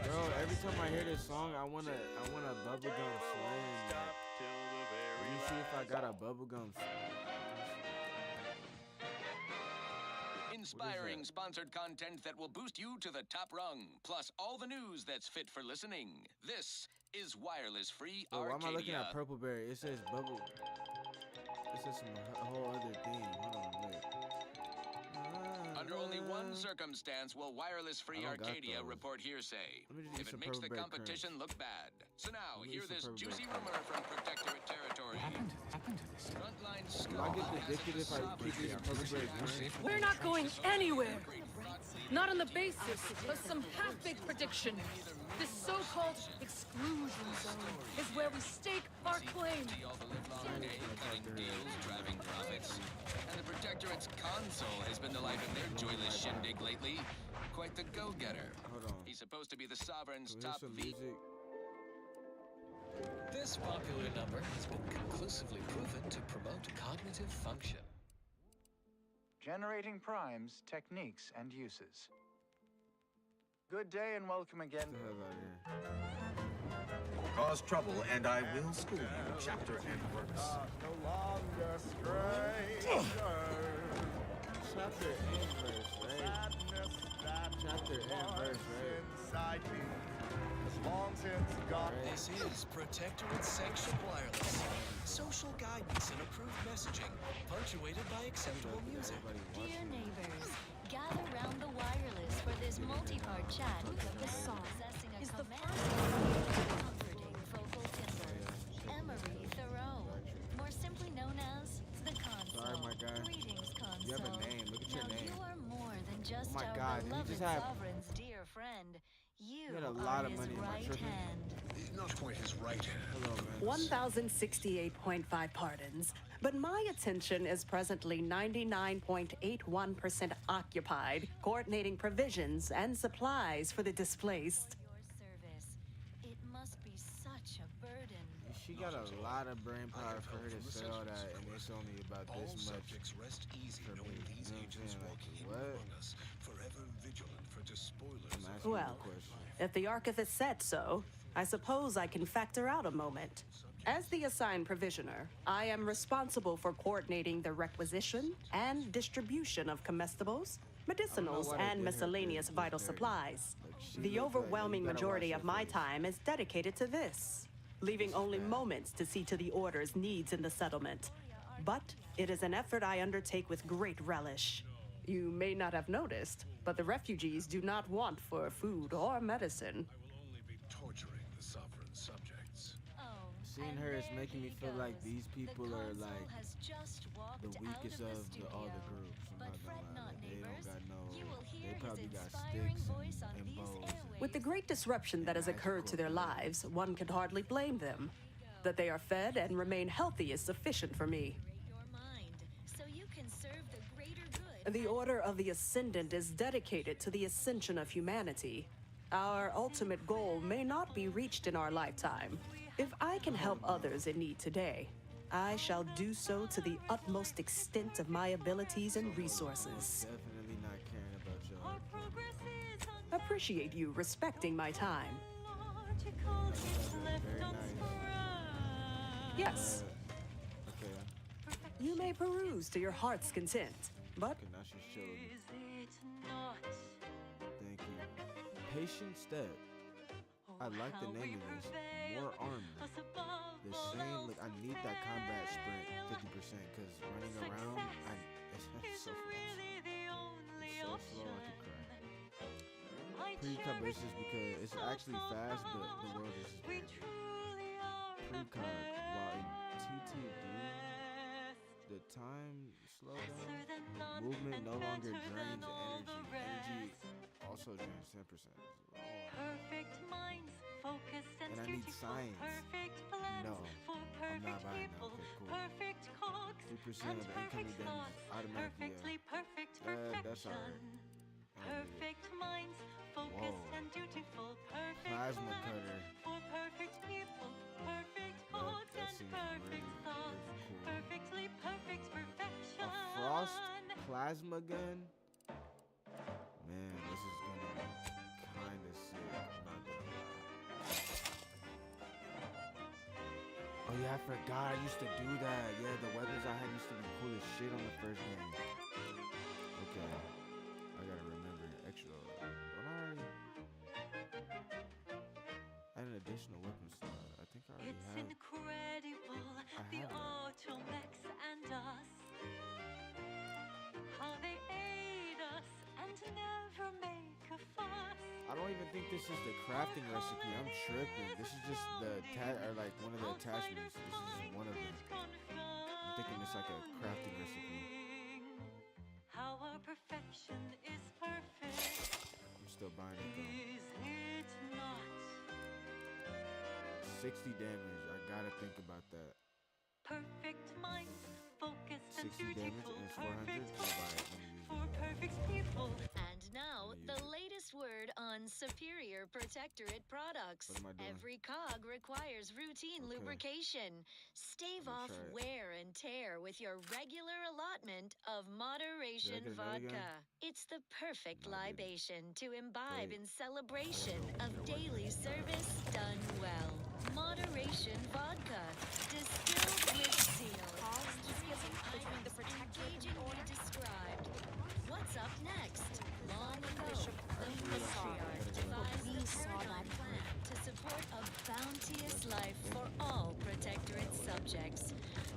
Bro, every time I hear this song, I want a bubblegum slim. Let me see if I got a bubblegum slim. Inspiring sponsored content that will boost you to the top rung, plus all the news that's fit for listening. This is Wireless Free Why Arcadia. am I looking at Purple Berry? It says bubble. It says some whole other thing. Hold on, wait. Under only one circumstance will Wireless Free Arcadia report hearsay. If it makes the competition look bad. So now, hear this juicy rumor from Protectorate territory. Frontline I get addicted if I keep these Purple Berry current. We're not going anywhere. Not on the basis of some half-baked prediction. This so-called exclusion zone is where we stake our claim. Cutting deals, driving profits. And the Protectorate's console has been the life of their joyless shindig lately. Quite the go-getter. Hold on. He's supposed to be the Sovereign's top This popular number has been conclusively proven to promote cognitive function. Generating primes, techniques, and uses. Good day and welcome again. Cause trouble, and I will school you, chapter and verse. No longer stranger. Chapter and verse, right? Chapter and verse, right? Inside me. As long since God. This is Protectorate Sanctioned Wireless. Social guidance and approved messaging, punctuated by acceptable music. Dear neighbors, gather round the wireless for this multi-part chat with the song possessing a comforting vocal timbre, Emery Thoreau, more simply known as the Console. Sorry, my guy. Greetings, Console. You have a name. Look at your now, name. You are more than just Oh my our God, you beloved just have- sovereign's dear friend. You got a are lot of his money in my right tripping. hand. Not quite his right hand. Hello, man. 1,068.5 pardons, but my attention is presently 99.81% occupied, coordinating provisions and supplies for the displaced. Your service. It must be such a burden. She got a lot of brain power for her to say all that, and it's only about All this much. subjects rest easy for me. knowing You these know what I'm agents saying? walk hidden Like, among us, forever vigilant for despoilers. I'm asking you a Well, question. if the archivist said so, I suppose I can factor out a moment. As the assigned provisioner, I am responsible for coordinating the requisition and distribution of comestibles, medicinals, why they and did her miscellaneous this vital dirty. supplies. She The looked like- overwhelming you gotta majority watch of her my face. time is dedicated to this, leaving only moments to see to the order's needs in the settlement. But it is an effort I undertake with great relish. You may not have noticed, but the refugees do not want for food or medicine. Only be torturing the sovereign subjects. Seeing her is making me feel like these people are like Has just walked the weakest out of of the all the studio. groups. I'm But not fret gonna lie. not, Like, they neighbors. don't got no. You will hear They probably his got inspiring sticks voice on and these bows. With the great disruption that has occurred to their lives, one can hardly blame them. That they are fed and remain healthy is sufficient for me. Your mind, so you can serve the greater good. The Order of the Ascendant is dedicated to the ascension of humanity. Our ultimate goal may not be reached in our lifetime. If I can help others in need today, I shall do so to the utmost extent of my abilities and resources. Definitely not caring about y'all. Appreciate you respecting my time. Very nice. Yes, Okay. you may peruse to your heart's content, but Okay, now she showed me. Is it not Patient Step. I like the name of this. More armor. The same, like, I need that combat sprint 50% because running around, it's so fast. It's so slow, I could cry. Pre-cog versus because it's actually fast, but the world is just big. Pre-cog, while in TTD, the time slowdown, movement no longer drains energy. Energy also drains 10%. Perfect minds, focused and And I need science. Perfect plans No, for I'm not perfect buying that. people. Okay, cool. Perfect cogs 3% and of the perfect incoming damage thoughts. automatically. Perfectly perfect That's perfection. alright. Perfect minds, focused Whoa. and dutiful. Perfect Plasma plans cutter. for perfect people. Perfect cogs That and seems perfect really, thoughts. really cool. Perfectly perfect perfection. A frost plasma gun? Man, this is gonna be kinda sick. I'm not gonna lie. Oh yeah, I forgot. I used to do that. Yeah, the weapons I had used to be cool as shit on the first game. Okay. I gotta remember extra. Don't I already add an additional weapon slot? I think I already It's have. incredible, the have that. Automex and us. How they aid us and never make a fuss. I don't even think this is the crafting recipe. I'm tripping. This is just the or like one of the attachments. This is just one of them. I'm thinking it's like a crafting recipe. How our perfection is perfect. I'm still buying it though. Is it not? 60 damage. I gotta think about that. Perfect minds, focused and 60 damage dutiful. and it's 400. Perfect I'll buy it. Let me use for it. perfect people. And now, the latest word on Superior Protectorate products. What am I doing? Every cog requires routine Okay. lubrication. Stave Let me off try it. wear and tear with your regular allotment of Moderation Did I get another Vodka. gun? It's the perfect No, I didn't. libation to imbibe Wait. in celebration of daily service done well. Moderation Vodka, distilled with zeal. Between the engagingly described. What's up next? Long ago, the matriarch devised a paradigm plan to support a bounteous life for all Protectorate subjects.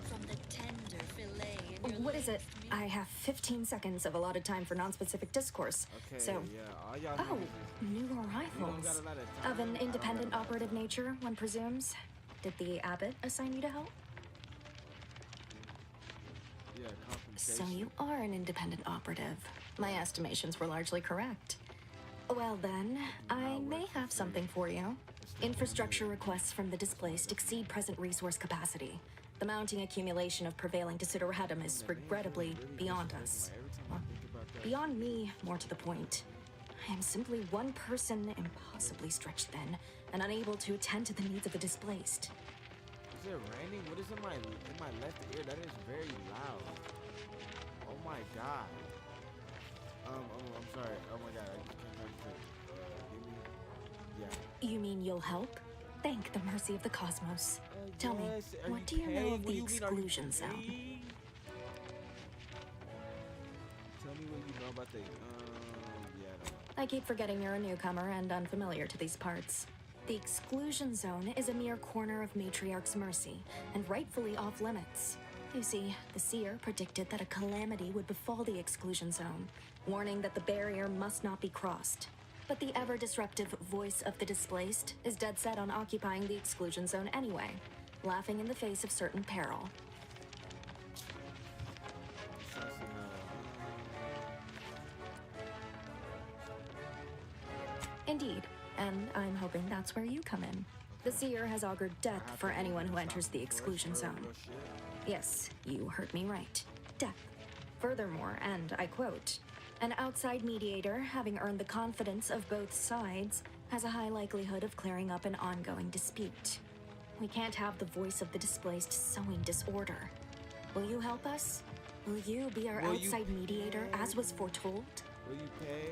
From the tender fillet in your What is it? I have 15 seconds of allotted time for non-specific discourse. Okay, So, yeah. All y'all oh, niggas new don't got arrivals. a lot of time. Of an I don't independent got- operative nature, one presumes. Did the abbot assign you to help? Yeah, So compensation. you are an independent operative. My estimations were largely correct. Well then, I may have something for you. Infrastructure requests from the displaced exceed present resource capacity. The mounting accumulation of prevailing desideratum is regrettably beyond us. Well, beyond me, more to the point. I am simply one person impossibly stretched thin and unable to attend to the needs of the displaced. Is it raining? What is in my left ear? That is very loud. Oh my god. I'm sorry. Oh my god. I just can't concentrate. Give me. Yeah. You mean you'll help? Thank the mercy of the cosmos. Tell me, Yes, are what do you know paid? of What do the you mean, are you exclusion zone? paid? Tell me what you know about the. Yeah, I don't know. I keep forgetting you're a newcomer and unfamiliar to these parts. The exclusion zone is a mere corner of Matriarch's mercy, and rightfully off limits. You see, the seer predicted that a calamity would befall the exclusion zone, warning that the barrier must not be crossed. But the ever-disruptive voice of the displaced is dead set on occupying the exclusion zone anyway, laughing in the face of certain peril. Indeed, and I'm hoping that's where you come in. The seer has augured death for anyone who enters the exclusion zone. Yes, you heard me right. Death. Furthermore, and I quote, an outside mediator, having earned the confidence of both sides, has a high likelihood of clearing up an ongoing dispute. We can't have the voice of the displaced sowing disorder. Will you help us? Will you be our Will you outside mediator, as was foretold? Will you pay?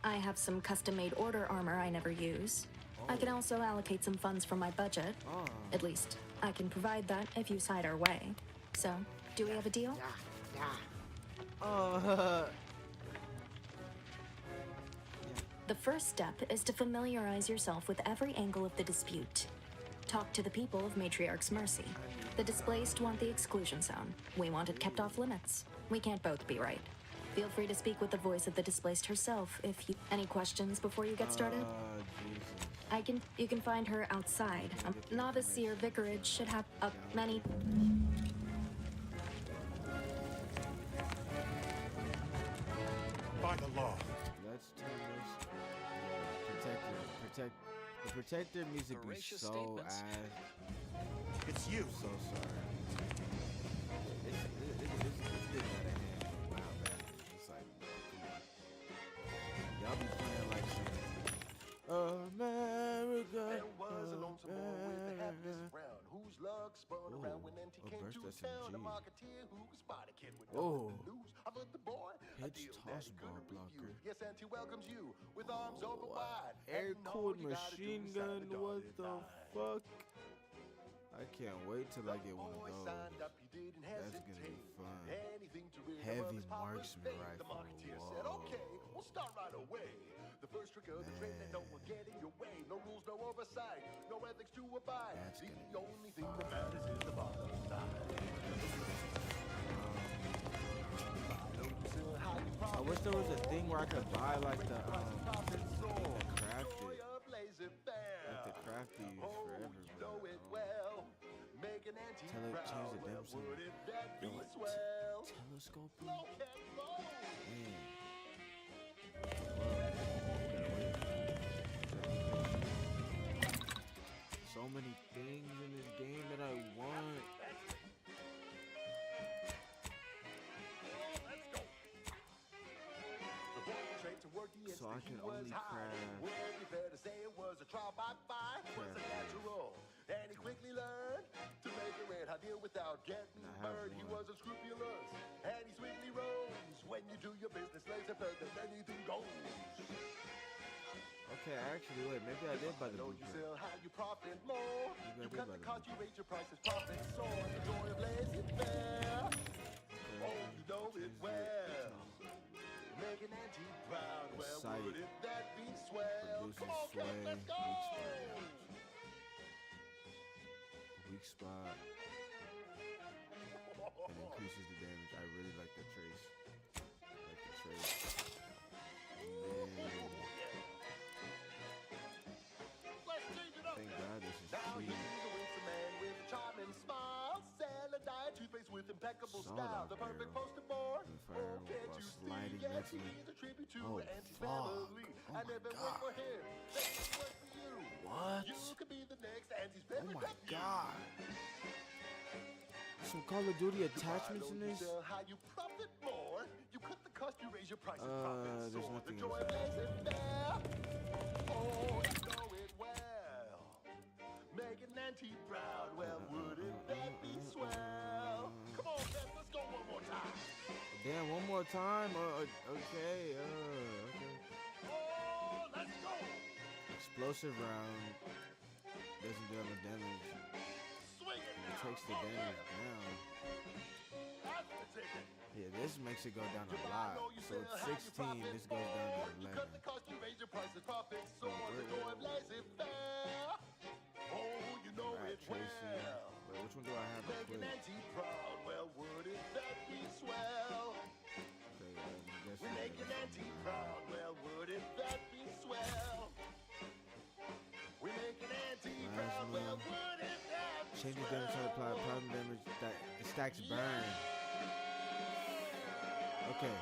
I have some custom-made order armor I never use. I can also allocate some funds from my budget. At least, I can provide that if you side our way. So, do we have a deal? Yeah. The first step is to familiarize yourself with every angle of the dispute. Talk to the people of Matriarch's Mercy. The displaced want the exclusion zone. We want it kept off limits. We can't both be right. Feel free to speak with the voice of the displaced herself if you... Any questions before you get started? You can find her outside. Novice Seer Vicarage should have many... By the law. Let's turn this. The protector music be Voracious so statements. ass. It's you. I'm so sorry. It's getting out of hand. Wow, man. It's like, come on. Y'all be playing like some America. There was a lonesome boy with the happiest frown, whose luck spun around when NT came to town. A marketeer who spotted a kid with nothing to lose. I put the boy a deal that he couldn't refuse. Yes, NT welcomes you with arms open wide. Air-cooled machine gun, what the fuck? I can't wait till I get one of those. That's gonna be fun. Heavy marksman rifle. Whoa. Okay, we'll start right away. The first trick of the trade that no one get in your way. No rules, no oversight, no ethics to abide. The only thing that matters is the bottom line. I wish there was a thing where I could buy like the crafted, like the crafty for everybody. Tell it, change the damn song. Telescope. Man. So many things in this game that I want. So I can only craft. And he quickly learned to make a red hot deal without getting burned. He was unscrupulous, and he swiftly rose. When you do your business, laser further than anything goes. Okay, actually, wait, maybe I did buy the blueprint. You sell how you profit more. Maybe I You did cut buy the the cost, you raise your prices, profit soar. The joy of laissez-faire. Oh, you know it well. Making Auntie proud. Well, wouldn't that be swell? Come on, Ken, let's go. Weak spot. And increases the damage. I really like the trace. I like the trace. And then, thank God this is free. Toothpaste with impeccable style, the perfect poster boy. Oh, can't you see? Yes, he is a tribute to Auntie's family. I never work for him. They work for you. What? You could be the next Auntie's Oh favorite. my God. Some Call of Duty attachments in this? How you profit more? You cut the cost, you raise your prices. There's nothing else. Oh, you know it well. Making Auntie proud. Well, wouldn't that be swell? Come on, Beth, let's go one more time. Damn, one more time? Okay, okay. Oh, let's go. Explosive round doesn't do enough damage. Swing it It takes the damage down. That's the ticket. Yeah, this makes it go down a lot. So it's 16, this goes down to 11. Cut the cost, you raise your prices, profit soar. The joy of laissez-faire. Oh, you know it well. Wait, which one do I have to Making click? Auntie proud. Well, wouldn't that be swell? Okay, I guess We're making Auntie proud. Well, wouldn't that be swell? We're making Auntie proud. Well, wouldn't that be change the damage to apply problem damage that it stacks burn. Okay,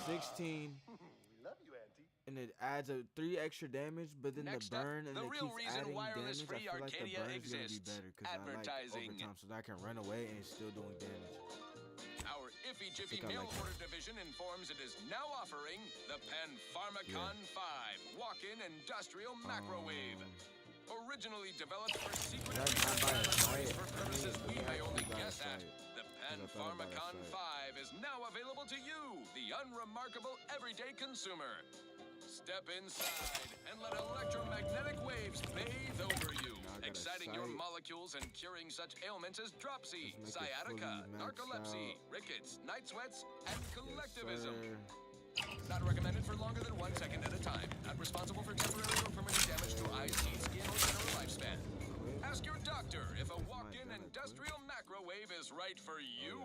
16. We love you, Auntie. And it adds a 3 extra damage, but then Next the burn up, and the it real keeps reason adding wireless damage. free I feel like the Arcadia burn's gonna be exists. better because I like Advertising. overtime, so that I can run away and it's still doing damage. Our Iffy Jiffy think I Mail like that. Order Division informs it is now offering the Panpharmacon 5 walk-in industrial microwave. Originally developed for secret laboratories for purposes we may only guess at, the Panpharmacon 5 is now available to you, the unremarkable everyday consumer. Step inside and let electromagnetic waves bathe over you, exciting your molecules and curing such ailments as dropsy, sciatica, narcolepsy, rickets, night sweats, and collectivism. Not recommended for longer than 1 second at a time. Not responsible for temporary or permanent damage to eyes, teeth, skin, or general lifespan. Ask your doctor if a walk-in industrial microwave is right for you.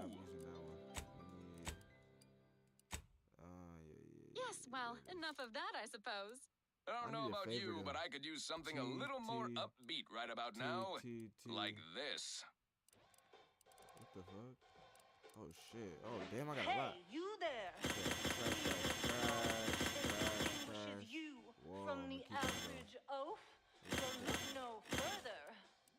Yes, well, enough of that, I suppose. I don't know about you, but I could use something a little more upbeat right about now. Like this. What the fuck? Oh shit. Oh damn, I got a lot. Hey, you there. Distinguishes you from the average oaf. So look no further.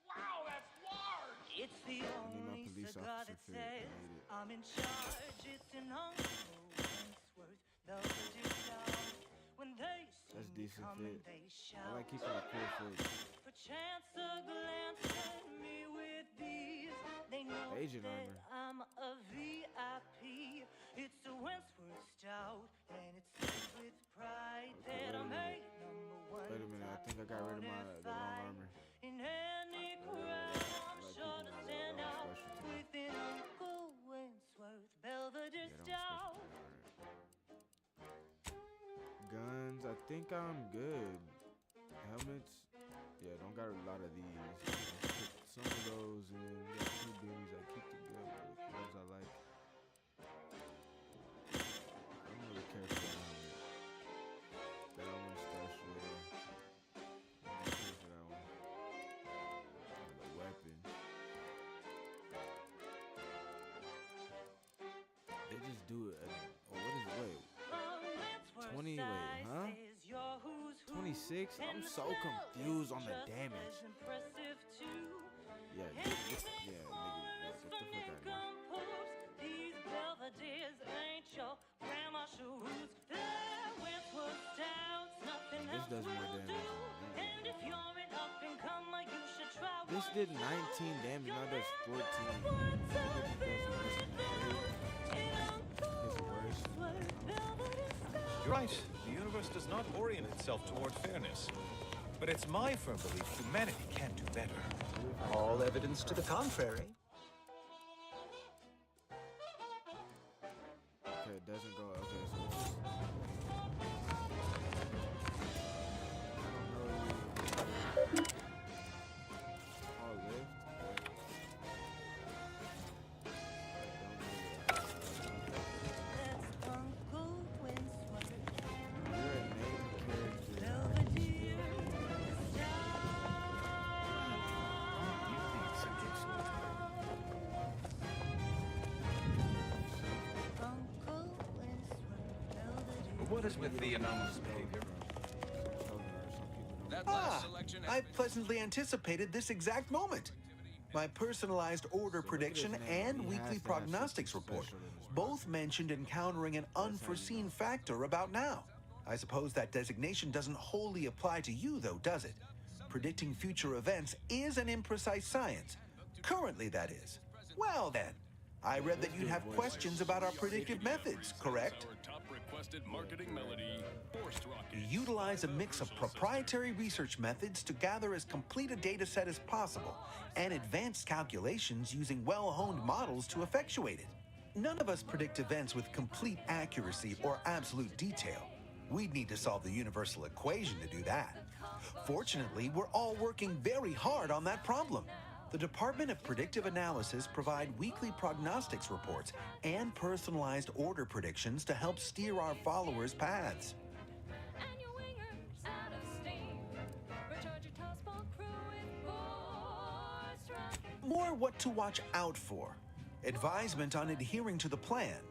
Wow, that's large. It's the only cigar that says I'm in charge. It's an Uncle Wentworth Belvedere Stout. When they That's see me decent coming, fit. they shout. I like keeping it cool fit. Perchance a glance at me with these. They know Agent that armor. I'm a VIP. It's a Wentworth Stout, and it's filled with pride that I'm a #1. Wait a minute, I think I got rid of the wrong armor. In any crowd, I'm sure to stand out with an Uncle Wentworth Belvedere Stout. Guns, I think I'm good. Helmets, yeah, don't got a lot of these. Pick some of those, and then we got 2 beanies I keep together. Those I like. I'm really careful with that helmet. That one special. I'm gonna care for that one. The weapon. They just do it. Oh, what is it? Wait. 20, wait, huh? 26? I'm so confused on the damage. Yeah, nigga, get the fuck out of here. These Belvederes ain't your grandma shoes. They're Wentworth Stouts, nothing This else does more will damage. do. And if you're an up-and-comer, you should try This one. did 19 damage, now it does 14. You're right. The universe does not orient itself toward fairness. But it's my firm belief humanity can do better. All evidence to the contrary. Okay, it doesn't go. Okay, so it's just. All lift. What is with the anomalous behavior? I pleasantly anticipated this exact moment. My personalized order prediction and weekly prognostics report both mentioned encountering an unforeseen factor about now. I suppose that designation doesn't wholly apply to you, though, does it? Predicting future events is an imprecise science. Currently, that is. Well, then. I read that you'd have questions about our predictive methods, correct? We utilize a mix of proprietary research methods to gather as complete a data set as possible, and advanced calculations using well-honed models to effectuate it. None of us predict events with complete accuracy or absolute detail. We'd need to solve the universal equation to do that. Fortunately, we're all working very hard on that problem. The Department of Predictive Analysis provide weekly prognostics reports and personalized order predictions to help steer our followers' paths. More what to watch out for. Advisement on adhering to the plan.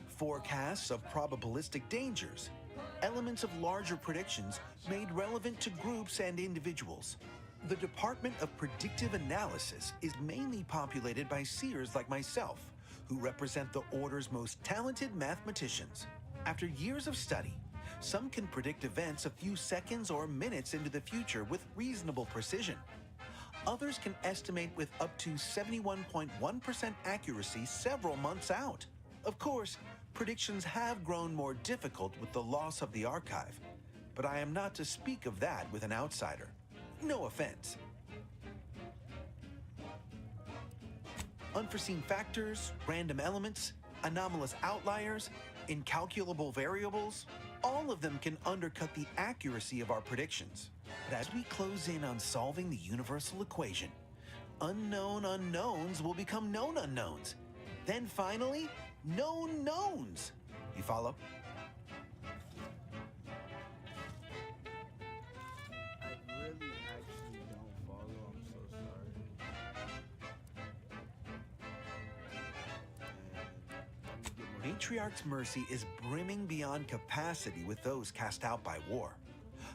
Forecasts of probabilistic dangers. Elements of larger predictions made relevant to groups and individuals. The Department of Predictive Analysis is mainly populated by seers like myself, who represent the Order's most talented mathematicians. After years of study, some can predict events a few seconds or minutes into the future with reasonable precision. Others can estimate with up to 71.1% accuracy several months out. Of course, predictions have grown more difficult with the loss of the archive, but I am not to speak of that with an outsider. No offense. Unforeseen factors, random elements, anomalous outliers, incalculable variables, all of them can undercut the accuracy of our predictions. But as we close in on solving the universal equation, unknown unknowns will become known unknowns. Then finally, known knowns. You follow? I really actually don't follow. I'm so sorry. Matriarch's mercy is brimming beyond capacity with those cast out by war.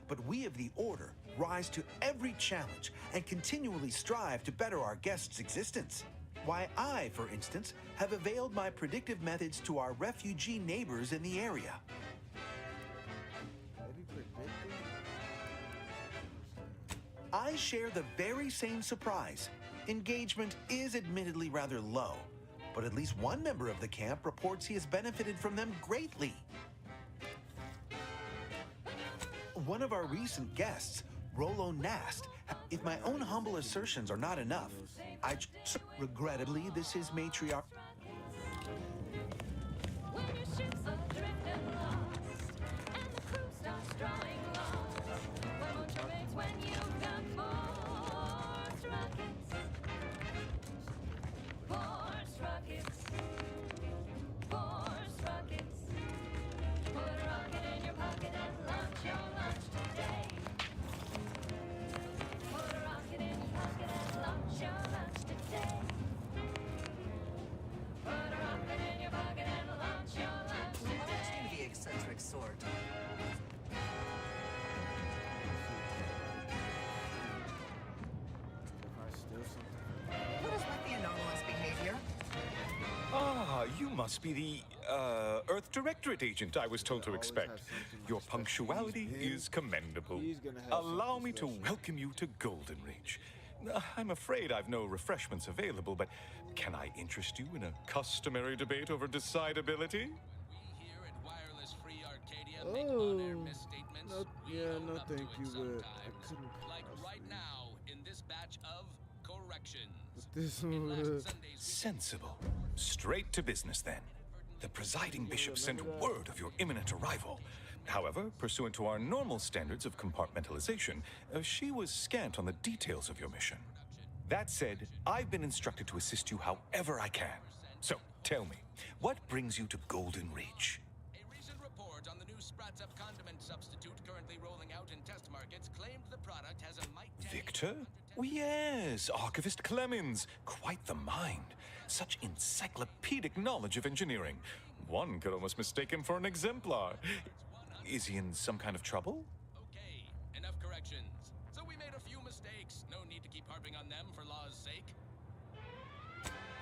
But we of the Order rise to every challenge and continually strive to better our guests' existence. Why, I, for instance, have availed my predictive methods to our refugee neighbors in the area. I share the very same surprise. Engagement is admittedly rather low, but at least one member of the camp reports he has benefited from them greatly. One of our recent guests, Rolo Nast, if my own humble assertions are not enough, regrettably, this is Matriarch. When your ships are drifting lost and the crew starts drawing lost, why won't you mix when you've got force rockets? Force rockets. Force rockets. Put a rocket in your pocket and launch your lunch today. Put a rocket in your pocket and launch your lunch today. Put a rocket in your pocket and launch your lunch today. The eccentric sort. What is with the anomalous behavior? Ah, you must be the, Earth Directorate agent I was told to expect. Your punctuality is commendable. Allow me to welcome you to Golden Reach. I'm afraid I've no refreshments available, but can I interest you in a customary debate over decidability? Oh, no, yeah, no, thank you, but I couldn't. Like right now in this batch of corrections. Sensible. Straight to business then. The presiding bishop sent word of your imminent arrival. However, pursuant to our normal standards of compartmentalization, she was scant on the details of your mission. That said, I've been instructed to assist you however I can. So, tell me, what brings you to Golden Reach? A recent report on the new Spratzup condiment substitute currently rolling out in test markets claimed the product has a might. Victor? Oh, yes, Archivist Clemens. Quite the mind. Such encyclopedic knowledge of engineering. One could almost mistake him for an exemplar. Is he in some kind of trouble? Okay, enough corrections. So we made a few mistakes. No need to keep harping on them for law's sake.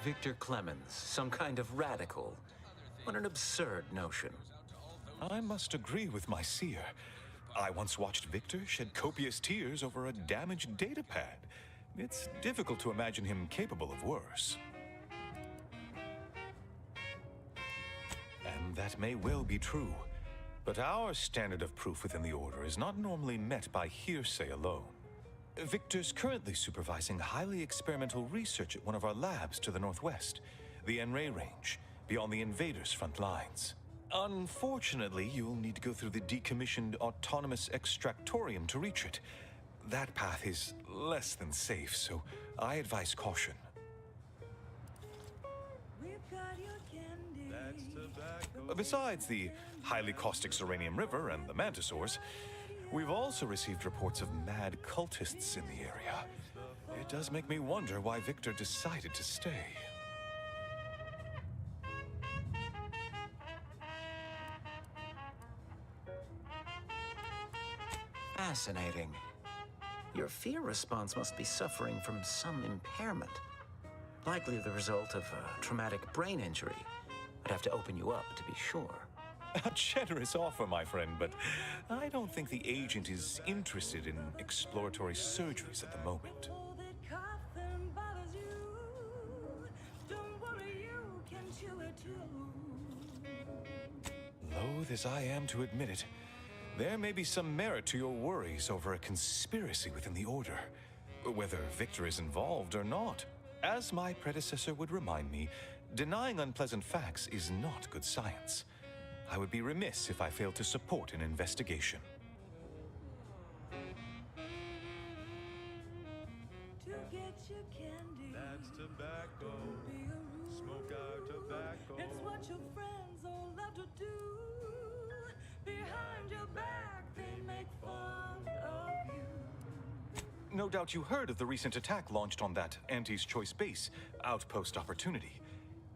Victor Clemens, some kind of radical. What an absurd notion. I must agree with my seer. I once watched Victor shed copious tears over a damaged datapad. It's difficult to imagine him capable of worse. And that may well be true. But our standard of proof within the Order is not normally met by hearsay alone. Victor's currently supervising highly experimental research at one of our labs to the northwest, the Enray Range, beyond the invaders' front lines. Unfortunately, you'll need to go through the decommissioned autonomous extractorium to reach it. That path is less than safe, so I advise caution. Besides the highly caustic Serenium River and the Mantisaurs, we've also received reports of mad cultists in the area. It does make me wonder why Victor decided to stay. Fascinating. Your fear response must be suffering from some impairment. Likely the result of a traumatic brain injury. I'd have to open you up to be sure. A generous offer, my friend, but I don't think the agent is interested in exploratory surgeries at the moment. Loath as I am to admit it, there may be some merit to your worries over a conspiracy within the Order, whether Victor is involved or not. As my predecessor would remind me, Denying unpleasant facts is not good science. I would be remiss if I failed to support an investigation. To get your candy. That's tobacco. Smoke our tobacco. It's what your friends all love to do. Behind your back, they make fun of you. No doubt you heard of the recent attack launched on that Auntie's Choice base, Outpost Opportunity.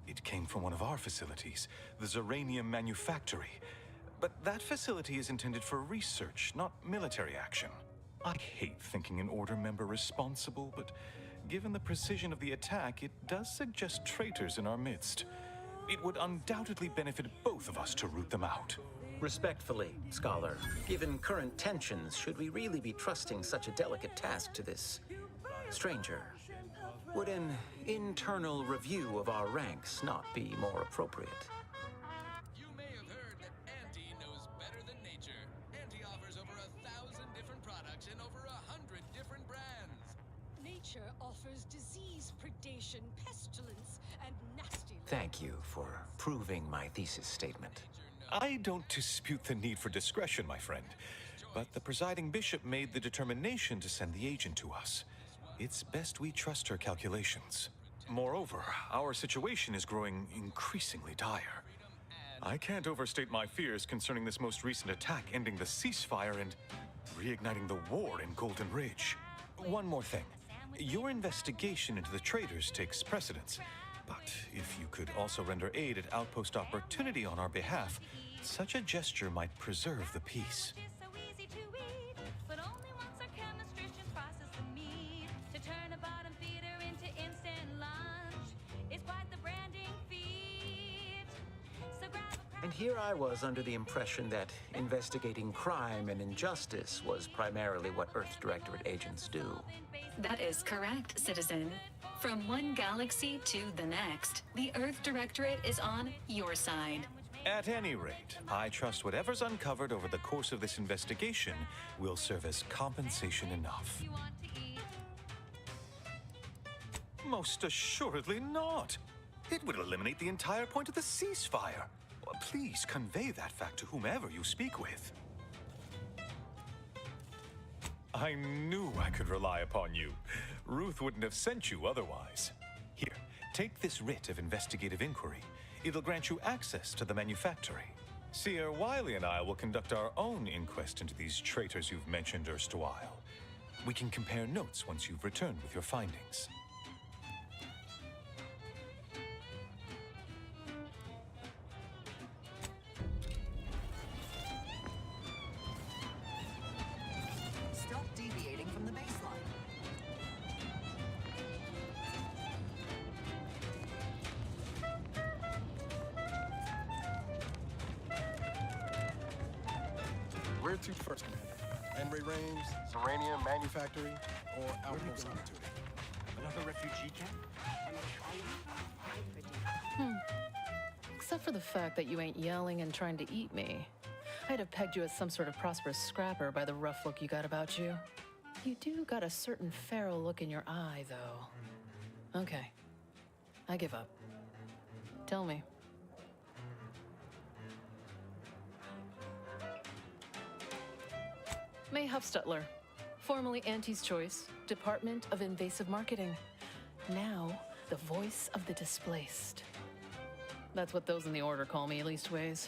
It came from one of our facilities, the Zeranium Manufactory. But that facility is intended for research, not military action. I hate thinking an Order member responsible, but given the precision of the attack, it does suggest traitors in our midst. It would undoubtedly benefit both of us to root them out. Respectfully, Scholar, given current tensions, should we really be trusting such a delicate task to this stranger? Would an internal review of our ranks not be more appropriate? You may have heard that Auntie knows better than nature. Auntie offers over 1,000 different products in over 100 different brands. Nature offers disease, predation, pestilence, and nasty. Thank you for proving my thesis statement. I don't dispute the need for discretion, my friend, but the presiding bishop made the determination to send the agent to us. It's best we trust her calculations. Moreover, our situation is growing increasingly dire. I can't overstate my fears concerning this most recent attack ending the ceasefire and reigniting the war in Golden Ridge. One more thing. Your investigation into the traitors takes precedence. But if you could also render aid at Outpost Opportunity on our behalf, such a gesture might preserve the peace. So easy to read, but only once our chemistricians process the meat to turn a bottom feeder into instant lunch. It's quite the branding feat. So grab a And here I was under the impression that investigating crime and injustice was primarily what Earth Directorate agents do. That is correct, citizen. From one galaxy to the next, the Earth Directorate is on your side. At any rate, I trust whatever's uncovered over the course of this investigation will serve as compensation enough. Most assuredly not. It would eliminate the entire point of the ceasefire. Please convey that fact to whomever you speak with. I knew I could rely upon you. Ruth wouldn't have sent you otherwise. Here, take this writ of investigative inquiry. It'll grant you access to the manufactory. Seer Wiley and I will conduct our own inquest into these traitors you've mentioned erstwhile. We can compare notes once you've returned with your findings. Stop deviating from the baseline. Where to first, Commander? Henry Rames, Zeranium Manufactory, or Outpost Opportunity? Another refugee camp? Except for the fact that you ain't yelling and trying to eat me. I'd have pegged you as some sort of prosperous scrapper by the rough look you got about you. You do got a certain feral look in your eye, though. Okay. I give up. Tell me. May Huffstutler, formerly Auntie's Choice, Department of Invasive Marketing. Now, the voice of the displaced. That's what those in the Order call me, leastways.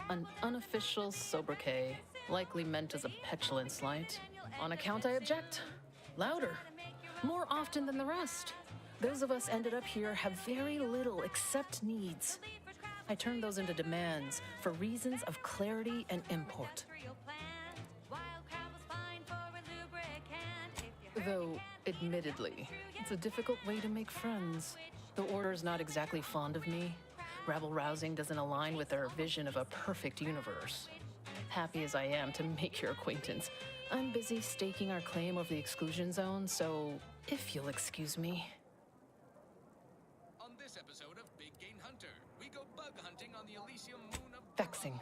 An unofficial sobriquet, likely meant as a petulant slight. On account I object. Louder. More often than the rest. Those of us ended up here have very little except needs. I turn those into demands for reasons of clarity and import. Though, admittedly, it's a difficult way to make friends. The Order's not exactly fond of me. Rabble-rousing doesn't align with their vision of a perfect universe. Happy as I am to make your acquaintance, I'm busy staking our claim over the exclusion zone, so if you'll excuse me. On this episode of Big Game Hunter, we go bug hunting on the Elysium moon of Vexing.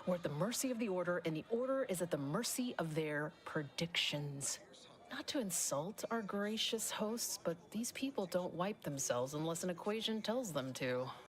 We're at the mercy of the Order, and the Order is at the mercy of their predictions. Not to insult our gracious hosts, but these people don't wipe themselves unless an equation tells them to.